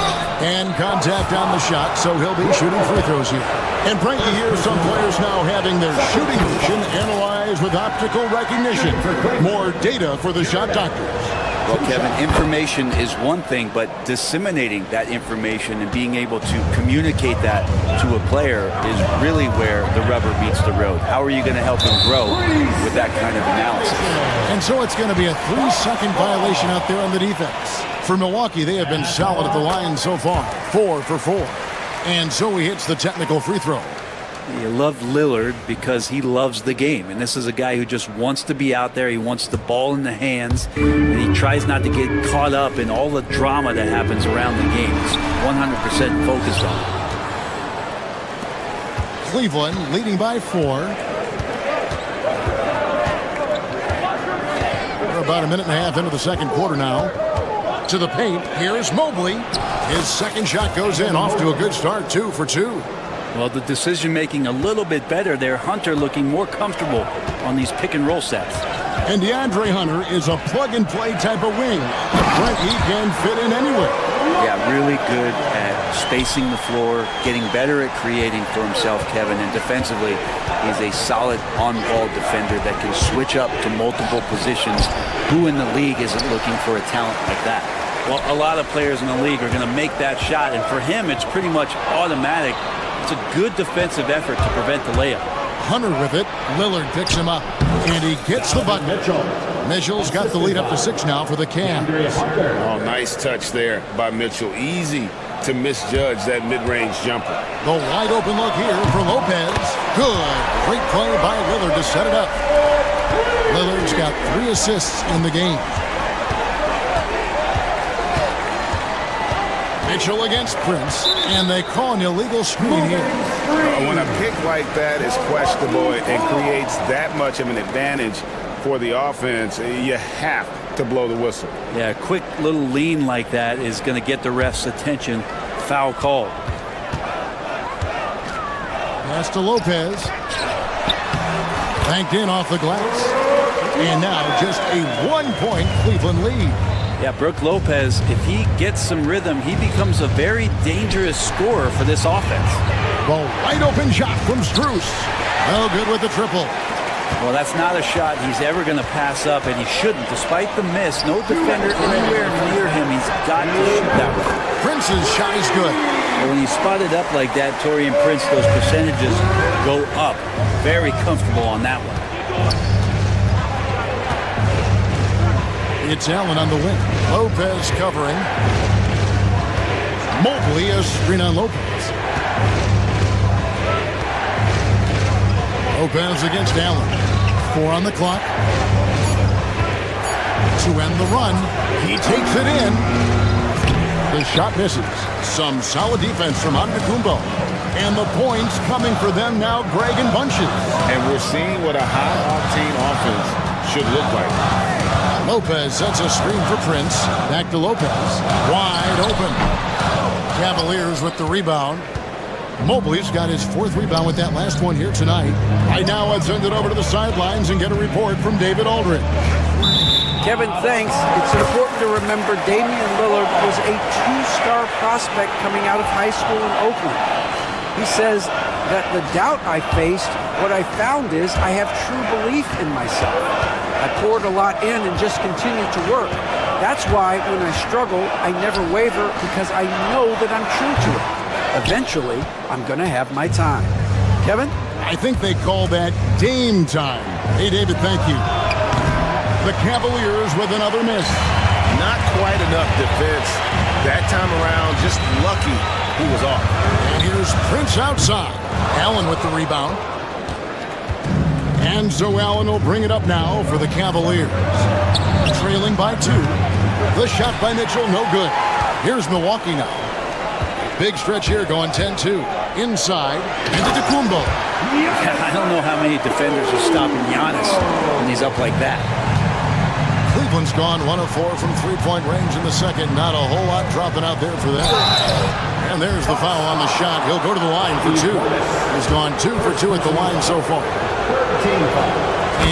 And contact on the shot, so he'll be shooting free throws here. And Frankie, here some players now having their shooting motion analyzed with optical recognition. More data for the shot doctors.
Well, Kevin, information is one thing, but disseminating that information and being able to communicate that to a player is really where the rubber meets the road. How are you going to help him grow with that kind of analysis?
And so it's going to be a 3-second violation out there on the defense. For Milwaukee, they have been solid at the line so far, 4 for 4. And so he hits the technical free throw.
You love Lillard because he loves the game. And this is a guy who just wants to be out there. He wants the ball in the hands. And he tries not to get caught up in all the drama that happens around the game. He's 100% focused on it.
Cleveland leading by 4. We're about a minute and a half into the second quarter now. To the paint, here's Mobley. His second shot goes in, off to a good start, 2 for 2.
Well, the decision making a little bit better there. Hunter looking more comfortable on these pick and roll sets.
And DeAndre Hunter is a plug and play type of wing. Frankie can fit in anywhere.
Yeah, really really good at spacing the floor, getting better at creating for himself, Kevin, and defensively, he's a solid on-ball defender that can switch up to multiple positions. Who in the league isn't looking for a talent like that? Well, a lot of players in the league are going to make that shot, and for him, it's pretty much automatic. It's a good defensive effort to prevent the layup.
Hunter with it. Lillard picks him up, and he gets the bucket. Mitchell's got the lead up to 6 now for the Cavs.
Oh, nice touch there by Mitchell. Easy to misjudge that mid-range jumper.
The wide open look here for Lopez. Good. Great play by Lillard to set it up. Lillard's got 3 assists in the game. Mitchell against Prince, and they call an illegal screen here.
When a pick like that is questionable and creates that much of an advantage for the offense, you have to blow the whistle.
Yeah, a quick little lean like that is going to get the ref's attention. Foul call.
Pass to Lopez. Banked in off the glass. And now just a 1-point Cleveland lead.
Yeah, Brook Lopez, if he gets some rhythm, he becomes a very dangerous scorer for this offense.
The wide open shot from Strus. No good with the triple.
Well, that's not a shot he's ever going to pass up, and he shouldn't. Despite the miss, no defender anywhere near him. He's got to shoot that way.
Prince's shot is good.
Well, when you spot it up like that, Taurean Prince, those percentages go up. Very comfortable on that one.
It's Allen on the wing. Lopez covering. Mobley a screen on Lopez. Lopez against Allen. 4 on the clock. To end the run. He takes it in. The shot misses. Some solid defense from Antetokounmpo. And the points coming for them now, Greg and Bunches.
And we're seeing what a high-octane offense should look like.
Lopez sets a screen for Prince. Back to Lopez. Wide open. Cavaliers with the rebound. Mobley's got his 4th rebound with that last one here tonight. Right now, let's send it over to the sidelines and get a report from David Aldridge.
Kevin, thanks. It's important to remember Damian Lillard was a 2-star prospect coming out of high school in Oakland. He says that the doubt I faced, what I found is I have true belief in myself. I poured a lot in and just continued to work. That's why when I struggle, I never waver because I know that I'm true to it. Eventually, I'm going to have my time. Kevin?
I think they call that Dame time. Hey, David, thank you. The Cavaliers with another miss.
Not quite enough defense. That time around, just lucky he was off.
And here's Prince outside. Allen with the rebound. And so Allen will bring it up now for the Cavaliers. Trailing by 2. The shot by Mitchell, no good. Here's Milwaukee now. Big stretch here going 10-2. Inside, Antetokounmpo.
I don't know how many defenders are stopping Giannis when he's up like that.
Cleveland's gone 1 of 4 from 3-point range in the second. Not a whole lot dropping out there for them. And there's the foul on the shot. He'll go to the line for 2. He's gone 2 for 2 at the line so far.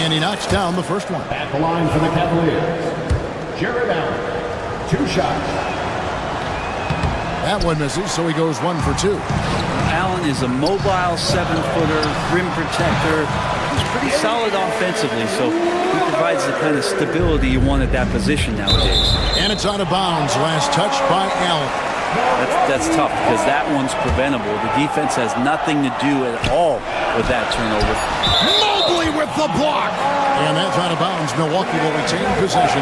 And he knocks down the first one.
At the line for the Cavaliers, Jared Allen. 2 shots.
That one misses, so he goes 1 for 2.
Allen is a mobile 7-footer, rim protector. He's pretty solid offensively, so he provides the kind of stability you want at that position nowadays.
And it's out of bounds. Last touch by Allen.
That's tough because that one's preventable. The defense has nothing to do at all with that turnover.
Mobley with the block. And that's out of bounds. Milwaukee will retain possession.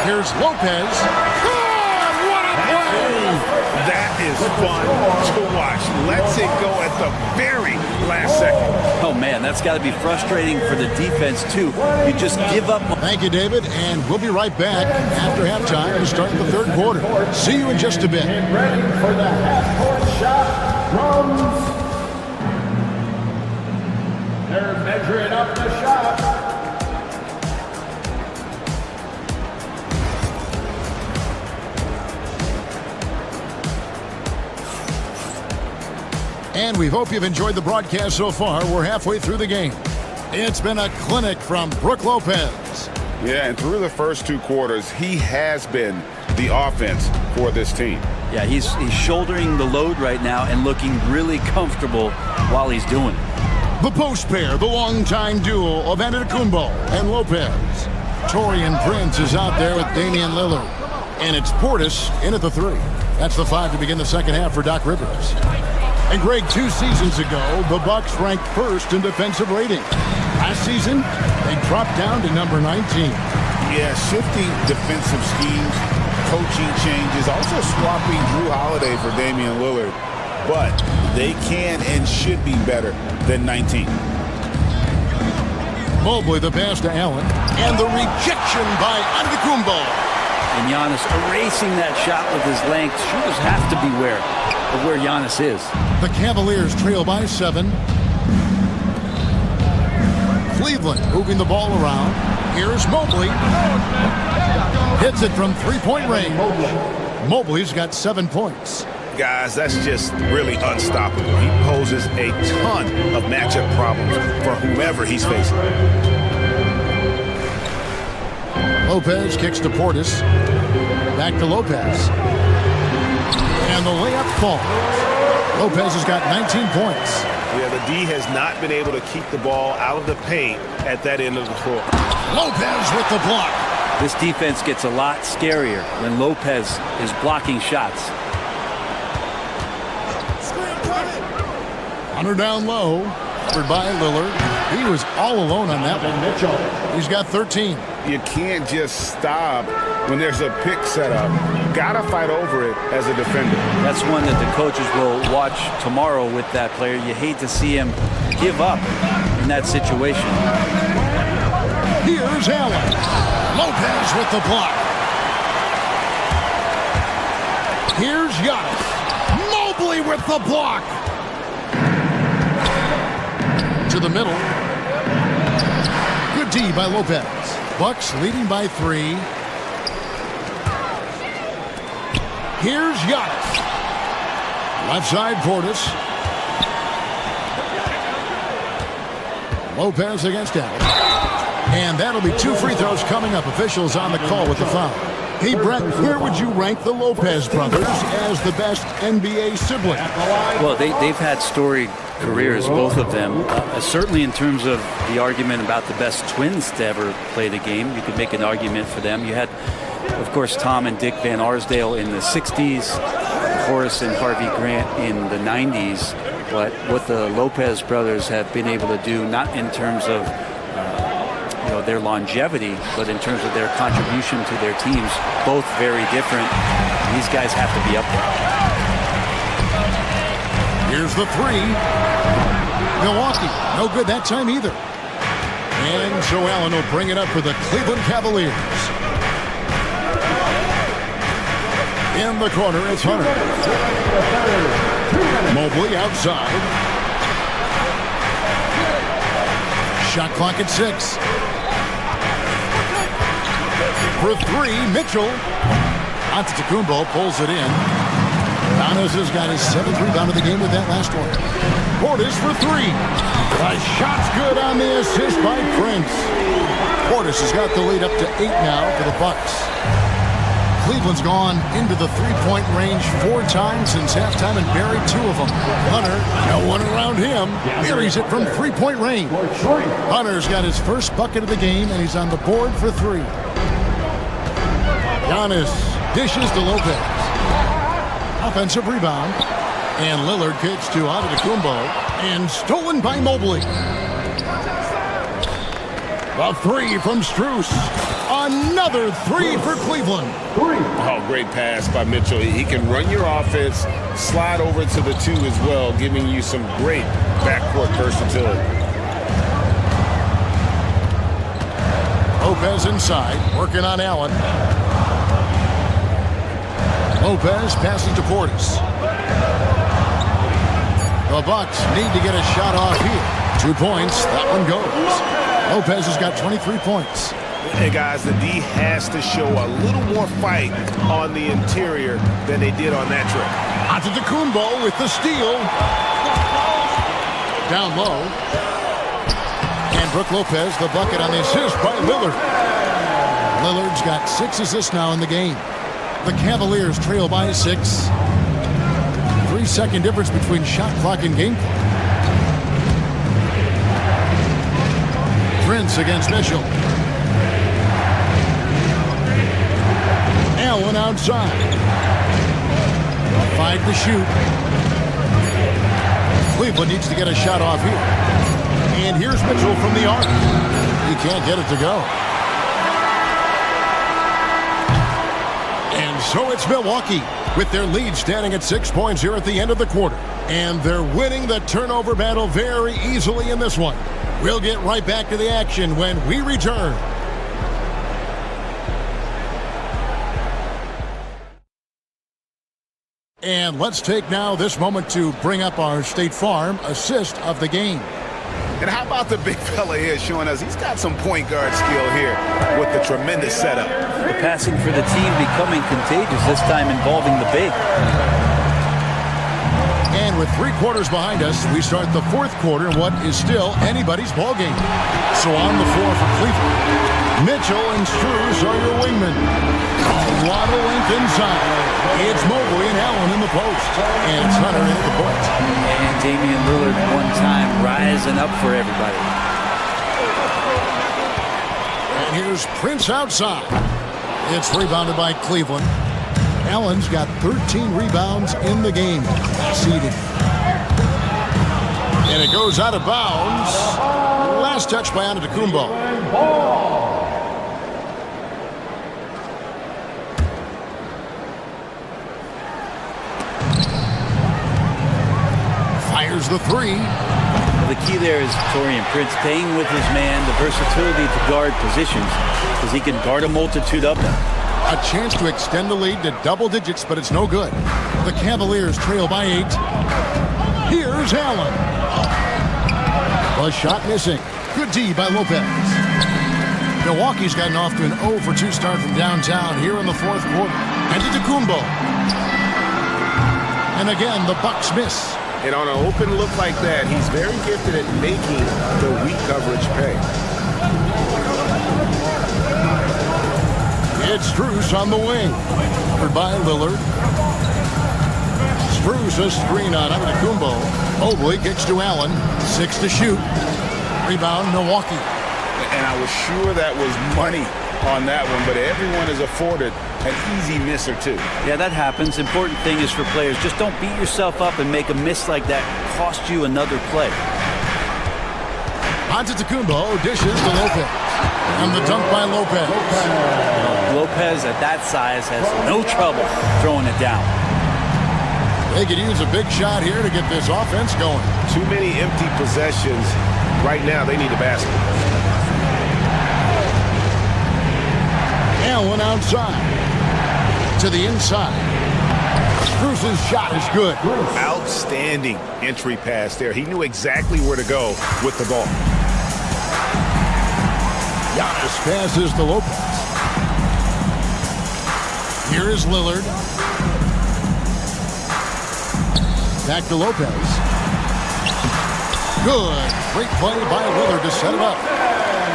Here's Lopez. God, what a play!
That is fun to watch. Lets it go at the very last second.
Oh, man, that's got to be frustrating for the defense, too. You just give up.
Thank you, David, and we'll be right back after halftime to start the 3rd quarter. See you in just a bit.
Get ready for the half-court shot from... They're measuring up the shot.
And we hope you've enjoyed the broadcast so far. We're halfway through the game. It's been a clinic from Brook Lopez.
Yeah, and through the first 2 quarters, he has been the offense for this team.
Yeah, he's shouldering the load right now and looking really comfortable while he's doing it.
The post pair, the longtime duo of Antetokounmpo and Lopez. Taurean Prince is out there with Damian Lillard. And it's Portis in at the 3. That's the 5 to begin the second half for Doc Rivers. And Greg, 2 seasons ago, the Bucks ranked first in defensive rating. Last season, they dropped down to number 19.
Yeah, shifting defensive schemes, coaching changes, also swapping Drew Holiday for Damian Lillard. But they can and should be better than 19.
Mobley the pass to Allen. And the rejection by Antetokounmpo.
And Giannis erasing that shot with his length. Shooters have to beware of where Giannis is.
The Cavaliers trail by 7. Cleveland moving the ball around. Here's Mobley. Hits it from 3-point range. Mobley's got 7 points.
Guys, that's just really unstoppable. He poses a ton of matchup problems for whomever he's facing.
Lopez kicks to Portis. Back to Lopez. And the layup falls. Lopez has got 19 points.
Yeah, the D has not been able to keep the ball out of the paint at that end of the floor.
Lopez with the block.
This defense gets a lot scarier when Lopez is blocking shots.
Hunter down low. Covered by Lillard. He was all alone on that one. He's got 13.
You can't just stop when there's a pick set up. You gotta fight over it as a defender.
That's one that the coaches will watch tomorrow with that player. You hate to see him give up in that situation.
Here's Allen. Lopez with the block. Here's Giannis. Mobley with the block. To the middle. Good D by Lopez. Bucks leading by 3. Here's Giannis. Left side, Portis. Lopez against Allen. And that'll be 2 free throws coming up. Officials on the call with the foul. Hey, Brett, where would you rank the Lopez brothers as the best NBA sibling?
Well, they've had storied careers, both of them. Certainly in terms of the argument about the best twins to ever play the game, you could make an argument for them. You had, of course, Tom and Dick Van Arsdale in the 60s, Horace and Harvey Grant in the 90s. But what the Lopez brothers have been able to do, not in terms of their longevity, but in terms of their contribution to their teams, both very different. These guys have to be up there.
Here's the 3. Milwaukee, no good that time either. And so Allen will bring it up for the Cleveland Cavaliers. In the corner, it's Hunter. Mobley outside. Shot clock at 6. For 3, Mitchell. Antetokounmpo pulls it in. Giannis has got his 7th rebound of the game with that last one. Portis for 3. The shot's good on the assist by Prince. Portis has got the lead up to 8 now for the Bucks. Cleveland's gone into the 3-point range 4 times since halftime and buried 2 of them. Hunter, no one around him, buries it from 3-point range. Hunter's got his first bucket of the game, and he's on the board for 3. Giannis dishes to Lopez. Offensive rebound. And Lillard kicks to Antetokounmpo. And stolen by Mobley. The 3 from Strus. Another 3 for Cleveland.
Oh, great pass by Mitchell. He can run your offense, slide over to the 2 as well, giving you some great backcourt versatility.
Lopez inside, working on Allen. Lopez passing to Portis. The Bucks need to get a shot off here. 2 points, that one goes. Lopez has got 23 points.
Hey guys, the D has to show a little more fight on the interior than they did on that trip.
Antetokounmpo with the steal. Down low. And Brook Lopez, the bucket on the assist by Lillard. Lillard's got 6 assists now in the game. The Cavaliers trail by 6. 3-second difference between shot clock and game clock. Prince against Mitchell. Allen outside. 5 to shoot. Cleveland needs to get a shot off here. And here's Mitchell from the arc. He can't get it to go. And so it's Milwaukee with their lead standing at 6 points here at the end of the quarter. And they're winning the turnover battle very easily in this one. We'll get right back to the action when we return. And let's take now this moment to bring up our State Farm assist of the game.
And how about the big fella here showing us he's got some point guard skill here with the tremendous setup.
The passing for the team becoming contagious, this time involving the big.
And with 3 quarters behind us, we start the 4th quarter in what is still anybody's ball game. So on the floor for Cleveland, Mitchell and Strus are your wingmen. A lot of length inside. It's Mobley and Allen in the post. And it's Hunter in the point.
And Damian Lillard one time rising up for everybody.
And here's Prince outside. It's rebounded by Cleveland. Allen's got 13 rebounds in the game. Seeding. And it goes out of bounds. Last touch by Antetokounmpo. Fires the 3.
The key there is Taurean Prince staying with his man, the versatility to guard positions, because he can guard a multitude of them.
A chance to extend the lead to double digits, but it's no good. The Cavaliers trail by 8. Here's Allen. A shot missing. Good D by Lopez. Milwaukee's gotten off to an 0 for 2 start from downtown here in the 4th quarter. Antetokounmpo. And again, the Bucks miss.
And on an open look like that, he's very gifted at making the weak coverage pay.
It's Strus on the wing. Covered by Lillard. Strus a screen on Antetokounmpo. Mobley kicks to Allen. 6 to shoot. Rebound, Milwaukee.
And I was sure that was money on that one, but everyone is afforded an easy miss or two.
Yeah, that happens. Important thing is for players, just don't beat yourself up and make a miss like that cost you another play.
Antetokounmpo dishes to Lopez. And the dunk by Lopez.
Lopez at that size has no trouble throwing it down.
They could use a big shot here to get this offense going.
Too many empty possessions. Right now, they need a basket.
Allen outside. To the inside. Strus's shot is good.
Outstanding entry pass there. He knew exactly where to go with the ball.
Giannis passes to Lopez. Here is Lillard. Back to Lopez. Good. Great play by Lillard to set it up.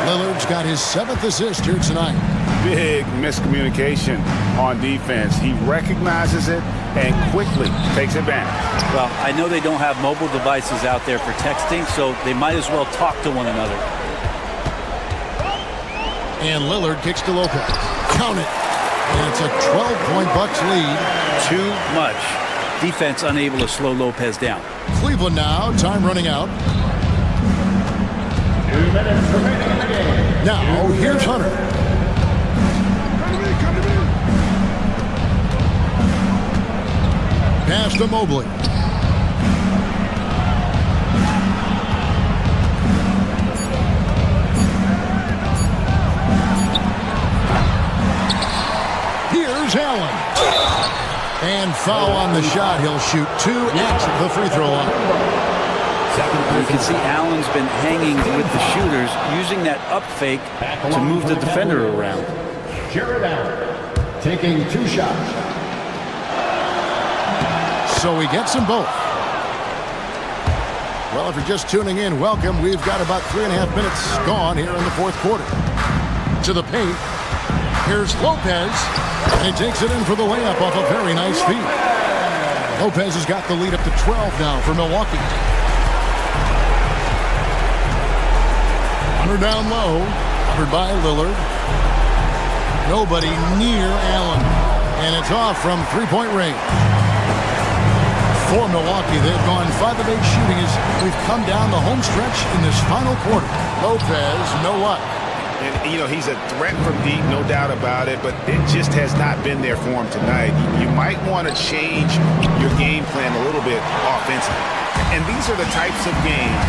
Lillard's got his 7th assist here tonight.
Big miscommunication on defense. He recognizes it and quickly takes advantage.
Well, I know they don't have mobile devices out there for texting, so they might as well talk to one another.
And Lillard kicks to Lopez. Count it. And it's a 12-point Bucks lead.
Too much. Defense unable to slow Lopez down.
Cleveland now. Time running out.
2 minutes remaining in the game.
Now, here's Hunter. Pass to Mobley. Here's Allen. And foul on the shot. He'll shoot 2 at the free throw line.
You can see Allen's been hanging with the shooters, using that up fake to move the defender around.
Jared Allen taking 2 shots.
So he gets them both. Well, if you're just tuning in, welcome. We've got about 3.5 minutes gone here in the 4th quarter. To the paint. Here's Lopez, and he takes it in for the layup off a very nice feed. Lopez has got the lead up to 12 now for Milwaukee. Under down low, covered by Lillard. Nobody near Allen, and it's off from three-point range. For Milwaukee, they've gone 5 of 8 shooting as we've come down the home stretch in this final quarter. Lopez, no luck.
And, you know, he's a threat from deep, no doubt about it, but it just has not been there for him tonight. You might want to change your game plan a little bit offensively. And these are the types of games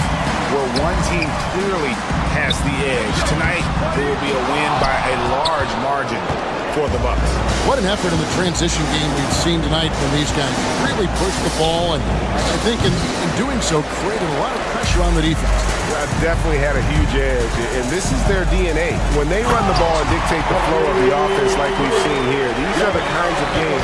where one team clearly has the edge. Tonight, there will be a win by a large margin for the Bucks.
What an effort in the transition game we've seen tonight from these guys. Really pushed the ball, and I think in doing so, created a lot of pressure on the defense.
Definitely had a huge edge, and this is their DNA. When they run the ball and dictate the flow of the offense like we've seen here, these are the kinds of games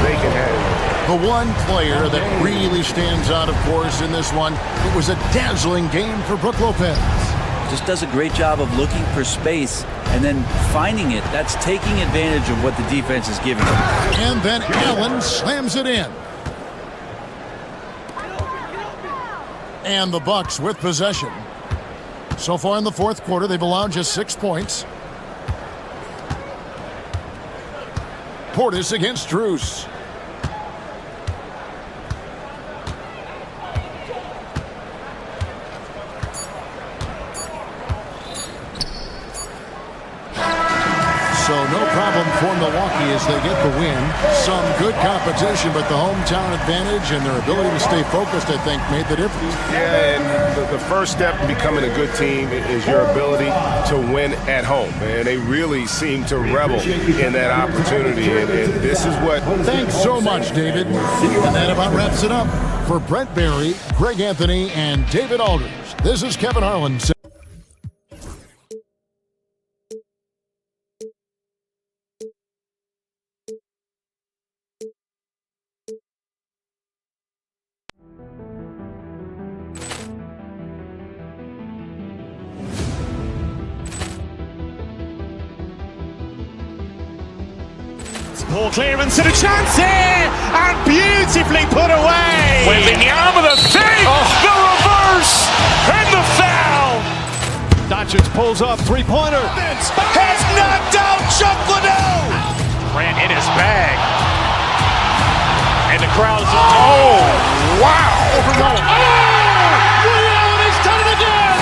they can have.
The one player that really stands out, of course, in this one, it was a dazzling game for Brook Lopez.
Just does a great job of looking for space and then finding it. That's taking advantage of what the defense is giving him.
And then Allen slams it in. And the Bucks with possession. So far in the fourth quarter, they've allowed just 6 points. Portis against Drews. So no problem for Milwaukee as they get the win. Some good competition, but the hometown advantage and their ability to stay focused, I think, made the difference.
Yeah, and the first step in becoming a good team is your ability to win at home. And they really seem to revel in that opportunity. And this is what...
Thanks so much, David. And that about wraps it up. For Brent Barry, Greg Anthony, and David Aldridge, this is Kevin Harlan.
Ball clearance and a chance here, and beautifully put away.
Wembanyama the fake, the reverse, and the foul.
Doncic pulls up, three-pointer.
Has knocked out Chuck Liddell. Ran in his bag. And the crowd is, oh, wow.
Ray Allen has done it again.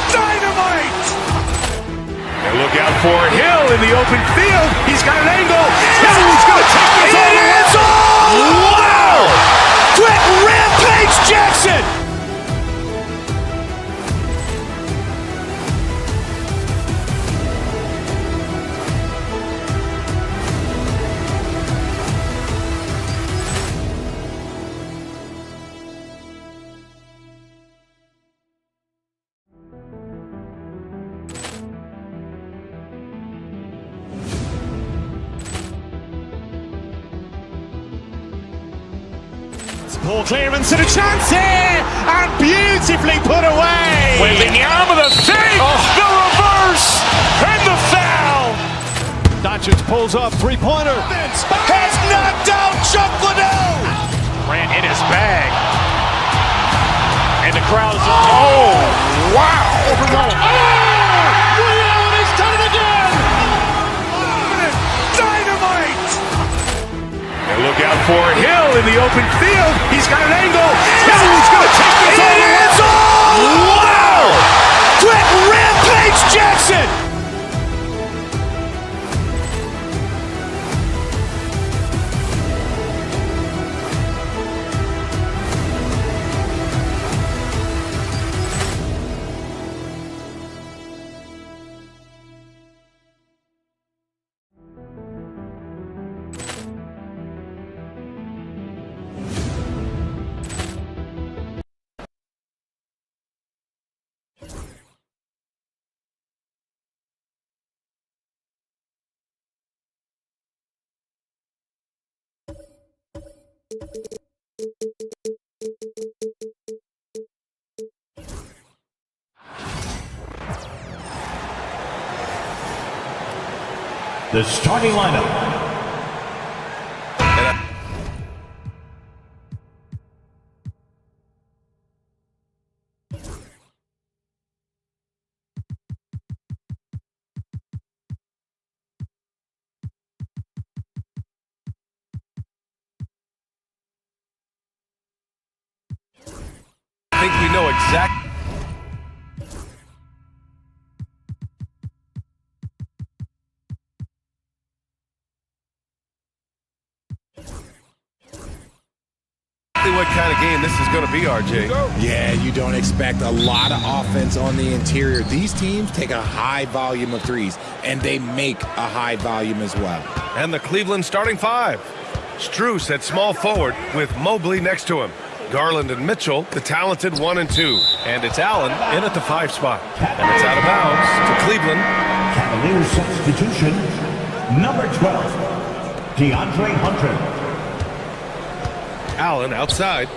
Dynamite.
And look out for Hill in the open field. He's got an angle. He's going to take this all the way.
Wow. Quick Rampage Jackson.
Ball clearance and a chance here, and beautifully put away.
Wembanyama the fake, the reverse, and the foul.
Doncic pulls up, three-pointer.
Has knocked out Chuck Liddell. Ran in his bag. And the crowd is, oh, wow.
Ray Allen has done it again.
Dynamite.
And look out for Hill in the open field. He's got an angle. He's going to take this all the way.
Wow. Quick Rampage Jackson.
The starting lineup.
I think we know exactly. What kind of game this is going to be, RJ.
Yeah, you don't expect a lot of offense on the interior. These teams take a high volume of threes, and they make a high volume as well.
And the Cleveland starting five. Struce at small forward with Mobley next to him. Garland and Mitchell, the talented 1 and 2. And it's Allen in at the 5 spot. And it's out of bounds to Cleveland.
Cavaliers substitution, number 12, DeAndre Hunter.
Allen outside.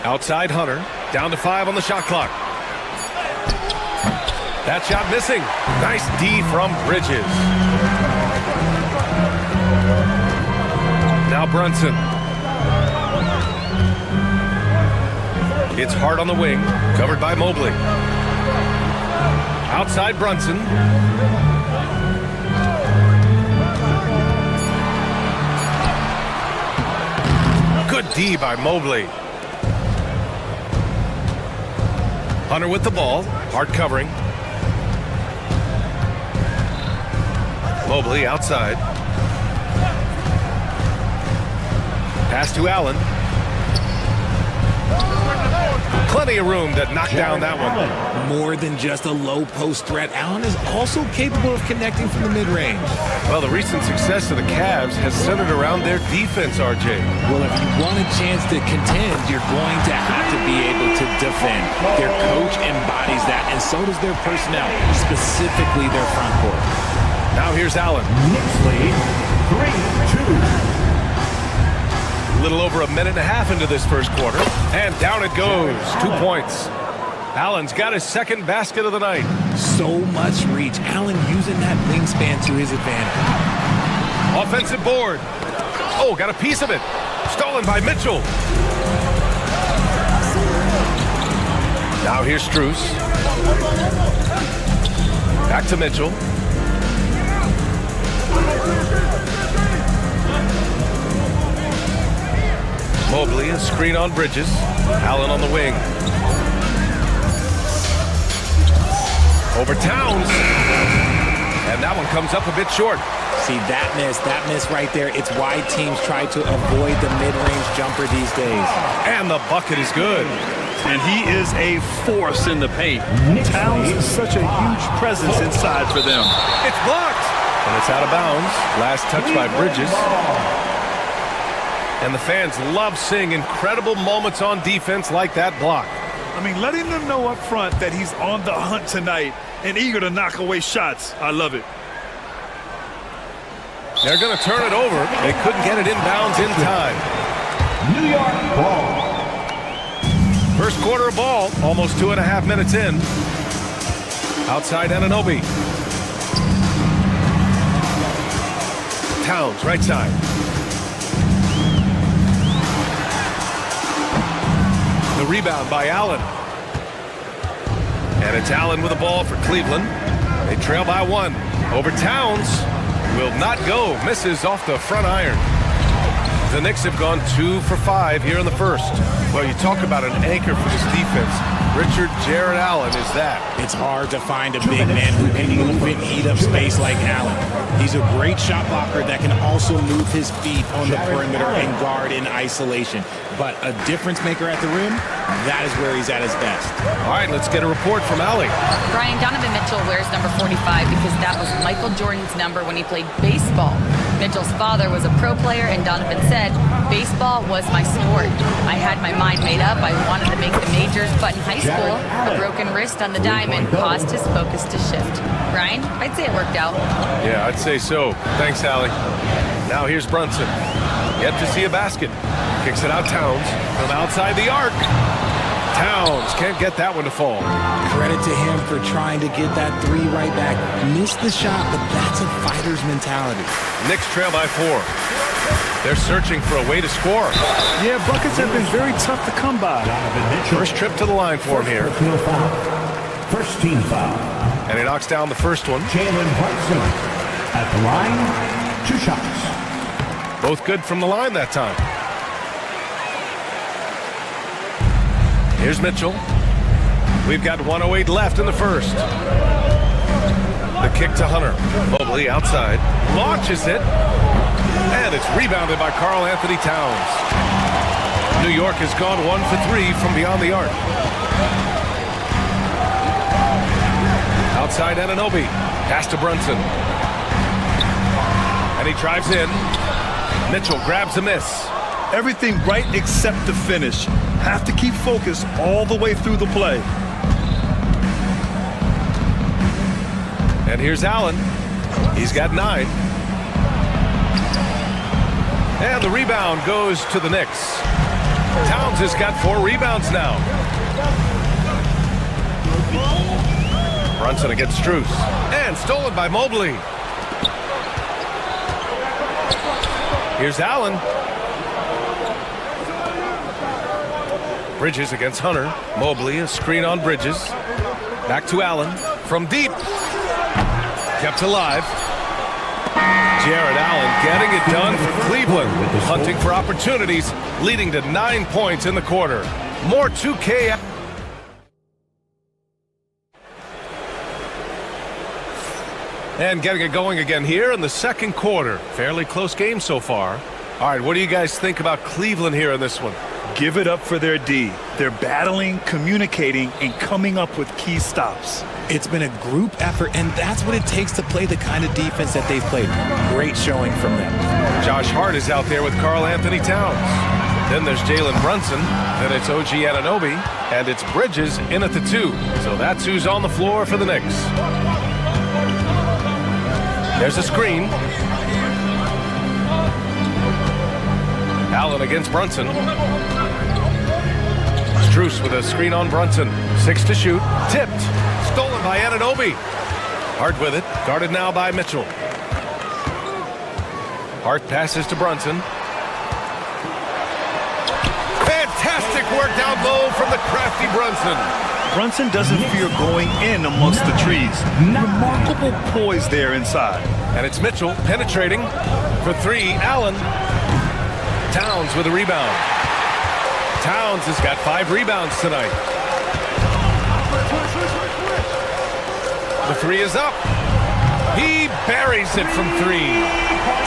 Outside Hunter. Down to 5 on the shot clock. That shot missing. Nice D from Bridges. Now Brunson. It's Hart on the wing. Covered by Mobley. Outside Brunson. Good D by Mobley. Hunter with the ball. Hart covering. Mobley outside. Pass to Allen. Plenty of room to knock down that one.
More than just a low post threat, Allen is also capable of connecting from the mid-range.
Well, the recent success of the Cavs has centered around their defense, RJ.
Well, if you want a chance to contend, you're going to have to be able to defend. Their coach embodies that, and so does their personnel, specifically their front court.
Now here's Allen.
Knicks lead, 3-2.
A little over a minute and a half into this first quarter. And down it goes. 2 points. Allen's got his second basket of the night.
So much reach. Allen using that wingspan to his advantage.
Offensive board. Oh, got a piece of it. Stolen by Mitchell. Now here's Struce. Back to Mitchell. Mobley, a screen on Bridges. Allen on the wing. Over Towns. And that one comes up a bit short.
See, that miss right there. It's why teams try to avoid the mid-range jumper these days.
And the bucket is good.
And he is a force in the paint. Towns is such a huge presence inside for them.
It's blocked. And it's out of bounds. Last touch by Bridges. And the fans love seeing incredible moments on defense like that block.
I mean, letting them know up front that he's on the hunt tonight and eager to knock away shots. I love it.
They're going to turn it over. They couldn't get it inbounds in time.
New York ball.
First quarter of ball, almost 2.5 minutes in. Outside Anunoby. Towns, right side. The rebound by Allen. And it's Allen with the ball for Cleveland. They trail by 1. Over Towns. Will not go. Misses off the front iron. The Knicks have gone 2 for 5 here in the first. Well, you talk about an anchor for this defense. Richard Jarrett Allen is that.
It's hard to find a big man who can move and eat up space like Allen. He's a great shot blocker that can also move his feet on the perimeter and guard in isolation. But a difference maker at the rim, that is where he's at his best.
All right, let's get a report from Allie.
Brian, Donovan Mitchell wears number 45 because that was Michael Jordan's number when he played baseball. Mitchell's father was a pro player, and Donovan said, baseball was my sport. I had my mind made up. I wanted to make the majors, but in high school, a broken wrist on the diamond caused his focus to shift. Brian, I'd say it worked out.
Yeah, I'd say so. Thanks, Allie. Now here's Brunson. Yet to see a basket. Kicks it out Towns from outside the arc. Towns can't get that one to fall.
Credit to him for trying to get that three right back. Missed the shot, but that's a fighter's mentality.
Knicks trail by 4. They're searching for a way to score.
Yeah, buckets have been very tough to come by.
First trip to the line for him here.
First team foul.
And he knocks down the first one.
Jalen Brunson at the line, 2 shots.
Both good from the line that time. Here's Mitchell. We've got 1:08 left in the first. The kick to Hunter. Mobley outside. Launches it. And it's rebounded by Karl Anthony Towns. New York has gone 1 for 3 from beyond the arc. Outside Anunoby. Pass to Brunson. And he drives in. Mitchell grabs a miss.
Everything right except the finish. Have to keep focused all the way through the play.
And here's Allen. He's got 9. And the rebound goes to the Knicks. Towns has got 4 rebounds now. Brunson against Strus. And stolen by Mobley. Here's Allen. Bridges against Hunter. Mobley, a screen on Bridges. Back to Allen. From deep. Kept alive. Jared Allen getting it done for Cleveland. Hunting for opportunities, leading to 9 points in the quarter. More 2K. And getting it going again here in the second quarter. Fairly close game so far. All right, what do you guys think about Cleveland here in this one?
Give it up for their D. They're battling, communicating, and coming up with key stops.
It's been a group effort, and that's what it takes to play the kind of defense that they've played. Great showing from them.
Josh Hart is out there with Karl Anthony Towns. Then there's Jalen Brunson. Then it's OG Anunoby. And it's Bridges in at the 2. So that's who's on the floor for the Knicks. There's a screen. Allen against Brunson. Strus with a screen on Brunson. 6 to shoot. Tipped. Stolen by Anunoby. Hart with it. Guarded now by Mitchell. Hart passes to Brunson. Fantastic work down low from the crafty Brunson.
Brunson doesn't fear going in amongst the trees. Remarkable poise there inside.
And it's Mitchell penetrating for 3. Allen. Towns with a rebound. Towns has got 5 rebounds tonight. The 3 is up. He buries it from 3.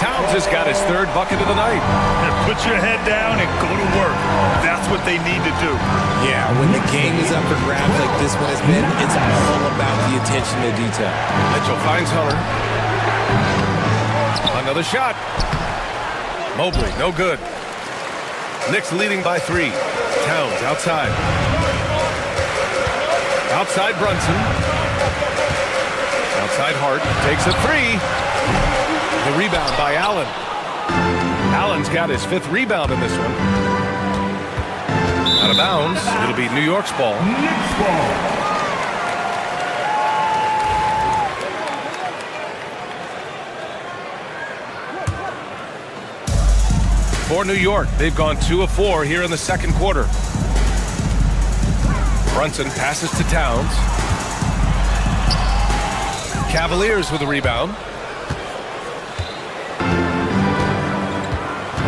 Towns has got his 3rd bucket of the night.
And put your head down and go to work. That's what they need to do.
Yeah, when the game is up for grabs like this one has been, it's all about the attention to detail.
Mitchell finds Hunter. Another shot. Mobley, no good. Knicks leading by 3. Towns outside. Outside Brunson. Outside Hart. Takes a 3. The rebound by Allen. Allen's got his 5th rebound in this one. Out of bounds. It'll be New York's ball.
Knicks ball.
For New York, they've gone 2 of 4 here in the second quarter. Brunson passes to Towns. Cavaliers with a rebound.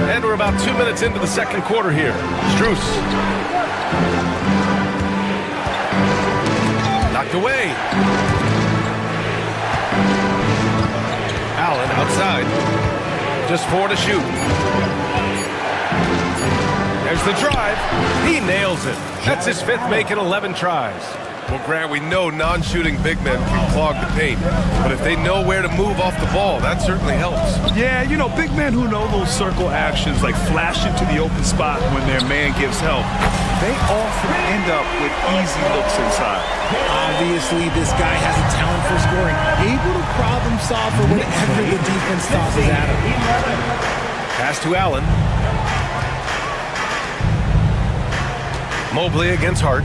And we're about 2 minutes into the second quarter here. Strus. Knocked away. Allen outside. Just 4 to shoot. There's the drive. He nails it. That's his 5th make in 11 tries. Well, Grant, we know non-shooting big men can clog the paint, but if they know where to move off the ball, that certainly helps.
Yeah, you know, big men who know those circle actions, like flash into the open spot when their man gives help, they often end up with easy looks inside.
Obviously, this guy has a talent for scoring, able to problem solve for whatever the defense tosses at him.
Pass to Allen. Mobley against Hart.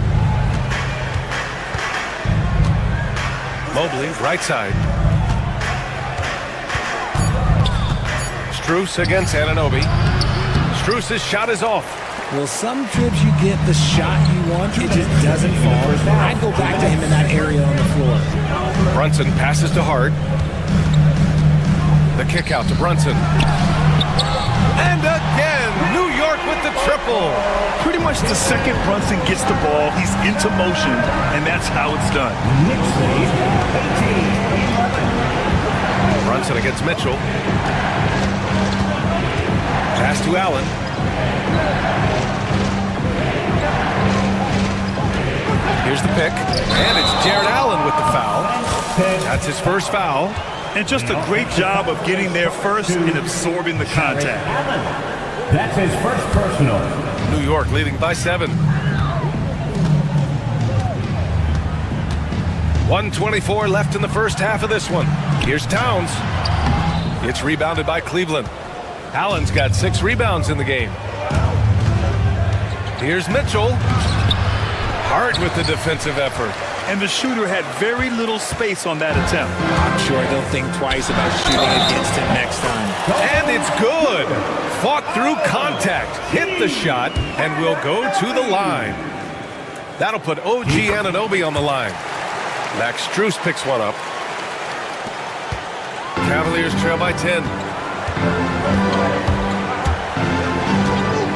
Mobley, right side. Strus against Anunoby. Strus's shot is off.
Well, some trips you get the shot you want, it just doesn't fall. I'd go back to him in that area on the floor.
Brunson passes to Hart. The kick out to Brunson. And again, New York with the triple.
Pretty much the second Brunson gets the ball, he's into motion, and that's how it's done.
Brunson against Mitchell. Pass to Allen. Here's the pick, and it's Jared Allen with the foul. That's his first foul.
And just a great job of getting there first and absorbing the contact.
That's his first personal.
New York leading by 7. 1:24 left in the first half of this one. Here's Towns. It's rebounded by Cleveland. Allen's got 6 rebounds in the game. Here's Mitchell. Hart with the defensive effort.
And the shooter had very little space on that attempt.
I'm sure they'll think twice about shooting against him next time.
And it's good. Fought through contact, hit the shot, and will go to the line. That'll put OG Anunoby on the line. Max Strus picks one up. Cavaliers trail by 10.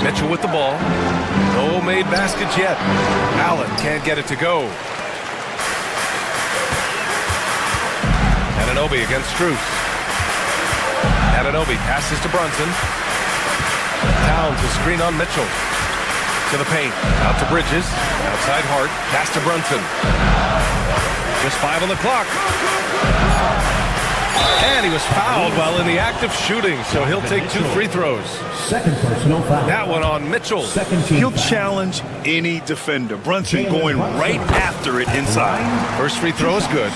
Mitchell with the ball. No made baskets yet. Allen can't get it to go. Anunoby against Strus. Anunoby passes to Brunson. Towns a screen on Mitchell. To the paint. Out to Bridges. Outside Hart. Pass to Brunson. Just 5 on the clock. And he was fouled while in the act of shooting, so he'll take 2 free throws.
Second personal foul.
That one on Mitchell.
He'll challenge any defender. Brunson going right after it inside.
First free throw is good.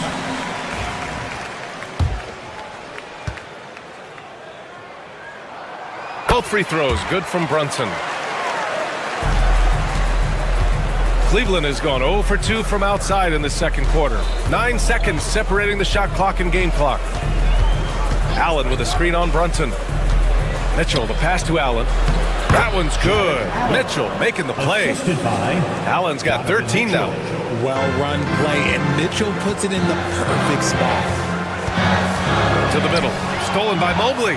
Both free throws good from Brunson. Cleveland has gone 0 for 2 from outside in the second quarter. 9 seconds separating the shot clock and game clock. Allen with a screen on Brunson. Mitchell, the pass to Allen. That one's good. Mitchell making the play. Allen's got 13 now.
Well-run play, and Mitchell puts it in the perfect spot.
To the middle. Stolen by Mobley.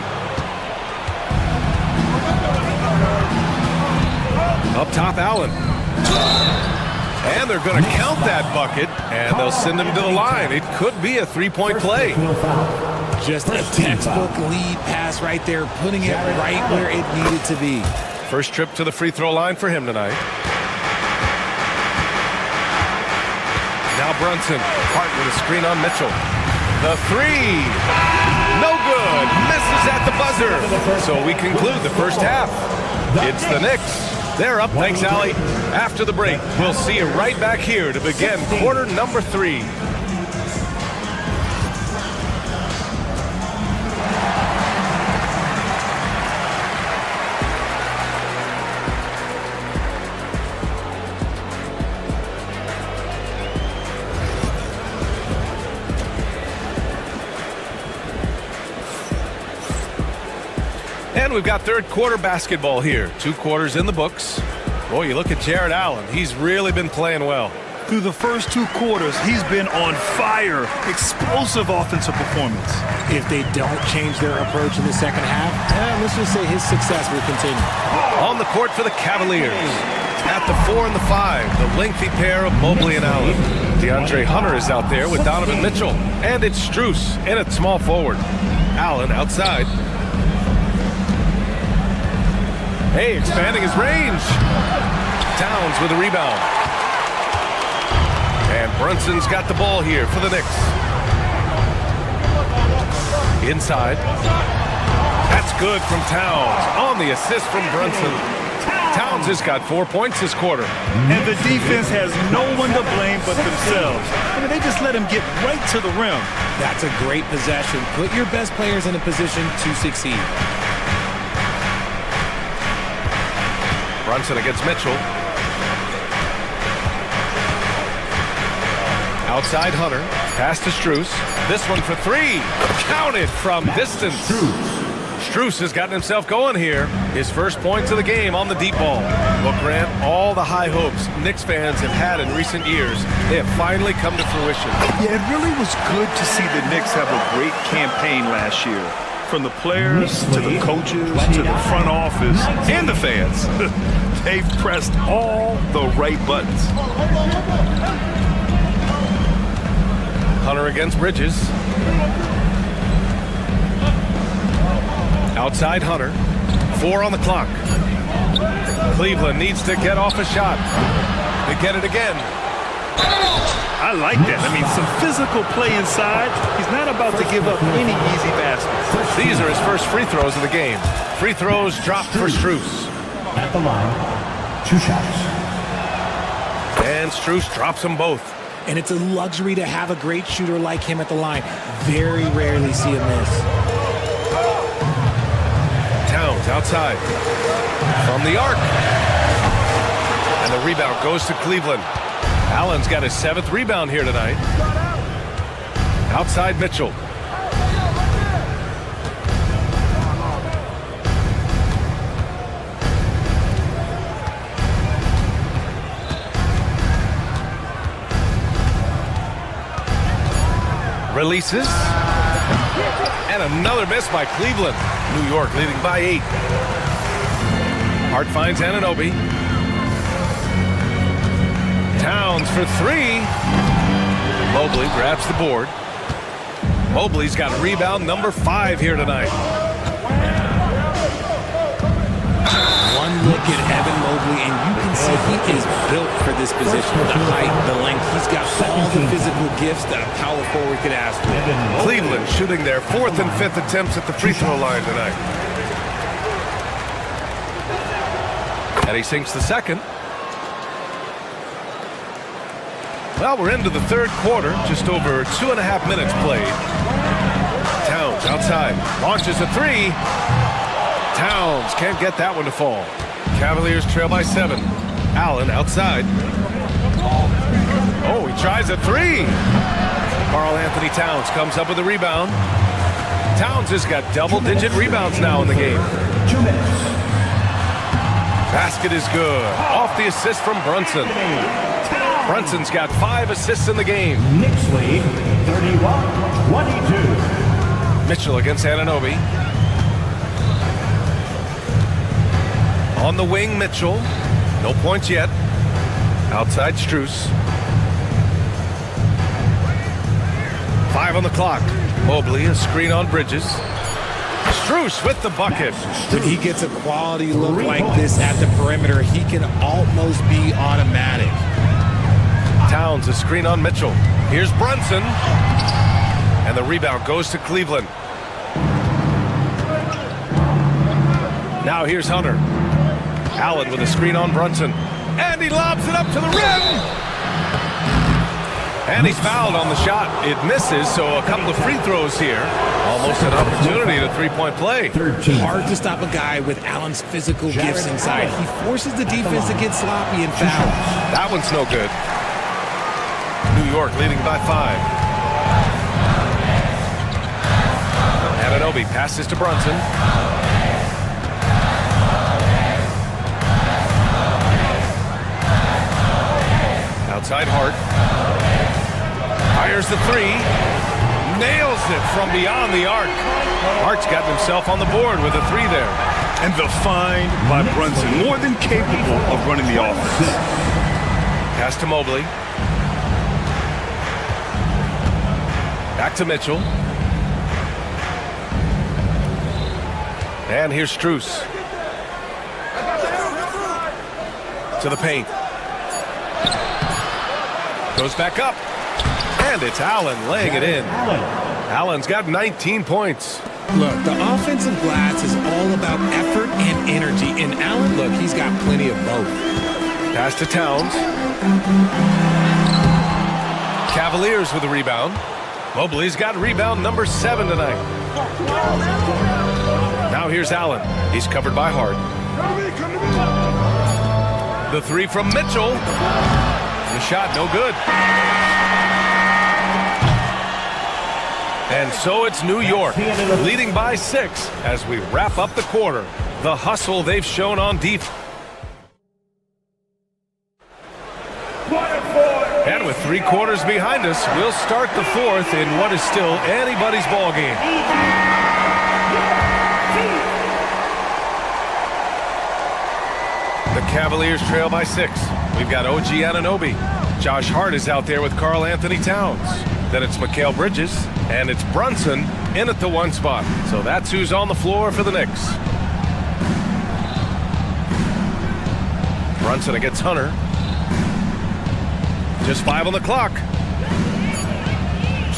Up top, Allen. And they're going to count that bucket, and they'll send him to the line. It could be a 3-point play.
Just a textbook lead pass right there, putting it right where it needed to be.
First trip to the free throw line for him tonight. Now Brunson. Hart with a screen on Mitchell. The 3. No good. Misses at the buzzer. So we conclude the first half. It's the Knicks. They're up. Thanks, Allie. After the break, we'll see you right back here to begin quarter number 3. And we've got third quarter basketball here. 2 quarters in the books. Boy, you look at Jared Allen. He's really been playing well.
Through the first 2 quarters, he's been on fire. Explosive offensive performance.
If they don't change their approach in the second half, let's just say his success will continue.
On the court for the Cavaliers. At the 4 and the 5, the lengthy pair of Mobley and Allen. DeAndre Hunter is out there with Donovan Mitchell. And it's Strus in at small forward. Allen outside. Hey, expanding his range. Towns with a rebound. And Brunson's got the ball here for the Knicks. Inside. That's good from Towns. On the assist from Brunson. Towns has got 4 points this quarter.
And the defense has no one to blame but themselves. I mean, they just let him get right to the rim.
That's a great possession. Put your best players in a position to succeed.
Brunson against Mitchell. Outside Hunter. Pass to Strus. This one for three. Counted from distance. Strus has gotten himself going here. His first points of the game on the deep ball. Well, Grant, all the high hopes Knicks fans have had in recent years, they have finally come to fruition.
Yeah, it really was good to see the Knicks have a great campaign last year. From the players to the coaches to the front office and the fans. They've pressed all the right buttons.
Hunter against Bridges. Outside Hunter. 4 on the clock. Cleveland needs to get off a shot. They get it again.
I like that. I mean, some physical play inside. He's not about to give up any easy baskets.
These are his first free throws of the game. Free throws dropped for Strus.
At the line, 2 shots.
And Strus drops them both.
And it's a luxury to have a great shooter like him at the line. Very rarely see him miss.
Towns outside. From the arc. And the rebound goes to Cleveland. Allen's got his 7th rebound here tonight. Outside Mitchell. Releases. And another miss by Cleveland. New York leading by 8. Hart finds Anunoby. Towns for 3. Mobley grabs the board. Mobley's got rebound number 5 here tonight.
One look at Evan Mobley, and you can see he is built for this position. The height, the length, he's got all the physical gifts that a power forward could ask for.
Cleveland shooting their 4th and 5th attempts at the free throw line tonight. And he sinks the second. Well, we're into the 3rd quarter, just over 2.5 minutes played. Towns outside, launches a 3. Towns can't get that one to fall. Cavaliers trail by 7. Allen outside. Oh, he tries a 3. Karl Anthony Towns comes up with a rebound. Towns has got double-digit rebounds now in the game.
2 minutes.
Basket is good. Off the assist from Brunson. Brunson's got 5 assists in the game.
Knicks lead 31-22.
Mitchell against Anunoby. On the wing, Mitchell. No points yet. Outside Strus. 5 on the clock. Mobley, a screen on Bridges. Strus with the bucket.
When he gets a quality look like this at the perimeter, he can almost be automatic.
Towns, a screen on Mitchell. Here's Brunson. And the rebound goes to Cleveland. Now here's Hunter. Allen with a screen on Brunson. And he lobs it up to the rim. And he's fouled on the shot. It misses, so a couple of free throws here. Almost an opportunity to 3-point play.
Hard to stop a guy with Allen's physical gifts inside. He forces the defense to get sloppy and foul.
That one's no good. New York leading by 5. Anunoby passes to Brunson. Outside Hart. Fires the 3. Nails it from beyond the arc. Hart's gotten himself on the board with a 3 there.
And the find by Brunson, more than capable of running the offense.
Pass to Mobley. Back to Mitchell. And here's Strus. To the paint. Goes back up. And it's Allen laying it in. Allen's got 19 points.
Look, the offensive glass is all about effort and energy. And Allen, look, he's got plenty of both.
Pass to Towns. Cavaliers with a rebound. Mobley's got rebound number 7 tonight. Now here's Allen. He's covered by Hart. The 3 from Mitchell. The shot no good. And so it's New York, leading by 6 as we wrap up the quarter. The hustle they've shown on defense. And with 3 quarters behind us, we'll start the 4th in what is still anybody's ball game. The Cavaliers trail by 6. We've got OG Anunoby. Josh Hart is out there with Karl Anthony Towns. Then it's Mikal Bridges, and it's Brunson in at the 1 spot. So that's who's on the floor for the Knicks. Brunson against Hunter. Just 5 on the clock.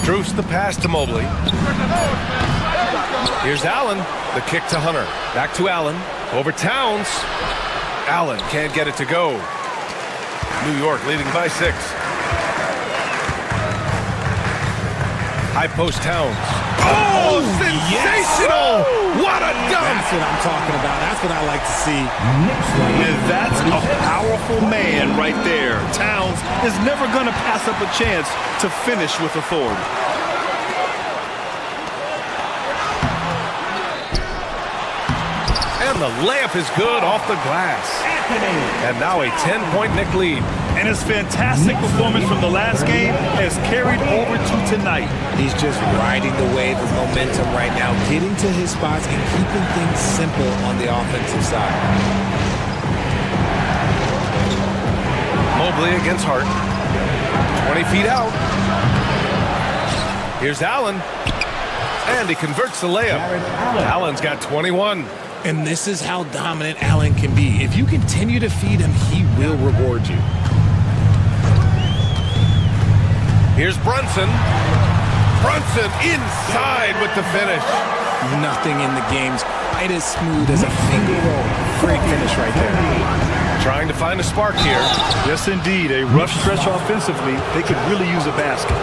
Strus the pass to Mobley. Here's Allen. The kick to Hunter. Back to Allen. Over Towns. Allen can't get it to go. New York leading by 6. High post Towns. Oh, sensational!
Yes.
What a dunk!
That's what I'm talking about. That's what I like to see.
And that's a powerful man right there. Towns is never going to pass up a chance to finish with authority.
And the layup is good off the glass. And now a 10-point Knick lead.
And his fantastic performance from the last game has carried over to tonight.
He's just riding the wave of momentum right now, getting to his spots and keeping things simple on the offensive side.
Mobley against Hart. 20 feet out. Here's Allen. And he converts the layup. Allen's got 21.
And this is how dominant Allen can be. If you continue to feed him, he will reward you.
Here's Brunson. Brunson inside with the finish.
Nothing in the game's quite as smooth as a finger roll. Great finish right there.
Trying to find a spark here.
Yes, indeed. A rough stretch offensively. They could really use a basket.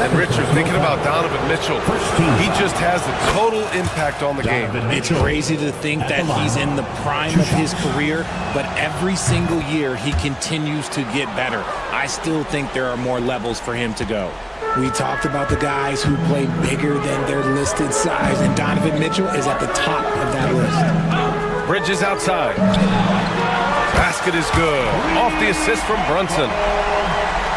And Richard, thinking about Donovan Mitchell, he just has the total impact on the game.
It's crazy to think that he's in the prime of his career, but every single year he continues to get better. I still think there are more levels for him to go. We talked about the guys who play bigger than their listed size, and Donovan Mitchell is at the top of that list.
Bridges outside. Basket is good. Off the assist from Brunson.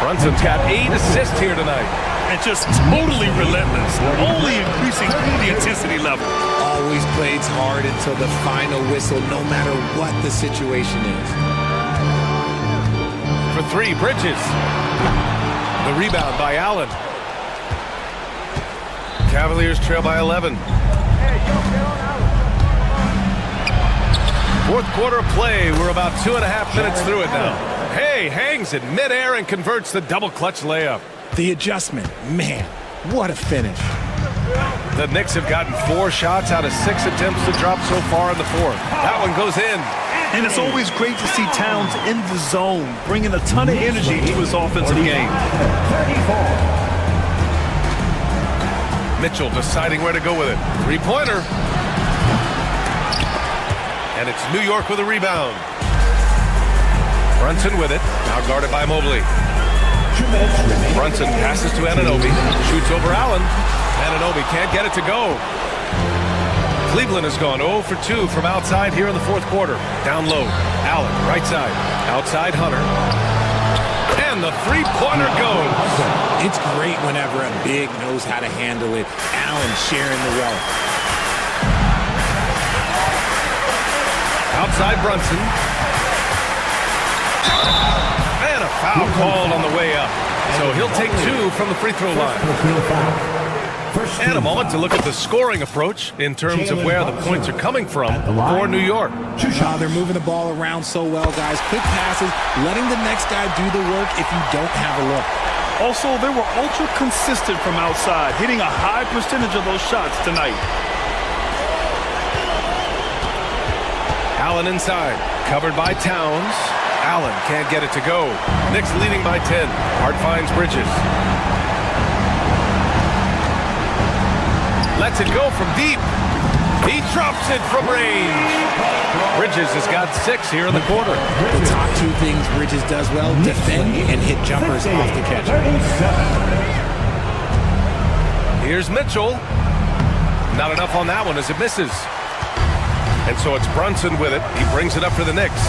Brunson's got 8 assists here tonight.
And just totally relentless, only increasing the intensity level.
Always plays hard until the final whistle, no matter what the situation is.
For 3, Bridges. The rebound by Allen. Cavaliers trail by 11. 4th quarter of play. We're about 2.5 minutes through it now. Hay hangs in midair and converts the double clutch layup.
The adjustment, man, what a finish.
The Knicks have gotten 4 shots out of 6 attempts to drop so far in the 4th. That one goes in.
And it's always great to see Towns in the zone, bringing a ton of energy to his offensive game.
Mitchell deciding where to go with it. 3-pointer. And it's New York with a rebound. Brunson with it, now guarded by Mobley. Brunson passes to Anunoby, shoots over Allen. Anunoby can't get it to go. Cleveland has gone 0 for 2 from outside here in the 4th quarter. Down low, Allen, right side, outside Hunter. And the 3-pointer goes.
It's great whenever a big knows how to handle it. Allen sharing the wealth.
Outside Brunson. And a foul called on the way up. So he'll take 2 from the free throw line. And a moment to look at the scoring approach in terms of where the points are coming from for New York.
They're moving the ball around so well, guys. Quick passes, letting the next guy do the work if you don't have a look.
Also, they were ultra consistent from outside, hitting a high percentage of those shots tonight.
Allen inside, covered by Towns. Allen can't get it to go. Knicks leading by 10. Hart finds Bridges. Lets it go from deep. He drops it from range. Bridges has got 6 here in the quarter.
The top 2 things Bridges does well, defend and hit jumpers off the catch.
Here's Mitchell. Not enough on that one as it misses. And so it's Brunson with it. He brings it up for the Knicks.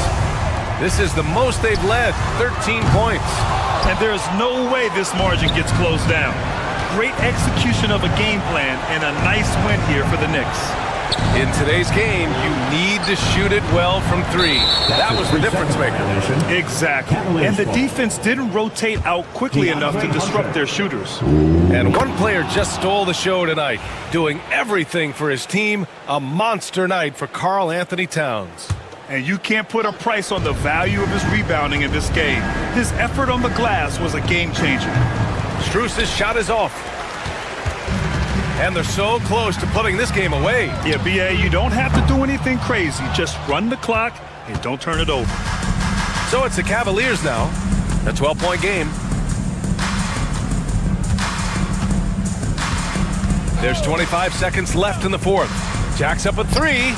This is the most they've led, 13 points.
And there's no way this margin gets closed down. Great execution of a game plan and a nice win here for the Knicks.
In today's game, you need to shoot it well from three. That was the difference maker.
Exactly. And the defense didn't rotate out quickly enough to disrupt their shooters.
And one player just stole the show tonight, doing everything for his team. A monster night for Karl Anthony Towns.
And you can't put a price on the value of his rebounding in this game. His effort on the glass was a game changer.
Strus's shot is off. And they're so close to putting this game away.
Yeah, B.A., you don't have to do anything crazy. Just run the clock and don't turn it over.
So it's the Cavaliers now. A 12-point game. There's 25 seconds left in the fourth. Jack's up at three.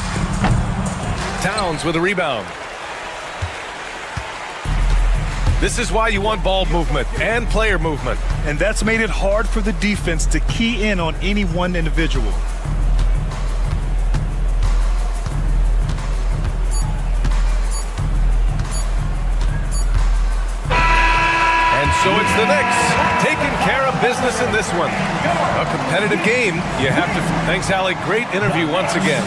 Towns with a rebound. This is why you want ball movement and player movement.
And that's made it hard for the defense to key in on any one individual.
And so it's the Knicks taking care of business in this one. A competitive game. You have to. Thanks, Allie. Great interview once again.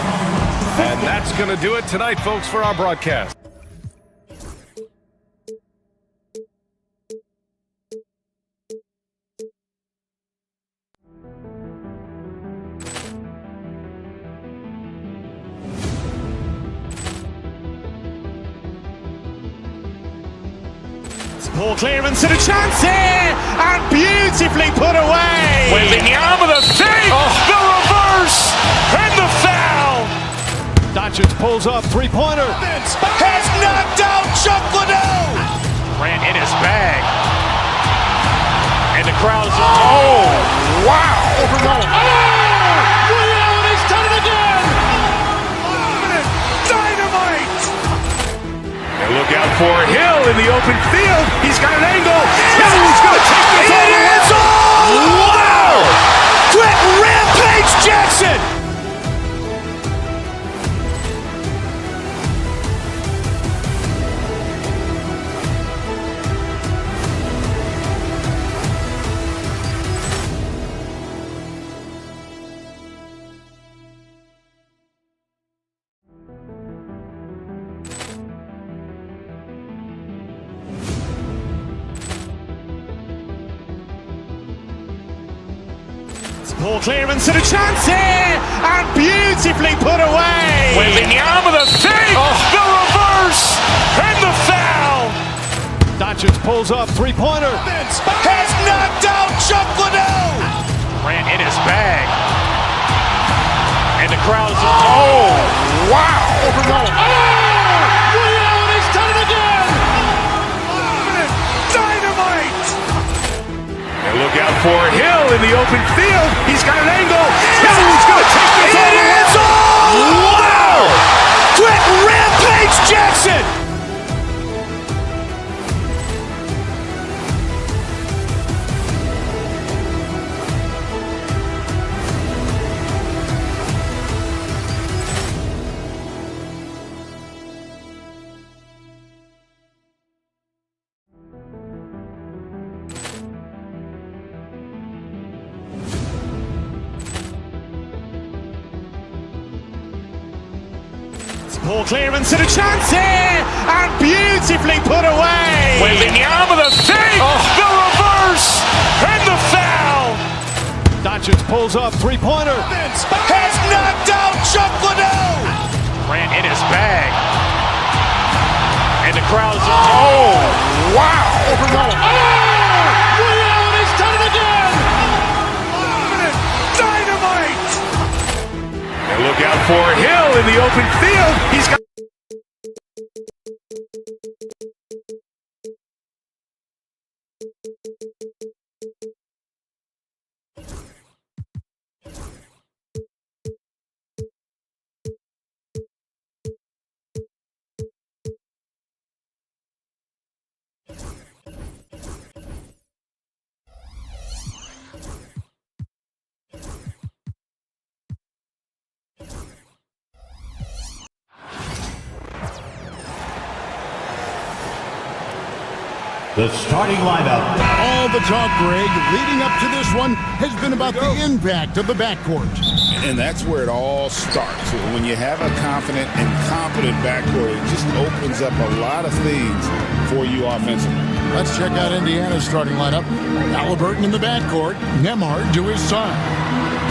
And that's going to do it tonight, folks, for our broadcast.
Ball clearance and a chance here, and beautifully put away.
Wembanyama with a save, the reverse, and the foul.
Doncic pulls up, three-pointer.
Has knocked out Chuck Liddell. Grant in his bag. And the crowd is, oh, wow. Allen has done it again. Dynamite. And look out for Hill in the open field. He's got an angle. He's going to take this all the way. Wow. Quick rampage Jackson.
Ball clearance and a chance here, and beautifully put away.
Wembanyama with a save, the reverse, and the foul.
Doncic pulls up, three-pointer.
Has knocked out Chuck Liddell. Grant in his bag. And the crowd is, oh, wow. Allen has done it again. Dynamite. And look out for Hill in the open field. He's got an angle. Hill's going to take this all the way. Wow. Quick rampage Jackson.
Ball clearance and a chance here, and beautifully put away.
Wembanyama with a save, the reverse, and the foul.
Doncic pulls up, three-pointer.
Has knocked out Chuck Liddell. Grant in his bag. And the crowd is, oh, wow. Allen has done it again. Dynamite. And look out for Hill in the open field. He's got
The starting lineup.
All the talk, Greg, leading up to this one has been about the impact of the backcourt.
And that's where it all starts. When you have a confident and competent backcourt, it just opens up a lot of things for you offensively.
Let's check out Indiana's starting lineup. Halliburton in the backcourt, Nembhard to his side.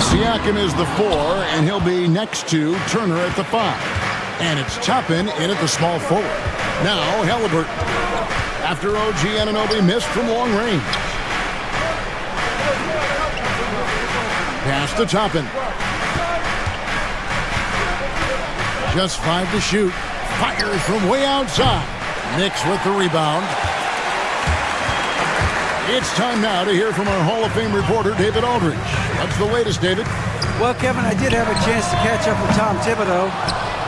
Siakam is the 4, and he'll be next to Turner at the 5. And it's Toppin in at the small forward. Now Halliburton. After OG Anunoby missed from long range. Pass to Toppin. Just 5 to shoot. Fires from way outside. Knicks with the rebound. It's time now to hear from our Hall of Fame reporter, David Aldridge. What's the latest, David?
Well, Kevin, I did have a chance to catch up with Tom Thibodeau.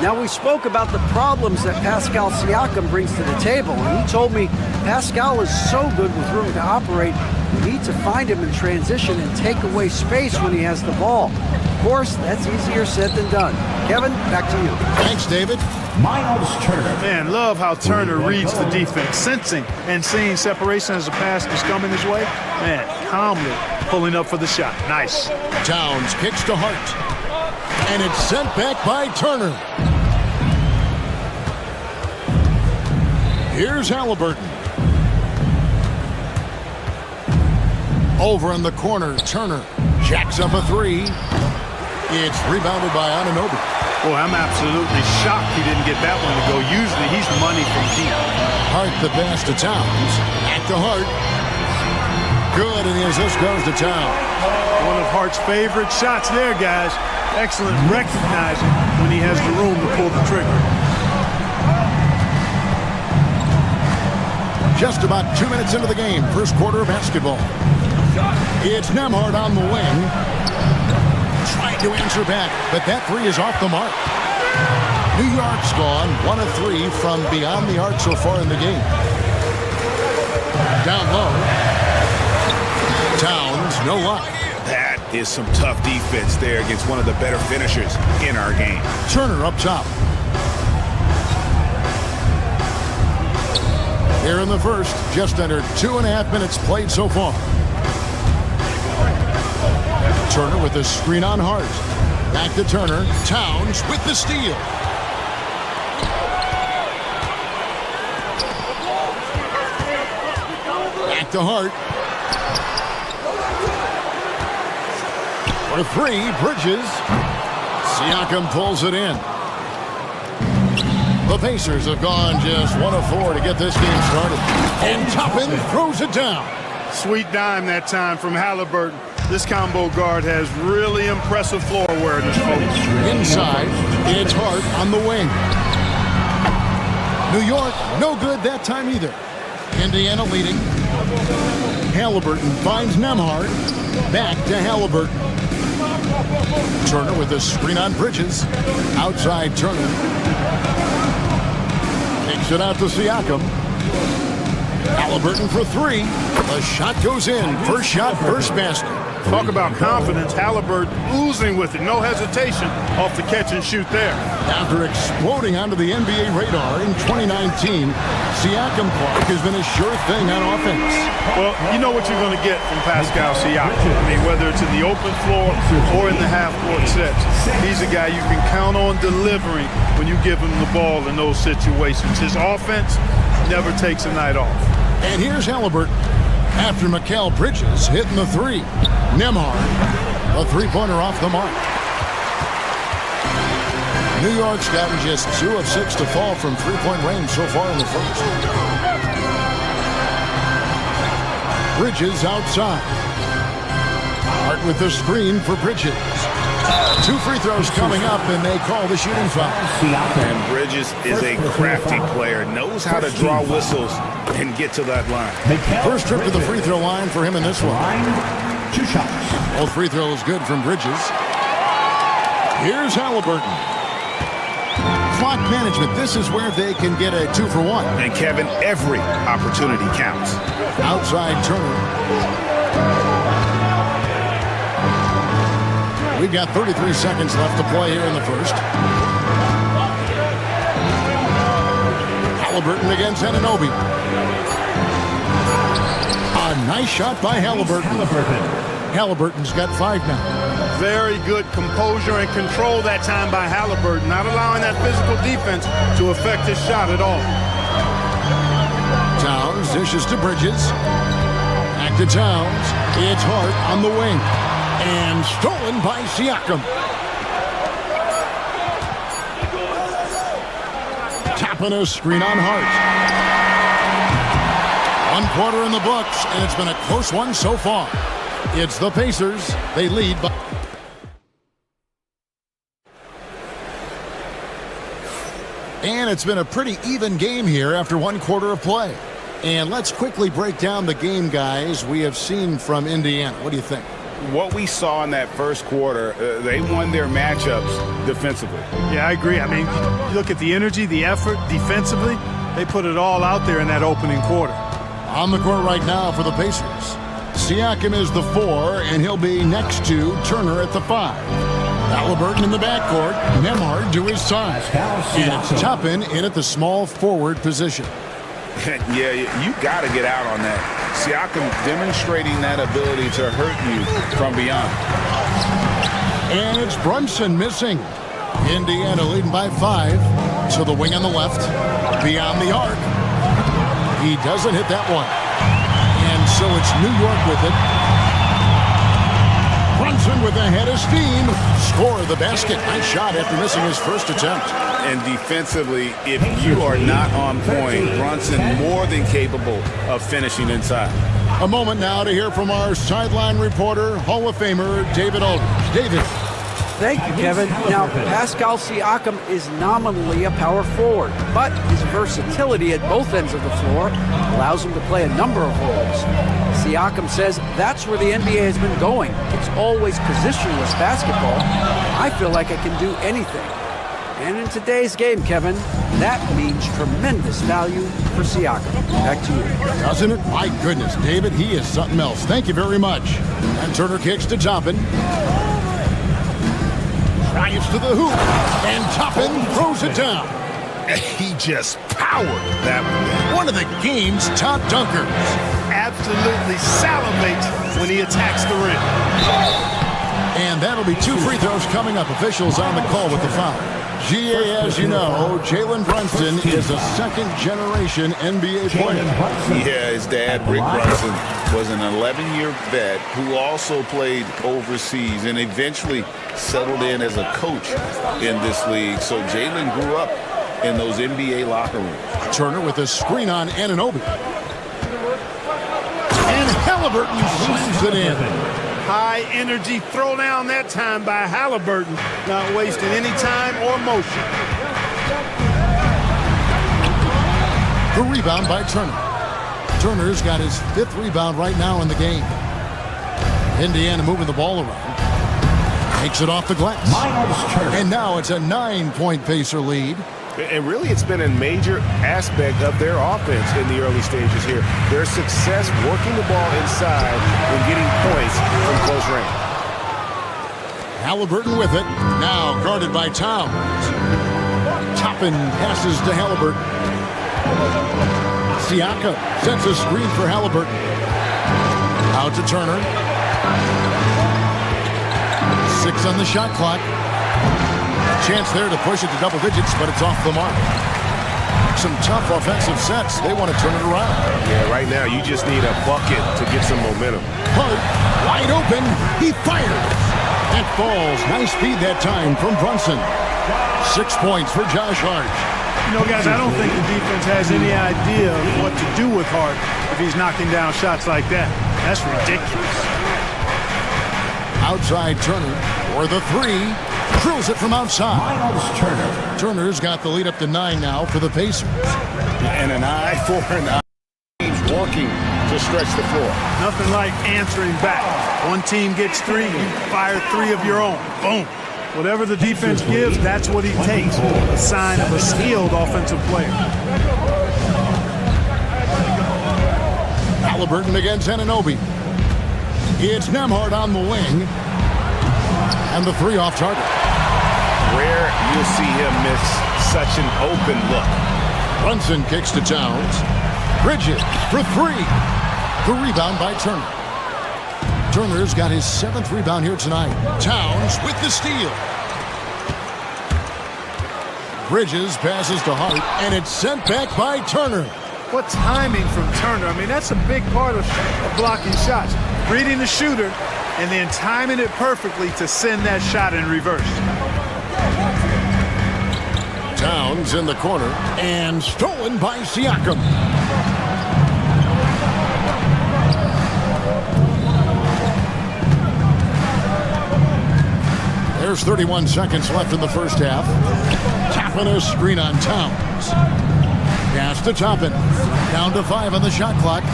Now, we spoke about the problems that Pascal Siakam brings to the table, and he told me Pascal is so good with room to operate, you need to find him in transition and take away space when he has the ball. Of course, that's easier said than done. Kevin, back to you.
Thanks, David.
Miles Turner.
Man, love how Turner reads the defense, sensing and seeing separation as the pass is coming his way. Man, calmly pulling up for the shot. Nice.
Towns kicks to Hart. And it's sent back by Turner. Here's Halliburton. Over in the corner, Turner jacks up a 3. It's rebounded by Anunoby.
Boy, I'm absolutely shocked he didn't get that one to go. Usually he's money from deep.
Hart the pass to Towns. Back to Hart. Good, and the assist goes to Towns.
One of Hart's favorite shots there, guys. Excellent recognizing when he has the room to pull the trigger.
Just about 2 minutes into the game, first quarter of basketball. It's Nembhard on the wing. Trying to answer back, but that 3 is off the mark. New York's gone 1 of 3 from beyond the arc so far in the game. Down low. Towns, no luck.
That is some tough defense there against one of the better finishers in our game.
Turner up top. Here in the first, just under 2.5 minutes played so far. Turner with the screen on Hart. Back to Turner. Towns with the steal. Back to Hart. For 3, Bridges. Siakam pulls it in. The Pacers have gone just 1 of 4 to get this game started. And Toppin throws it down.
Sweet dime that time from Halliburton. This combo guard has really impressive floor awareness, folks.
Inside, it's Hart on the wing. New York, no good that time either. Indiana leading. Halliburton finds Nembhard. Back to Halliburton. Turner with a screen on Bridges. Outside Turner. Takes it out to Siakam. Halliburton for 3. The shot goes in. First shot, first basket.
Talk about confidence. Halliburton oozing with it. No hesitation off the catch and shoot there.
After exploding onto the NBA radar in 2019, Siakam Clark has been a sure thing on offense.
Well, you know what you're going to get from Pascal Siakam. I mean, whether it's in the open floor or in the half-court sets, he's a guy you can count on delivering when you give him the ball in those situations. His offense never takes a night off.
And here's Halliburton. After Mikal Bridges hitting the 3. Nembhard, a 3-pointer off the mark. New York's gotten just 2 of 6 to fall from 3-point range so far in the first. Bridges outside. Hart with the screen for Bridges. 2 free throws coming up, and they call the shooting foul.
And Bridges is a crafty player, knows how to draw whistles and get to that line.
First trip to the free throw line for him in this one.
2 shots.
Both free throws good from Bridges. Here's Halliburton. Clock management. This is where they can get a 2 for 1.
And Kevin, every opportunity counts.
Outside Turner. We've got 33 seconds left to play here in the first. Halliburton against Anunoby. A nice shot by Halliburton. Halliburton's got 5 now.
Very good composure and control that time by Halliburton, not allowing that physical defense to affect his shot at all.
Towns dishes to Bridges. Back to Towns. It's Hart on the wing. And stolen by Siakam. Tapping a screen on Hart. 1 quarter in the books, and it's been a close one so far. It's the Pacers. They lead by... And it's been a pretty even game here after 1 quarter of play. And let's quickly break down the game, guys, we have seen from Indiana. What do you think?
What we saw in that first quarter, they won their matchups defensively.
Yeah, I agree. I mean, look at the energy, the effort defensively. They put it all out there in that opening quarter.
On the court right now for the Pacers. Siakam is the 4, and he'll be next to Turner at the 5. Halliburton in the backcourt. Nembhard to his side. And it's Toppin in at the small forward position.
Yeah, you got to get out on that. Siakam demonstrating that ability to hurt you from beyond.
And it's Brunson missing. Indiana leading by 5. To the wing on the left. Beyond the arc. He doesn't hit that one. And so it's New York with it. Brunson with a head of steam. Score the basket. Nice shot after missing his first attempt.
And defensively, if you are not on point, Brunson more than capable of finishing inside.
A moment now to hear from our sideline reporter, Hall of Famer David Aldridge. David.
Thank you, Kevin. Now, Pascal Siakam is nominally a power forward, but his versatility at both ends of the floor allows him to play a number of roles. Siakam says that's where the NBA has been going. It's always positionless basketball. I feel like I can do anything. And in today's game, Kevin, that means tremendous value for Siakam. Back to you.
Doesn't it? My goodness, David, he is something else. Thank you very much. And Turner kicks to Toppin. Drives to the hoop. And Toppin throws it down.
He just powered that
one of the game's top dunkers.
Absolutely salivates when he attacks the rim.
And that'll be 2 free throws coming up. Officials on the call with the foul. GA, as you know, Jalen Brunson is a second-generation NBA player.
Yeah, his dad, Rick Brunson, was an 11-year vet who also played overseas and eventually settled in as a coach in this league. So Jalen grew up in those NBA locker rooms.
Turner with a screen on Anunoby. And Halliburton slams it in.
High energy throw down that time by Halliburton, not wasting any time or motion.
The rebound by Turner. Turner's got his 5th rebound right now in the game. Indiana moving the ball around. Takes it off the glass. And now it's a 9-point Pacer lead.
And really, it's been a major aspect of their offense in the early stages here. Their success working the ball inside and getting points from close range.
Halliburton with it. Now guarded by Towns. Toppin passes to Halliburton. Siakam sets a screen for Halliburton. Out to Turner. 6 on the shot clock. Chance there to push it to double digits, but it's off the mark. Some tough offensive sets. They want to turn it around.
Yeah, right now you just need a bucket to get some momentum.
Hart, wide open. He fires. That falls. Nice feed that time from Brunson. 6 points for Josh Hart.
You know, guys, I don't think the defense has any idea of what to do with Hart if he's knocking down shots like that. That's ridiculous.
Outside Turner for the 3. Drills it from outside. Turner's got the lead up to 9 now for the Pacers.
And an eye for an eye. Team's working to stretch the floor.
Nothing like answering back. One team gets 3, you fire 3 of your own. Boom. Whatever the defense gives, that's what he takes. A sign of a skilled offensive player.
Halliburton against Anunoby. It's Nembhard on the wing. And the 3 off target.
Rare you'll see him miss such an open look.
Brunson kicks to Towns. Bridges for 3. The rebound by Turner. Turner's got his 7th rebound here tonight. Towns with the steal. Bridges passes to Hart, and it's sent back by Turner.
What timing from Turner. I mean, that's a big part of blocking shots. Reading the shooter and then timing it perfectly to send that shot in reverse.
Towns in the corner, and stolen by Siakam. There's 31 seconds left in the first half. Tapping a screen on Towns. Pass to Toppin. Down to 5 on the shot clock.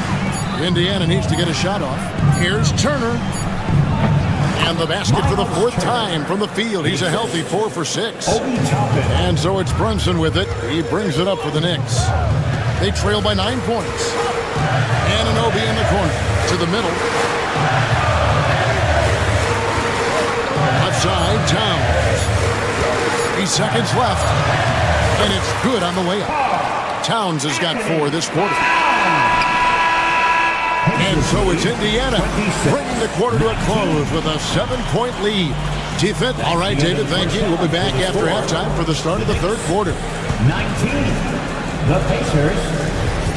Indiana needs to get a shot off. Here's Turner. And the basket for the 4th time from the field. He's a healthy 4 for 6. And so it's Brunson with it. He brings it up for the Knicks. They trail by 9 points. Anunoby in the corner. To the middle. Outside, Towns. 3 seconds left. And it's good on the way up. Towns has got 4 this quarter. And so it's Indiana bringing the quarter to a close with a 7-point lead. Defense. All right, David, thank you. We'll be back after halftime for the start of the 3rd quarter.
19. The Pacers,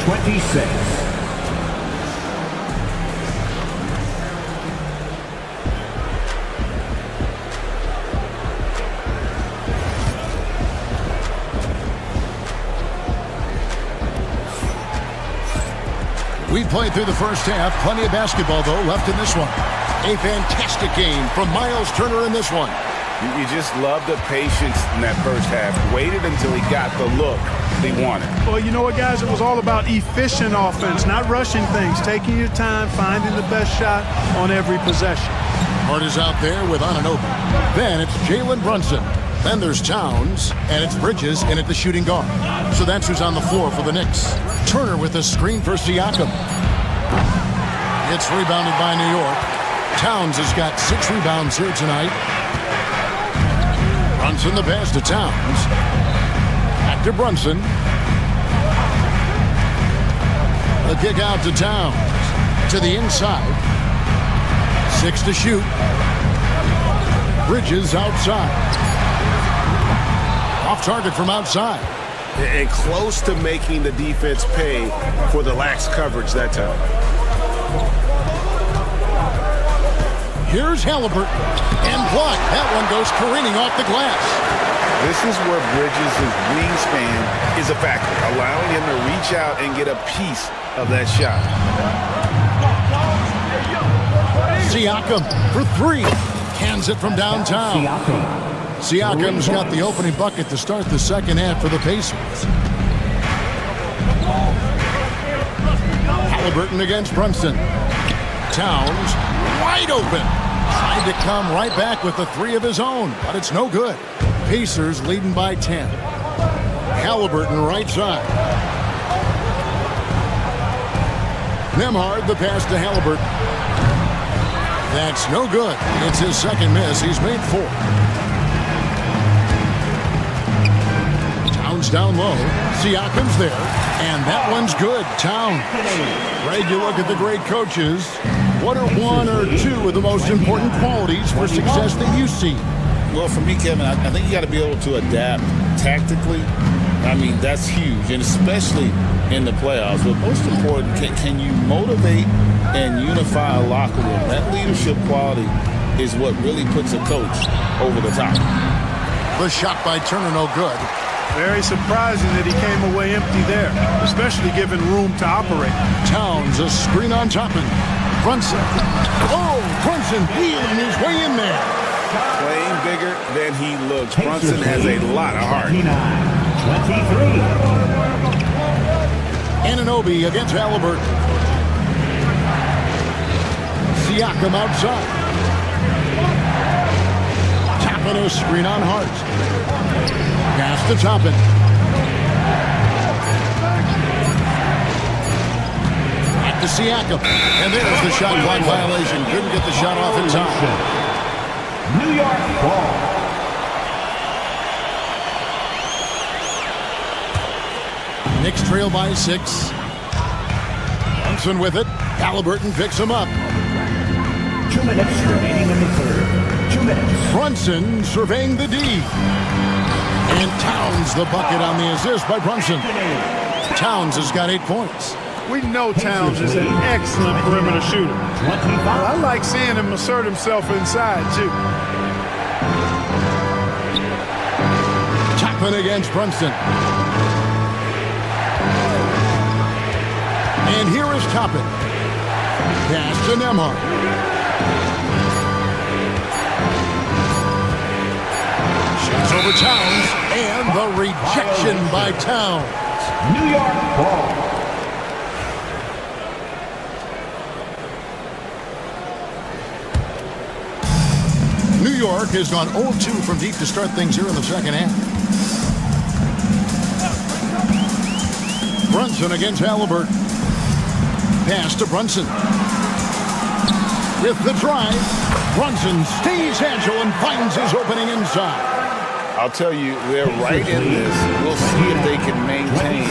26.
We played through the first half. Plenty of basketball, though, left in this one. A fantastic game from Miles Turner in this one.
You just love the patience in that first half. Waited until he got the look he wanted.
Well, you know what, guys? It was all about efficient offense, not rushing things, taking your time, finding the best shot on every possession.
Hart is out there with Anunoby. Then it's Jalen Brunson. Then there's Towns, and it's Bridges in at the shooting guard. So that's who's on the floor for the Knicks. Turner with a screen for Siakam. It's rebounded by New York. Towns has got 6 rebounds here tonight. Brunson the pass to Towns. Back to Brunson. The kick out to Towns. To the inside. 6 to shoot. Bridges outside. Off target from outside.
And close to making the defense pay for the lax coverage that time.
Here's Halliburton. And blocked. That one goes careening off the glass.
This is where Bridges' wingspan is a factor, allowing him to reach out and get a piece of that shot.
Siakam for 3. Hands it from downtown. Siakam's got the opening bucket to start the second half for the Pacers. Halliburton against Brunson. Towns wide open. Tried to come right back with the 3 of his own, but it's no good. Pacers leading by 10. Halliburton right side. Nembhard the pass to Halliburton. That's no good. It's his second miss. He's made 4. Towns down low. Siakam's there. And that one's good. Towns. Greg, you look at the great coaches. What are 1 or 2 of the most important qualities for success that you see?
Well, for me, Kevin, I think you got to be able to adapt tactically. I mean, that's huge, and especially in the playoffs. But most important, can you motivate and unify a locker room? That leadership quality is what really puts a coach over the top.
The shot by Turner, no good.
Very surprising that he came away empty there, especially given room to operate.
Towns, a screen on Toppin. Brunson. Oh, Brunson wheeling his way in there.
Playing bigger than he looks. Brunson has a lot of heart.
23.
Anunoby against Halliburton. Siakam outside. Toppin a screen on Hart. Pass to Toppin. Back to Siakam. And there's the shot clock violation. Couldn't get the shot off in time.
New York ball.
Knicks trail by 6. Brunson with it. Halliburton picks him up.
2 minutes remaining in the third. 2 minutes.
Brunson surveying the D. And Towns the bucket on the assist by Brunson. Towns has got 8 points.
We know Towns is an excellent perimeter shooter. I like seeing him assert himself inside, too.
Toppin against Brunson. And here is Toppin. Pass to Nembhard. Shoots over Towns. And the rejection by Towns.
New York ball.
New York has gone 0-2 from deep to start things here in the second half. Brunson against Halliburton. Pass to Brunson. With the drive, Brunson stays agile and finds his opening inside.
I'll tell you, they're right in this. We'll see if they can maintain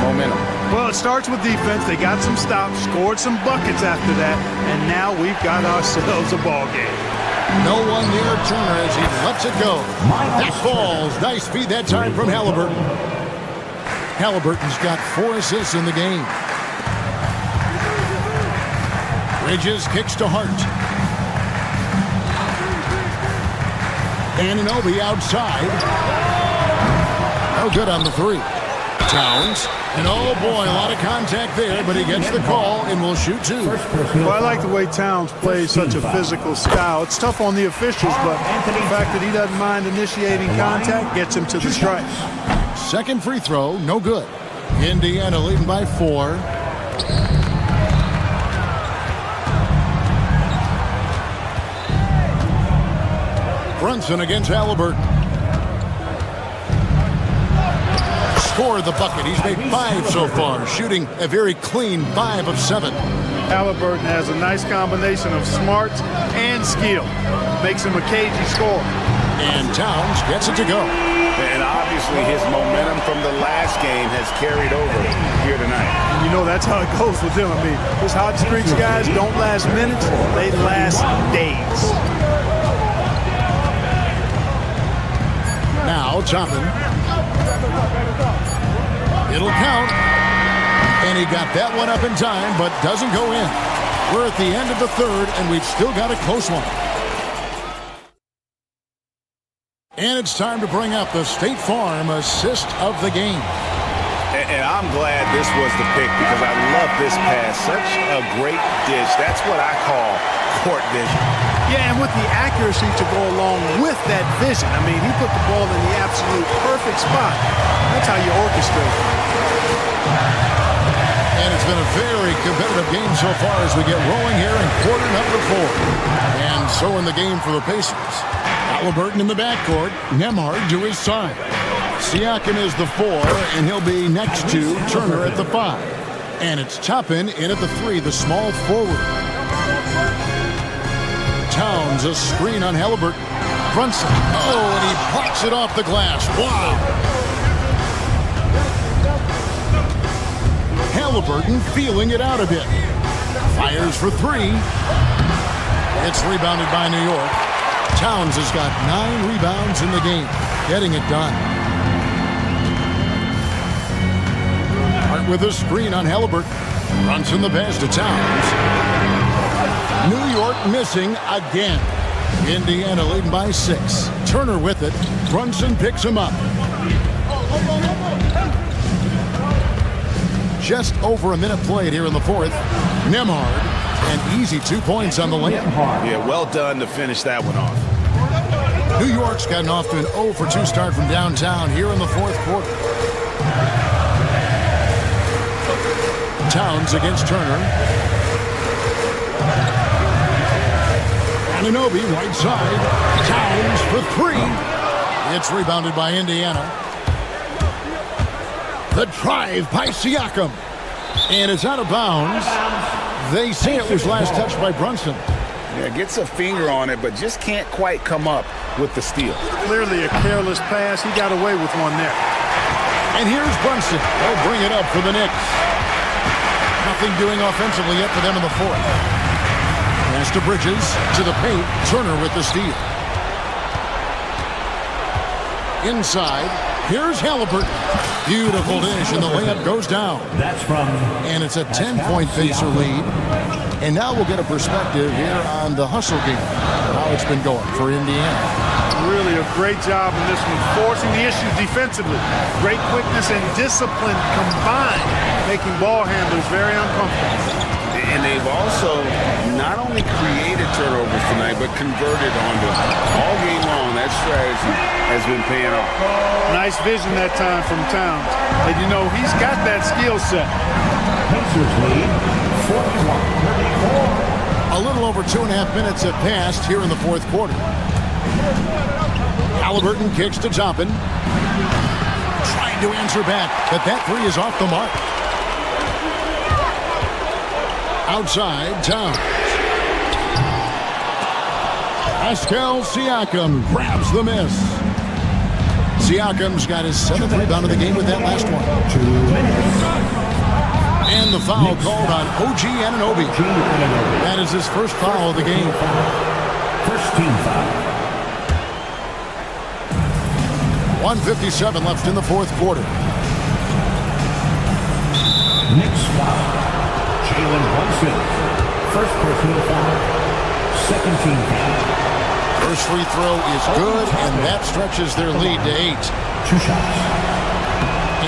momentum.
Well, it starts with defense. They got some stops, scored some buckets after that, and now we've got ourselves a ball game.
No one near Turner as he lets it go. That falls. Nice feed that time from Halliburton. Halliburton's got 4 assists in the game. Bridges kicks to Hart. Anunoby outside. No good on the 3. Towns. And oh boy, a lot of contact there, but he gets the call and will shoot 2.
Well, I like the way Towns plays such a physical style. It's tough on the officials, but the fact that he doesn't mind initiating contact gets him to the stripe.
Second free throw, no good. Indiana leading by 4. Brunson against Halliburton. Scored the bucket. He's made 5 so far, shooting a very clean 5 of 7.
Halliburton has a nice combination of smarts and skill. Makes him a cagey scorer.
And Towns gets it to go.
And obviously his momentum from the last game has carried over here tonight.
And you know that's how it goes with him. I mean, his hot streaks guys don't last minutes, they last days.
Now Toppin. It'll count. And he got that one up in time, but doesn't go in. We're at the end of the third, and we've still got a close one. And it's time to bring up the State Farm assist of the game.
And I'm glad this was the pick because I love this pass. Such a great dish. That's what I call court vision.
Yeah, and with the accuracy to go along with that vision. I mean, he put the ball in the absolute perfect spot. That's how you orchestrate.
And it's been a very competitive game so far as we get rolling here in quarter number 4. And so in the game for the Pacers. Halliburton in the backcourt. Nembhard to his side. Siakam is the 4, and he'll be next to Turner at the 5. And it's Toppin in at the 3, the small forward. Towns, a screen on Halliburton. Brunson. Oh, and he pops it off the glass. Wow. Halliburton feeling it out a bit. Fires for 3. It's rebounded by New York. Towns has got 9 rebounds in the game, getting it done. Hart with a screen on Halliburton. Brunson the pass to Towns. New York missing again. Indiana leading by 6. Turner with it. Brunson picks him up. Just over a minute played here in the 4th. Nembhard, an easy 2 points on the layup.
Yeah, well done to finish that one off.
New York's gotten off to an 0 for 2 start from downtown here in the 4th quarter. Towns against Turner. Anunoby right side. Towns for 3. It's rebounded by Indiana. The drive by Siakam. And it's out of bounds. They say it was last touched by Brunson.
Yeah, gets a finger on it, but just can't quite come up with the steal.
Clearly a careless pass. He got away with one there.
And here's Brunson. They'll bring it up for the Knicks. Nothing doing offensively yet for them in the fourth. Pass to Bridges, to the paint. Turner with the steal. Inside, here's Halliburton. Beautiful dish, and the layup goes down.
That's from...
And it's a 10-point Pacer lead. And now we'll get a perspective here on the hustle game, how it's been going for Indiana.
Really a great job in this one, forcing the issues defensively. Great quickness and discipline combined, making ball handlers very uncomfortable.
And they've also not only created turnovers tonight, but converted on them. All game long, that strategy has been paying off.
Nice vision that time from Towns. And you know, he's got that skill set.
Pacers lead 41-34.
A little over 2.5 minutes have passed here in the fourth quarter. Halliburton kicks to Toppin. Trying to answer back, but that three is off the mark. Outside, Towns. Pascal Siakam grabs the miss. Siakam's got his 7th rebound of the game with that last one.
2 minutes.
And the foul called on OG Anunoby. That is his first foul of the game.
First team foul.
1:57 left in the fourth quarter.
Next foul. Jalen Brunson. First personal foul. Second team foul.
First free throw is good, and that stretches their lead to 8.
2 shots.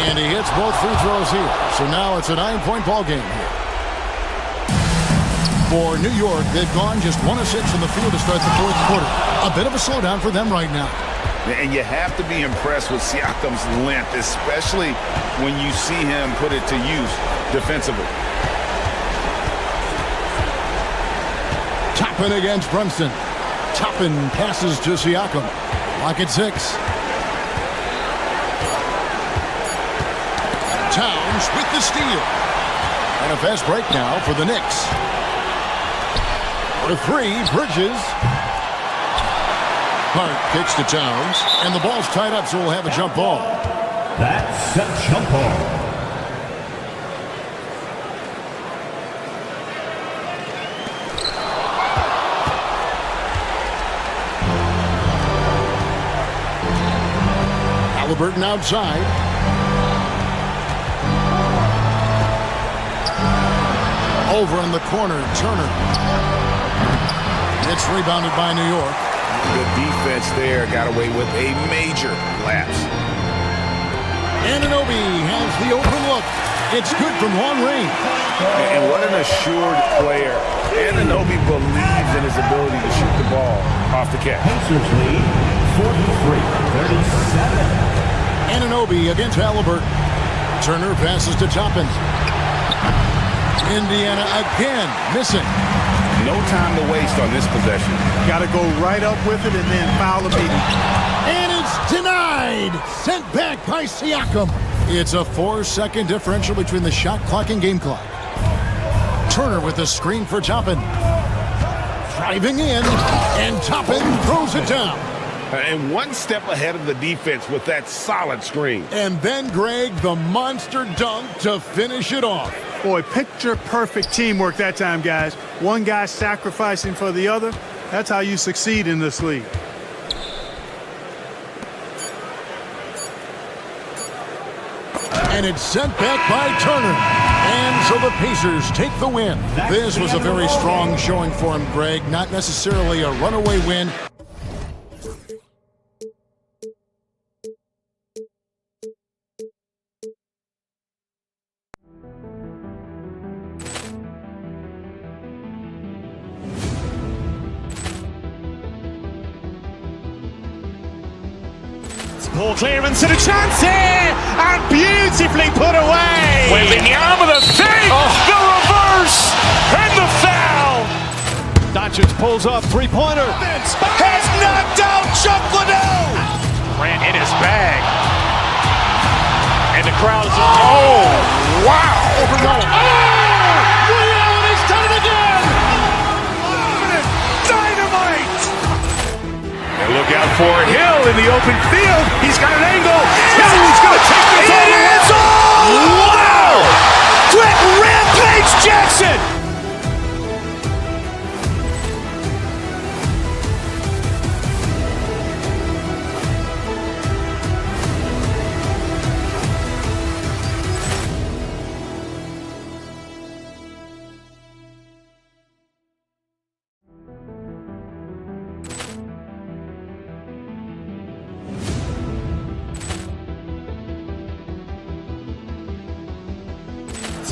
And he hits both free throws here. So now it's a 9-point ball game here. For New York, they've gone just 1 of 6 from the field to start the fourth quarter. A bit of a slowdown for them right now.
And you have to be impressed with Siakam's length, especially when you see him put it to use defensively.
Toppin against Brunson. Toppin passes to Siakam. Lock at 6. Towns with the steal. And a fast break now for the Knicks. For 3, Bridges. Hart kicks to Towns. And the ball's tied up, so we'll have a jump ball.
That's a jump ball.
Halliburton outside. Over in the corner, Turner. It's rebounded by New York.
Good defense there. Got away with a major lapse.
Anunoby has the open look. It's good from long range.
And what an assured player. Anunoby believes in his ability to shoot the ball off the catch.
Pacers lead 43-37.
Anunoby against Halliburton. Turner passes to Toppin. Indiana again missing.
No time to waste on this possession.
Got to go right up with it and then foul immediately.
And it's denied. Sent back by Siakam. It's a 4-second differential between the shot clock and game clock. Turner with a screen for Toppin. Driving in, and Toppin throws it down.
And one step ahead of the defense with that solid screen.
And then Greg, the monster dunk to finish it off.
Boy, picture-perfect teamwork that time, guys. One guy sacrificing for the other. That's how you succeed in this league.
And it's sent back by Turner. And so the Pacers take the win. This was a very strong showing for him, Greg. Not necessarily a runaway win.
Ball clearance and a chance here, and beautifully put away.
Wembanyama the save, the reverse, and the foul.
Doncic pulls up, three-pointer.
Has knocked out Chuck Liddell. Ran in his bag. And the crowd is, oh, wow.
He's done it again.
Dynamite. And look out for Hill in the open field. He's got an angle. Hill is going to take this all the way. Wow! Quick rampage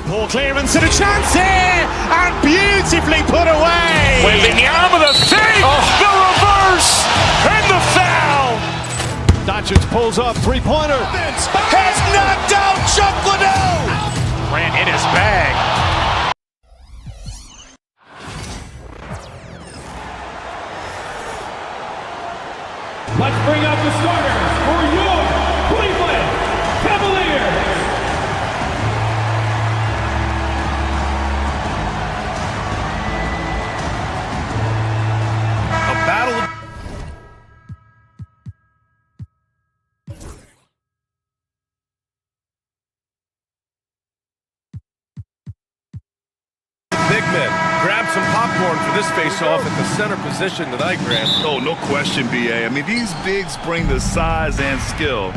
Poor clearance and a chance here, and beautifully put away.
Wembanyama the fake, the reverse, and the foul.
Doncic pulls up, three-pointer.
Has knocked out Chuck Liddell. Ran in his bag.
Let's bring out the starters for your Cleveland Cavaliers.
A battle. Big men, grab some popcorn for this face-off at the center position tonight, Grant.
Oh, no question, BA. I mean, these bigs bring the size and skill.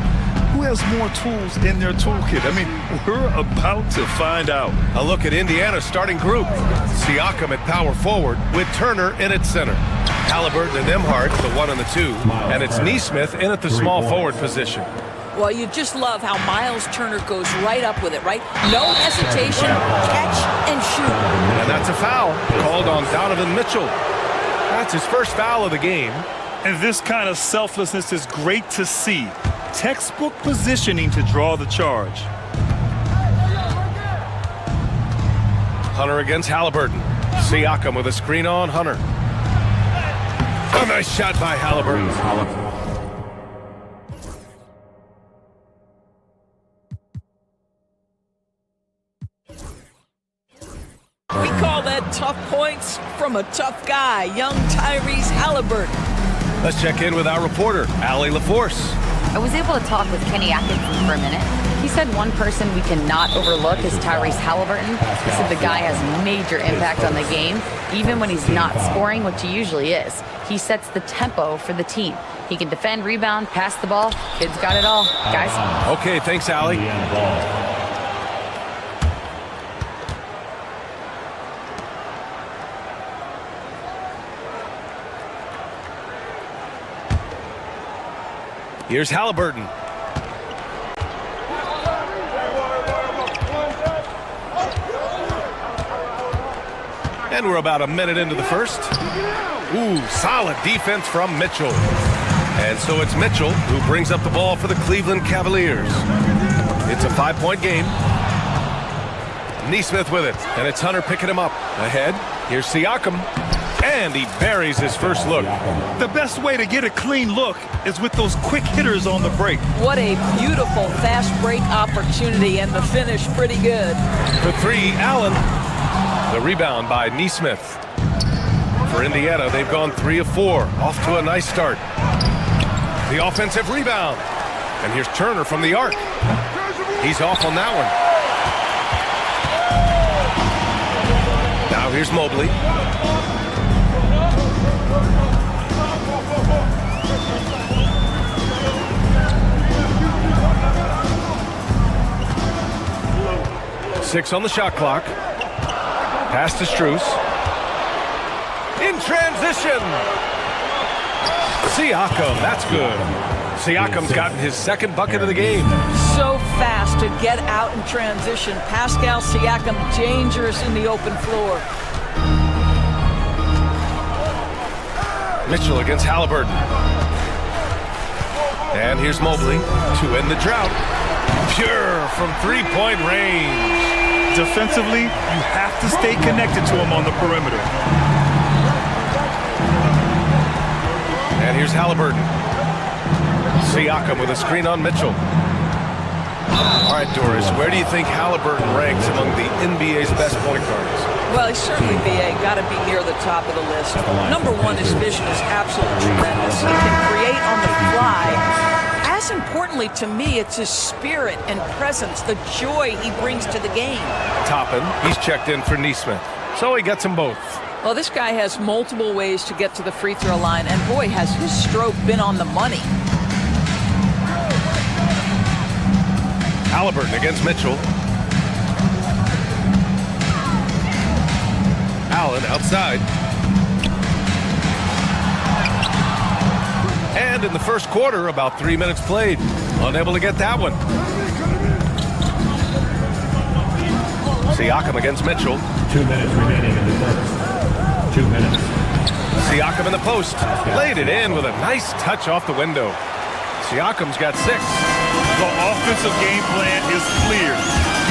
Who has more tools in their toolkit? I mean, we're about to find out.
A look at Indiana's starting group. Siakam at power forward with Turner in at center. Halliburton and Nembhard, the 1 and the 2. And it's Neesmith in at the small forward position.
Well, you just love how Miles Turner goes right up with it, right? No hesitation, catch and shoot.
And that's a foul called on Donovan Mitchell. That's his first foul of the game.
And this kind of selflessness is great to see. Textbook positioning to draw the charge.
Hunter against Halliburton. Siakam with a screen on Hunter. A nice shot by Halliburton.
We call that tough points from a tough guy, young Tyrese Halliburton.
Let's check in with our reporter, Allie LaForce.
I was able to talk with Kenny Atkinson for a minute. He said one person we cannot overlook is Tyrese Halliburton. He said the guy has major impact on the game, even when he's not scoring, which he usually is. He sets the tempo for the team. He can defend, rebound, pass the ball. Kid's got it all. Guys.
Okay, thanks, Allie. Here's Halliburton. And we're about a minute into the first. Ooh, solid defense from Mitchell. And so it's Mitchell who brings up the ball for the Cleveland Cavaliers. It's a 5-point game. Neesmith with it, and it's Hunter picking him up. Ahead, here's Siakam. And he buries his first look.
The best way to get a clean look is with those quick hitters on the break.
What a beautiful fast break opportunity, and the finish pretty good.
For 3, Allen. The rebound by Neesmith. For Indiana, they've gone 3 of 4. Off to a nice start. The offensive rebound. And here's Turner from the arc. He's off on that one. Now here's Mobley. Six on the shot clock. Pass to Strus. In transition. Siakam, that's good. Siakam's gotten his second bucket of the game.
So fast to get out in transition. Pascal Siakam dangerous in the open floor.
Mitchell against Halliburton. And here's Mobley to end the drought. Pure from three-point range.
Defensively, you have to stay connected to him on the perimeter.
And here's Halliburton. Siakam with a screen on Mitchell. All right, Doris, where do you think Halliburton ranks among the NBA's best point guards?
Well, he's certainly, BA, got to be near the top of the list. Number one, his vision is absolutely tremendous. He can create on the fly. As importantly to me, it's his spirit and presence, the joy he brings to the game.
Toppin, he's checked in for Neesmith, so he gets them both.
Well, this guy has multiple ways to get to the free throw line, and boy, has his stroke been on the money.
Halliburton against Mitchell. Allen outside. And in the first quarter, about 3 minutes played. Unable to get that one. Siakam against Mitchell.
2 minutes remaining in the first. 2 minutes.
Siakam in the post. Laid it in with a nice touch off the window. Siakam's got 6.
The offensive game plan is clear.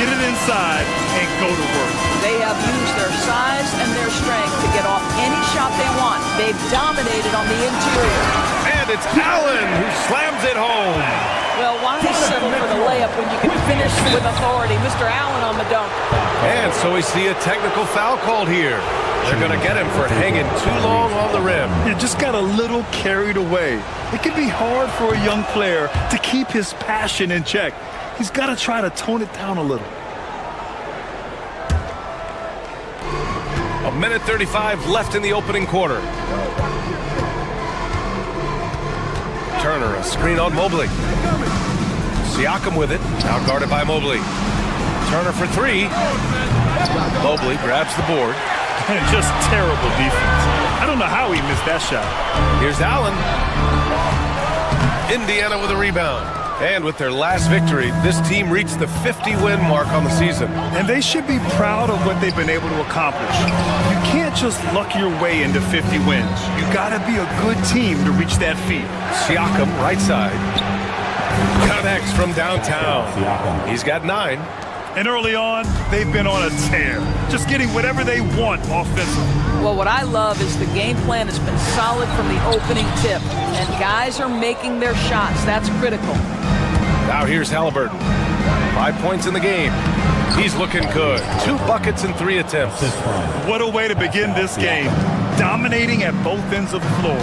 Get it inside and go to work.
They have used their size and their strength to get off any shot they want. They've dominated on the interior.
And it's Allen who slams it home.
Well, why settle for the layup when you can finish with authority? Mr. Allen on the dunk.
And so we see a technical foul called here. They're going to get him for hanging too long on the rim.
You just got a little carried away. It can be hard for a young player to keep his passion in check. He's got to try to tone it down a little.
1:35 left in the opening quarter. Turner, a screen on Mobley. Siakam with it, now guarded by Mobley. Turner for 3. Mobley grabs the board.
Just terrible defense. I don't know how he missed that shot.
Here's Allen. Indiana with a rebound. And with their last victory, this team reached the 50-win mark on the season.
And they should be proud of what they've been able to accomplish. You can't just luck your way into 50 wins. You got to be a good team to reach that feat.
Siakam, right side. Connects from downtown. He's got 9.
And early on, they've been on a tear. Just getting whatever they want offensively.
Well, what I love is the game plan has been solid from the opening tip. And guys are making their shots. That's critical.
Now here's Halliburton. 5 points in the game. He's looking good. 2 buckets and 3 attempts.
What a way to begin this game. Dominating at both ends of the floor.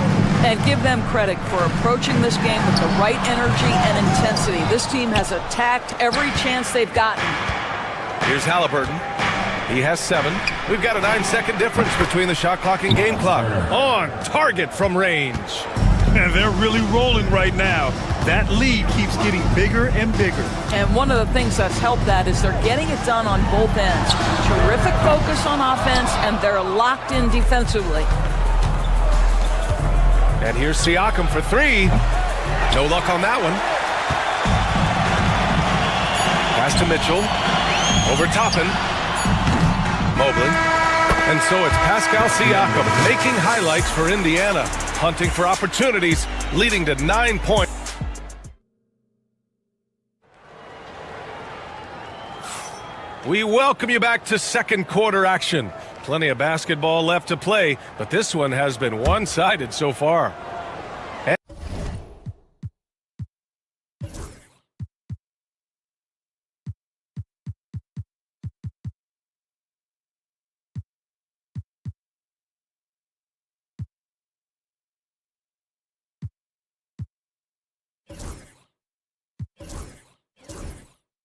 And give them credit for approaching this game with the right energy and intensity. This team has attacked every chance they've gotten.
Here's Halliburton. He has 7. We've got a 9-second difference between the shot clock and game clock. On target from range.
And they're really rolling right now. That lead keeps getting bigger and bigger.
And one of the things that's helped that is they're getting it done on both ends. Terrific focus on offense, and they're locked in defensively.
And here's Siakam for 3. No luck on that one. Pass to Mitchell. Over Toppin. Mobley. And so it's Pascal Siakam making highlights for Indiana. Hunting for opportunities, leading to 9 points. We welcome you back to second quarter action. Plenty of basketball left to play, but this one has been one-sided so far.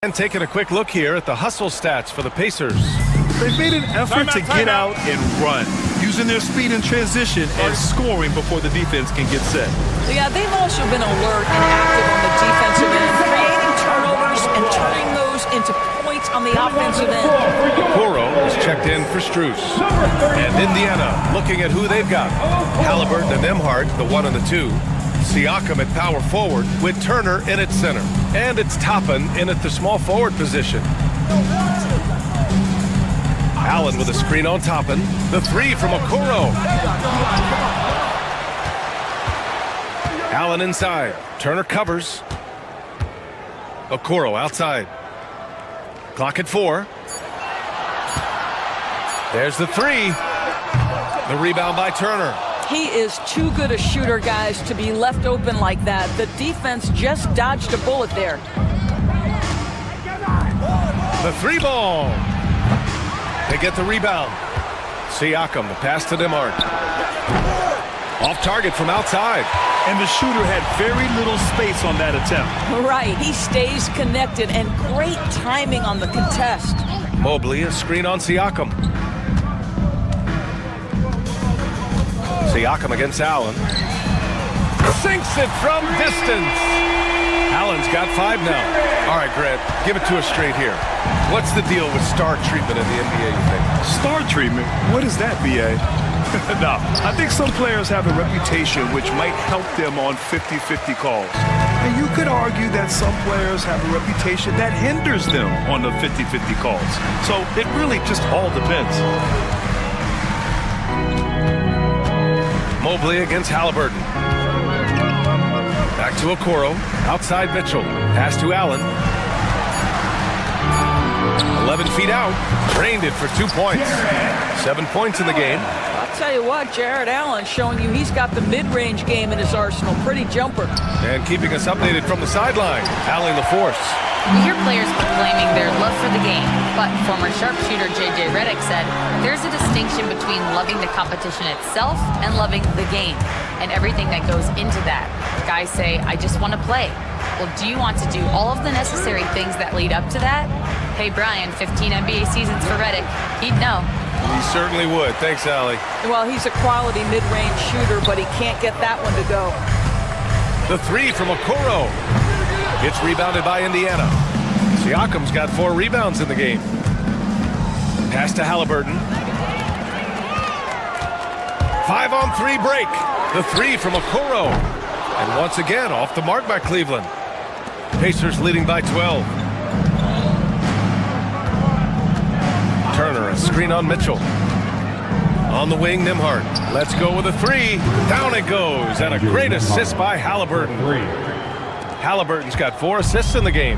And taking a quick look here at the hustle stats for the Pacers.
They've made an effort to get out and run, using their speed in transition and scoring before the defense can get set.
Yeah, they've also been alert and active on the defensive end, creating turnovers and turning those into points on the offensive end.
Okoro is checked in for Strus. And Indiana looking at who they've got. Halliburton and Nembhard, the 1 and the 2. Siakam at power forward with Turner in at center. And it's Toppin in at the small forward position. Allen with a screen on Toppin. The 3 from Okoro. Allen inside. Turner covers. Okoro outside. Clock at 4. There's the 3. The rebound by Turner.
He is too good a shooter, guys, to be left open like that. The defense just dodged a bullet there.
The 3 ball. They get the rebound. Siakam, the pass to Nembhard. Off target from outside.
And the shooter had very little space on that attempt.
Right, he stays connected, and great timing on the contest.
Mobley, a screen on Siakam. Siakam against Allen. Sinks it from distance. Allen's got 5 now. All right, Grant, give it to us straight here. What's the deal with star treatment in the NBA, you think?
Star treatment? What is that, B.A.? No, I think some players have a reputation which might help them on 50-50 calls. And you could argue that some players have a reputation that hinders them on the 50-50 calls. So it really just all depends.
Mobley against Halliburton. Back to Okoro. Outside Mitchell. Pass to Allen. 11 feet out. Drained it for 2 points. 7 points in the game.
I'll tell you what, Jared Allen showing you he's got the mid-range game in his arsenal. Pretty jumper.
And keeping us updated from the sideline. Allen the force.
We hear players proclaiming their love for the game, but former sharpshooter J.J. Redick said there's a distinction between loving the competition itself and loving the game and everything that goes into that. Guys say, I just want to play. Well, do you want to do all of the necessary things that lead up to that? Hey, Brian, 15 NBA seasons for Redick. He'd know.
He certainly would. Thanks, Allie.
Well, he's a quality mid-range shooter, but he can't get that one to go.
The three from Okoro. It's rebounded by Indiana. Siakam's got 4 rebounds in the game. Pass to Halliburton. 5-on-3 break. The three from Okoro. And once again, off the mark by Cleveland. Pacers leading by 12. Turner, a screen on Mitchell. On the wing, Nembhard. Let's go with a three. Down it goes. And a great assist by Halliburton. Halliburton's got 4 assists in the game.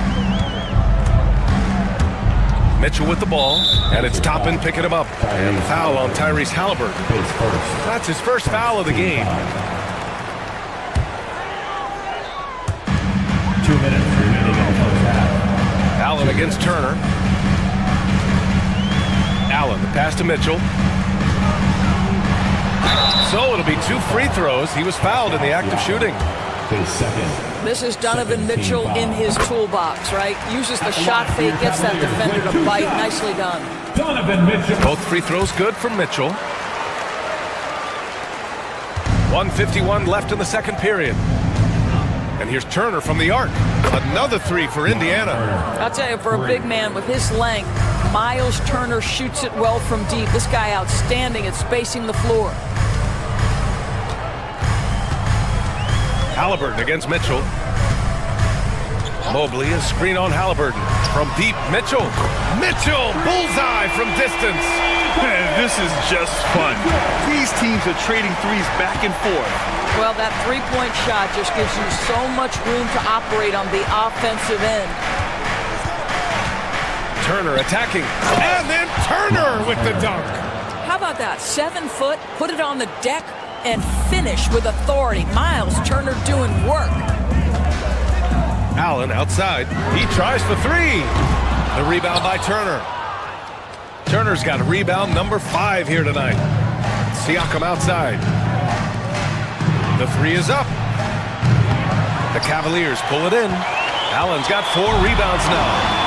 Mitchell with the ball, and it's Toppin picking him up. And the foul on Tyrese Halliburton. That's his first foul of the game.
2 minutes remaining in the first half.
Allen against Turner. Allen, the pass to Mitchell. So it'll be 2 free throws. He was fouled in the act of shooting.
This is Donovan Mitchell in his toolbox, right? Uses the shot fake, gets that defender to bite. Nicely done.
Donovan Mitchell.
Both free throws good from Mitchell. 1:51 left in the second period. And here's Turner from the arc. Another three for Indiana.
I'll tell you, for a big man with his length, Miles Turner shoots it well from deep. This guy outstanding at spacing the floor.
Halliburton against Mitchell. Mobley, a screen on Halliburton. From deep, Mitchell. Mitchell, bullseye from distance.
Man, this is just fun. These teams are trading threes back and forth.
Well, that three-point shot just gives you so much room to operate on the offensive end.
Turner attacking. And then Turner with the dunk.
How about that? 7 foot, put it on the deck, and finish with authority. Miles Turner doing work.
Allen outside. He tries for 3. The rebound by Turner. Turner's got a rebound number 5 here tonight. Siakam outside. The 3 is up. The Cavaliers pull it in. Allen's got 4 rebounds now.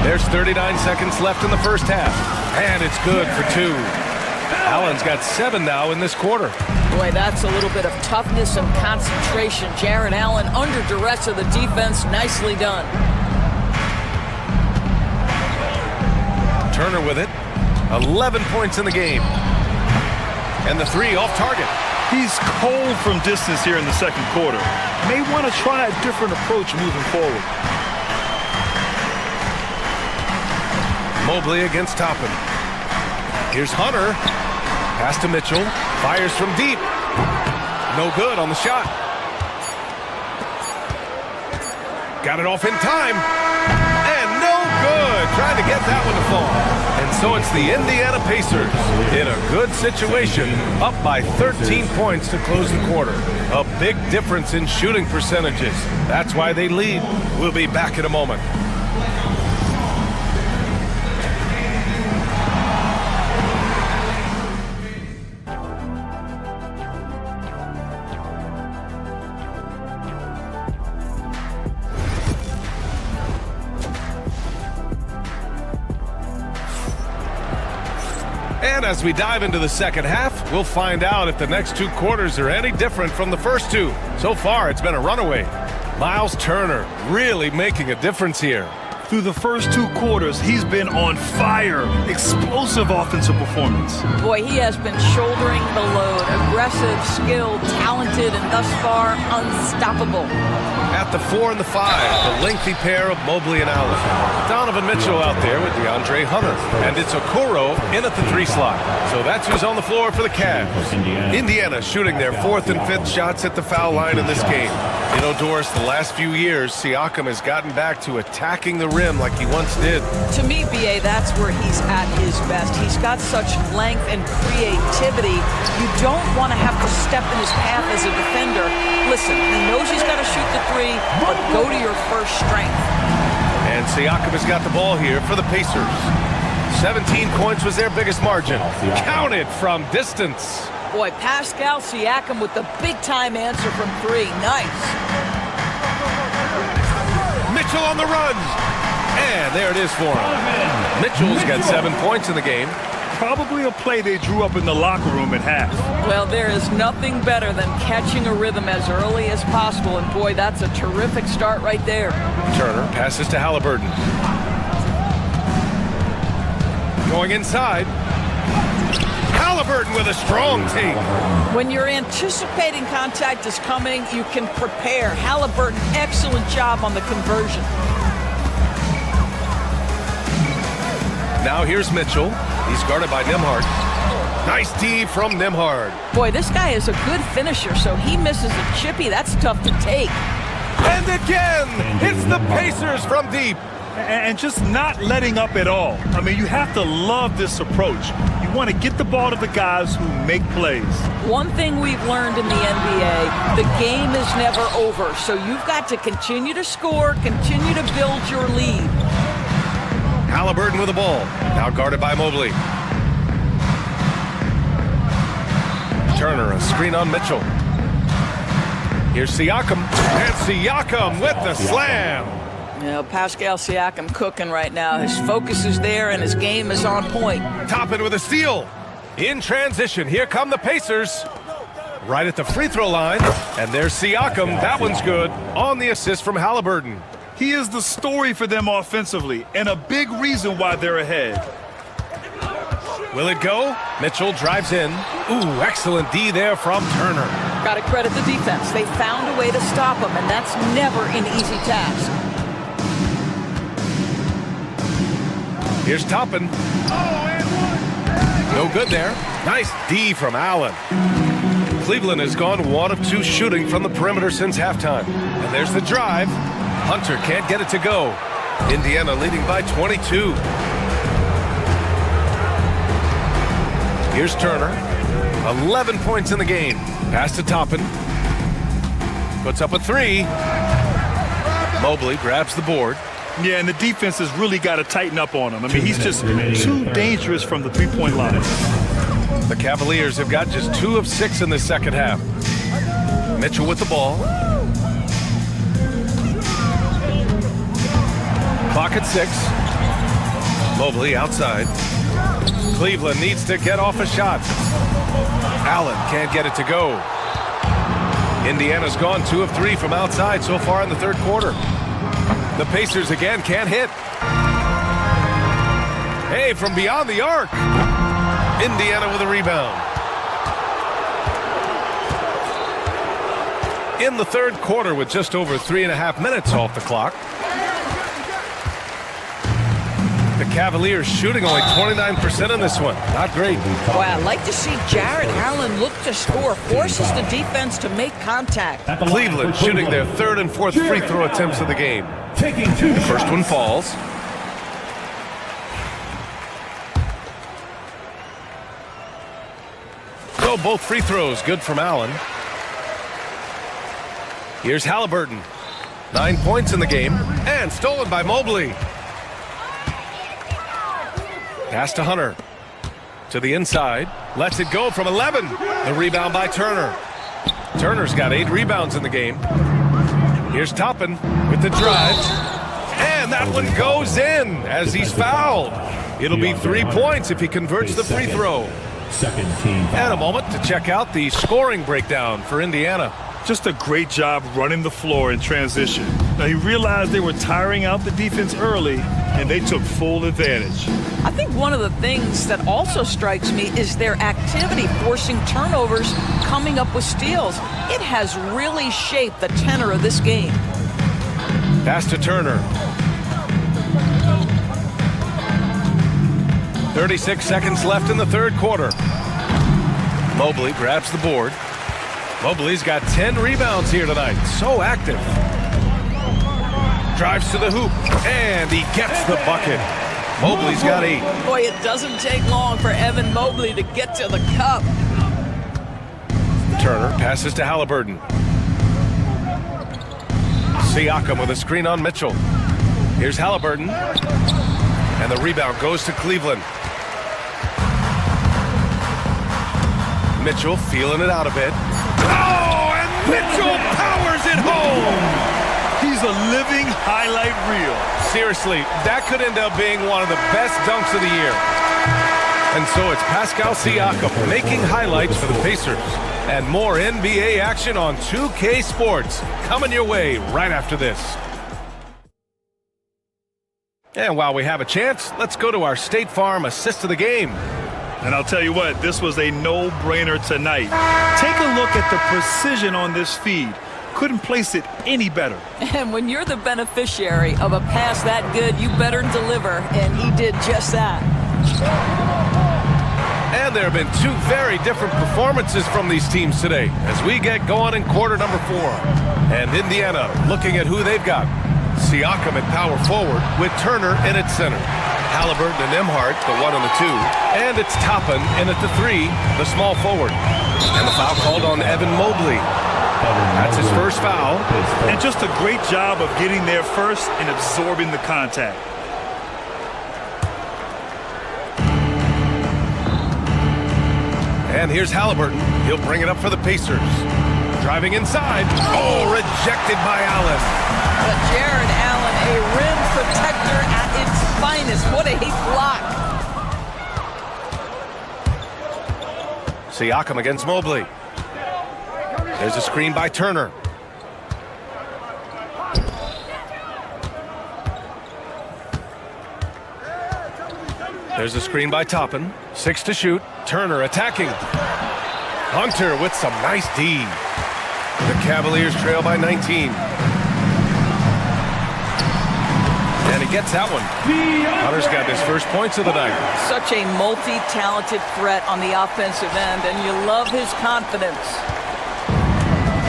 There's 39 seconds left in the first half. And it's good for 2. Allen's got 7 now in this quarter.
Boy, that's a little bit of toughness and concentration. Jared Allen under duress of the defense. Nicely done.
Turner with it. 11 points in the game. And the 3 off target.
He's cold from distance here in the second quarter. May want to try a different approach moving forward.
Mobley against Toppin. Here's Hunter. Pass to Mitchell. Fires from deep. No good on the shot. Got it off in time. And no good. Trying to get that one to fall. And so it's the Indiana Pacers in a good situation, up by 13 points to close the quarter. A big difference in shooting percentages. That's why they lead. We'll be back in a moment. And as we dive into the second half, we'll find out if the next 2 quarters are any different from the first 2. So far, it's been a runaway. Miles Turner really making a difference here.
Through the first 2 quarters, he's been on fire. Explosive offensive performance.
Boy, he has been shouldering the load. Aggressive, skilled, talented, and thus far, unstoppable.
At the 4 and the 5, the lengthy pair of Mobley and Allen. Donovan Mitchell out there with DeAndre Hunter. And it's Okoro in at the 3 slot. So that's who's on the floor for the Cavs. Indiana shooting their 4th and 5th shots at the foul line in this game. You know, Doris, the last few years, Siakam has gotten back to attacking the rim like he once did.
To me, B.A., that's where he's at his best. He's got such length and creativity. You don't want to have to step in his path as a defender. Listen, he knows he's got to shoot the 3, but go to your first strength.
And Siakam has got the ball here for the Pacers. 17 points was their biggest margin. Counted from distance.
Boy, Pascal Siakam with the big-time answer from 3. Nice.
Mitchell on the run. And there it is for him. Mitchell's got 7 points in the game.
Probably a play they drew up in the locker room at half.
Well, there is nothing better than catching a rhythm as early as possible, and boy, that's a terrific start right there.
Turner passes to Halliburton. Going inside. Halliburton with a strong take.
When you're anticipating contact is coming, you can prepare. Halliburton, excellent job on the conversion.
Now here's Mitchell. He's guarded by Nembhard. Nice D from Nembhard.
Boy, this guy is a good finisher, so he misses a chippy. That's tough to take.
And again, it's the Pacers from deep.
And just not letting up at all. I mean, you have to love this approach. You want to get the ball to the guys who make plays.
One thing we've learned in the NBA, the game is never over, so you've got to continue to score, continue to build your lead.
Halliburton with the ball, now guarded by Mobley. Turner, a screen on Mitchell. Here's Siakam, and Siakam with the slam.
You know, Pascal Siakam cooking right now. His focus is there and his game is on point.
Toppin with a steal. In transition, here come the Pacers. Right at the free throw line, and there's Siakam. That one's good on the assist from Halliburton.
He is the story for them offensively, and a big reason why they're ahead.
Will it go? Mitchell drives in. Ooh, excellent D there from Turner.
Got to credit the defense. They found a way to stop him, and that's never an easy task.
Here's Toppin. No good there. Nice D from Allen. Cleveland has gone 1 of 2 shooting from the perimeter since halftime. And there's the drive. Hunter can't get it to go. Indiana leading by 22. Here's Turner. 11 points in the game. Pass to Toppin. Puts up a 3. Mobley grabs the board.
Yeah, and the defense has really got to tighten up on him. I mean, he's just too dangerous from the three-point line.
The Cavaliers have got just 2 of 6 in the second half. Mitchell with the ball. Clock at 6. Mobley outside. Cleveland needs to get off a shot. Allen can't get it to go. Indiana's gone 2 of 3 from outside so far in the third quarter. The Pacers again can't hit. Hey, from beyond the arc. Indiana with a rebound. In the third quarter with just over 3.5 minutes off the clock. The Cavaliers shooting only 29% in this one. Not great.
Boy, I'd like to see Jarrett Allen look to score. Forces the defense to make contact.
Cleveland shooting their 3rd and 4th free throw attempts of the game. The first one falls. So both free throws good from Allen. Here's Halliburton. 9 points in the game and stolen by Mobley. Pass to Hunter. To the inside. Lets it go from 11. The rebound by Turner. Turner's got 8 rebounds in the game. Here's Toppin with the drive. And that one goes in as he's fouled. It'll be 3 points if he converts the free throw.
Second team.
And a moment to check out the scoring breakdown for Indiana.
Just a great job running the floor in transition. Now, he realized they were tiring out the defense early, and they took full advantage.
I think one of the things that also strikes me is their activity, forcing turnovers, coming up with steals. It has really shaped the tenor of this game.
Pass to Turner. 36 seconds left in the third quarter. Mobley grabs the board. Mobley's got 10 rebounds here tonight. So active. Drives to the hoop, and he gets the bucket. Mobley's got 8.
Boy, it doesn't take long for Evan Mobley to get to the cup.
Turner passes to Halliburton. Siakam with a screen on Mitchell. Here's Halliburton. And the rebound goes to Cleveland. Mitchell feeling it out a bit. Oh, and Mitchell powers it home!
He's a living highlight reel.
Seriously, that could end up being one of the best dunks of the year. And so it's Pascal Siakam making highlights for the Pacers. And more NBA action on 2K Sports coming your way right after this. And while we have a chance, let's go to our State Farm assist of the game.
And I'll tell you what, this was a no-brainer tonight. Take a look at the precision on this feed. Couldn't place it any better.
And when you're the beneficiary of a pass that good, you better deliver, and he did just that.
And there have been 2 very different performances from these teams today as we get going in quarter number 4. And Indiana looking at who they've got. Siakam at power forward with Turner in at center. Halliburton and Nembhard, the 1 and the 2. And it's Toppin in at the 3, the small forward. And the foul called on Evan Mobley. That's his first foul.
And just a great job of getting there first and absorbing the contact.
And here's Halliburton. He'll bring it up for the Pacers. Driving inside. Oh, rejected by Allen.
But Jared Allen, a rim protector at its finest. What a block.
Siakam against Mobley. There's a screen by Turner. There's a screen by Toppin. 6 to shoot. Turner attacking. Hunter with some nice D. The Cavaliers trail by 19. And he gets that one. Hunter's got his first points of the night.
Such a multi-talented threat on the offensive end, and you love his confidence.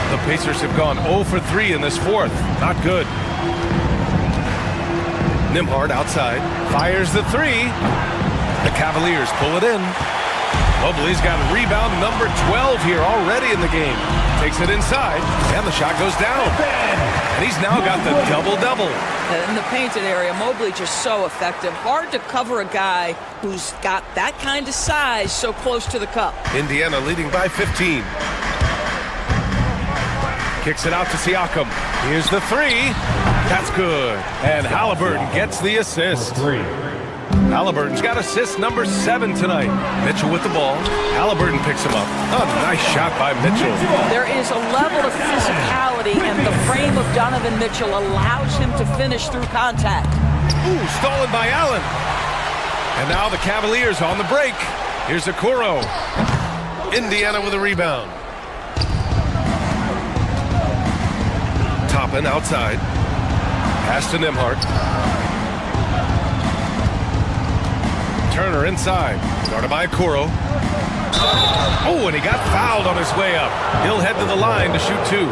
The Pacers have gone 0 for 3 in this fourth. Not good. Nembhard outside. Fires the 3. The Cavaliers pull it in. Mobley's got rebound number 12 here already in the game. Takes it inside, and the shot goes down. And he's now got the double-double.
In the painted area, Mobley just so effective. Hard to cover a guy who's got that kind of size so close to the cup.
Indiana leading by 15. Kicks it out to Siakam. Here's the 3. That's good. And Halliburton gets the assist. Halliburton's got assist number 7 tonight. Mitchell with the ball. Halliburton picks him up. A nice shot by Mitchell.
There is a level of physicality, and the frame of Donovan Mitchell allows him to finish through contact.
Ooh, stolen by Allen. And now the Cavaliers on the break. Here's Okoro. Indiana with a rebound. Toppin outside. Pass to Nembhard. Turner inside. Guarded by Okoro. Oh, and he got fouled on his way up. He'll head to the line to shoot 2.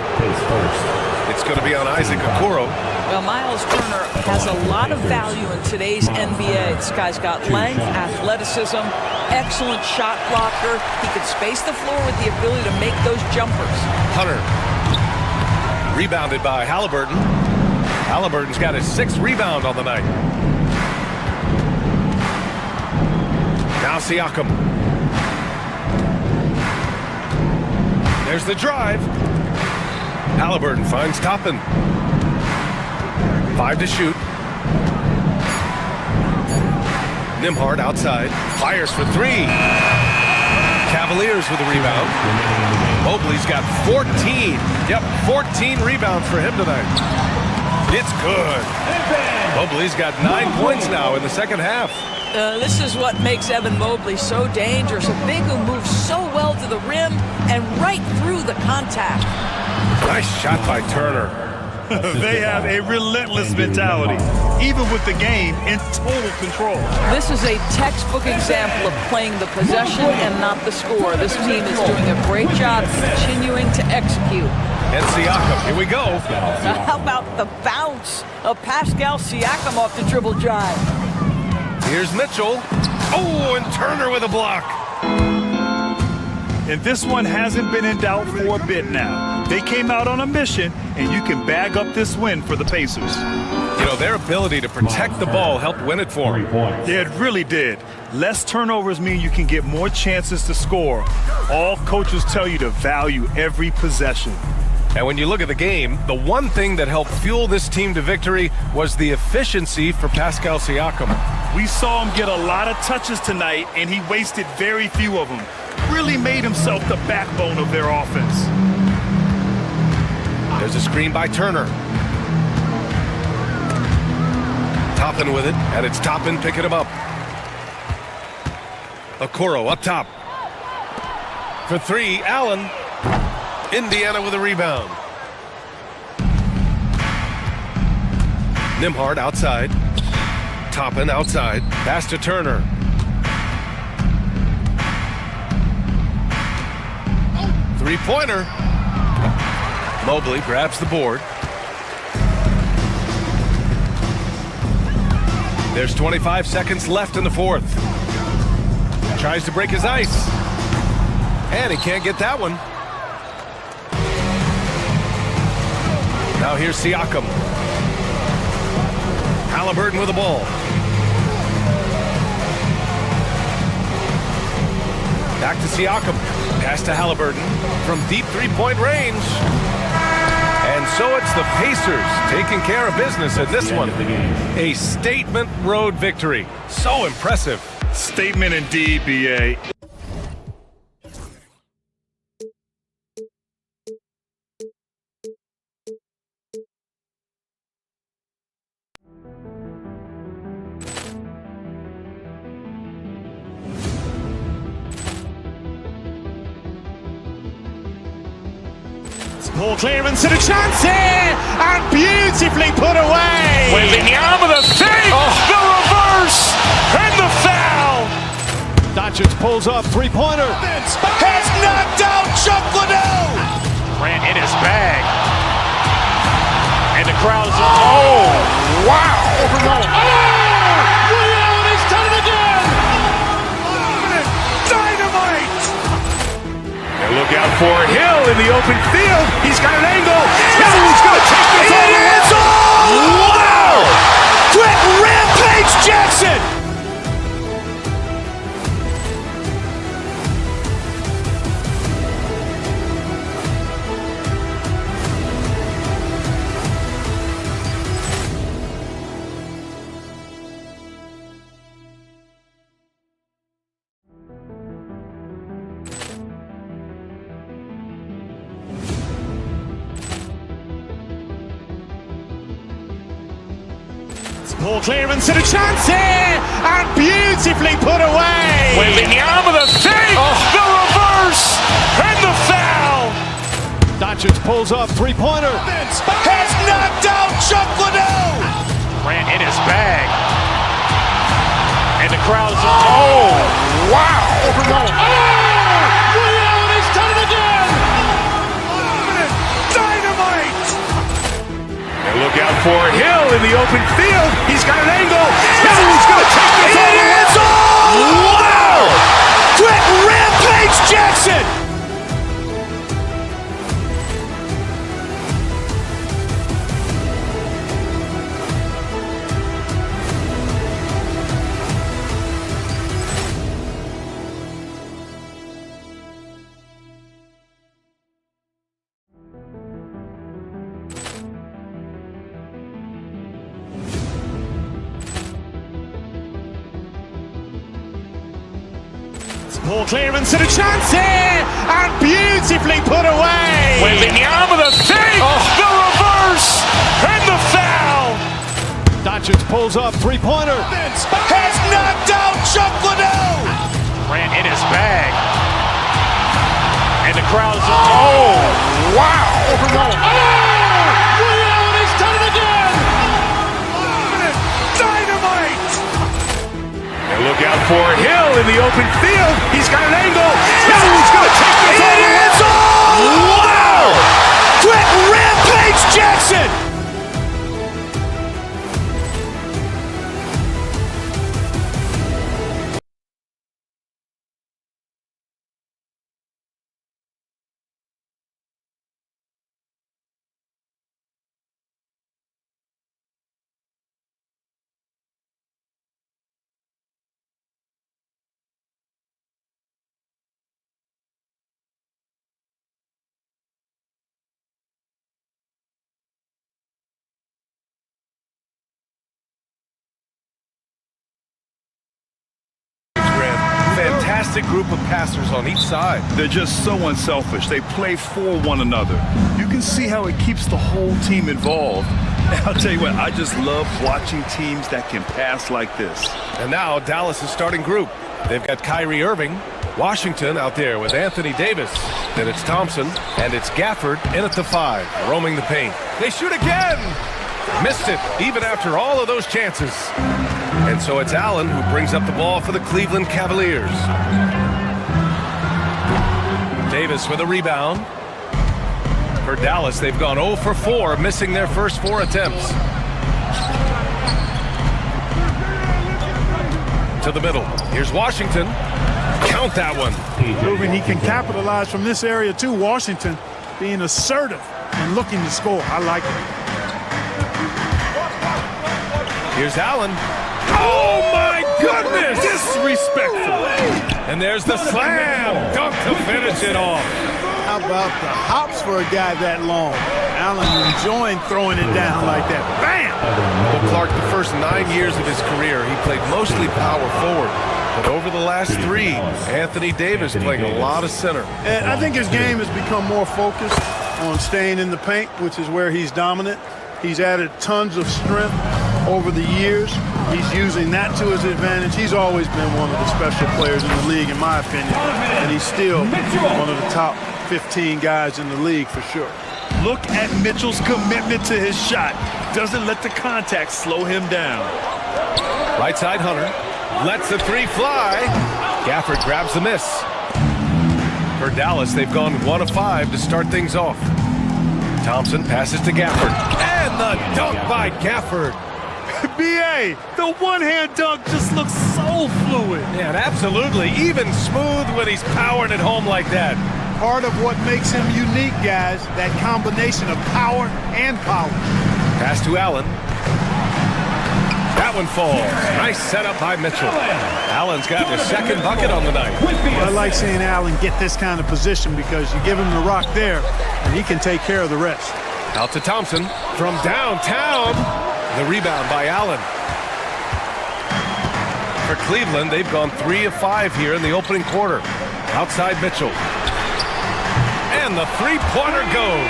It's going to be on Isaac Okoro.
Well, Miles Turner has a lot of value in today's NBA. This guy's got length, athleticism, excellent shot blocker. He can space the floor with the ability to make those jumpers.
Hunter. Rebounded by Halliburton. Halliburton's got his 6th rebound on the night. Now Siakam. There's the drive. Halliburton finds Toppin. 5 to shoot. Nembhard outside. Fires for 3. Cavaliers with a rebound. Mobley's got 14. Yep, 14 rebounds for him tonight. It's good. Mobley's got 9 points now in the second half.
This is what makes Evan Mobley so dangerous. A big who moves so well to the rim and right through the contact.
Nice shot by Turner.
They have a relentless mentality, even with the game in total control.
This is a textbook example of playing the possession and not the score. This team is doing a great job continuing to execute.
And Siakam, here we go.
How about the bounce of Pascal Siakam off the dribble drive?
Here's Mitchell. Oh, and Turner with a block.
And this one hasn't been in doubt for a bit now. They came out on a mission, and you can bag up this win for the Pacers.
You know, their ability to protect the ball helped win it for them.
Yeah, it really did. Less turnovers mean you can get more chances to score. All coaches tell you to value every possession.
And when you look at the game, the one thing that helped fuel this team to victory was the efficiency for Pascal Siakam.
We saw him get a lot of touches tonight, and he wasted very few of them. Really made himself the backbone of their offense.
There's a screen by Turner. Toppin with it, and it's Toppin picking him up. Okoro up top. For three, Allen. Indiana with a rebound. Nembhard outside. Toppin outside. Pass to Turner. Three-pointer. Mobley grabs the board. There's 25 seconds left in the fourth. Tries to break his ice. And he can't get that one. Now here's Siakam. Halliburton with the ball. Back to Siakam. Pass to Halliburton from deep three-point range. And so it's the Pacers taking care of business in this one. A statement road victory. So impressive.
Statement indeed, B.A.
Ball clearance and a chance here, and beautifully put away.
Wembanyama the fake, the reverse, and the foul.
Doncic pulls up, three-pointer.
Has knocked out Chuck Liddell. Ran in his bag. And the crowd is, oh, wow. Ray Allen has done it again. Dynamite. And look out for Hill in the open field. He's got an angle. Hill's going to take this all the way. Wow. Quick rampage Jackson.
Ball clearance and a chance here, and beautifully put away.
Wembanyama the fake, the reverse, and the foul.
Doncic pulls up, three-pointer.
Has knocked out Chuck Liddell. Ran in his bag. And the crowd is, oh, wow. Ray Allen has done it again. Dynamite. And look out for Hill in the open field. He's got an angle. Hill's going to take this all the way. Wow. Quick rampage Jackson.
Poor clearance and a chance here, and beautifully put away.
Waving the arm of the fake, the reverse, and the foul.
Doncic pulls up, three-pointer.
Has knocked out Chuck Liddell. Ran in his bag. And the crowd's oh, wow.
He's done it again.
Dynamite. And look out for Hill in the open field. He's got an angle. He's going to take this all the way. Wow. Quick rampage Jackson.
Fantastic group of passers on each side.
They're just so unselfish. They play for one another. You can see how it keeps the whole team involved. And I'll tell you what, I just love watching teams that can pass like this.
And now Dallas' starting group. They've got Kyrie Irving, Washington out there with Anthony Davis. Then it's Thompson, and it's Gafford in at the 5, roaming the paint. They shoot again! Missed it, even after all of those chances. And so it's Allen who brings up the ball for the Cleveland Cavaliers. Davis with a rebound. For Dallas, they've gone 0 for 4, missing their first 4 attempts. To the middle. Here's Washington. Count that one.
Proving he can capitalize from this area too. Washington being assertive and looking to score. I like it.
Here's Allen. Oh my goodness!
Disrespectful.
And there's the slam dunk to finish it off.
How about the hops for a guy that long? Allen enjoying throwing it down like that. Bam!
Well, Clark, the first 9 years of his career, he played mostly power forward. But over the last 3, Anthony Davis playing a lot of center.
And I think his game has become more focused on staying in the paint, which is where he's dominant. He's added tons of strength over the years. He's using that to his advantage. He's always been one of the special players in the league, in my opinion. And he's still one of the top 15 guys in the league for sure.
Look at Mitchell's commitment to his shot. Doesn't let the contact slow him down.
Right side Hunter. Lets the 3 fly. Gafford grabs the miss. For Dallas, they've gone 1 of 5 to start things off. Thompson passes to Gafford. And the dunk by Gafford.
B.A., the one-hand dunk just looks so fluid.
Yeah, and absolutely. Even smooth when he's powering it home like that.
Part of what makes him unique, guys, that combination of power and polish.
Pass to Allen. That one falls. Nice setup by Mitchell. Allen's got his second bucket on the night.
I like seeing Allen get this kind of position because you give him the rock there, and he can take care of the rest.
Out to Thompson from downtown. The rebound by Allen. For Cleveland, they've gone 3 of 5 here in the opening quarter. Outside Mitchell. And the three-pointer goes.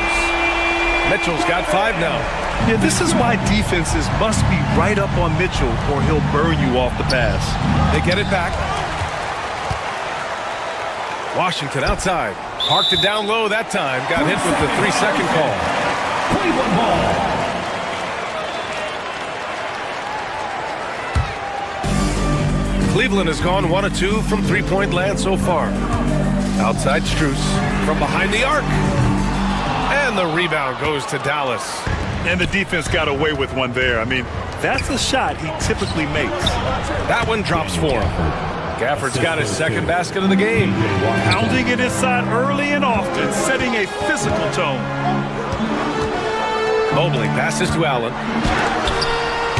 Mitchell's got 5 now.
Yeah, this is why defenses must be right up on Mitchell or he'll burn you off the pass.
They get it back. Washington outside. Parked it down low that time. Got hit with the 3-second call.
Cleveland ball.
Cleveland has gone 1 of 2 from three-point land so far. Outside Strus from behind the arc. And the rebound goes to Dallas.
And the defense got away with one there. I mean, that's a shot he typically makes.
That one drops for him. Gafford's got his second basket of the game.
Pounding it inside early and often, setting a physical tone.
Mobley passes to Allen.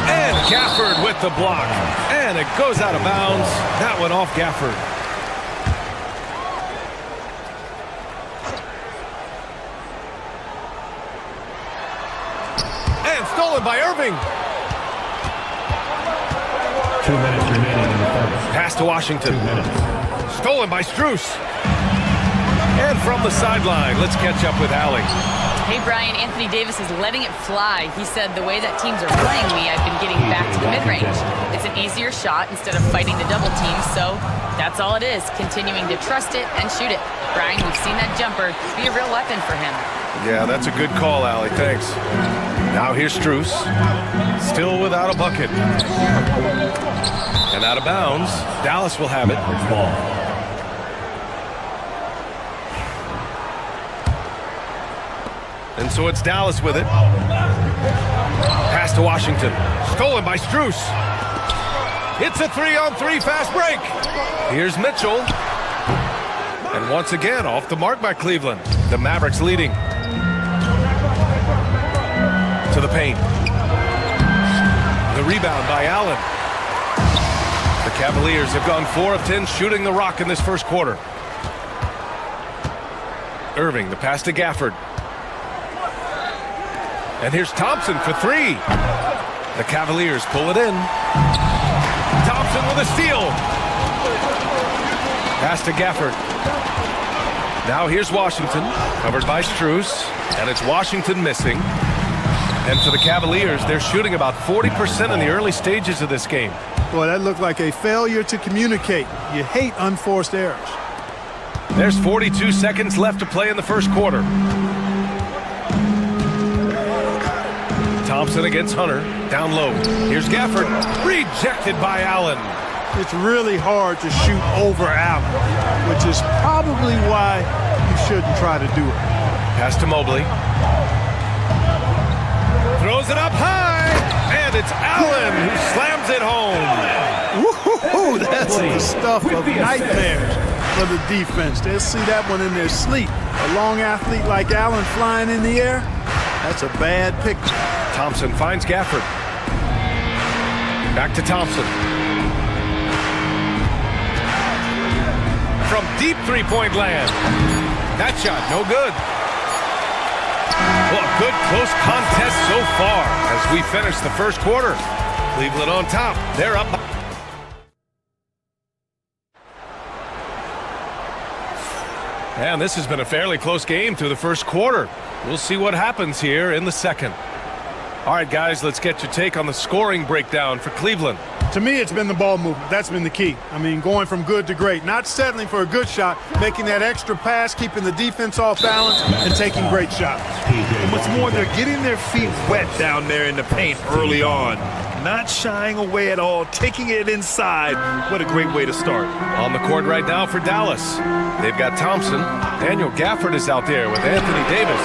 And Gafford with the block. And it goes out of bounds. That one off Gafford. And stolen by Irving.
2 minutes remaining in the first.
Pass to Washington. Stolen by Strus. And from the sideline, let's catch up with Allie.
Hey, Brian, Anthony Davis is letting it fly. He said, the way that teams are playing me, I've been getting back to the mid-range. It's an easier shot instead of fighting the double team, so that's all it is, continuing to trust it and shoot it. Brian, we've seen that jumper be a real weapon for him.
Yeah, that's a good call, Allie. Thanks. Now here's Strus. Still without a bucket. And out of bounds. Dallas will have it. And so it's Dallas with it. Pass to Washington. Stolen by Strus. It's a 3-on-3 fast break. Here's Mitchell. And once again, off the mark by Cleveland. The Mavericks leading. To the paint. The rebound by Allen. The Cavaliers have gone 4 of 10 shooting the rock in this first quarter. Irving, the pass to Gafford. And here's Thompson for 3. The Cavaliers pull it in. Thompson with a steal. Pass to Gafford. Now here's Washington, covered by Strus, and it's Washington missing. And for the Cavaliers, they're shooting about 40% in the early stages of this game.
Boy, that looked like a failure to communicate. You hate unforced errors.
There's 42 seconds left to play in the first quarter. Thompson against Hunter, down low. Here's Gafford, rejected by Allen.
It's really hard to shoot over Allen, which is probably why you shouldn't try to do it.
Pass to Mobley. Throws it up high, and it's Allen who slams it home.
Woo-hoo-hoo, that's the stuff of nightmares for the defense. They'll see that one in their sleep. A long athlete like Allen flying in the air, that's a bad picture.
Thompson finds Gafford. Back to Thompson. From deep three-point land. That shot, no good. Well, a good close contest so far as we finish the first quarter. Cleveland on top. They're up. And this has been a fairly close game through the first quarter. We'll see what happens here in the second. All right, guys, let's get your take on the scoring breakdown for Cleveland.
To me, it's been the ball movement. That's been the key. I mean, going from good to great. Not settling for a good shot, making that extra pass, keeping the defense off balance, and taking great shots.
And what's more, they're getting their feet wet down there in the paint early on. Not shying away at all, taking it inside. What a great way to start.
On the court right now for Dallas. They've got Thompson. Daniel Gafford is out there with Anthony Davis.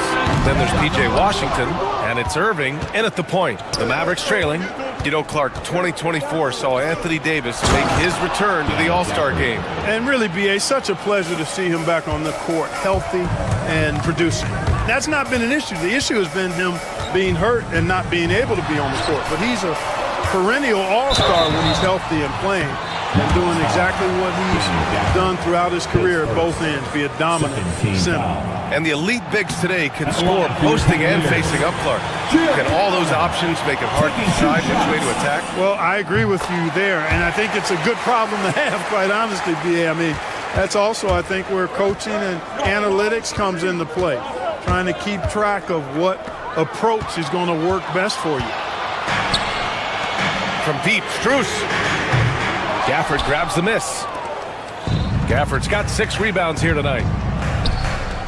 Then there's P.J. Washington, and it's Irving in at the point. The Mavericks trailing. You know, Clark, 2024 saw Anthony Davis make his return to the All-Star game.
And really, B.A., such a pleasure to see him back on the court, healthy and producing. That's not been an issue. The issue has been him being hurt and not being able to be on the court. But he's a perennial all-star when he's healthy and playing and doing exactly what he's done throughout his career at both ends, be a dominant center.
And the elite bigs today can score posting and facing up, Clark. Can all those options make it hard to decide which way to attack?
Well, I agree with you there, and I think it's a good problem to have, quite honestly, B.A. I mean, that's also, I think, where coaching and analytics comes into play, trying to keep track of what approach is going to work best for you.
From deep, Strus. Gafford grabs the miss. Gafford's got 6 rebounds here tonight.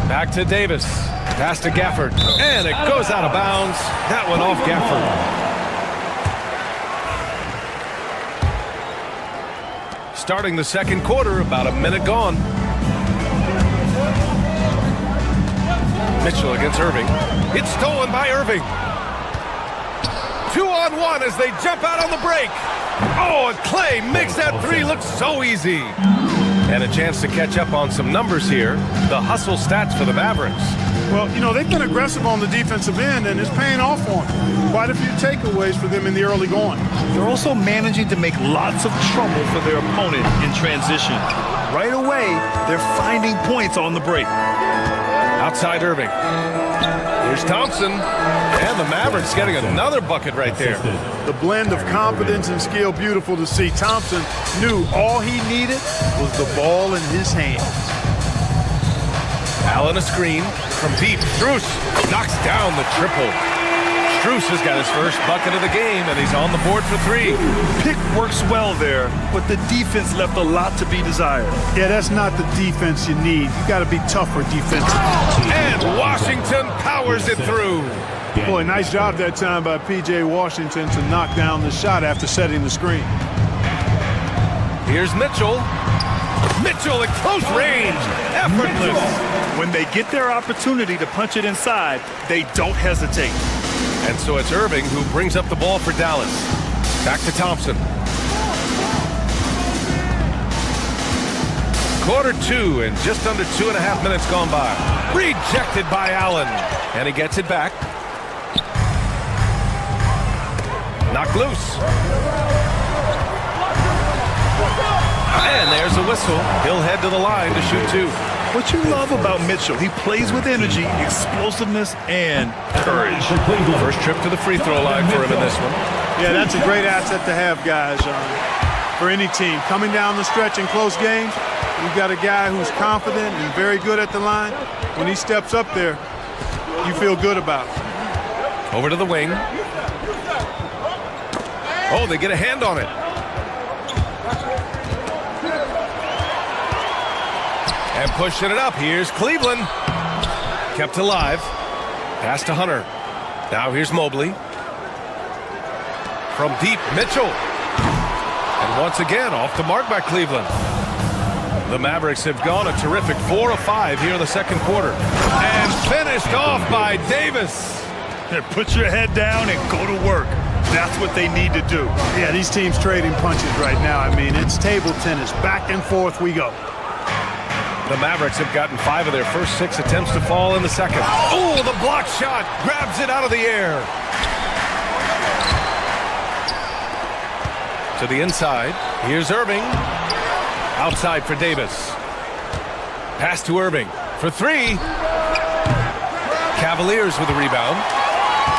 Back to Davis. Pass to Gafford. And it goes out of bounds. That one off Gafford. Starting the second quarter, about a minute gone. Mitchell against Irving. It's stolen by Irving. 2-on-1 as they jump out on the break. Oh, and Clay makes that 3 look so easy. And a chance to catch up on some numbers here. The hustle stats for the Mavericks.
Well, you know, they've been aggressive on the defensive end, and it's paying off for them. Quite a few takeaways for them in the early going.
They're also managing to make lots of trouble for their opponent in transition. Right away, they're finding points on the break.
Outside Irving. Here's Thompson. And the Mavericks getting another bucket right there.
The blend of confidence and skill, beautiful to see. Thompson knew all he needed was the ball in his hands.
Allen a screen from deep. Strus knocks down the triple. Strus has got his first bucket of the game, and he's on the board for 3.
Pick works well there, but the defense left a lot to be desired.
Yeah, that's not the defense you need. You got to be tougher defensively.
And Washington powers it through.
Boy, nice job that time by P.J. Washington to knock down the shot after setting the screen.
Here's Mitchell. Mitchell at close range. Effortless.
When they get their opportunity to punch it inside, they don't hesitate.
And so it's Irving who brings up the ball for Dallas. Back to Thompson. Quarter 2 and just under 2.5 minutes gone by. Rejected by Allen. And he gets it back. Knocked loose. And there's a whistle. He'll head to the line to shoot 2.
What you love about Mitchell, he plays with energy, explosiveness, and courage.
First trip to the free throw line for him in this one.
Yeah, that's a great asset to have, guys, for any team. Coming down the stretch in close games, you've got a guy who's confident and very good at the line. When he steps up there, you feel good about it.
Over to the wing. Oh, they get a hand on it. And pushing it up. Here's Cleveland. Kept alive. Pass to Hunter. Now here's Mobley. From deep, Mitchell. And once again, off the mark by Cleveland. The Mavericks have gone a terrific 4 of 5 here in the second quarter. And finished off by Davis.
Put your head down and go to work. That's what they need to do.
Yeah, these teams trading punches right now. I mean, it's table tennis. Back and forth we go.
The Mavericks have gotten 5 of their first 6 attempts to fall in the second. Oh, the block shot grabs it out of the air. To the inside. Here's Irving. Outside for Davis. Pass to Irving for 3. Cavaliers with a rebound.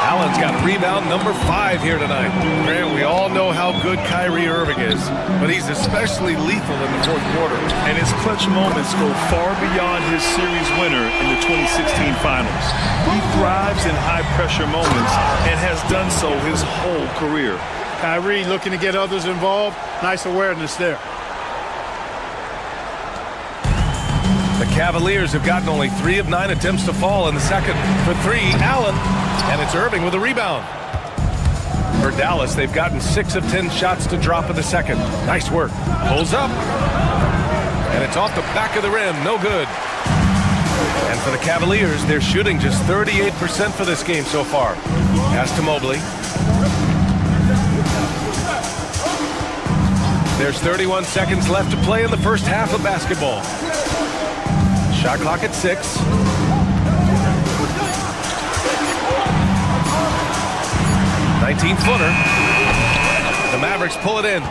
Allen's got rebound number 5 here tonight. Grant, we all know how good Kyrie Irving is, but he's especially lethal in the fourth quarter.
And his clutch moments go far beyond his series winner in the 2016 finals. He thrives in high-pressure moments and has done so his whole career.
Kyrie looking to get others involved. Nice awareness there.
The Cavaliers have gotten only 3 of 9 attempts to fall in the second. For 3, Allen. And it's Irving with a rebound. For Dallas, they've gotten 6 of 10 shots to drop in the second. Nice work. Pulls up. And it's off the back of the rim. No good. And for the Cavaliers, they're shooting just 38% for this game so far. Pass to Mobley. There's 31 seconds left to play in the first half of basketball. Shot clock at 6. 19-footer. The Mavericks pull it in.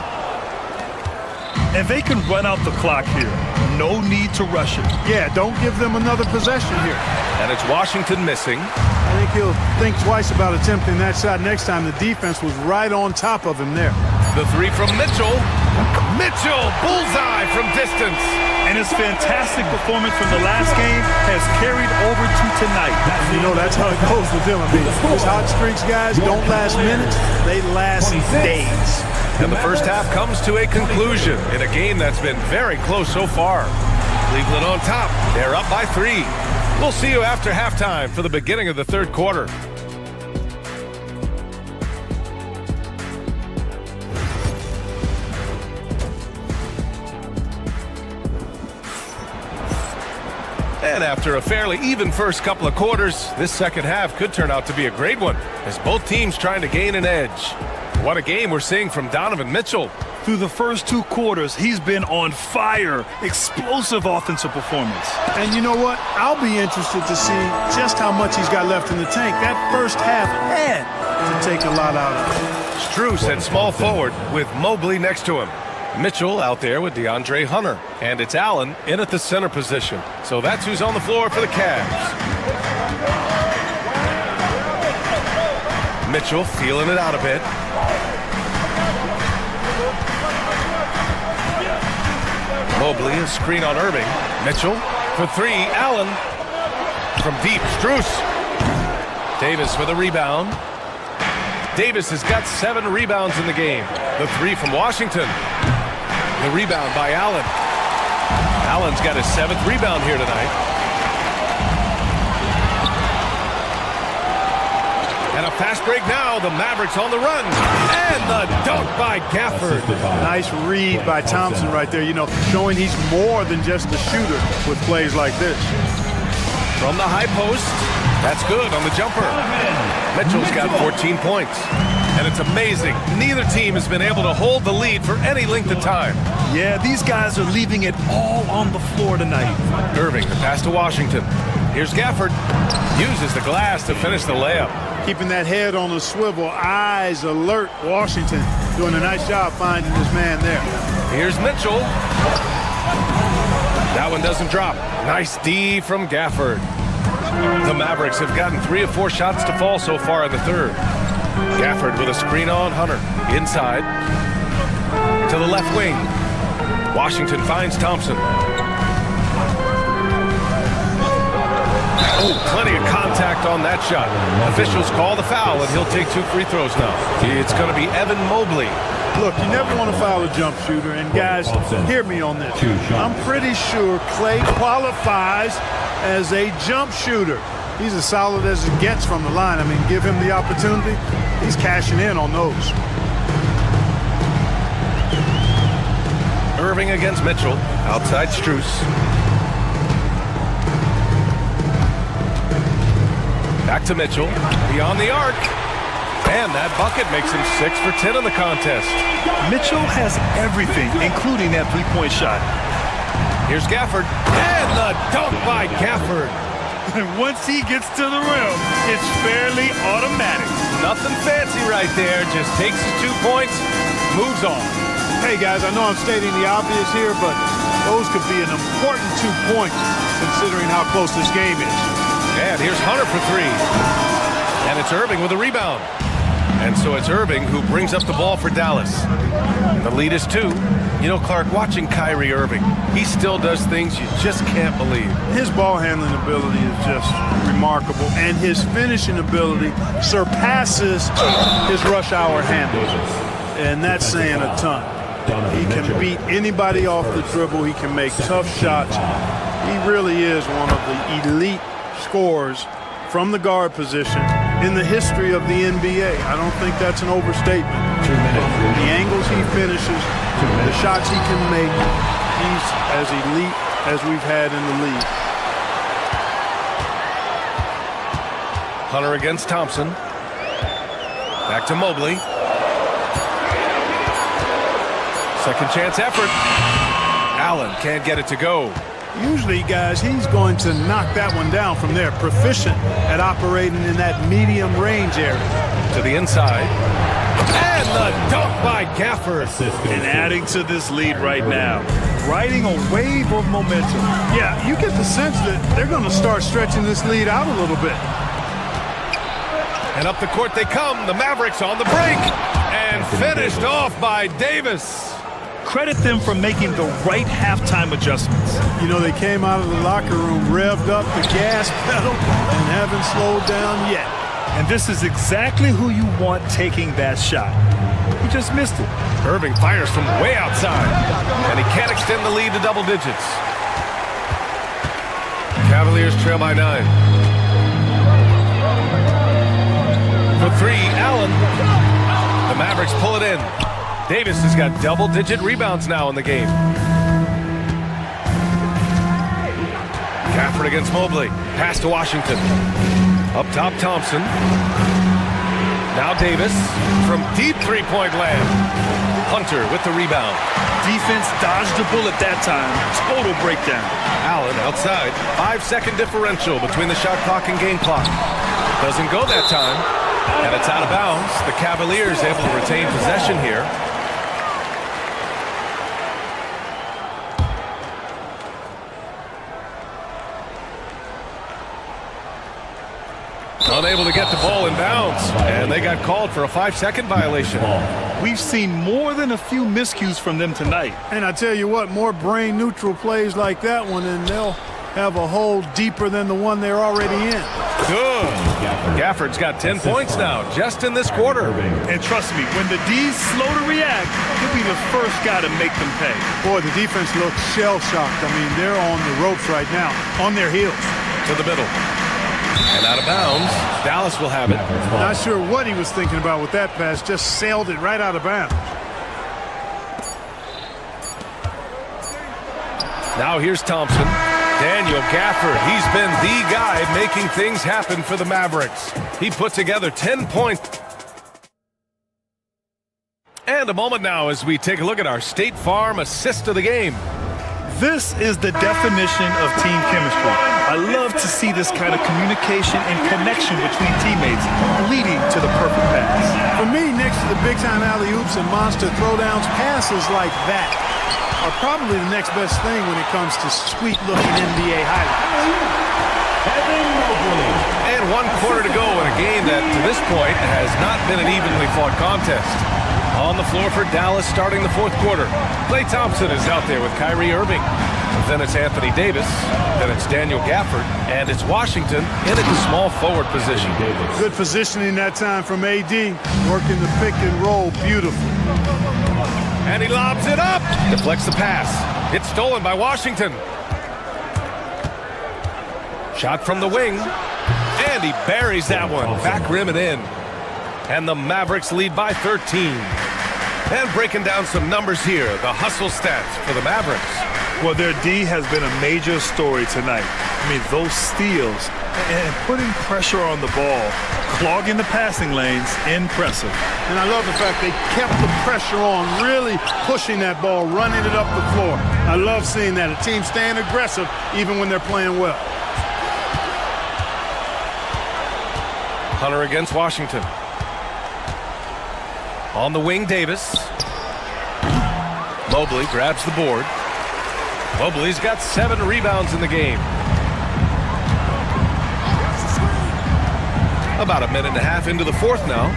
And they can run out the clock here. No need to rush it.
Yeah, don't give them another possession here.
And it's Washington missing.
I think he'll think twice about attempting that shot next time. The defense was right on top of him there.
The 3 from Mitchell. Mitchell, bullseye from distance.
And his fantastic performance from the last game has carried over to tonight.
You know, that's how it goes with them. I mean, these hot streaks, guys, don't last minutes. They last days.
And the first half comes to a conclusion in a game that's been very close so far. Cleveland on top. They're up by 3. We'll see you after halftime for the beginning of the third quarter. And after a fairly even first couple of quarters, this second half could turn out to be a great one, as both teams trying to gain an edge. What a game we're seeing from Donovan Mitchell.
Through the first 2 quarters, he's been on fire. Explosive offensive performance.
And you know what? I'll be interested to see just how much he's got left in the tank. That first half had to take a lot out of it.
Strus at small forward with Mobley next to him. Mitchell out there with DeAndre Hunter. And it's Allen in at the center position. So that's who's on the floor for the Cavs. Mitchell feeling it out a bit. Mobley, a screen on Irving. Mitchell for three. Allen from deep. Strus. Davis with a rebound. Davis has got 7 rebounds in the game. The three from Washington. The rebound by Allen. Allen's got his 7th rebound here tonight. And a fast break now. The Mavericks on the run. And the dunk by Gafford.
Nice read by Thompson right there. You know, showing he's more than just a shooter with plays like this.
From the high post. That's good on the jumper. Mitchell's got 14 points. And it's amazing. Neither team has been able to hold the lead for any length of time.
Yeah, these guys are leaving it all on the floor tonight.
Irving, the pass to Washington. Here's Gafford. Uses the glass to finish the layup.
Keeping that head on a swivel, eyes alert. Washington doing a nice job finding his man there.
Here's Mitchell. That one doesn't drop. Nice D from Gafford. The Mavericks have gotten 3 of 4 shots to fall so far in the third. Gafford with a screen on Hunter. Inside. To the left wing. Washington finds Thompson. Oh, plenty of contact on that shot. Officials call the foul, and he'll take 2 free throws now. It's going to be Evan Mobley.
Look, you never want to foul a jump shooter, and guys, hear me on this. I'm pretty sure Clay qualifies as a jump shooter. He's as solid as it gets from the line. I mean, give him the opportunity. He's cashing in on those.
Irving against Mitchell. Outside Strus. Back to Mitchell. Beyond the arc. And that bucket makes him 6 for 10 in the contest.
Mitchell has everything, including that three-point shot.
Here's Gafford. And the dunk by Gafford.
And once he gets to the rim, it's fairly automatic.
Nothing fancy right there. Just takes his 2 points, moves on.
Hey, guys, I know I'm stating the obvious here, but those could be an important 2 points considering how close this game is.
And here's Hunter for 3. And it's Irving with a rebound. And so it's Irving who brings up the ball for Dallas. The lead is 2. You know, Clark, watching Kyrie Irving, he still does things you just can't believe.
His ball handling ability is just remarkable, and his finishing ability surpasses his rush hour handle. And that's saying a ton. He can beat anybody off the dribble. He can make tough shots. He really is one of the elite scorers from the guard position in the history of the NBA. I don't think that's an overstatement.
2 minutes.
The angles he finishes, the shots he can make, he's as elite as we've had in the league.
Hunter against Thompson. Back to Mobley. Second chance effort. Allen can't get it to go.
Usually, guys, he's going to knock that one down from there. Proficient at operating in that medium range area.
To the inside. And the dunk by Gafford.
And adding to this lead right now. Riding a wave of momentum.
Yeah, you get the sense that they're going to start stretching this lead out a little bit.
And up the court they come. The Mavericks on the break. And finished off by Davis.
Credit them for making the right halftime adjustments.
You know, they came out of the locker room, revved up the gas pedal, and haven't slowed down yet.
And this is exactly who you want taking that shot. He just missed it.
Irving fires from way outside. And he can't extend the lead to double digits. Cavaliers trail by 9. For 3, Allen. The Mavericks pull it in. Davis has got double-digit rebounds now in the game. Gafford against Mobley. Pass to Washington. Up top, Thompson. Now Davis from deep three-point land. Hunter with the rebound.
Defense dodged a bullet that time. Total breakdown.
Allen outside. 5-second differential between the shot clock and game clock. Doesn't go that time. And it's out of bounds. The Cavaliers able to retain possession here. unable to get the ball in bounds, and they got called for a 5-second violation.
We've seen more than a few miscues from them tonight.
And I tell you what, more brain-neutral plays like that one, and they'll have a hole deeper than the one they're already in.
Good. Gafford's got 10 points now, just in this quarter.
And trust me, when the D's slow to react, he'll be the first guy to make them pay.
Boy, the defense looks shell-shocked. I mean, they're on the ropes right now, on their heels.
To the middle. And out of bounds, Dallas will have it.
Not sure what he was thinking about with that pass, just sailed it right out of bounds.
Now here's Thompson. Daniel Gafford, he's been the guy making things happen for the Mavericks. He put together 10 points. And a moment now as we take a look at our State Farm assist of the game.
This is the definition of team chemistry. I love to see this kind of communication and connection between teammates leading to the perfect pass.
For me, next to the big-time alley-oops and monster throwdowns, passes like that are probably the next best thing when it comes to sweet-looking NBA highlights.
And 1 quarter to go in a game that, to this point, has not been an evenly fought contest. On the floor for Dallas starting the 4th quarter. Klay Thompson is out there with Kyrie Irving. Then it's Anthony Davis. Then it's Daniel Gafford. And it's Washington in at the small forward position.
Good positioning that time from AD. Working the pick and roll beautifully.
And he lobs it up. Deflects the pass. It's stolen by Washington. Shot from the wing. And he buries that one. Back rim and in. And the Mavericks lead by 13. And breaking down some numbers here, the hustle stats for the Mavericks.
Well, their D has been a major story tonight. I mean, those steals and putting pressure on the ball, clogging the passing lanes, impressive.
And I love the fact they kept the pressure on, really pushing that ball, running it up the floor. I love seeing that, a team staying aggressive even when they're playing well.
Hunter against Washington. On the wing, Davis. Mobley grabs the board. Mobley's got 7 rebounds in the game. About a minute and a half into the 4th now.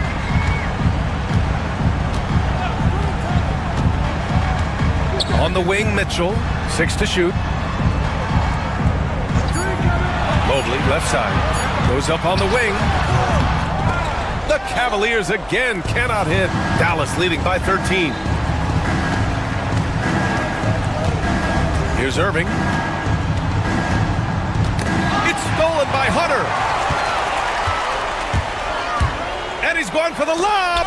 On the wing, Mitchell. 6 to shoot. Mobley, left side. Goes up on the wing. The Cavaliers again cannot hit. Dallas leading by 13. Here's Irving. It's stolen by Hunter. And he's going for the lob.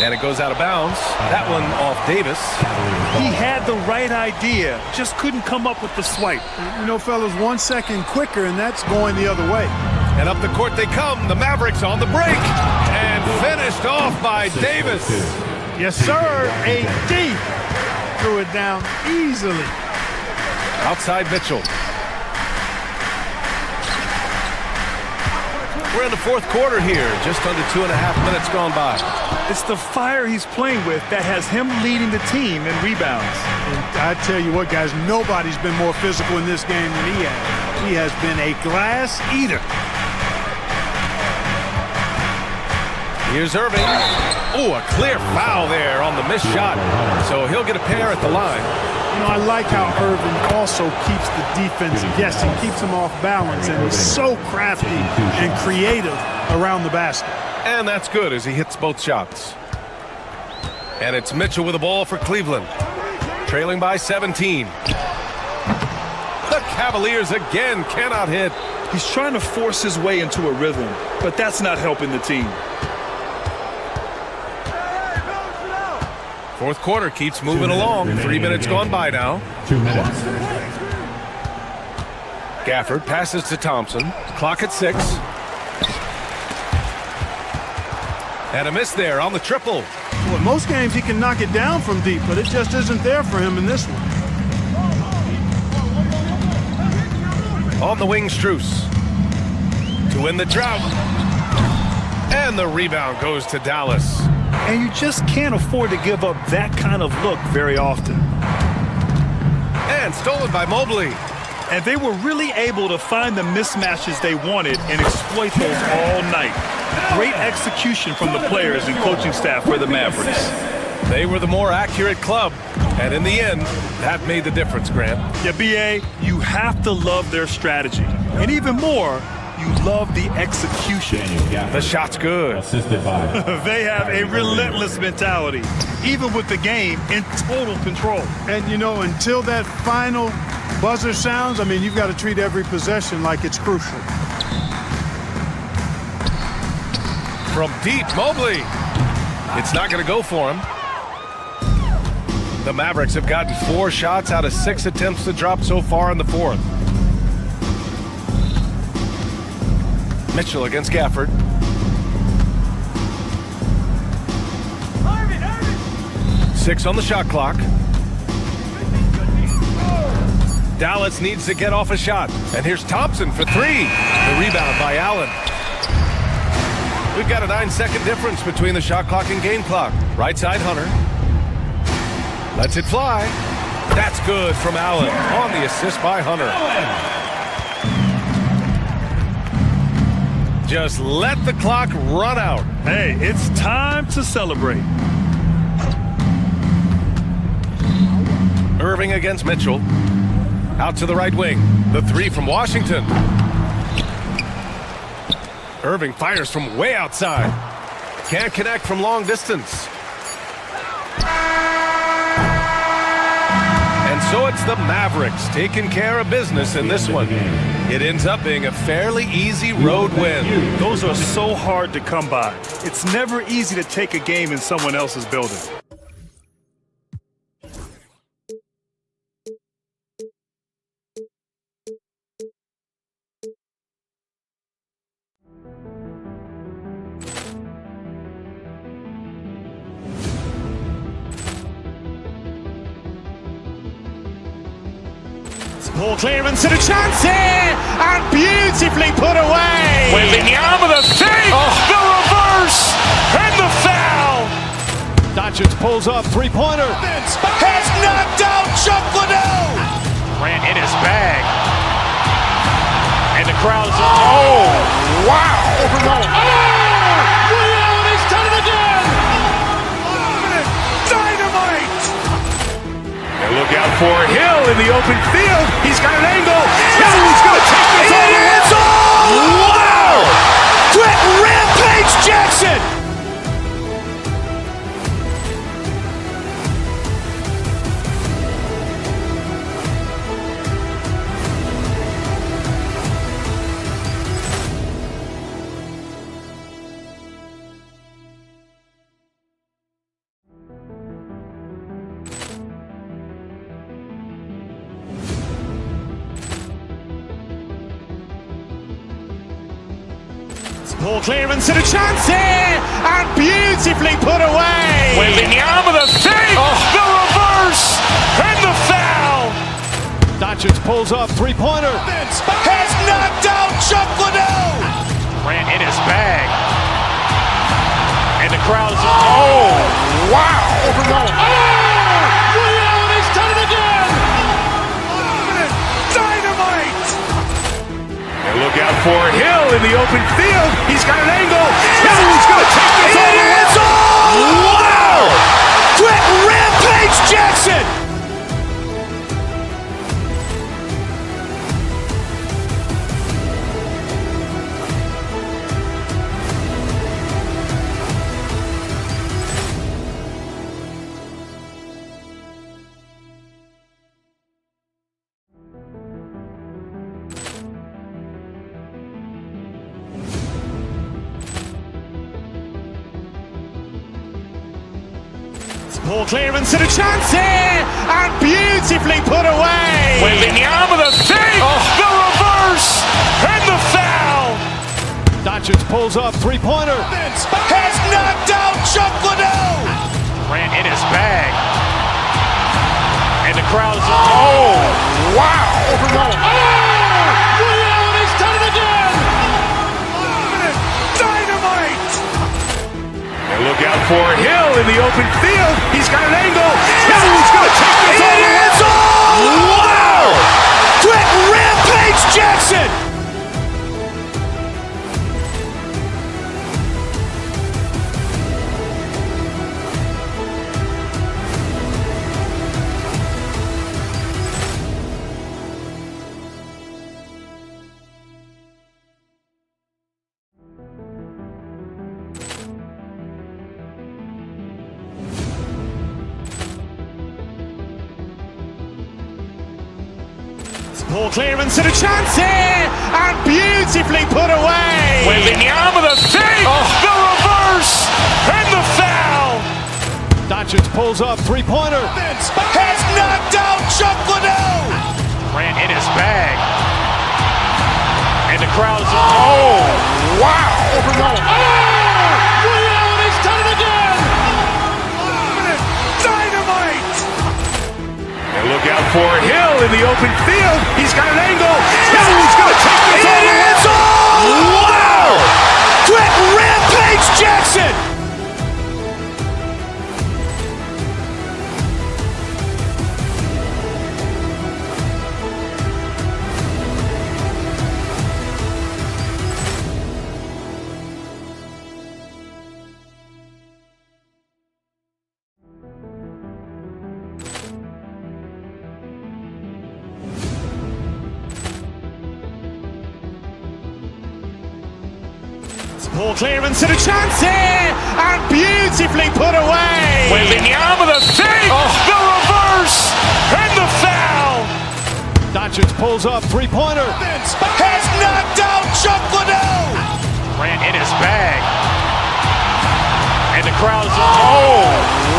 And it goes out of bounds. That one off Davis.
He had the right idea, just couldn't come up with the swipe.
You know, fellas, 1 second quicker, and that's going the other way.
And up the court they come. The Mavericks on the break. And finished off by Davis.
Yes, sir. AD threw it down easily.
Outside Mitchell. We're in the 4th quarter here. Just under 2.5 minutes gone by.
It's the fire he's playing with that has him leading the team in rebounds.
And I tell you what, guys, nobody's been more physical in this game than he has. He has been a glass eater.
Here's Irving. Oh, a clear foul there on the missed shot. So he'll get a pair at the line.
You know, I like how Irving also keeps the defense guessing, keeps them off balance, and is so crafty and creative around the basket.
And that's good as he hits both shots. And it's Mitchell with the ball for Cleveland. Trailing by 17. The Cavaliers again cannot hit.
He's trying to force his way into a rhythm, but that's not helping the team.
4th quarter keeps moving along. 3 minutes gone by now.
2 minutes.
Gafford passes to Thompson. Clock at 6. And a miss there on the triple.
Well, in most games he can knock it down from deep, but it just isn't there for him in this one.
On the wing, Strus. To win the drought. And the rebound goes to Dallas.
And you just can't afford to give up that kind of look very often.
And stolen by Mobley.
And they were really able to find the mismatches they wanted and exploit those all night. Great execution from the players and coaching staff for the Mavericks.
They were the more accurate club, and in the end, that made the difference, Grant.
Yeah, B.A., you have to love their strategy. And even more, you love the execution.
The shot's good.
Assisted by.
They have a relentless mentality, even with the game in total control.
And, you know, until that final buzzer sounds, I mean, you've got to treat every possession like it's crucial.
From deep, Mobley. It's not going to go for him. The Mavericks have gotten 4 shots out of 6 attempts to drop so far in the fourth. Mitchell against Gafford. Irvin. 6 on the shot clock. Dallas needs to get off a shot. And here's Thompson for 3. The rebound by Allen. We've got a 9-second difference between the shot clock and game clock. Right side, Hunter. Lets it fly. That's good from Allen on the assist by Hunter. Just let the clock run out.
Hey, it's time to celebrate.
Irving against Mitchell. Out to the right wing. The 3 from Washington. Irving fires from way outside. Can't connect from long distance. And so it's the Mavericks taking care of business in this one. It ends up being a fairly easy road win.
Those are so hard to come by. It's never easy to take a game in someone else's building.
Ball clearance and a chance here, and beautifully put away.
Wembanyama the save, the reverse, and the foul.
Doncic pulls up, 3-pointer.
Has knocked out Chuck Liddell.
Grant in his bag. And the crowd's, oh, wow.
He's done it again. Dynamite. And look out for Hill in the open field. He's got an angle. He's going to take this all the way. Wow. Quick Rampage Jackson.
Ball clearance and a chance here, and beautifully put away.
Wembanyama the save, the reverse, and the foul.
Doncic pulls up, 3-pointer.
Has knocked out Chuck Liddell.
Grant in his bag. And the crowd's, oh, wow.
He's done it again. Dynamite. And look out for Hill in the open field. He's got an angle. He's going to take this all the way. Wow. Quick Rampage Jackson.
Ball clearance and a chance here, and beautifully put away.
Wembanyama the save, the reverse, and the foul.
Doncic pulls up, 3-pointer.
Has knocked out Chuck Liddell.
Grant in his bag. And the crowd's, oh, wow.
He's done it again. Dynamite. And look out for Hill in the open field. He's got an angle. He's going to take this all the way. Wow. Quick rampage Jackson!
Poor clearance and a chance here, and beautifully put away.
Wembanyama the fake, the reverse, and the foul.
Doncic pulls up, three-pointer.
Has knocked out Chuck Liddell.
Grant in his bag. And the crowd's, oh, wow.
He's done it again. Dynamite.
And look out for Hill in the open field. He's got an angle. Hill's going to take this all the way.
Wow! Quick rampage Jackson.
Poor clearance and a chance here, and beautifully put away.
Wembanyama the fake, the reverse, and the foul.
Doncic pulls up, three-pointer.
Has knocked out Chuck Liddell.
Grant in his bag. And the crowd's, oh,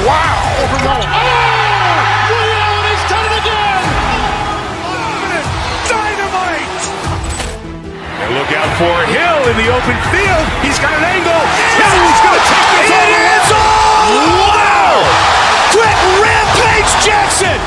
wow.
He's done it again. Dynamite.
And look out for Hill in the open field. He's got an angle. Hill's going to take this all the way.
Wow! Quick rampage Jackson.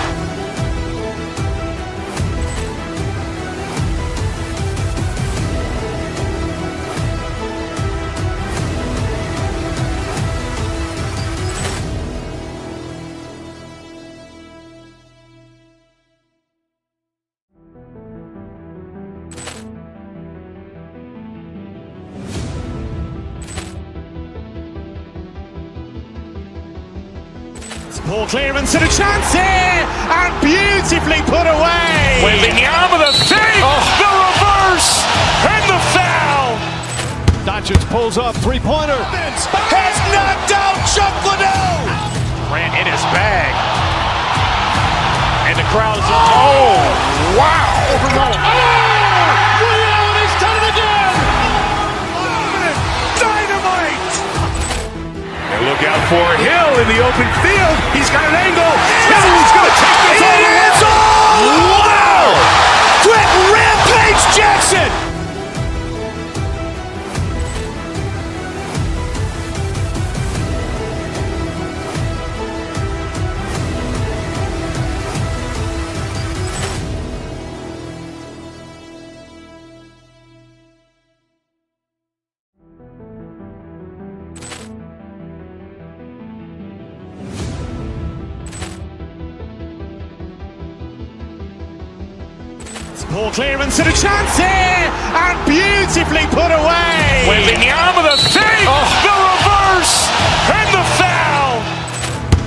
Poor clearance and a chance here, and beautifully put away.
Wembanyama the fake, the reverse, and the foul.
Doncic pulls up, three-pointer.
Has knocked out Chuck Liddell.
Grant in his bag. And the crowd's, oh, wow.
He's done it again. Dynamite.
And look out for Hill in the open field. He's got an angle. Hill's going to take this all the way.
Wow! Quick rampage Jackson.
Poor clearance and a chance here, and beautifully put away.
Wembanyama the fake, the reverse, and the foul.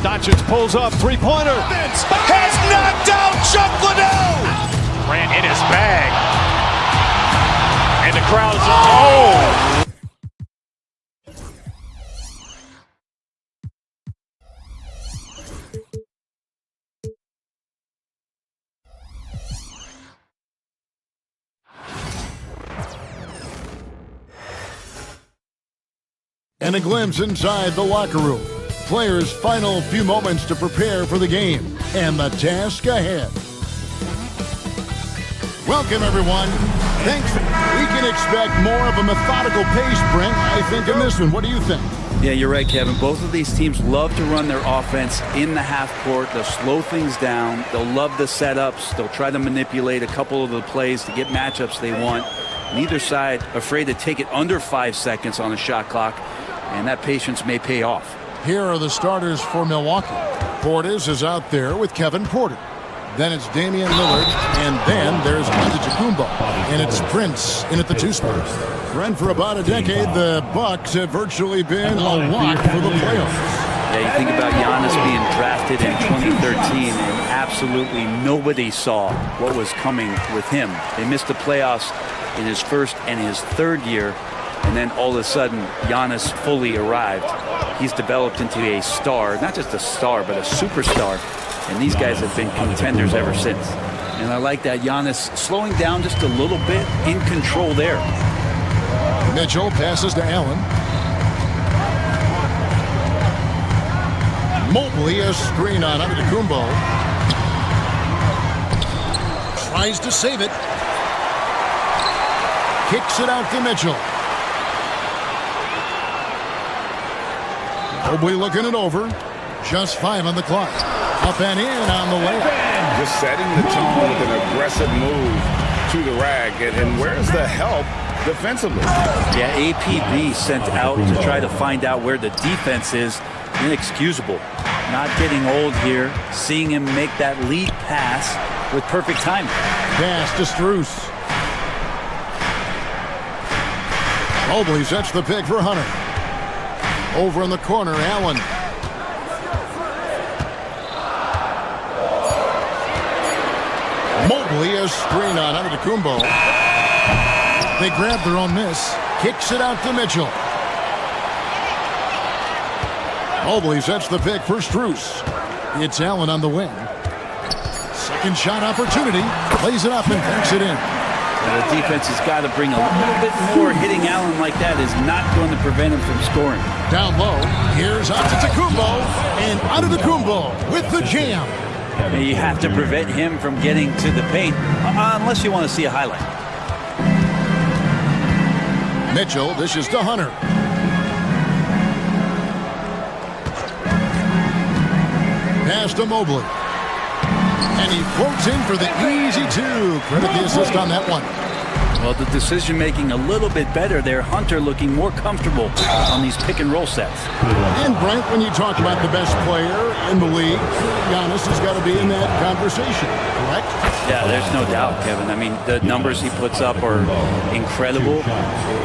Doncic pulls up, three-pointer.
Has knocked out Chuck Liddell.
Grant in his bag. And the crowd's, oh.
And a glimpse inside the locker room. Players' final few moments to prepare for the game and the task ahead. Welcome, everyone. Thanks. We can expect more of a methodical pace, Brent, I think, in this one. What do you think?
Yeah, you're right, Kevin. Both of these teams love to run their offense in the half court. They'll slow things down. They'll love the setups. They'll try to manipulate a couple of the plays to get matchups they want. Neither side afraid to take it under 5 seconds on the shot clock, and that patience may pay off.
Here are the starters for Milwaukee. Portis is out there with Kevin Porter. Then it's Damian Lillard, and then there's Antetokounmpo, and it's Prince in at the 2 spot. Brent, for about a decade, the Bucks have virtually been a lock for the playoffs.
Yeah, you think about Giannis being drafted in 2013, and absolutely nobody saw what was coming with him. They missed the playoffs in his first and his third year, and then all of a sudden, Giannis fully arrived. He's developed into a star, not just a star, but a superstar, and these guys have been contenders ever since. And I like that Giannis slowing down just a little bit, in control there.
Mitchell passes to Allen. Mobley, a screen on Antetokounmpo. Tries to save it. Kicks it out to Mitchell. Mobley looking it over. Just 5 on the clock. Up and in on the layup.
Just setting the tone with an aggressive move to the rack. And where's the help defensively?
Yeah, APB sent out to try to find out where the defense is. Inexcusable. Not getting old here. Seeing him make that lead pass with perfect timing.
Pass to Strus. Mobley sets the pick for Hunter. Over in the corner, Allen. Mobley, a screen on Antetokounmpo. They grab their own miss. Kicks it out to Mitchell. Mobley sets the pick for Strus. It's Allen on the wing. Second shot opportunity. Plays it up and backs it in.
The defense has got to bring a little bit more. Hitting Allen like that is not going to prevent him from scoring.
Down low. Here's Antetokounmpo. And Antetokounmpo with the jam.
And you have to prevent him from getting to the paint unless you want to see a highlight.
Mitchell dishes to Hunter. Pass to Mobley. And he floats in for the easy 2. Credit the assist on that one.
Well, the decision making a little bit better there. Hunter looking more comfortable on these pick and roll sets.
And Brent, when you talk about the best player in the league, Giannis has got to be in that conversation, correct?
Yeah, there's no doubt, Kevin. I mean, the numbers he puts up are incredible.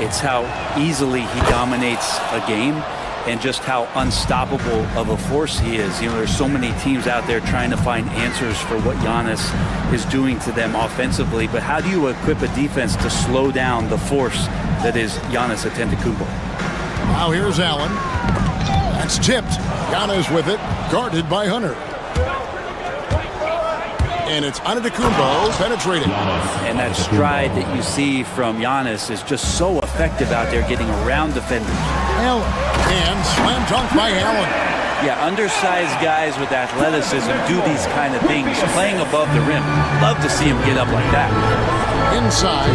It's how easily he dominates a game and just how unstoppable of a force he is. You know, there's so many teams out there trying to find answers for what Giannis is doing to them offensively, but how do you equip a defense to slow down the force that is Giannis Antetokounmpo?
Now here's Allen. That's tipped. Giannis with it, guarded by Hunter. And it's Antetokounmpo penetrating.
And that stride that you see from Giannis is just so effective out there getting around defenders.
Allen. And slam dunk by Allen.
Yeah, undersized guys with athleticism do these kind of things, playing above the rim. Love to see him get up like that.
Inside.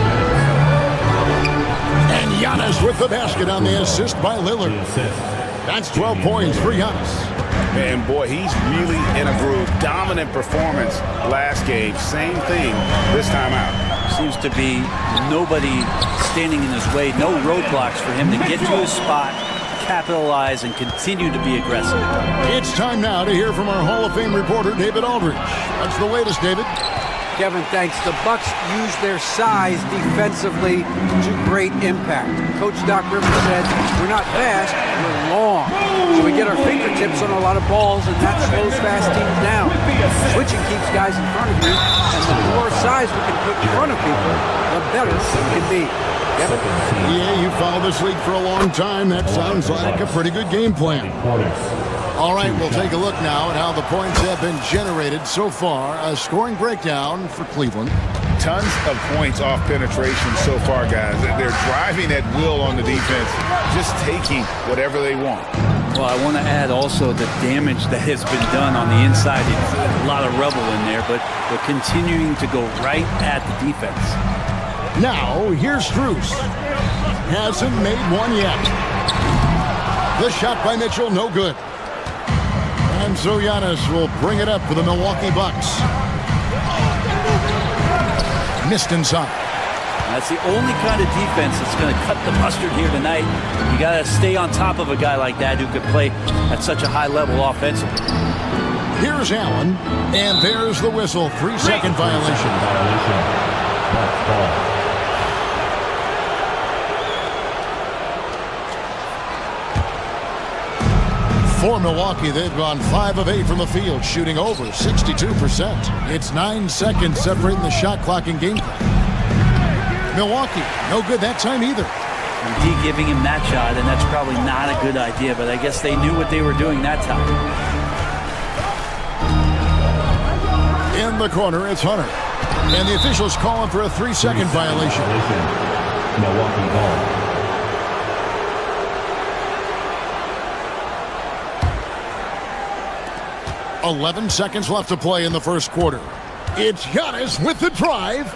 And Giannis with the basket on the assist by Lillard. That's 12 points for Giannis.
And boy, he's really in a groove. Dominant performance last game. Same thing this time out.
Seems to be nobody standing in his way. No roadblocks for him to get to his spot, capitalize, and continue to be aggressive.
It's time now to hear from our Hall of Fame reporter, David Aldridge. What's the latest, David?
Kevin, thanks. The Bucks use their size defensively to great impact. Coach Doc Rivers said, we're not fast, we're long. So we get our fingertips on a lot of balls, and that slows fast teams down. Switching keeps guys in front of you, and the more size we can put in front of people, the better it can be. Kevin?
Yeah, you followed this league for a long time. That sounds like a pretty good game plan. All right, we'll take a look now at how the points have been generated so far. A scoring breakdown for Cleveland.
Tons of points off penetration so far, guys. They're driving at will on the defense, just taking whatever they want.
Well, I want to add also the damage that has been done on the inside. It's a lot of rubble in there, but they're continuing to go right at the defense.
Now, here's Strus. Hasn't made one yet. The shot by Mitchell, no good. And so Giannis will bring it up for the Milwaukee Bucks. Missed inside.
That's the only kind of defense that's going to cut the mustard here tonight. You got to stay on top of a guy like that who can play at such a high level offensively.
Here's Allen, and there's the whistle. 3-second violation.
That's ball.
For Milwaukee, they've gone 5 of 8 from the field, shooting over 62%. It's 9 seconds separating the shot clock and game clock. Milwaukee, no good that time either.
D giving him that shot, and that's probably not a good idea, but I guess they knew what they were doing that time.
In the corner, it's Hunter. And the officials calling for a 3-second violation.
Milwaukee ball.
11 seconds left to play in the first quarter. It's Giannis with the drive.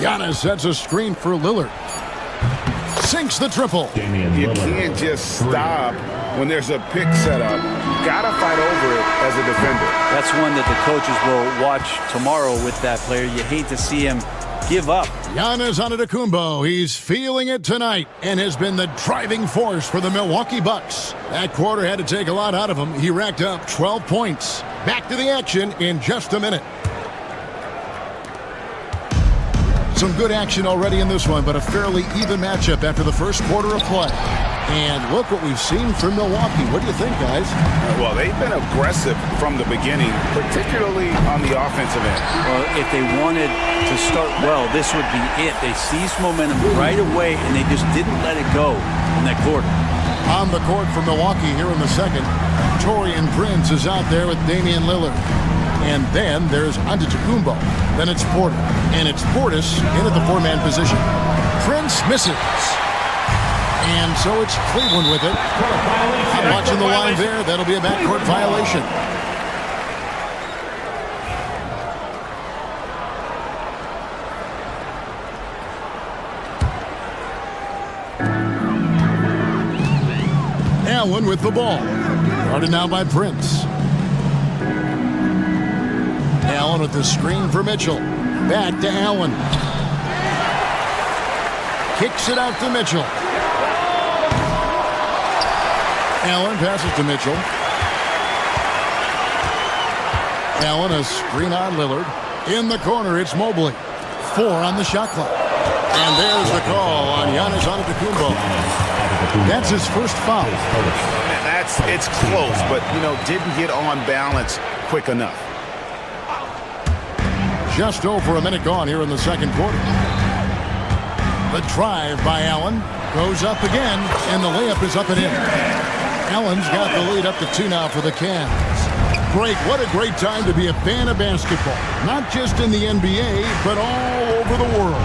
Giannis sets a screen for Lillard. Sinks the triple.
You can't just stop when there's a pick set up. You gotta fight over it as a defender.
That's one that the coaches will watch tomorrow with that player. You hate to see him give up.
Giannis Antetokounmpo, he's feeling it tonight and has been the driving force for the Milwaukee Bucks. That quarter had to take a lot out of him. He racked up 12 points. Back to the action in just a minute. Some good action already in this one, but a fairly even matchup after the first quarter of play. And look what we've seen from Milwaukee. What do you think, guys?
Well, they've been aggressive from the beginning, particularly on the offensive end.
Well, if they wanted to start well, this would be it. They seized momentum right away, and they just didn't let it go in that quarter.
On the court for Milwaukee here in the second, Taurean Prince is out there with Damian Lillard. And then there's Antetokounmpo. Then it's Porter. And it's Portis in at the 4-man position. Prince misses. And so it's Cleveland with it. I'm watching the line there. That'll be a backcourt violation. Allen with the ball. Guarded now by Prince. Allen with the screen for Mitchell. Back to Allen. Kicks it out to Mitchell. Allen passes to Mitchell. Allen a screen on Lillard. In the corner, it's Mobley. 4 on the shot clock. And there's the call on Giannis Antetokounmpo. That's his first foul.
It's close, but, didn't get on balance quick enough.
Just over a minute gone here in the second quarter. The drive by Allen goes up again, and the layup is up and in. Allen's got the lead up to 2 now for the Cavs. Greg, what a great time to be a fan of basketball. Not just in the NBA, but all over the world.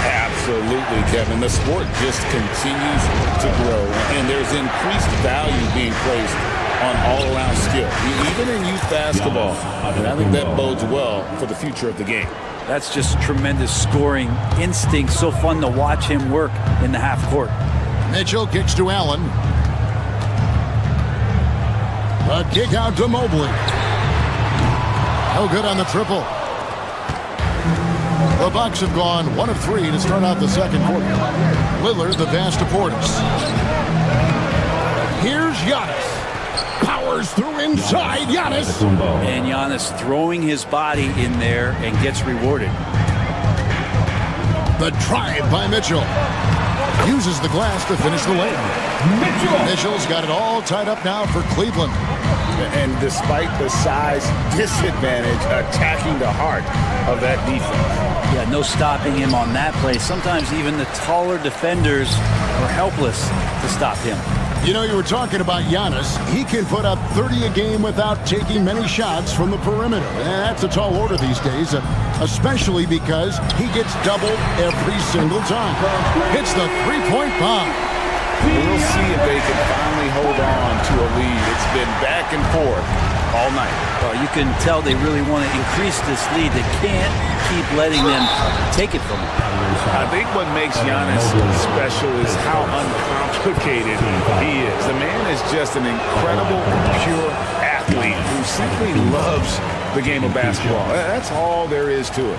Absolutely, Kevin. The sport just continues to grow, and there's increased value being placed on all-around skill, even in youth basketball. And I think that bodes well for the future of the game.
That's just tremendous scoring instinct. So fun to watch him work in the half court.
Mitchell kicks to Allen. A kick out to Mobley. No good on the triple. The Bucks have gone 1 of 3 to start out the second quarter. Lillard, the pass to Portis. Here's Giannis. Powers through inside. Giannis.
And Giannis throwing his body in there and gets rewarded.
The drive by Mitchell. Uses the glass to finish the layup. Mitchell's got it all tied up now for Cleveland.
And despite the size disadvantage, attacking the heart of that defense.
Yeah, no stopping him on that play. Sometimes even the taller defenders are helpless to stop him.
You were talking about Giannis. He can put up 30 a game without taking many shots from the perimeter. That's a tall order these days, especially because he gets doubled every single time. Hits the three-point bomb.
We'll see if they can finally hold on to a lead. It's been back and forth all night.
Well, you can tell they really want to increase this lead. They can't keep letting them take it from them.
I think what makes Giannis special is how uncomplicated he is. The man is just an incredible, pure athlete who simply loves the game of basketball. That's all there is to it.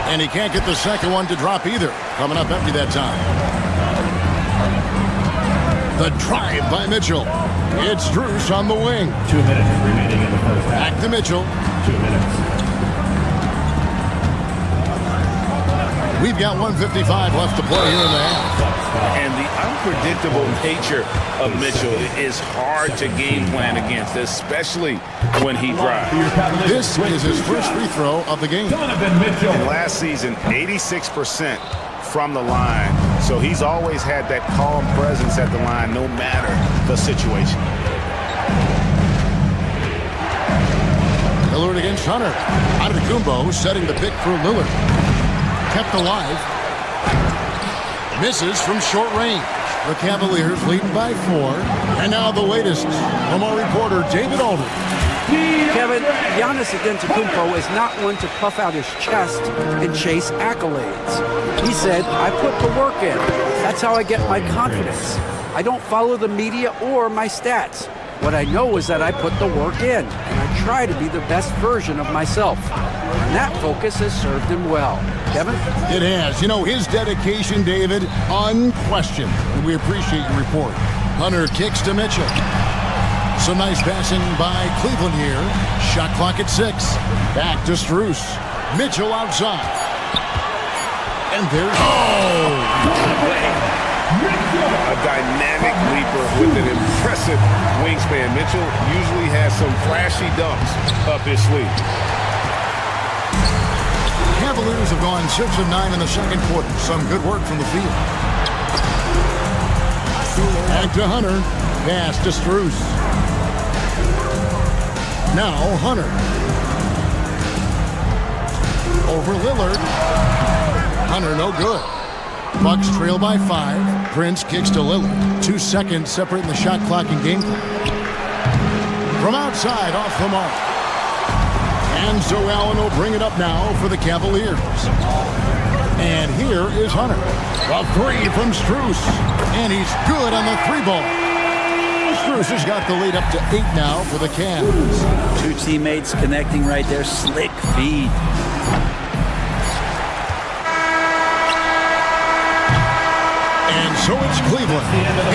And he can't get the second one to drop either. Coming up empty that time. The drive by Mitchell. It's Strus on the wing.
2 minutes remaining in the first half.
Back to Mitchell.
2 minutes.
We've got 1:55 left to play here in the half.
And the unpredictable nature of Mitchell is hard to game plan against, especially when he drives.
This is his first free throw of the game.
And last season, 86% from the line. So he's always had that calm presence at the line, no matter the situation.
Lillard against Hunter. Antetokounmpo setting the pick for Lillard. Kept alive. Misses from short range. The Cavaliers leading by 4. And now the latest from our reporter, David Aldridge.
Kevin, Giannis Antetokounmpo is not one to puff out his chest and chase accolades. He said, I put the work in. That's how I get my confidence. I don't follow the media or my stats. What I know is that I put the work in, and I try to be the best version of myself. And that focus has served him well. Kevin?
It has. You know, his dedication, David, unquestioned. And we appreciate your report. Hunter kicks to Mitchell. Some nice passing by Cleveland here. Shot clock at 6. Back to Strus. Mitchell outside. And there's...
A dynamic leaper with an impressive wingspan. Mitchell usually has some flashy dunks up his sleeve.
Cavaliers have gone 6 of 9 in the second quarter. Some good work from the field. Back to Hunter. Pass to Strus. Now Hunter. Over Lillard. Hunter no good. Bucks trail by 5. Prince kicks to Lillard. 2 seconds separating the shot clock and game clock. From outside, off the mark. And so Allen will bring it up now for the Cavaliers. And here is Hunter. A 3 from Strus. And he's good on the 3-ball. Strus has got the lead up to 8 now for the Cavs.
2 teammates connecting right there. Slick feed.
And so it's Cleveland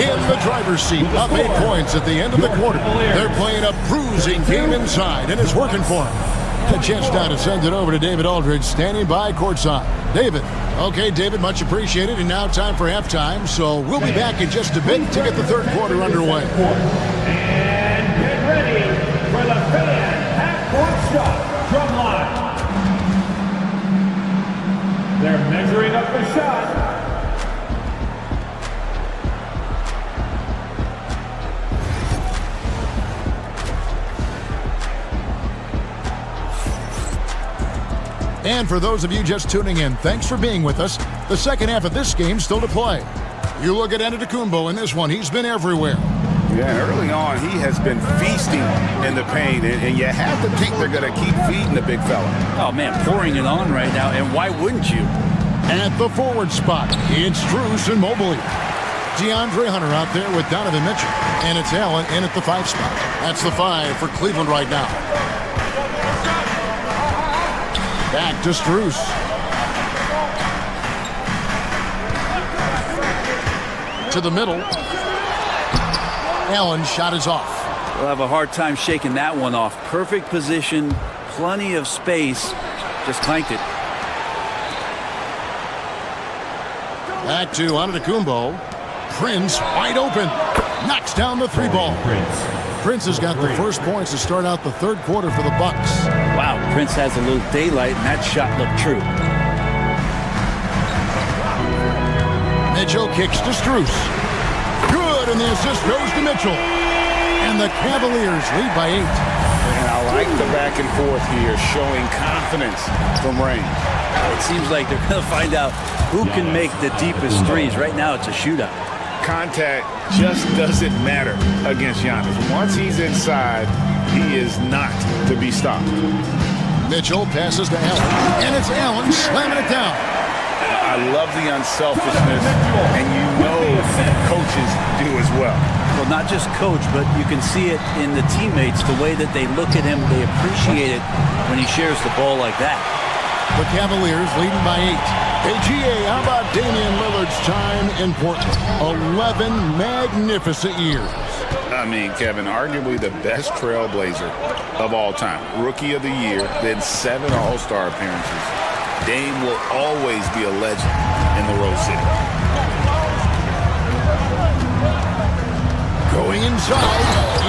in the driver's seat, up 8 points at the end of the quarter. They're playing a bruising game inside, and it's working for them. A chance now to send it over to David Aldridge, standing by courtside. David. Okay, David, much appreciated. And now time for halftime, so we'll be back in just a bit to get the third quarter underway.
And get ready for the fan half-court shot drum line. They're measuring up the shot.
And for those of you just tuning in, thanks for being with us. The second half of this game still to play. You look at Antetokounmpo in this one. He's been everywhere.
Yeah, early on, he has been feasting in the paint, and you have to think they're going to keep feeding the big fella.
Oh, man, pouring it on right now, and why wouldn't you?
At the forward spot, it's Strus and Mobley. DeAndre Hunter out there with Donovan Mitchell. And it's Allen in at the 5 spot. That's the 5 for Cleveland right now. Back to Strus. To the middle. Allen's shot is off.
We'll have a hard time shaking that one off. Perfect position, plenty of space. Just clanked it.
Back to Antetokounmpo. Prince wide open. Knocks down the 3-ball. Prince has got the first points to start out the third quarter for the Bucks.
Wow, Prince has a little daylight, and that shot looked true.
Mitchell kicks to Strus. Good, and the assist goes to Mitchell. And the Cavaliers lead by 8.
And I like the back and forth here, showing confidence from range.
It seems like they're going to find out who can make the deepest threes. Right now, it's a shootout.
Contact just doesn't matter against Giannis. Once he's inside, he is not to be stopped.
Mitchell passes to Allen, and it's Allen slamming it down.
I love the unselfishness, and you know coaches do as well.
Well, not just coach, but you can see it in the teammates, the way that they look at him. They appreciate it when he shares the ball like that.
The Cavaliers leading by 8. Hey, GA, how about Damian Lillard's time in Portland? 11 magnificent years.
mean, Kevin, arguably the best trailblazer of all time. Rookie of the year, then 7 All-Star appearances. Dame will always be a legend in the Rose City.
Going inside,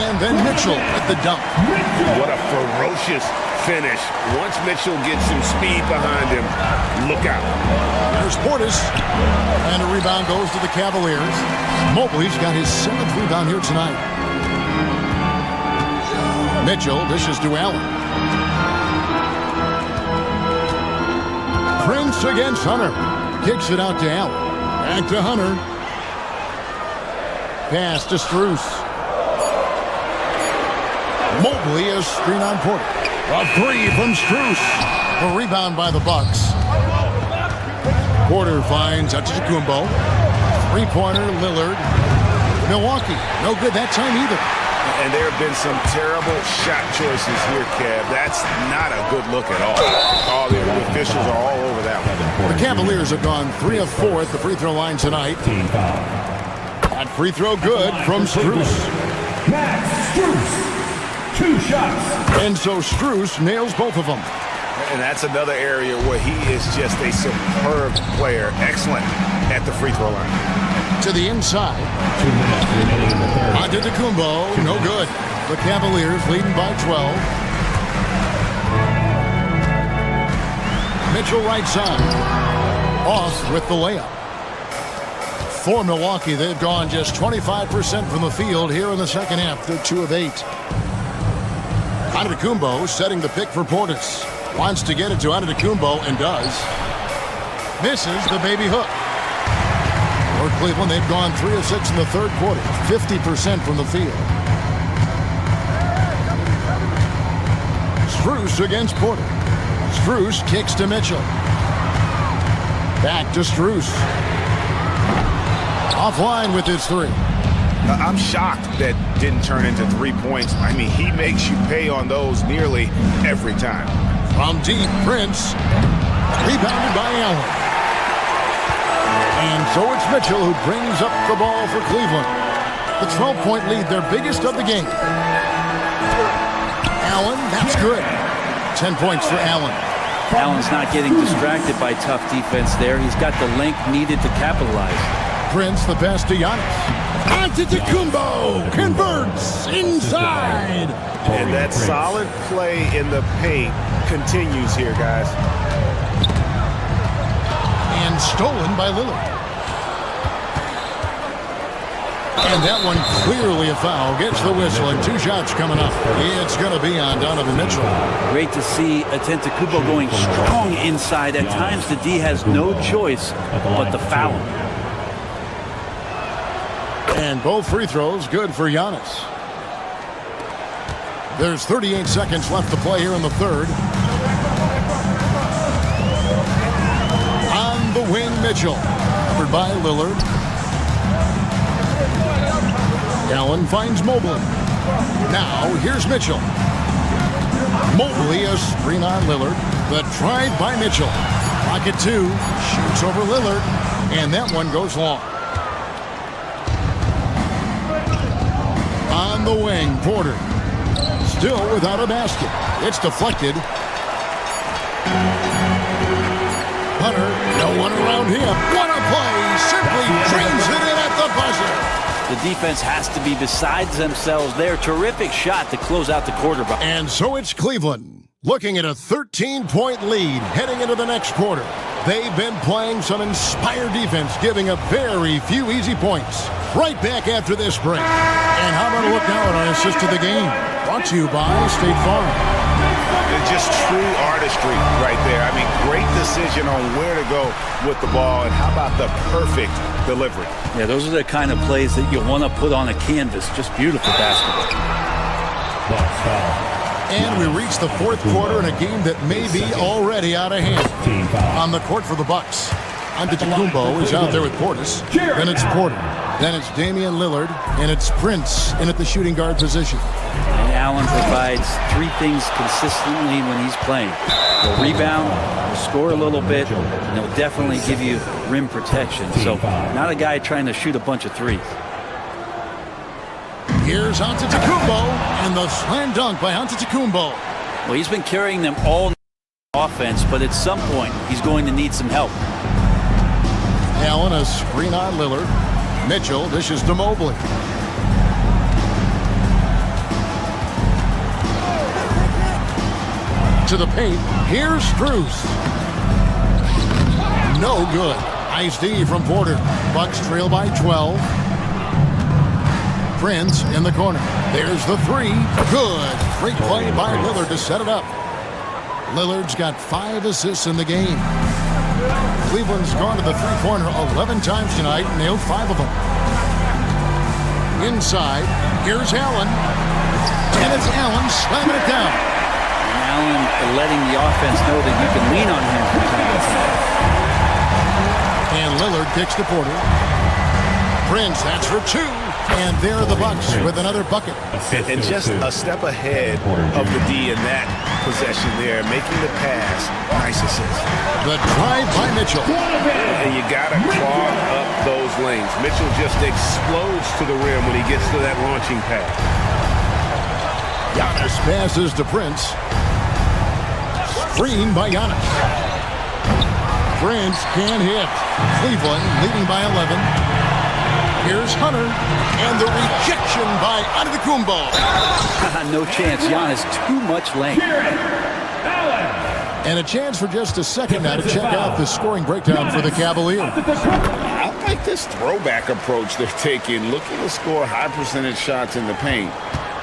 and then Mitchell at the dump.
What a ferocious finish. Once Mitchell gets some speed behind him, look out.
There's Portis, and a rebound goes to the Cavaliers. Mobley's got his 7th rebound here tonight. Mitchell dishes to Allen. Prince against Hunter. Kicks it out to Allen. Back to Hunter. Pass to Strus. Mobley is screen on Porter. A 3 from Strus. A rebound by the Bucks. Porter finds Antetokounmpo. 3-pointer, Lillard. Milwaukee, no good that time either.
And there have been some terrible shot choices here, Kev. That's not a good look at all. All the officials are all over that one.
The Cavaliers have gone 3 of 4 at the free throw line tonight. That free throw good from Strus.
Max Strus. 2 shots.
And so Strus nails both of them.
And that's another area where he is just a superb player. Excellent at the free throw line.
To the inside. Antetokounmpo, no good. The Cavaliers leading by 12. Mitchell right side. Off with the layup. For Milwaukee, they've gone just 25% from the field here in the second half. They're 2 of 8. Antetokounmpo setting the pick for Portis. Wants to get it to Antetokounmpo and does. Misses the baby hook. For Cleveland, they've gone 3 of 6 in the third quarter. 50% from the field. Strus against Porter. Strus kicks to Mitchell. Back to Strus. Offline with his 3.
I'm shocked that didn't turn into 3 points. I mean, he makes you pay on those nearly every time.
From deep, Prince. Rebounded by Allen. And so it's Mitchell who brings up the ball for Cleveland. The 12-point lead, their biggest of the game. Allen, that's good. 10 points for Allen.
Allen's not getting distracted by tough defense there. He's got the length needed to capitalize.
Prince, the pass to Giannis. Antetokounmpo converts inside.
And that solid play in the paint continues here, guys.
And stolen by Lillard. And that one clearly a foul. Gets the whistle and 2 shots coming up. It's going to be on Donovan Mitchell.
Great to see Antetokounmpo going strong inside. At times the D has no choice but to foul him.
And both free throws good for Giannis. There's 38 seconds left to play here in the third. On the wing, Mitchell. Covered by Lillard. Allen finds Mobley. Now, here's Mitchell. Mobley, a screen on Lillard. The drive by Mitchell. Pocket 2. Shoots over Lillard. And that one goes long. On the wing, Porter. Still without a basket. It's deflected. Hunter, no one around him. What a play! Simply trains it in at the buzzer.
The defense has to be besides themselves there. Terrific shot to close out the quarter.
And so it's Cleveland, looking at a 13-point lead heading into the next quarter. They've been playing some inspired defense, giving up very few easy points. Right back after this break. And how about a look now at our assist of the game? Brought to you by State Farm.
Just true artistry right there. I mean, great decision on where to go with the ball, and how about the perfect delivery?
Yeah, those are the kind of plays that you want to put on a canvas. Just beautiful basketball.
And we reach the fourth quarter in a game that may be already out of hand. On the court for the Bucks. Antetokounmpo is out there with Portis. Then it's Porter. Then it's Damian Lillard. And it's Prince in at the shooting guard position.
And Allen provides 3 things consistently when he's playing. He'll rebound, he'll score a little bit, and he'll definitely give you rim protection. So not a guy trying to shoot a bunch of threes.
Here's Antetokounmpo, and the slam dunk by Antetokounmpo.
Well, he's been carrying them all offense, but at some point, he's going to need some help.
Allen, a screen on Lillard. Mitchell dishes to Mobley. To the paint, here's Strus. No good. Nice D from Porter. Bucks trail by 12. Prince in the corner. There's the three. Good. Great play by Lillard to set it up. Lillard's got 5 assists in the game. Cleveland's gone to the three-pointer 11 times tonight, nailed 5 of them. Inside, here's Allen. And it's Allen slamming it down.
Allen letting the offense know that you can lean on him from time to time.
And Lillard kicks to Porter. Prince, that's for 2. And there are the Bucks with another bucket.
And just a step ahead of the D in that possession there, making the pass. Nice assist.
The drive by Mitchell.
And you got to clog up those lanes. Mitchell just explodes to the rim when he gets to that launching pass.
Giannis passes to Prince. Screen by Giannis. Prince can't hit. Cleveland leading by 11. Here's Hunter, and the rejection by Antetokounmpo.
No chance. Giannis, too much length.
And a chance for just a second now to check out the scoring breakdown for the Cavaliers.
I like this throwback approach they're taking, looking to score high percentage shots in the paint.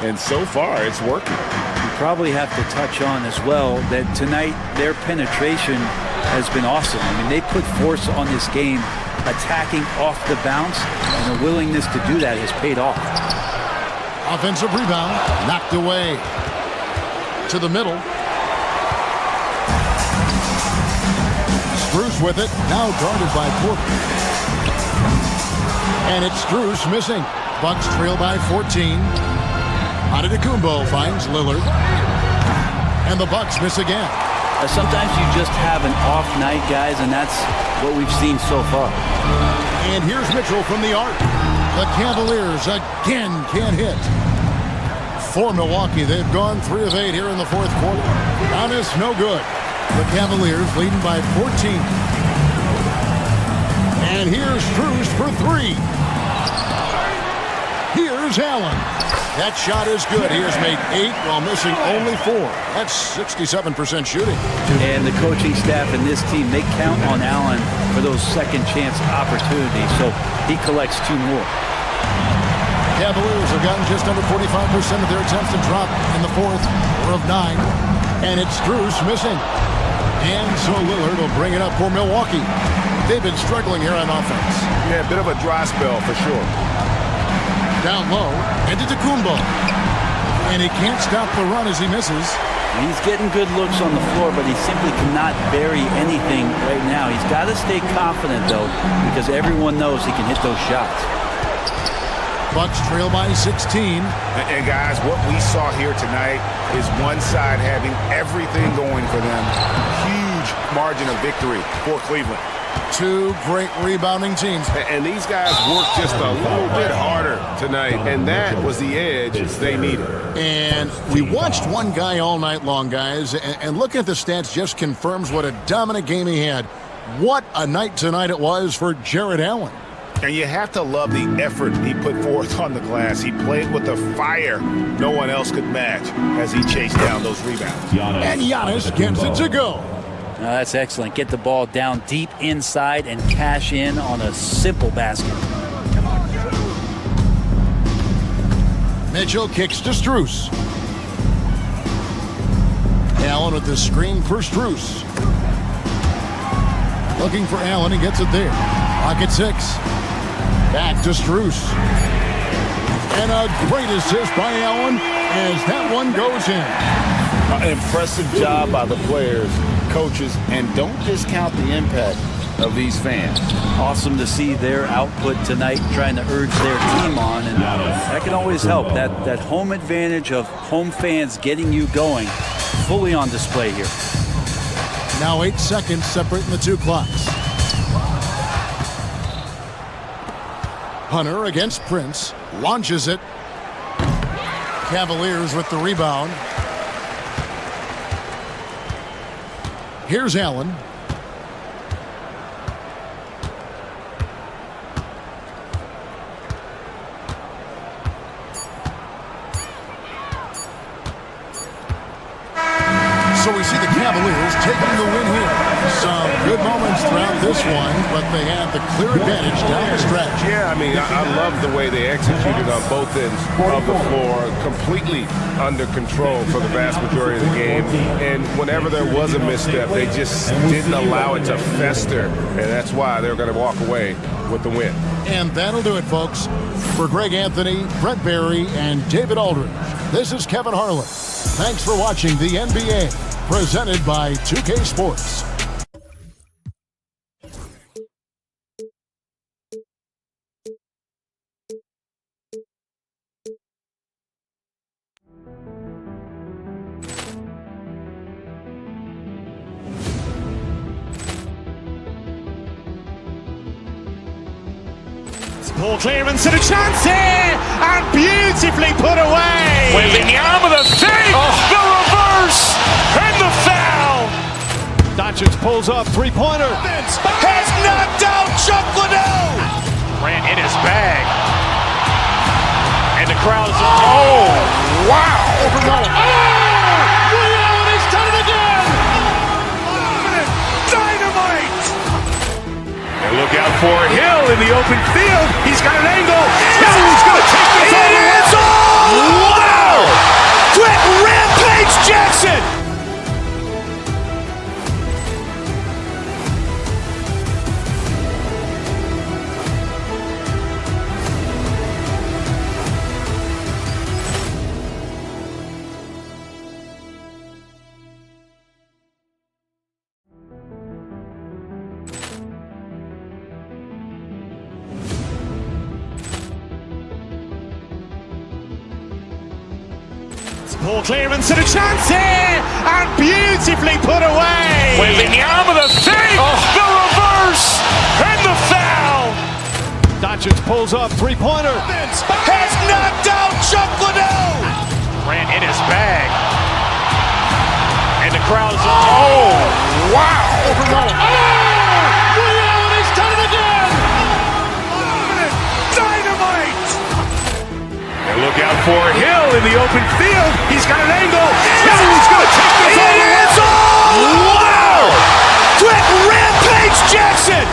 And so far, it's working.
You probably have to touch on as well that tonight their penetration has been awesome. I mean, they put force on this game, attacking off the bounce, and the willingness to do that has paid off.
Offensive rebound, knocked away. To the middle. Strus with it, now guarded by Porter. And it's Strus missing. Bucks trail by 14. Antetokounmpo finds Lillard. And the Bucks miss again.
Sometimes you just have an off night, guys, and that's what we've seen so far.
And here's Mitchell from the arc. The Cavaliers again can't hit. For Milwaukee, they've gone 3 of 8 here in the fourth quarter. Giannis, no good. The Cavaliers leading by 14. And here's Strus for 3. Here's Allen. That shot is good. He has made 8 while missing only 4. That's 67% shooting.
And the coaching staff and this team, they count on Allen for those second chance opportunities. So he collects 2 more.
Cavaliers have gotten just under 45% of their attempts to drop in the fourth, 4 of 9. And it's Strus missing. And so Lillard will bring it up for Milwaukee. They've been struggling here on offense.
Yeah, a bit of a dry spell for sure.
Down low, Antetokounmpo. And he can't stop the run as he misses.
He's getting good looks on the floor, but he simply cannot bury anything right now. He's got to stay confident, though, because everyone knows he can hit those shots.
Bucks trail by 16.
And guys, what we saw here tonight is one side having everything going for them. Huge margin of victory for Cleveland.
2 great rebounding teams.
And these guys worked just a little bit harder tonight, and that was the edge they needed.
And we watched one guy all night long, guys, and looking at the stats just confirms what a dominant game he had. What a night tonight it was for Jared Allen.
And you have to love the effort he put forth on the glass. He played with a fire no one else could match as he chased down those rebounds.
And Giannis gets it to go.
No, that's excellent. Get the ball down deep inside and cash in on a simple basket.
Mitchell kicks to Strus. Allen with the screen for Strus. Looking for Allen, he gets it there. Pocket 6. Back to Strus. And a great assist by Allen as that one goes in.
An impressive job by the players, coaches, and don't discount the impact of these fans.
Awesome to see their output tonight, trying to urge their team on, and that can always help. That home advantage of home fans getting you going, fully on display here.
Now 8 seconds separating the 2 clocks. Hunter against Prince, launches it, Cavaliers with the rebound. Here's Allen. So we see the Cavaliers taking the win here. Some good moments throughout this one, but they had the clear advantage down the stretch.
Yeah, I mean, I love the way they executed on both ends of the floor, completely under control for the vast majority of the game. And whenever there was a misstep, they just didn't allow it to fester, and that's why they're going to walk away with the win.
And that'll do it, folks. For Greg Anthony, Brett Barry, and David Aldridge, this is Kevin Harlan. Thanks for watching the NBA, presented by 2K Sports.
Ball clearance and a chance here, and beautifully put away.
Wembanyama the fake, the reverse, and the foul.
Doncic pulls up, three-pointer.
Has knocked out Chuck Liddell. Ran in his bag. And the crowd is, oh, wow.
Ray Allen has done it again.
Dynamite. And look out for Hill in the open field. He's got an angle. Hill's going to take this all the way. It's all. Wow. Quick Rampage Jackson.
Ball clearance and a chance here, and beautifully put away.
Wembanyama the fake, the reverse, and the foul.
Doncic pulls up, three-pointer.
Has knocked out Chuck Liddell. Ran in his bag. And the crowd is, oh, wow.
Ray Allen has done it again.
Dynamite. And look out for Hill in the open field. He's got an angle. Hill's going to take this all the way. It's all. Wow. Quick Rampage Jackson.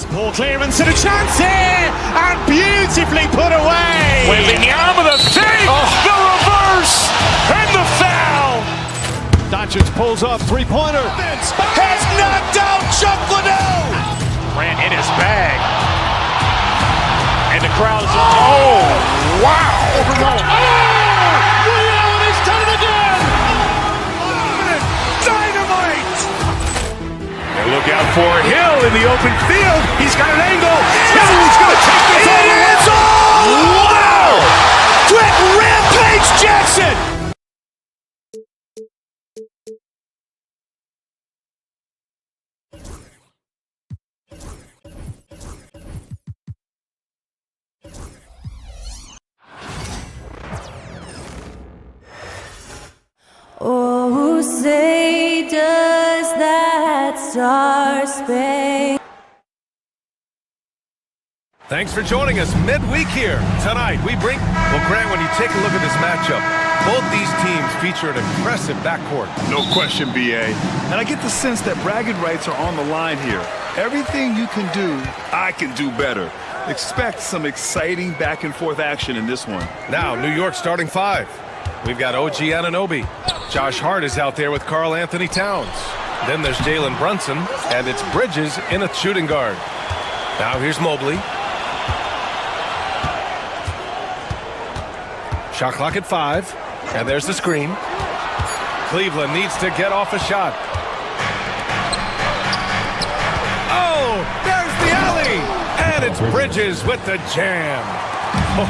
Ball clearance and a chance here, and beautifully put away.
Wembanyama the fake, the reverse, and the foul.
Doncic pulls up, three-pointer.
Has knocked out Chuck Liddell. Ran in his bag. And the crowd is, oh, wow.
Ray Allen has done it again.
Dynamite. And look out for Hill in the open field. He's got an angle. Hill's going to take this all the way. It's all. Wow. Quick Rampage Jackson.
Oh, say does that star-spangled
Thanks for joining us midweek here. Tonight, we bring... Well, Grant, when you take a look at this matchup, both these teams feature an impressive backcourt.
No question, BA. And I get the sense that bragging rights are on the line here. Everything you can do, I can do better. Expect some exciting back-and-forth action in this one.
Now, New York starting five. We've got OG Anunoby. Josh Hart is out there with Karl Anthony Towns. Then there's Jalen Brunson, and it's Bridges in a shooting guard. Now here's Mobley. Shot clock at 5, and there's the screen. Cleveland needs to get off a shot. Oh, there's the alley. And it's Bridges with the jam.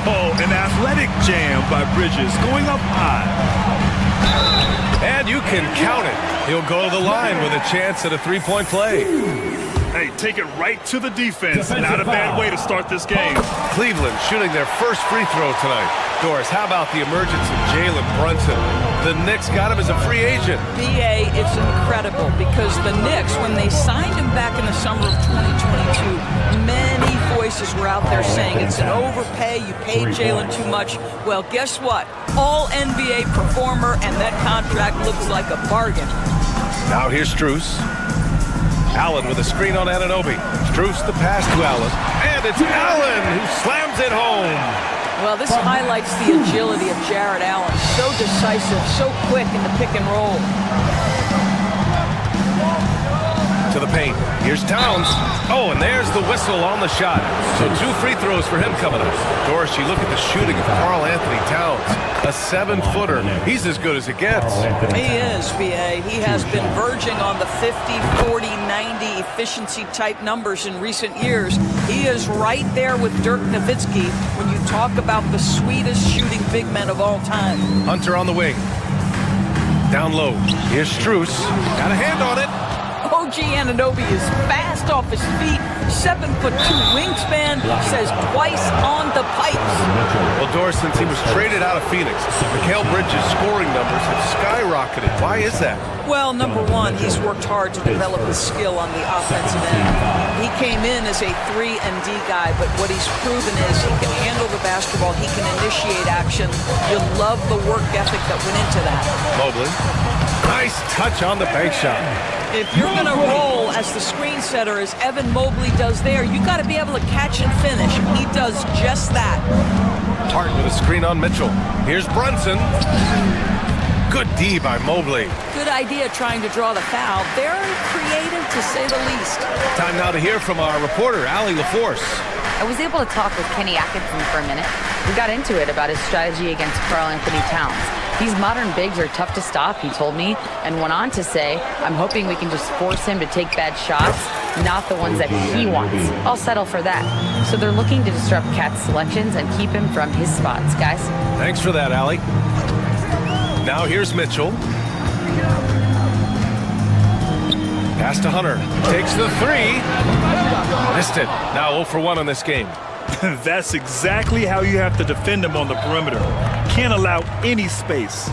Oh, an athletic jam by Bridges going up high.
And you can count it. He'll go to the line with a chance at a three-point play.
Hey, take it right to the defense. Not a bad way to start this game.
Cleveland shooting their first free throw tonight. Doris, how about the emergence of Jalen Brunson? The Knicks got him as a free agent.
BA, it's incredible because the Knicks, when they signed him back in the summer of 2022, many voices were out there saying it's an overpay, you paid Jalen too much. Well, guess what? All NBA performer, and that contract looks like a bargain.
Now here's Strus. Allen with a screen on Anunoby. Strus the pass to Allen. And it's Allen who slams it home.
Well, this highlights the agility of Jared Allen. So decisive, so quick in the pick and roll.
To the paint. Here's Towns. Oh, and there's the whistle on the shot. So 2 free throws for him coming up. Doris, you look at the shooting of Karl Anthony Towns. A 7-footer. He's as good as it gets.
He is, BA. He has been verging on the 50, 40, 90 efficiency type numbers in recent years. He is right there with Dirk Nowitzki when you talk about the sweetest shooting big men of all time.
Hunter on the wing. Down low. Here's Strus. Got a hand on it.
OG Anunoby is fast off his feet, 7'2" wingspan, says twice on the pipes.
Well, Doris, since he was traded out of Phoenix, Mikal Bridges' scoring numbers have skyrocketed. Why is that?
Well, number one, he's worked hard to develop his skill on the offensive end. He came in as a 3-and-D guy, but what he's proven is he can handle the basketball, he can initiate action. You love the work ethic that went into that.
Mobley. Nice touch on the bank shot.
If you're going to roll as the screen setter, as Evan Mobley does there, you got to be able to catch and finish. He does just that.
Hart with a screen on Mitchell. Here's Brunson. Good D by Mobley.
Good idea trying to draw the foul. Very creative, to say the least.
Time now to hear from our reporter, Allie LaForce.
I was able to talk with Kenny Atkinson for a minute. We got into it about his strategy against Karl Anthony Towns. These modern bigs are tough to stop, he told me, and went on to say, I'm hoping we can just force him to take bad shots, not the ones that he wants. I'll settle for that. So they're looking to disrupt Cat's selections and keep him from his spots, guys.
Thanks for that, Allie. Now here's Mitchell. Pass to Hunter. Takes the 3. Missed it. Now 0 for 1 on this game.
That's exactly how you have to defend him on the perimeter. Can't allow any space.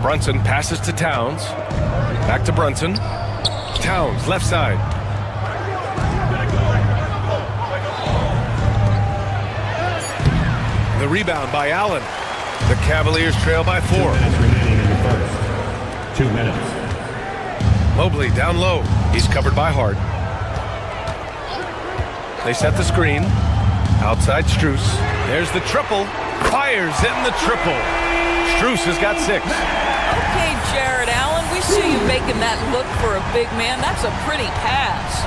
Brunson passes to Towns. Back to Brunson. Towns, left side. The rebound by Allen. The Cavaliers trail by 4.
2 minutes remaining in the first. 2 minutes.
Mobley down low. He's covered by Hart. They set the screen. Outside Strus. There's the triple. Fires in the triple. Strus has got 6.
Okay, Jared Allen, we see you making that look for a big man. That's a pretty pass.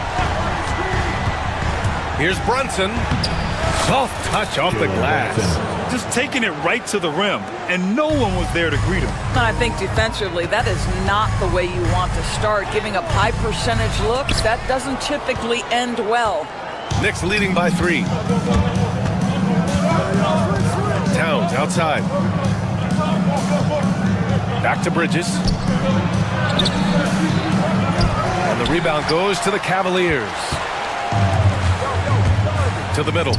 Here's Brunson. Soft touch off the glass.
Just taking it right to the rim, and no one was there to greet him.
I think defensively, that is not the way you want to start. Giving up high percentage looks, that doesn't typically end well.
Knicks leading by 3. Towns outside. Back to Bridges. And the rebound goes to the Cavaliers. To the middle.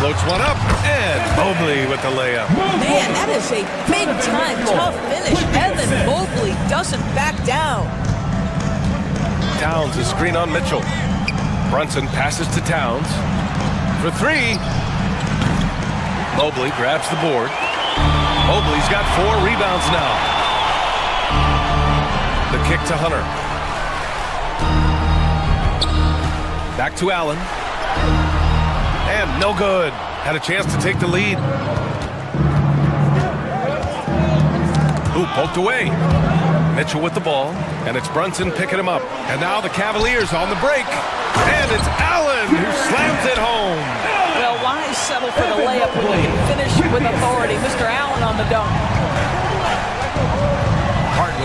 Floats one up, and Mobley with the layup.
Man, that is a big-time tough finish. Evan Mobley doesn't back down.
Towns, a screen on Mitchell. Brunson passes to Towns. For 3. Mobley grabs the board. Mobley's got 4 rebounds now. The kick to Hunter. Back to Allen. And no good. Had a chance to take the lead. Ooh, poked away. Mitchell with the ball, and it's Brunson picking him up. And now the Cavaliers on the break. And it's Allen who slams it home.
Well, why settle for the layup when you can finish with authority? Mr. Allen on the dunk.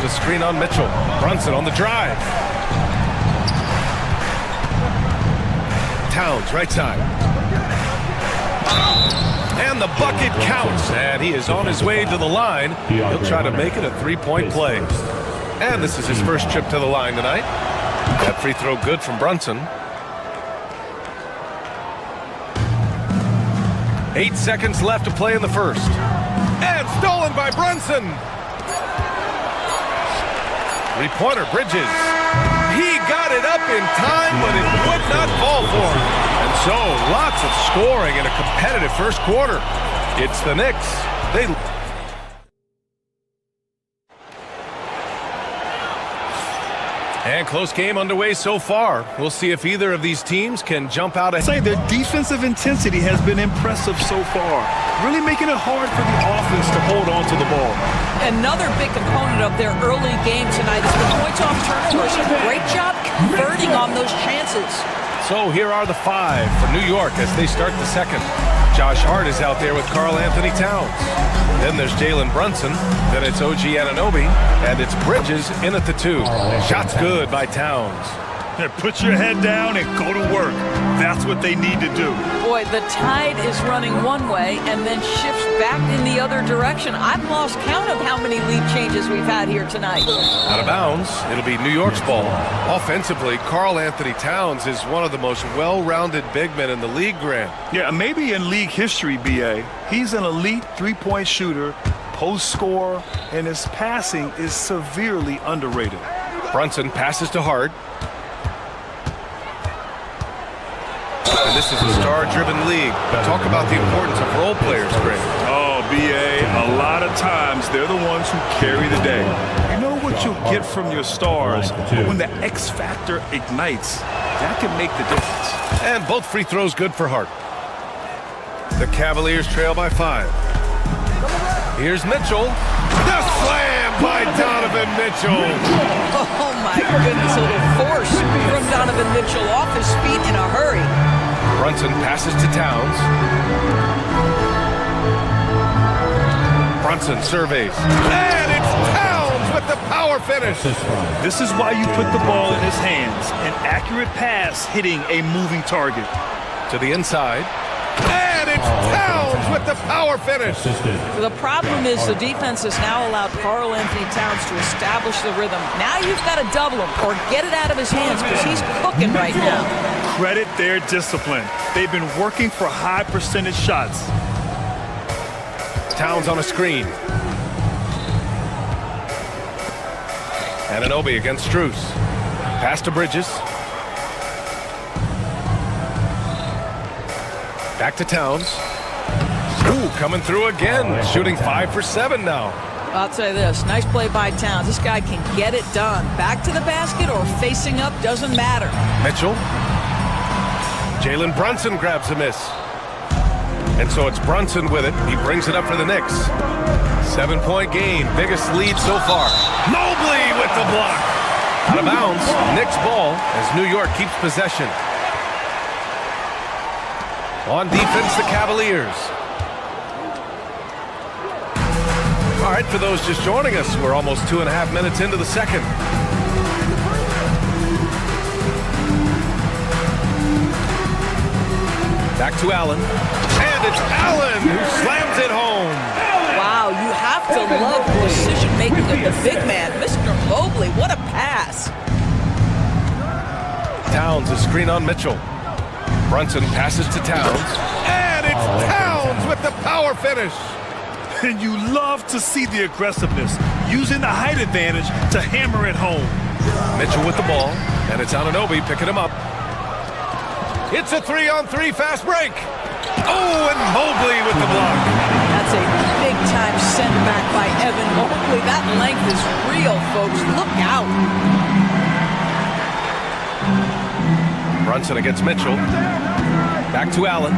a screen on Mitchell. Brunson on the drive. Towns, right side. And the bucket counts, and he is on his way to the line. He'll try to make it a three-point play. And this is his first trip to the line tonight. That free throw good from Brunson. 8 seconds left to play in the first. And stolen by Brunson. Three-pointer, Bridges. He got it up in time, but it would not fall for him. And so, lots of scoring in a competitive first quarter. It's the Knicks. And close game underway so far. We'll see if either of these teams can jump out.
I'd say their defensive intensity has been impressive so far, really making it hard for the offense to hold on to the ball.
Another big component of their early game tonight is the points off turnovers. Great job converting on those chances.
So here are the 5 for New York as they start the second. Josh Hart is out there with Karl Anthony Towns. Then there's Jalen Brunson. Then it's OG Anunoby. And it's Bridges in at the 2. Shots good by Towns.
Put your head down and go to work. That's what they need to do.
Boy, the tide is running one way and then shifts back in the other direction. I've lost count of how many lead changes we've had here tonight.
Out of bounds, it'll be New York's ball. Offensively, Karl Anthony Towns is one of the most well-rounded big men in the league, Grant.
Yeah, maybe in league history, B.A. He's an elite three-point shooter, post scorer, and his passing is severely underrated.
Brunson passes to Hart. And this is a star-driven league. Talk about the importance of role players, Greg.
Oh, B.A., a lot of times they're the ones who carry the day. You know what you'll get from your stars, but when the X factor ignites, that can make the difference.
And both free throws good for Hart. The Cavaliers trail by 5. Here's Mitchell. The slam by Donovan Mitchell.
Oh, my goodness, a little force from Donovan Mitchell off his feet in a hurry.
Brunson passes to Towns. Brunson surveys. And it's Towns with the power finish.
This is why you put the ball in his hands. An accurate pass hitting a moving target.
To the inside. And it's Towns with the power finish.
The problem is the defense has now allowed Karl Anthony Towns to establish the rhythm. Now you've got to double him or get it out of his hands because he's cooking right now.
Credit their discipline. They've been working for high percentage shots.
Towns on a screen. Anunoby against Strus. Pass to Bridges. Back to Towns. Ooh, coming through again. Shooting 5 for 7 now.
I'll tell you this, nice play by Towns. This guy can get it done. Back to the basket or facing up, doesn't matter.
Mitchell. Jalen Brunson grabs a miss. And so it's Brunson with it. He brings it up for the Knicks. 7-point game, biggest lead so far. Mobley with the block. Out of bounds, Knicks ball as New York keeps possession. On defense, the Cavaliers. All right, for those just joining us, we're almost 2.5 minutes into the second. Back to Allen. And it's Allen who slams it home.
Wow, you have to love the decision-making of the big man. Mr. Mobley, what a pass.
Towns, a screen on Mitchell. Brunson passes to Towns. And it's Towns with the power finish.
And you love to see the aggressiveness, using the height advantage to hammer it home.
Mitchell with the ball, and it's Anunoby picking him up. It's a 3-on-3 fast break. Oh, and Mobley with the block.
That's a big-time send back by Evan Mobley. That length is real, folks. Look out.
Brunson against Mitchell. Back to Allen.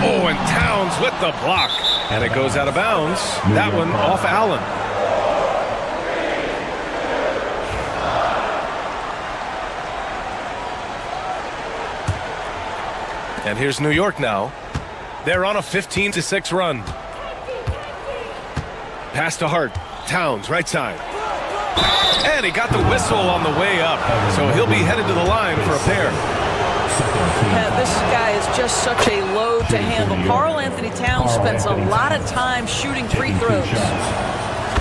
Oh, and Towns with the block. And it goes out of bounds. That one off Allen. And here's New York now. They're on a 15-6 run. Pass to Hart. Towns, right side. And he got the whistle on the way up, so he'll be headed to the line for a pair.
Yeah, this guy is just such a load to handle. Karl Anthony Towns spends a lot of time shooting free throws.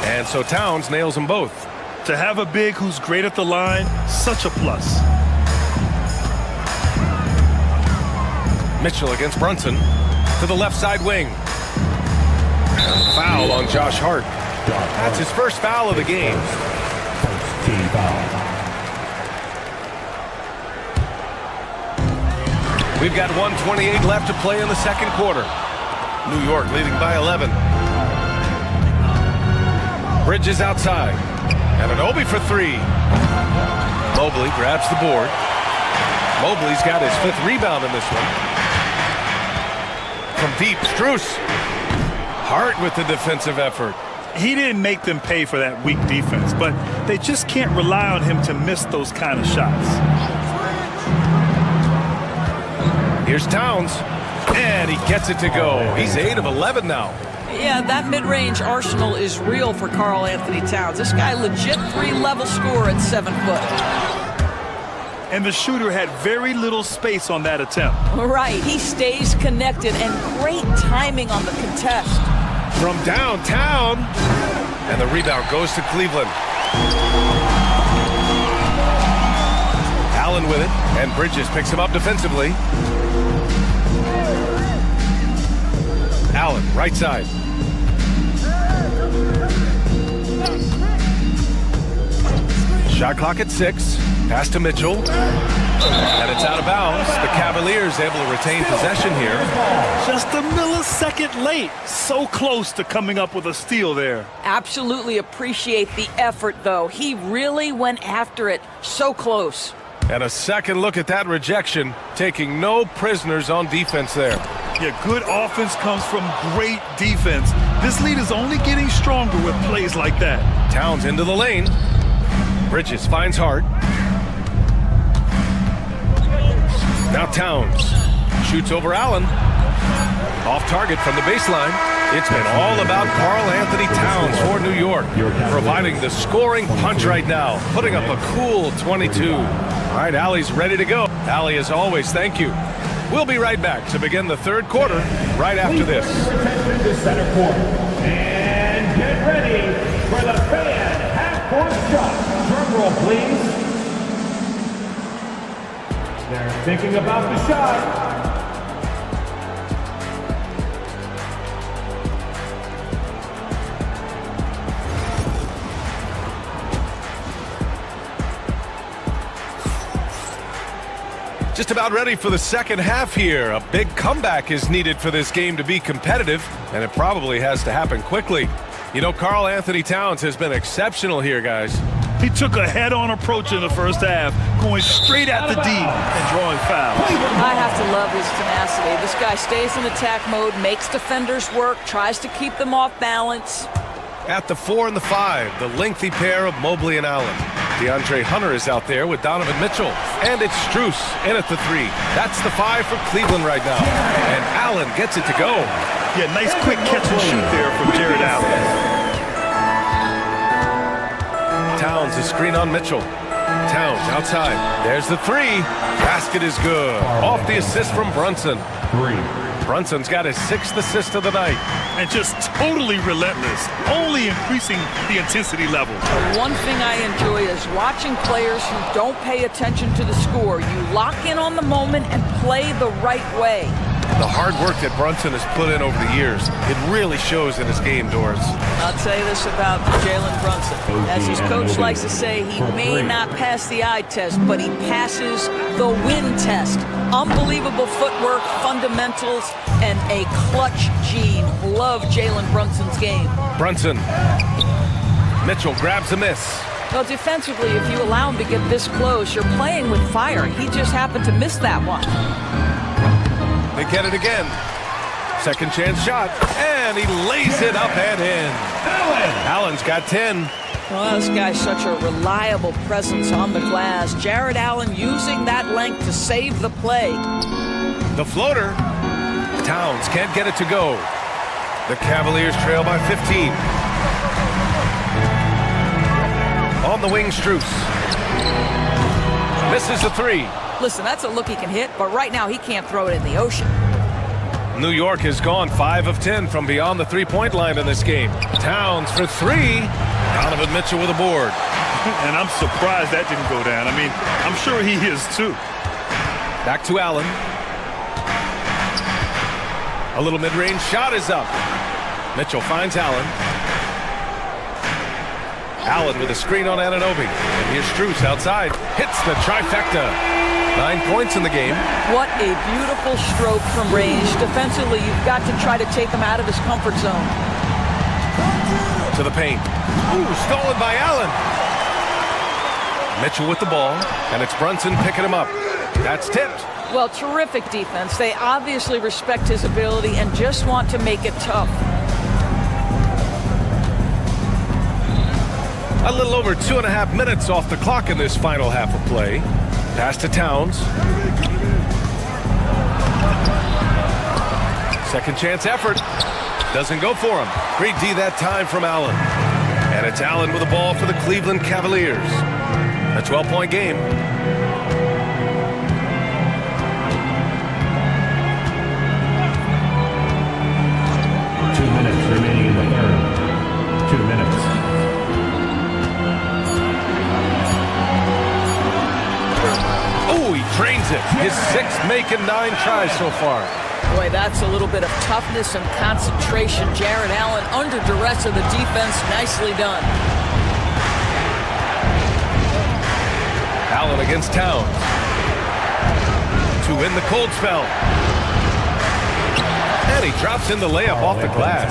And so Towns nails them both.
To have a big who's great at the line, such a plus.
Mitchell against Brunson to the left side wing. Foul on Josh Hart. That's his first foul of the game.
Team foul.
We've got 1:28 left to play in the second quarter. New York leading by 11. Bridges outside. And an Obi for three. Mobley grabs the board. Mobley's got his 5th rebound in this one. From deep, Strus. Hart with the defensive effort.
He didn't make them pay for that weak defense, but they just can't rely on him to miss those kind of shots.
Here's Towns, and he gets it to go. He's 8 of 11 now.
Yeah, that mid-range arsenal is real for Karl Anthony Towns. This guy legit 3-level scorer at 7 foot.
And the shooter had very little space on that attempt.
Right, he stays connected and great timing on the contest.
From downtown, and the rebound goes to Cleveland. Allen with it, and Bridges picks him up defensively. Allen, right side. Shot clock at 6. Pass to Mitchell. And it's out of bounds. The Cavaliers able to retain possession here.
Just a millisecond late. So close to coming up with a steal there.
Absolutely appreciate the effort, though. He really went after it. So close.
And a second look at that rejection, taking no prisoners on defense there.
Yeah, good offense comes from great defense. This lead is only getting stronger with plays like that.
Towns into the lane. Bridges finds Hart. Now Towns shoots over Allen. Off target from the baseline. It's been all about Karl Anthony Towns for New York, providing the scoring punch right now, putting up a cool 22. All right, Allie's ready to go. Allie, as always, thank you. We'll be right back to begin the third quarter right after this.
Center court. And get ready for the fan half-court shot. Drum roll, please. They're thinking about the shot.
Just about ready for the second half here. A big comeback is needed for this game to be competitive, and it probably has to happen quickly. You know, Karl Anthony Towns has been exceptional here, guys.
He took a head-on approach in the first half, going straight at the D and drawing fouls.
I have to love his tenacity. This guy stays in attack mode, makes defenders work, tries to keep them off balance.
At the 4 and the 5, the lengthy pair of Mobley and Allen. DeAndre Hunter is out there with Donovan Mitchell. And it's Strus in at the 3. That's the 5 for Cleveland right now. And Allen gets it to go.
Yeah, nice quick catch and shoot there from Jared Allen.
Towns, a screen on Mitchell. Towns outside. There's the 3. Basket is good. Off the assist from Brunson.
3.
Brunson's got his 6th assist of the night.
And just totally relentless, only increasing the intensity level.
One thing I enjoy is watching players who don't pay attention to the score. You lock in on the moment and play the right way.
The hard work that Brunson has put in over the years, it really shows in his game, Doris.
I'll tell you this about Jalen Brunson. As his coach likes to say, he may not pass the eye test, but he passes the win test. Unbelievable footwork, fundamentals, and a clutch gene. Love Jalen Brunson's game.
Brunson. Mitchell grabs a miss.
Well, defensively, if you allow him to get this close, you're playing with fire. He just happened to miss that one.
They get it again. Second chance shot, and he lays it up and in. Allen's got 10.
Well, this guy's such a reliable presence on the glass. Jared Allen using that length to save the play.
The floater. Towns can't get it to go. The Cavaliers trail by 15. On the wing, Strus. Misses the three.
Listen, that's a look he can hit, but right now he can't throw it in the ocean.
New York has gone 5 of 10 from beyond the three-point line in this game. Towns for three. Donovan Mitchell with a board.
And I'm surprised that didn't go down. I mean, I'm sure he is too.
Back to Allen. A little mid-range shot is up. Mitchell finds Allen. Allen with a screen on Anunoby. And here's Strus outside. Hits the trifecta. 9 points in the game.
What a beautiful stroke from range. Defensively, you've got to try to take him out of his comfort zone.
To the paint. Ooh, stolen by Allen. Mitchell with the ball, and it's Brunson picking him up. That's tipped.
Well, terrific defense. They obviously respect his ability and just want to make it tough.
A little over 2.5 minutes off the clock in this final half of play. Pass to Towns. Second chance effort. Doesn't go for him. Great D that time from Allen. And it's Allen with the ball for the Cleveland Cavaliers. A 12-point game.
2 minutes remaining in the third. 2 minutes.
Oh, he drains it. His 6th making 9 tries so far.
Boy, that's a little bit of toughness and concentration. Jared Allen under duress of the defense. Nicely done.
Allen against Towns. To win the cold spell. And he drops in the layup off the glass.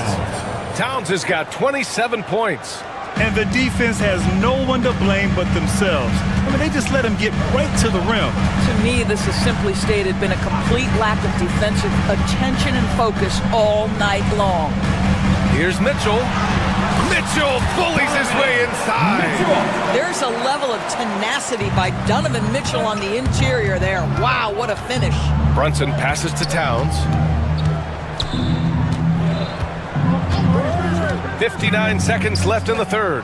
Towns has got 27 points.
And the defense has no one to blame but themselves. I mean, they just let him get right to the rim.
To me, this has simply stated been a complete lack of defensive attention and focus all night long.
Here's Mitchell. Mitchell bullies his way inside.
There's a level of tenacity by Donovan Mitchell on the interior there. Wow, what a finish.
Brunson passes to Towns. 59 seconds left in the third.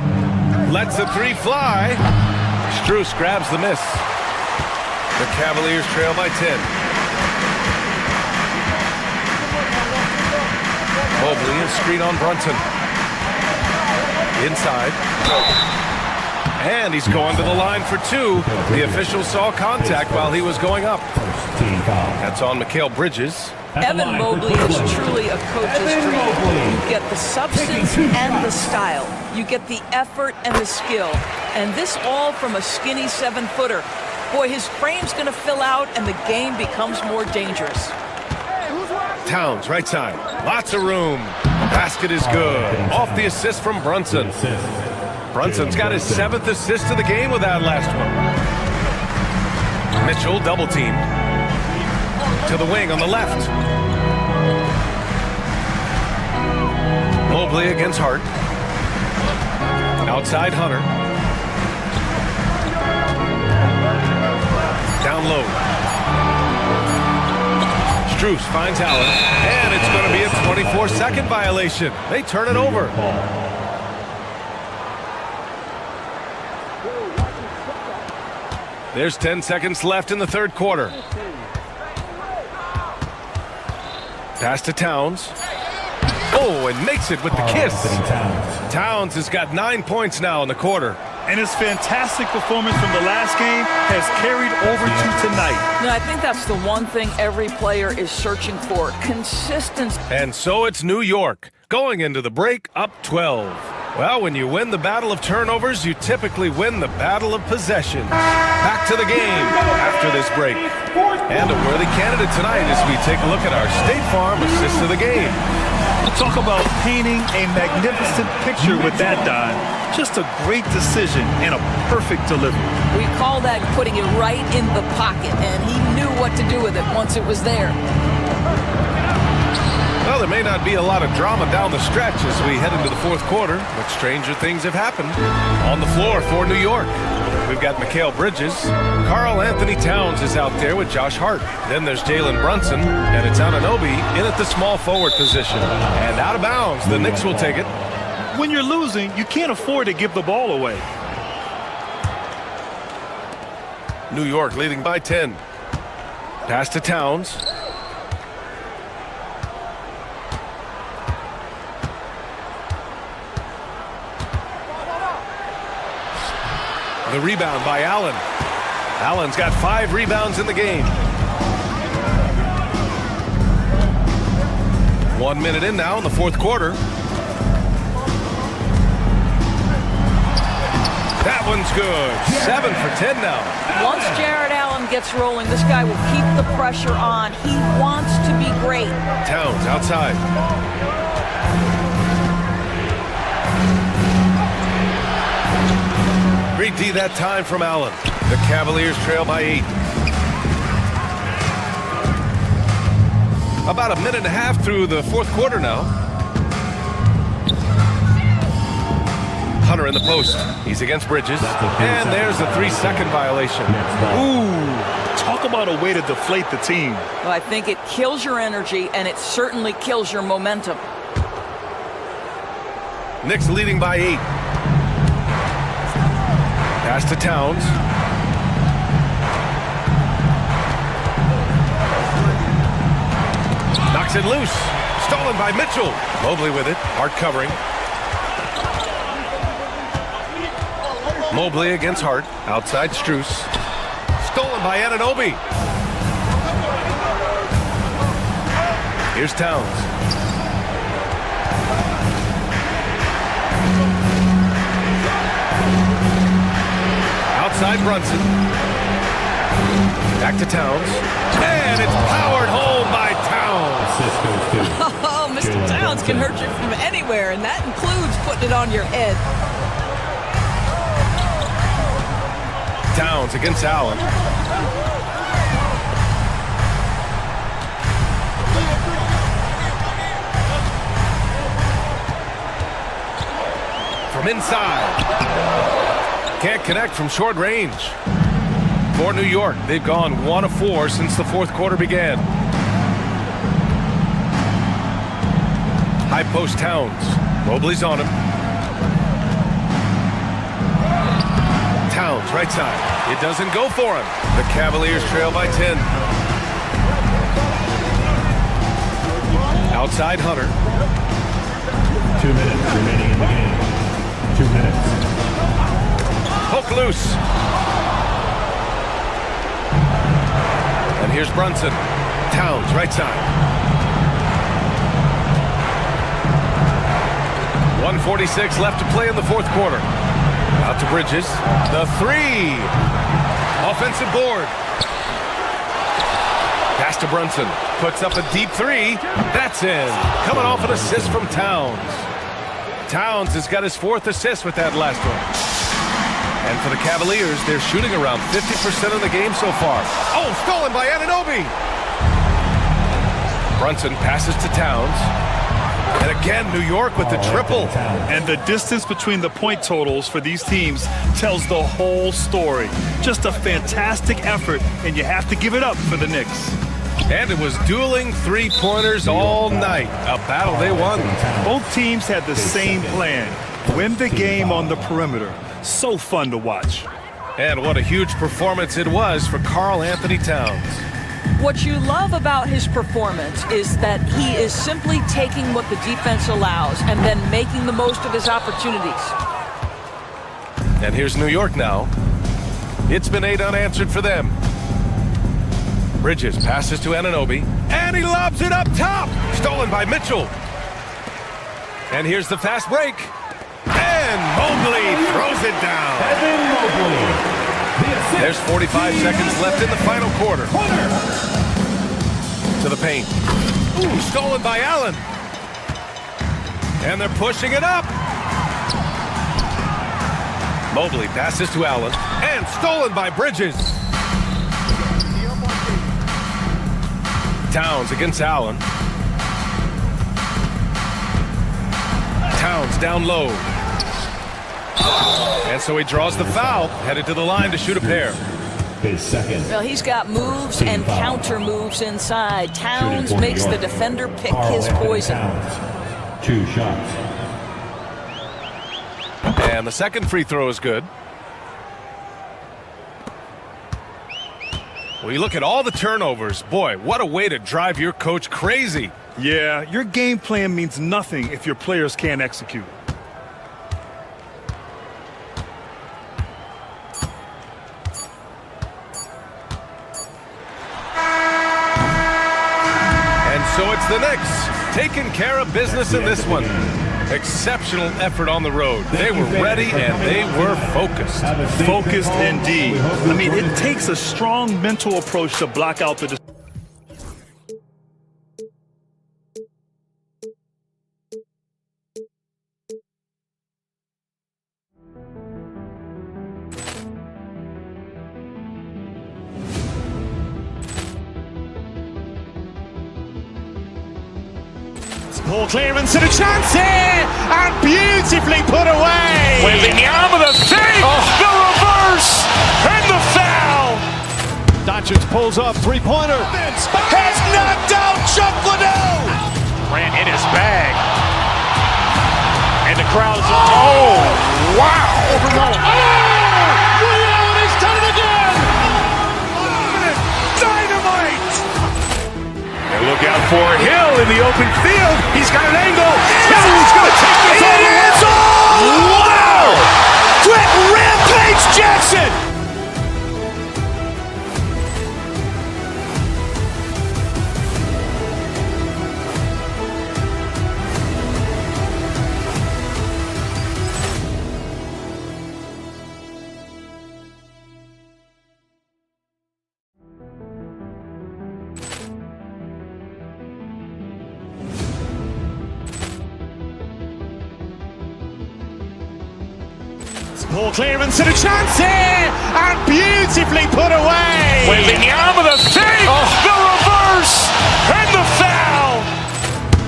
Lets the three fly. Strus grabs the miss. The Cavaliers trail by 10. Mobley is screen on Brunson. Inside. And he's going to the line for 2. The official saw contact while he was going up. That's on Mikal Bridges.
Evan Mobley is truly a coach's dream. You get the substance and the style. You get the effort and the skill. And this all from a skinny 7-footer. Boy, his frame's going to fill out and the game becomes more dangerous.
Towns, right side. Lots of room. Basket is good. Off the assist from Brunson. Brunson's got his 7th assist of the game with that last one. Mitchell double teamed. To the wing on the left. Mobley against Hart. Outside Hunter. Down low. Strus finds Allen. And it's going to be a 24-second violation. They turn it over. There's 10 seconds left in the third quarter. Pass to Towns. Oh, and makes it with the kiss. Towns has got 9 points now in the quarter.
And his fantastic performance from the last game has carried over to tonight.
I think that's the one thing every player is searching for. Consistency.
And so it's New York, going into the break up 12. Well, when you win the battle of turnovers, you typically win the battle of possession. Back to the game after this break. And a worthy candidate tonight as we take a look at our State Farm assist of the game.
Talk about painting a magnificent picture with that dive. Just a great decision and a perfect delivery.
We call that putting it right in the pocket, and he knew what to do with it once it was there.
Well, there may not be a lot of drama down the stretch as we head into the fourth quarter, but stranger things have happened. On the floor for New York, we've got Mikal Bridges. Karl Anthony Towns is out there with Josh Hart. Then there's Jalen Brunson, and it's Anunoby in at the small forward position. And out of bounds, the Knicks will take it.
When you're losing, you can't afford to give the ball away.
New York leading by 10. Pass to Towns. The rebound by Allen. Allen's got 5 rebounds in the game. 1 minute in now in the fourth quarter. That one's good. 7 for 10 now.
Once Jared Allen gets rolling, this guy will keep the pressure on. He wants to be great.
Towns outside. Great D that time from Allen. The Cavaliers trail by 8. About a minute and a half through the fourth quarter now. Hunter in the post. He's against Bridges. And there's a 3-second violation.
Ooh, talk about a way to deflate the team.
Well, I think it kills your energy, and it certainly kills your momentum.
Knicks leading by 8. Pass to Towns. Knocks it loose. Stolen by Mitchell. Mobley with it. Hart covering. Mobley against Hart. Outside Strus. Stolen by Anunoby. Here's Towns. Outside Brunson. Back to Towns. And it's powered home by Towns.
Oh, Mr. Towns can hurt you from anywhere, and that includes putting it on your head.
Towns against Allen. From inside. Can't connect from short range. For New York, they've gone 1 of 4 since the fourth quarter began. High post Towns. Mobley's on him. Towns, right side. It doesn't go for him. The Cavaliers trail by 10. Outside Hunter.
2 minutes remaining in the game. 2 minutes.
Hook loose. And here's Brunson. Towns, right side. 1:46 left to play in the fourth quarter. Out to Bridges. The 3. Offensive board. Pass to Brunson. Puts up a deep 3. That's in. Coming off an assist from Towns. Towns has got his 4th assist with that last one. And for the Cavaliers, they're shooting around 50% of the game so far. Oh, stolen by Anunoby. Brunson passes to Towns. And again, New York with the triple.
And the distance between the point totals for these teams tells the whole story. Just a fantastic effort, and you have to give it up for the Knicks.
And it was dueling 3-pointers all night. A battle they won.
Both teams had the same plan. Win the game on the perimeter. So fun to watch.
And what a huge performance it was for Karl Anthony Towns.
What you love about his performance is that he is simply taking what the defense allows and then making the most of his opportunities.
And here's New York now. It's been 8 unanswered for them. Bridges passes to Anunoby, and he lobs it up top. Stolen by Mitchell. And here's the fast break. And Mobley throws it down. There's 45 seconds left in the final quarter. To the paint. Ooh, stolen by Allen. And they're pushing it up. Mobley passes to Allen. And stolen by Bridges. Towns against Allen. Towns down low. And so he draws the foul, headed to the line to shoot a pair.
His second.
Well, he's got moves and counter moves inside. Towns makes the defender pick his poison.
2 shots.
And the second free throw is good. Well, you look at all the turnovers. Boy, what a way to drive your coach crazy.
Yeah, your game plan means nothing if your players can't execute.
And so it's the Knicks taking care of business in this one. Exceptional effort on the road. They were ready and they were focused.
Focused indeed. I mean, it takes a strong mental approach to block out the...
Poor clearance and a chance here, and beautifully put away.
With the arm of the fake, the reverse, and the foul.
Doncic pulls up, three-pointer.
Has knocked out Chuck Liddell. Ran in his bag. And the crowd is, oh, wow.
He's done it again.
Dynamite. And look out for Hill in the open field. He's got an angle. Hill's going to take this all the way. Wow! Quick Rampage Jackson.
Poor clearance and a chance here, and beautifully put away.
With the arm of the fake, the reverse, and the foul.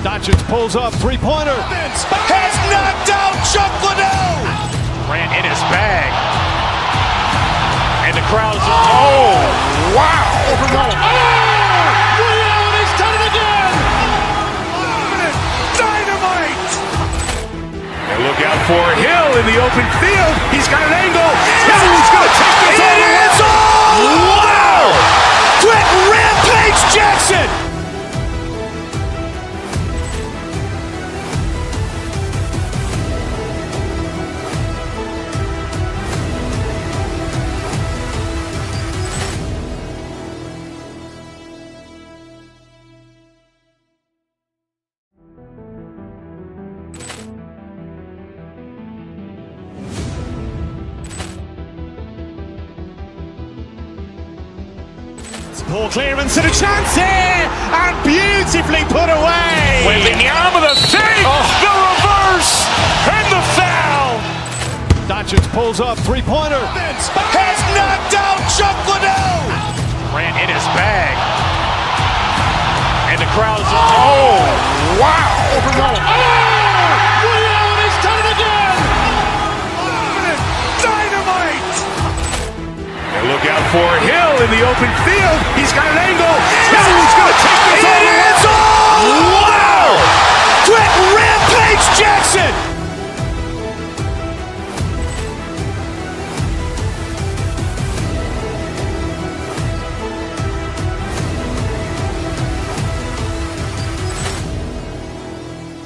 Doncic pulls up, three-pointer.
Has knocked out Chuck Liddell. Ran in his bag. And the crowd is, oh, wow.
He's done it again.
Dynamite. And look out for Hill in the open field. He's got an angle. Hill's going to take this all the way. Wow! Quick Rampage Jackson.
Poor clearance and a chance here, and beautifully put away.
With the arm of the fake, the reverse, and the foul.
Doncic pulls up, three-pointer.
Has knocked out Chuck Liddell. Ran in his bag. And the crowd is, oh, wow.
He's done it again.
Dynamite. And look out for Hill in the open field. He's got an angle. Hill's going to take this all the way. Wow! Quick Rampage Jackson.